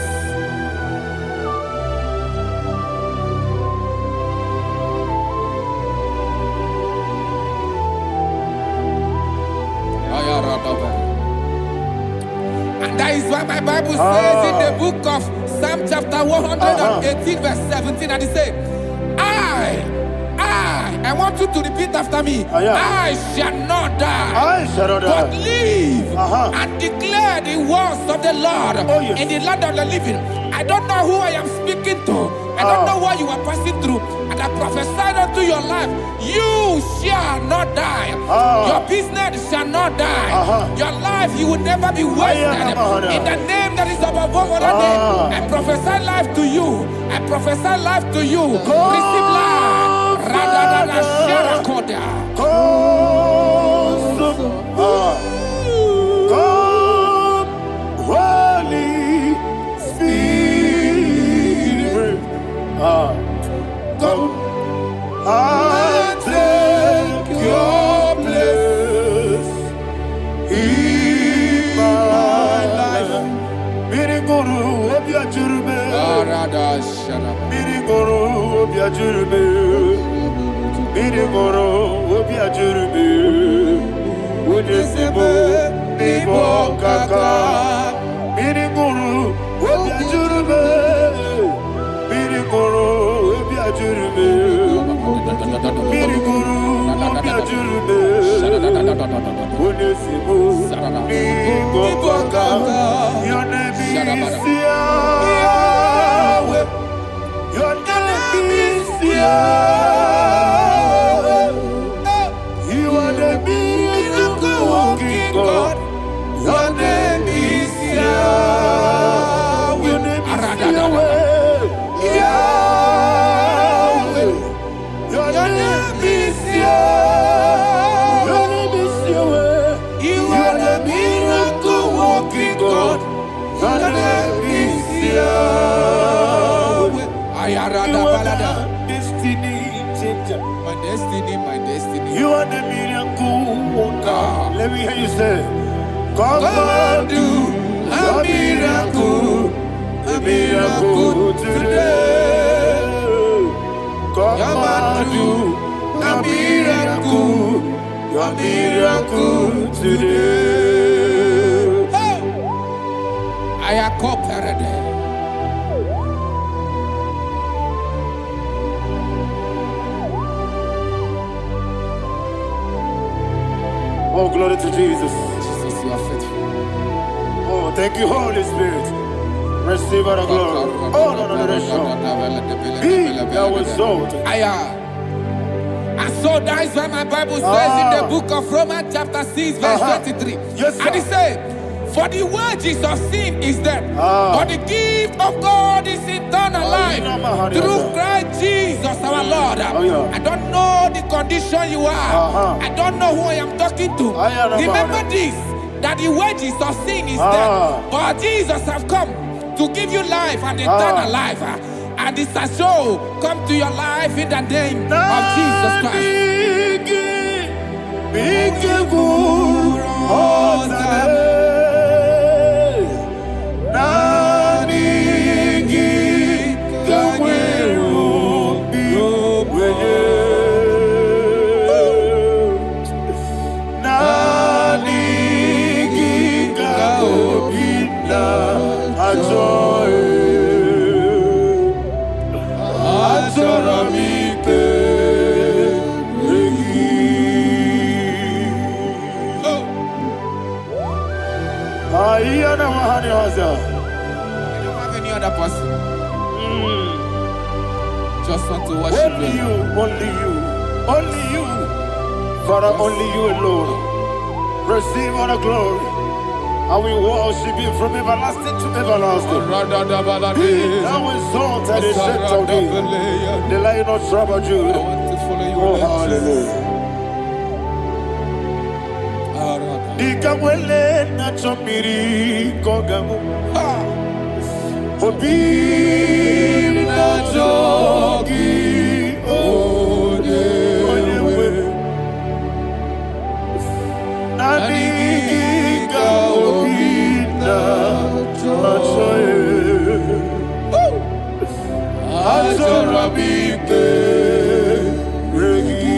S2: And that is why my Bible says in the book of Psalm chapter 118 verse 17, and it says, I want you to repeat after me. I shall not die, but live and declare the words of the Lord in the land of the living. I don't know who I am speaking to. I don't know what you are passing through. And I prophesy unto your life, you shall not die. Your business shall not die. Your life, you will never be wasted. In the name that is above all other name, I prophesy life to you. I prophesy life to you. Receive life.
S1: Come, Holy Spirit. Come and take your place in my life. Miriguru obiajurbe. Miriguru obiajurbe. Miriguru obiajurbe. Udesibo nibo kaka. Miriguru obiajurbe. Miriguru obiajurbe. Miriguru obiajurbe. Udesibo nibo kaka. Your name is Yahweh. Your name is Yahweh. You are the miracle working God. Your name is Yahweh. Your name is Yahweh. Yahweh. Your name is Yahweh. Your name is Yahweh. You are the miracle working God. Your name is Yahweh. You are the destiny changer.
S2: My destiny.
S1: You are the miracle worker. Let me hear you say, come and do a miracle today. Come and do a miracle today.
S2: I am cooperative.
S1: Oh, glory to Jesus.
S2: Jesus, you are faithful.
S1: Oh, thank you, Holy Spirit. Receive our glory. Oh, no, Be thou exalted.
S2: And so that is why my Bible says in the book of Romans chapter 6 verse 23.
S1: Yes, sir.
S2: And it says, for the wages of sin is death, but the gift of God is eternal life through Christ Jesus our Lord. I don't know the condition you are. I don't know who I am talking to. Remember this, that the wages of sin is death, but Jesus have come to give you life and eternal life. And this shall so come to your life in the name of Jesus Christ.
S1: I don't
S2: have any other person. Just want to worship
S1: only you, only you, Father, only you alone. Receive all the glory, I will worship Him from everlasting to everlasting. Thou exalted and set of thee, the Lion of Tribe of Judah. Oh, hallelujah. Nikamwele na chomiri kogamu. Obi na jogi onyewe. Naniga obi na joye. Azorabike regi.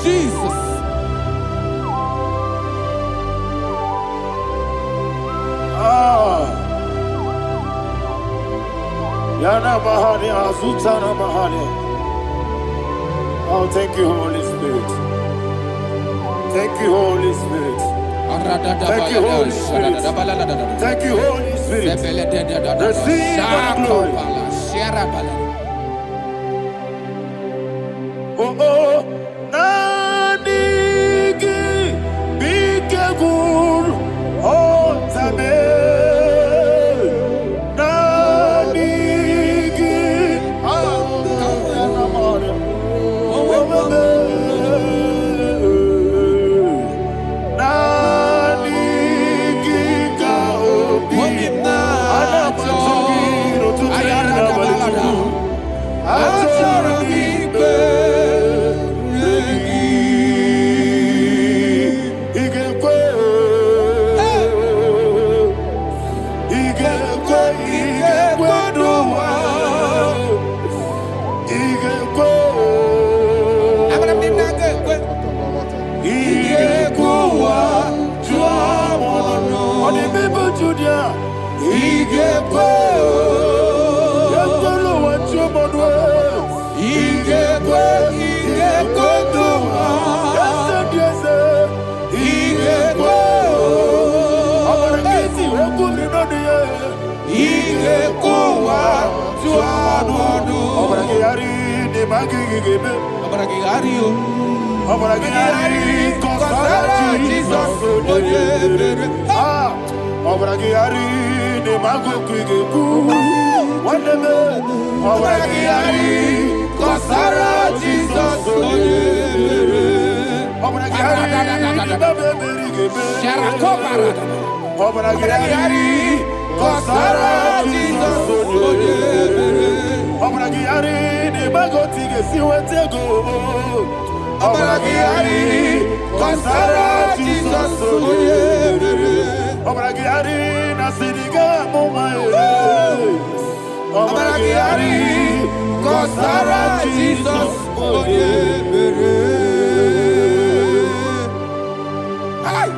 S2: Jesus.
S1: Yana Mahani, Azutana Mahani. Oh, thank you, Holy Spirit. Thank you, Holy Spirit. Thank you, Holy Spirit. Thank you, Holy Spirit. Receive the glory. Oh, oh, Nanigi, Bikagur, oh, Tabe.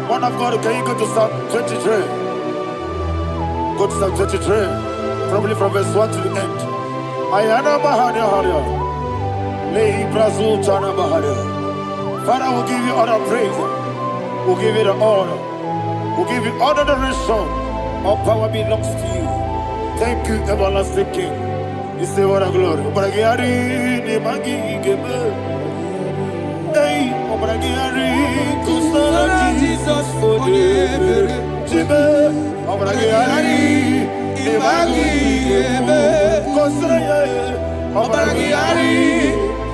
S1: One of God, can you go to Psalm 23? Go to Psalm 23, probably from verse 1 to the end. Ayana Bahania Haria. Lei Brazil Chana Bahania. Father, we'll give you all the praise. We'll give you the honor. We'll give you all the adoration. All power belongs to you. Thank you, everlasting King. You say what a glory. Obragiari ni magi gebe. Hey, Obragiari kusarati.
S2: Jesus, Onyebere.
S1: Jibe, Obragari,
S2: Ibagi, Ebe. Obragari,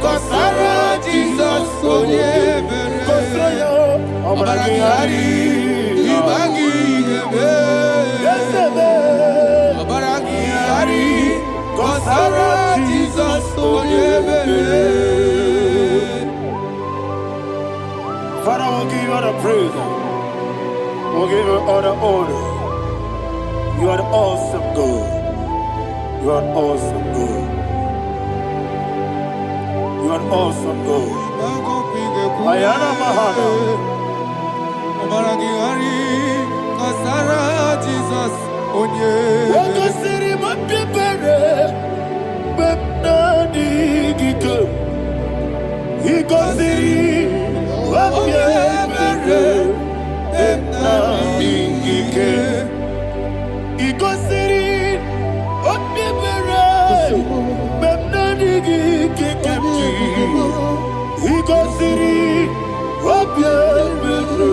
S2: Kosara, Jesus, Onyebere. Obragari, Ibagi, Ebe. Obragari, Kosara, Jesus, Onyebere.
S1: Father, we'll give you all the praise. We'll give you all the honor. You are the awesome God. You are an awesome God. You are an awesome God. Ayana Mahana.
S2: Omaragari, Kasara, Jesus, Onyebere.
S1: Wakasiri mapipere, bepnadi gike. Ikosiri mapipere, bepnadi gike. Ikosiri mapipere, bepnadi gike kemchi. Ikosiri mapipere,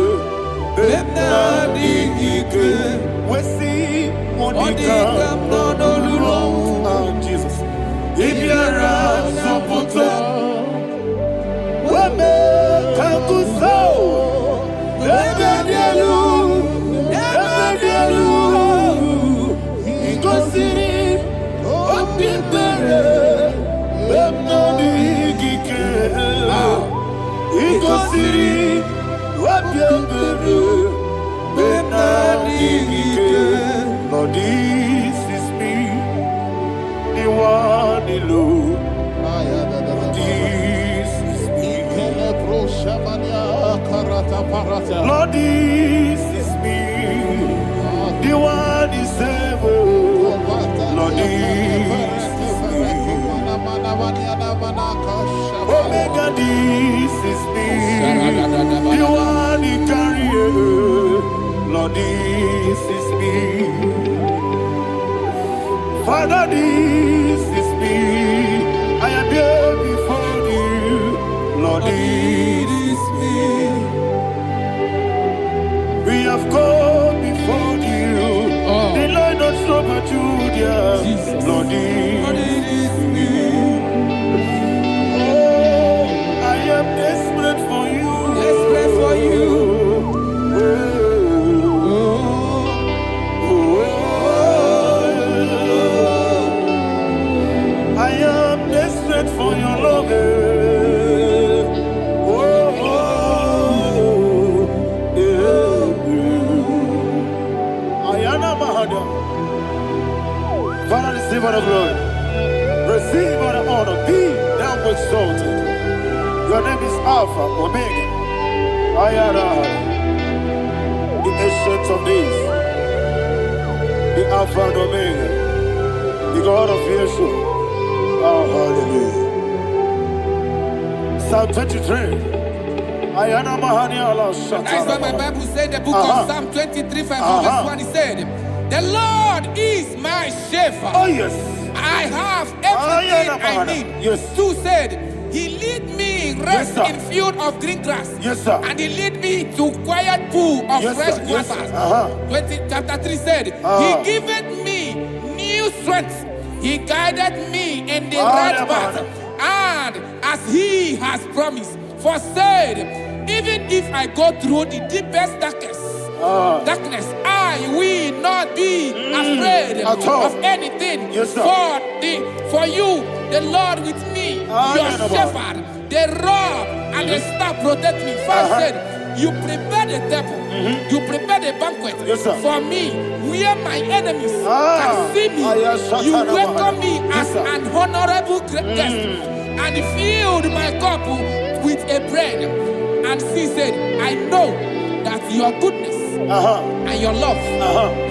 S1: bepnadi gike. Wesi Monica, Jesus. Ibiara Sopoto, Wame Kakuso, Ebedielu, Igosiri, Opipere, Bemnodi Gike, Igosiri, Opipere, Bemnodi Gike. Lord, this is me, the one, the Lord. This is me. Lord, this is me, the one is ever. Lord, this is me. Omega, this is me, the one he carrier. Lord, this is me. Father, this is me. I am here before you. Lord, this is me. We have come before you. The Lord of Sober Judah. Lord, this is me. Oh, I am desperate for you.
S2: Desperate for you.
S1: I am desperate for your love. Ayana Mahada. Father, receive all the glory. Receive all the honor. Be thou exalted. Your name is Alpha, Omega. Ayana. The ancient of days. The Alpha and Omega. The God of Yeshua. Oh, hallelujah. Psalm 23. Ayana Mahani Allah Shata.
S2: That's why my Bible said, the book of Psalm 23, verse 1, it said, the Lord is my shepherd.
S1: Oh, yes.
S2: I have everything I need.
S1: Yes.
S2: 2 said, he lead me rest
S1: Yes,
S2: in field of green grass.
S1: Yes, sir.
S2: And he lead me to quiet pool of
S1: Yes,
S2: fresh
S1: sir. Yes,
S2: waters.
S1: sir.
S2: Chapter 3 said, he giveth me new strength. He guided me in the right path. And as he has promised, for said, even if I go through the deepest darkness, I will not be afraid of anything.
S1: Yes, sir.
S2: For you, the Lord with me, your shepherd, the rod and the staff protect me. First said, you prepare the table, you prepare the banquet for me, where my enemies can see me. You welcome me as an honorable guest, and filled my cup with a bread. And she said, I know that your goodness and your love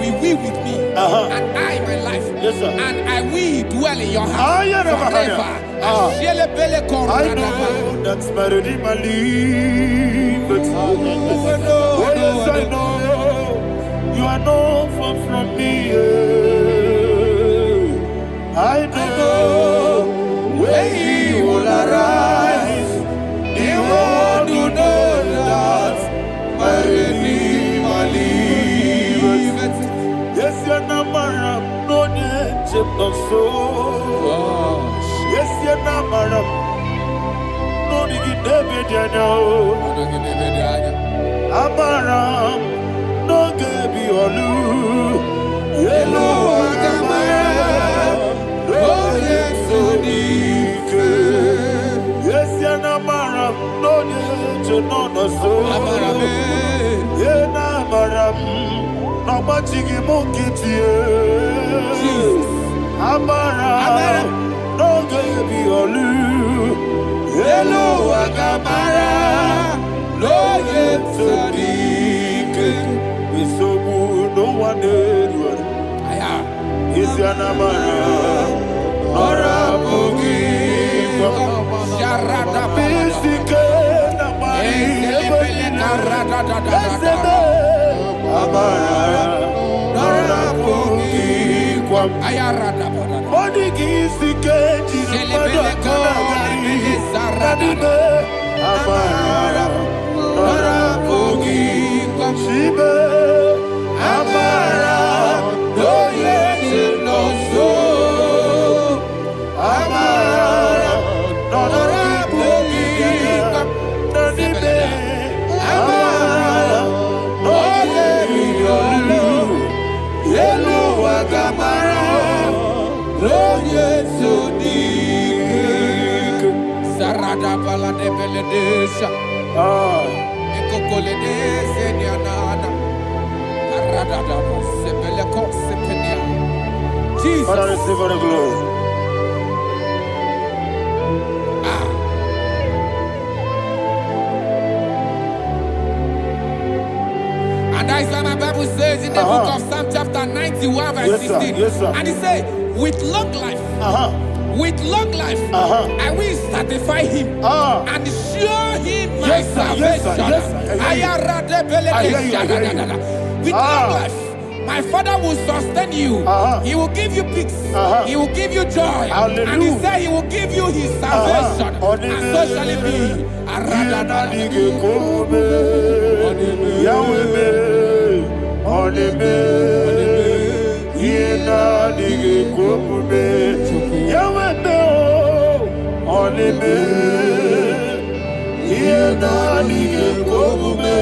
S2: will be with me, and I, my life, and I will dwell in your house forever.
S1: I know that's my Redeemer lives. Oh, yes, I know you are not far from me. I know when he will arise, the world will know that my Redeemer. so. Yes, you're not madam. No, you get David, you know. Amaram, no, give you a loo. Yellow, no, yes, so deep. Yes, you're not madam. No, you know, no, so. Yeah, not madam. No, but you give monkey to you. Amara, no give you a loo. Hello, Agamara, no get so deep. Be so good, no one did. Is your Namara, or a boogie? Sharada, basic, Amara, or a boogie. Body is the cage, Amara, Nora Bogi, Shibe, Amara, no yet no so, Amara, Nora Bogi, Nodibe, Amara, no yet no Yellow Agamara. So deep. Sarada bala de beledesha. Ekokole de seniana. Arada da sebele ko sepenia. Jesus. Father, receive the glory. And that's why my Bible says in the book of Psalm chapter 91 verse 16. Yes, sir. And he said, with long life, with long life, I will satisfy him and show him my salvation. With long life, my Father will sustain you. He will give you peace. He will give you joy. Hallelujah. And he said he will give you his salvation. And so shall it be. Yena dige kumbe, yawendo onime. Yena dige kumbe,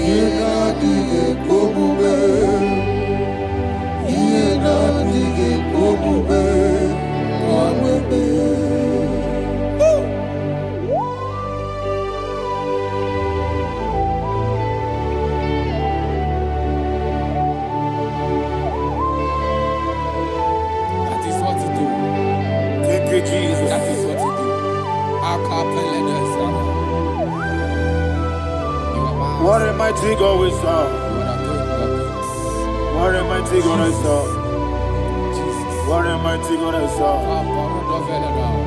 S1: yena dige kumbe, yena dige kumbe, kumbe. Jesus. That is what you do. What a mighty God we serve. What a mighty God I serve. What a mighty God I serve.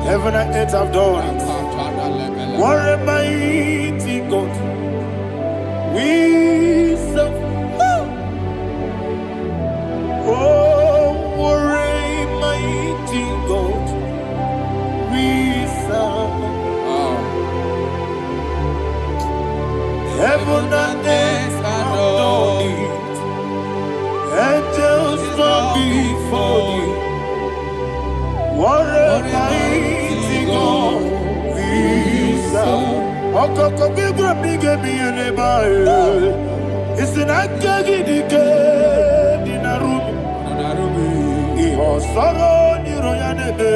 S1: Heaven and earth have done it. What a mighty God we serve. Oh, what a mighty God. Heaven and earth adore it. Angels bow before you. What a mighty God we serve. Okoko bigro bige mi elebay. Isinaka gidike dinarubi. Iho soro ni royanebe.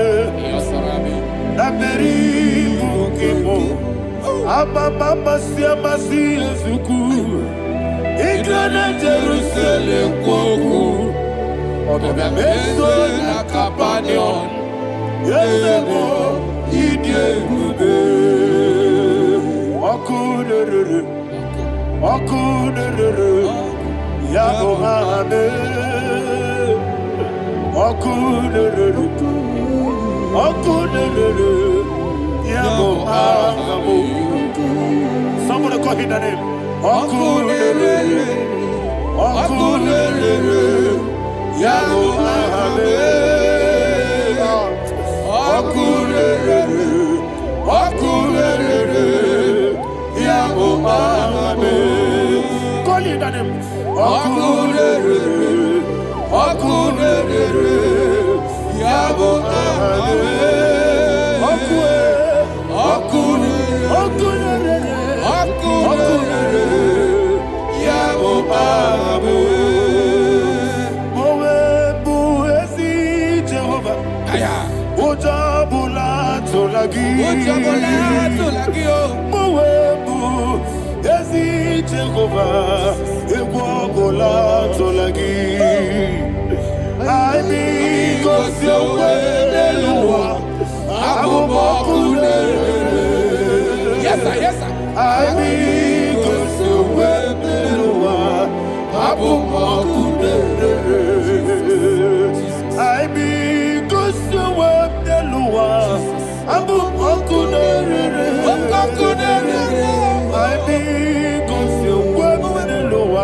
S1: Naberi bukimo. Ababa siama si ezuku. Igrana Jerusalem kwoku. Obe meso na Capernaum. Yesebo idie gube. Okunere. Yabo hame. Okunere. Yabo hame. Somebody call him the name. Okunere. Yabo hame. Okunere. Yabo hame. Call him the name. Okunere.
S2: Okunere, Yabo Abe. Okunere, Yabo Abe.
S1: Mowebu ezi Jehovah.
S2: Aya.
S1: Ojabula tolagi. Mowebu ezi Jehovah. Egwabola tolagi. Aibi kosyowe neluwa.
S2: Yes, sir, yes, sir.
S1: Aibi kosyowe neluwa. Aibi kosyowe neluwa. Aibi kosyowe neluwa.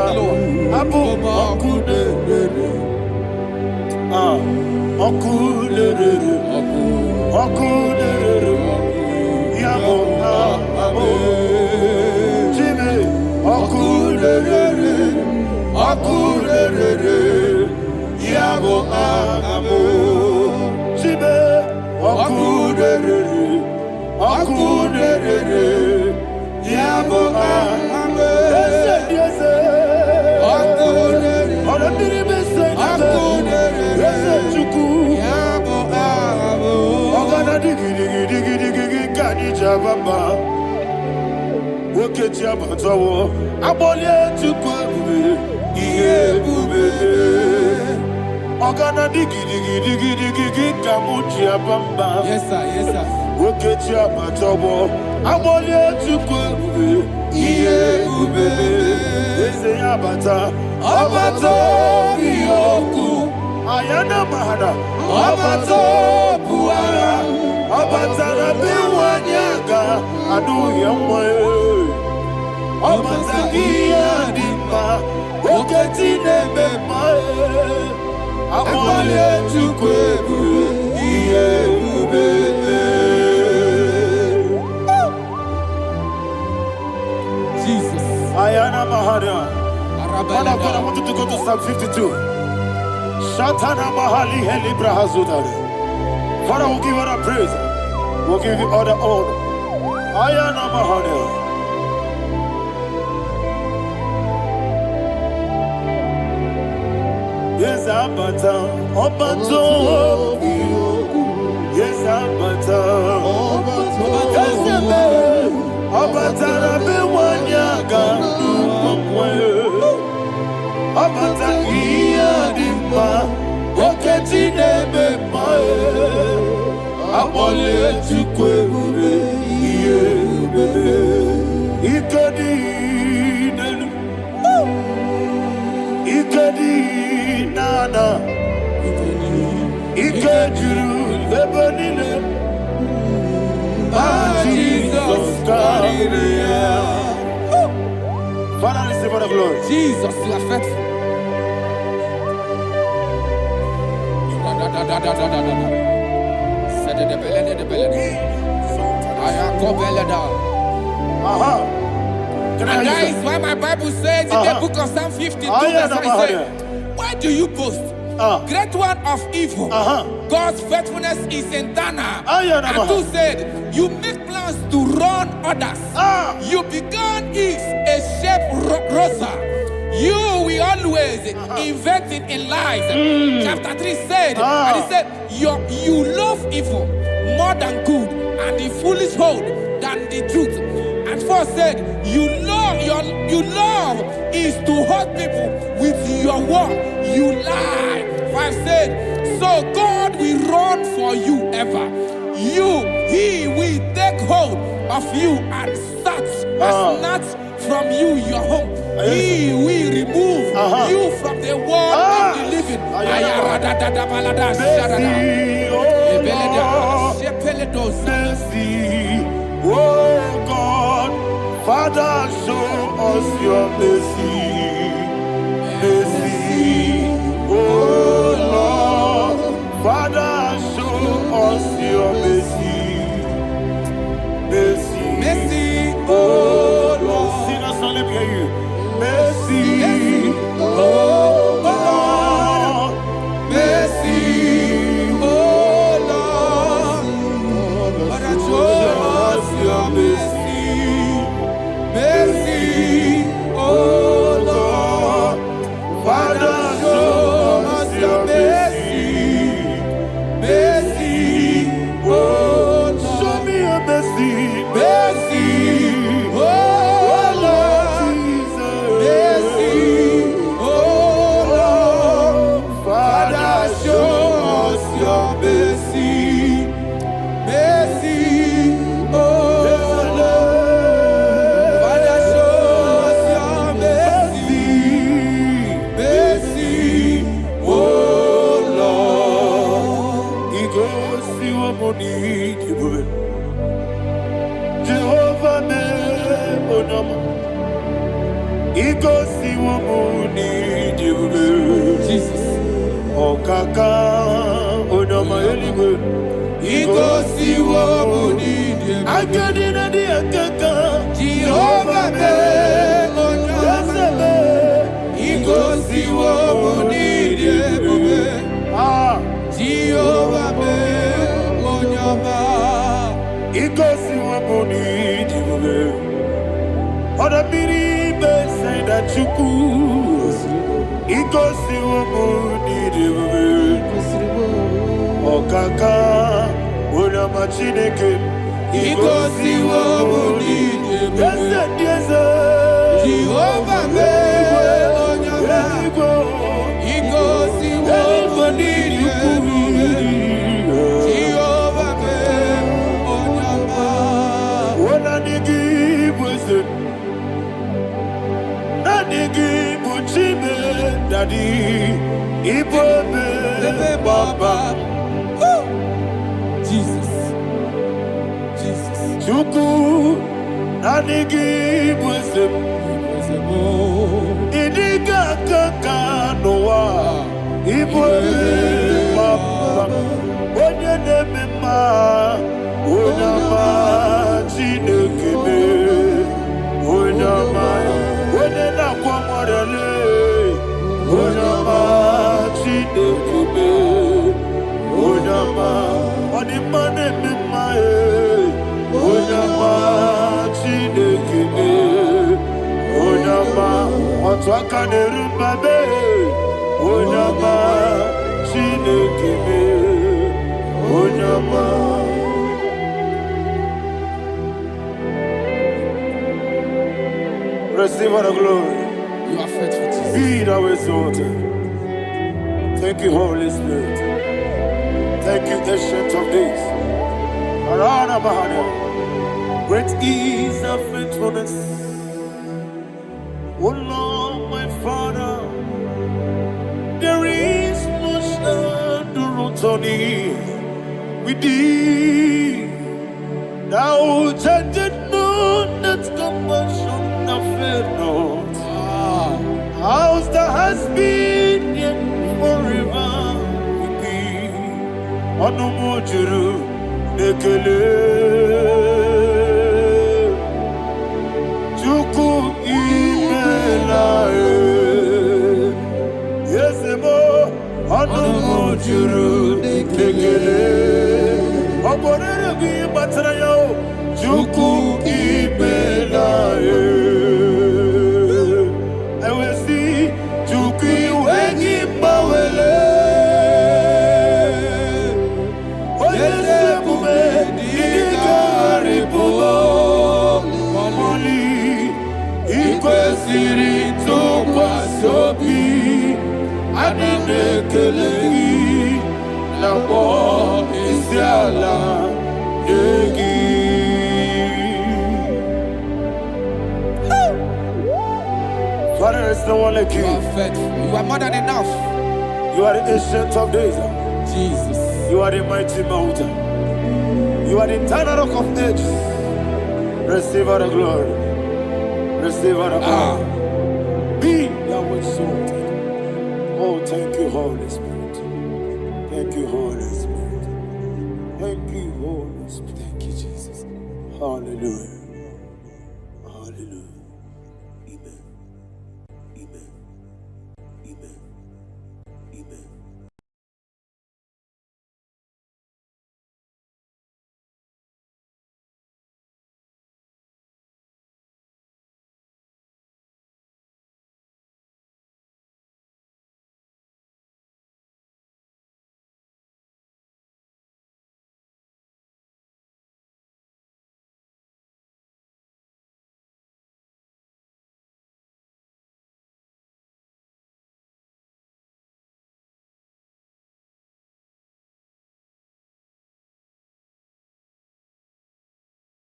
S1: Okulere, Yabo Abo, Jimmy, Okulere, Yabo Abo, Jimmy, Okulere, Yabo Abo, yes, Baba, Woke Jabatawo, Abolia to Kwabu, Bube, Ogana digi, Kamuchia Bamba.
S2: Yes, sir, yes, sir.
S1: Woke Jabatawo, Abolia to Kwabu, Bube, Abata, Abato, Yoku, Ayana Mahada, Abato, Buara. Abatara biwanyaga adu yamwe Abatagia dimba Oketi nebema Amale chukwebu Iye ubebe
S2: Jesus.
S1: Ayana Mahada. Father, I want you to go to Psalm 52. Shatana Mahali Heli Brahazudari. Father, we'll give you all the praise. We'll give you all the honor. Ayana Mahana. Yes, Abata. Obato. Yes, Abata. Yes, Abata. Rabiwanyaga. Abata. Iya dimba. Oketi nebe mae. Abole chukwebu iye bebe. Ikadi nenu. Ikadi nana. Ikadiru lebanile. Jesus God. Father, receive all the glory.
S2: Jesus, you are faithful. And that is why my Bible says in the book of Psalm 52, verse 5, why do you boast? Great one of evil. God's faithfulness is eternal. And 2 said, you make plans to run others. You began is a shape rosa. You will always inventing in lies. Chapter 3 said, and he said, you love evil more than good, and the foolish hold than the truth. And 4 said, you love is to hurt people with your word. You lie. 5 said, so God will run for you ever. He will take hold of you and snatch from you your home. He will remove you from the world of the living.
S1: Oh God, Father, show us your mercy. Mercy, oh Lord, Father, show us your mercy. Mercy,
S2: Mercy,
S1: oh Lord. Sing us all, let me hear you. Mercy, oh Lord,
S2: mercy, oh Lord. Father, show us your mercy, mercy, oh Lord.
S1: Show me your mercy,
S2: Mercy, oh Lord. Mercy, oh Lord. Father, show us your mercy, mercy, oh Lord. Father, show us your mercy, mercy, oh Lord.
S1: He goes to your money, Jehovah me onama. He goes to your money,
S2: Jesus.
S1: Oh kaka onama eligwe.
S2: He goes to your money,
S1: Akadina di akaka.
S2: Jehovah me onama. He goes to your money, Jehovah me onama.
S1: He goes to your money, Oda biri be say that you could. He goes to your money, Oh kaka onama chineke.
S2: He goes to your money, Jehovah me onama. He goes to your money, Jehovah me onama.
S1: Daddy, Ibobe, Baba,
S2: Jesus, Jesus.
S1: Chuku, Nanigi, Wisdom, Idiga Kaka, Noa, Ibobe, Baba, Onya Nemema, Onama, Chinekebe, Onama, Onena Kwamorele. Onama Chinekebe, Onama, Onimane Mimae, Onama Chinekebe, Onama, Otwakane Rumbabe, Onama Chinekebe, Onama. Receive all the glory.
S2: You are faithful, Jesus.
S1: Be thou exalted. Thank you, Holy Spirit. Thank you, Ancient of Days. Arana Bahana. Great is thy faithfulness. O Lord, my Father, there is much endurance on thee. With thee, thou judgest not that compassion of faith not. House that has been yet forever with thee. Onumujuru nekele. Chuku imelae. Yesemo onumujuru nekele. Oborere gi batrayo. Chuku imelae. Sirito kwa sobi adinekelehi na po isiala negi. Father, there's no one like you.
S2: You are faithful. You are more than enough.
S1: You are the ancient of days.
S2: Jesus.
S1: You are the mighty mountain. You are the eternal rock of ages. Receive all the glory. Receive all the power. Be thou exalted. Oh, thank you, Holy Spirit. Thank you, Holy Spirit. Thank you, Holy Spirit.
S2: Thank you, Jesus.
S1: Hallelujah. Hallelujah.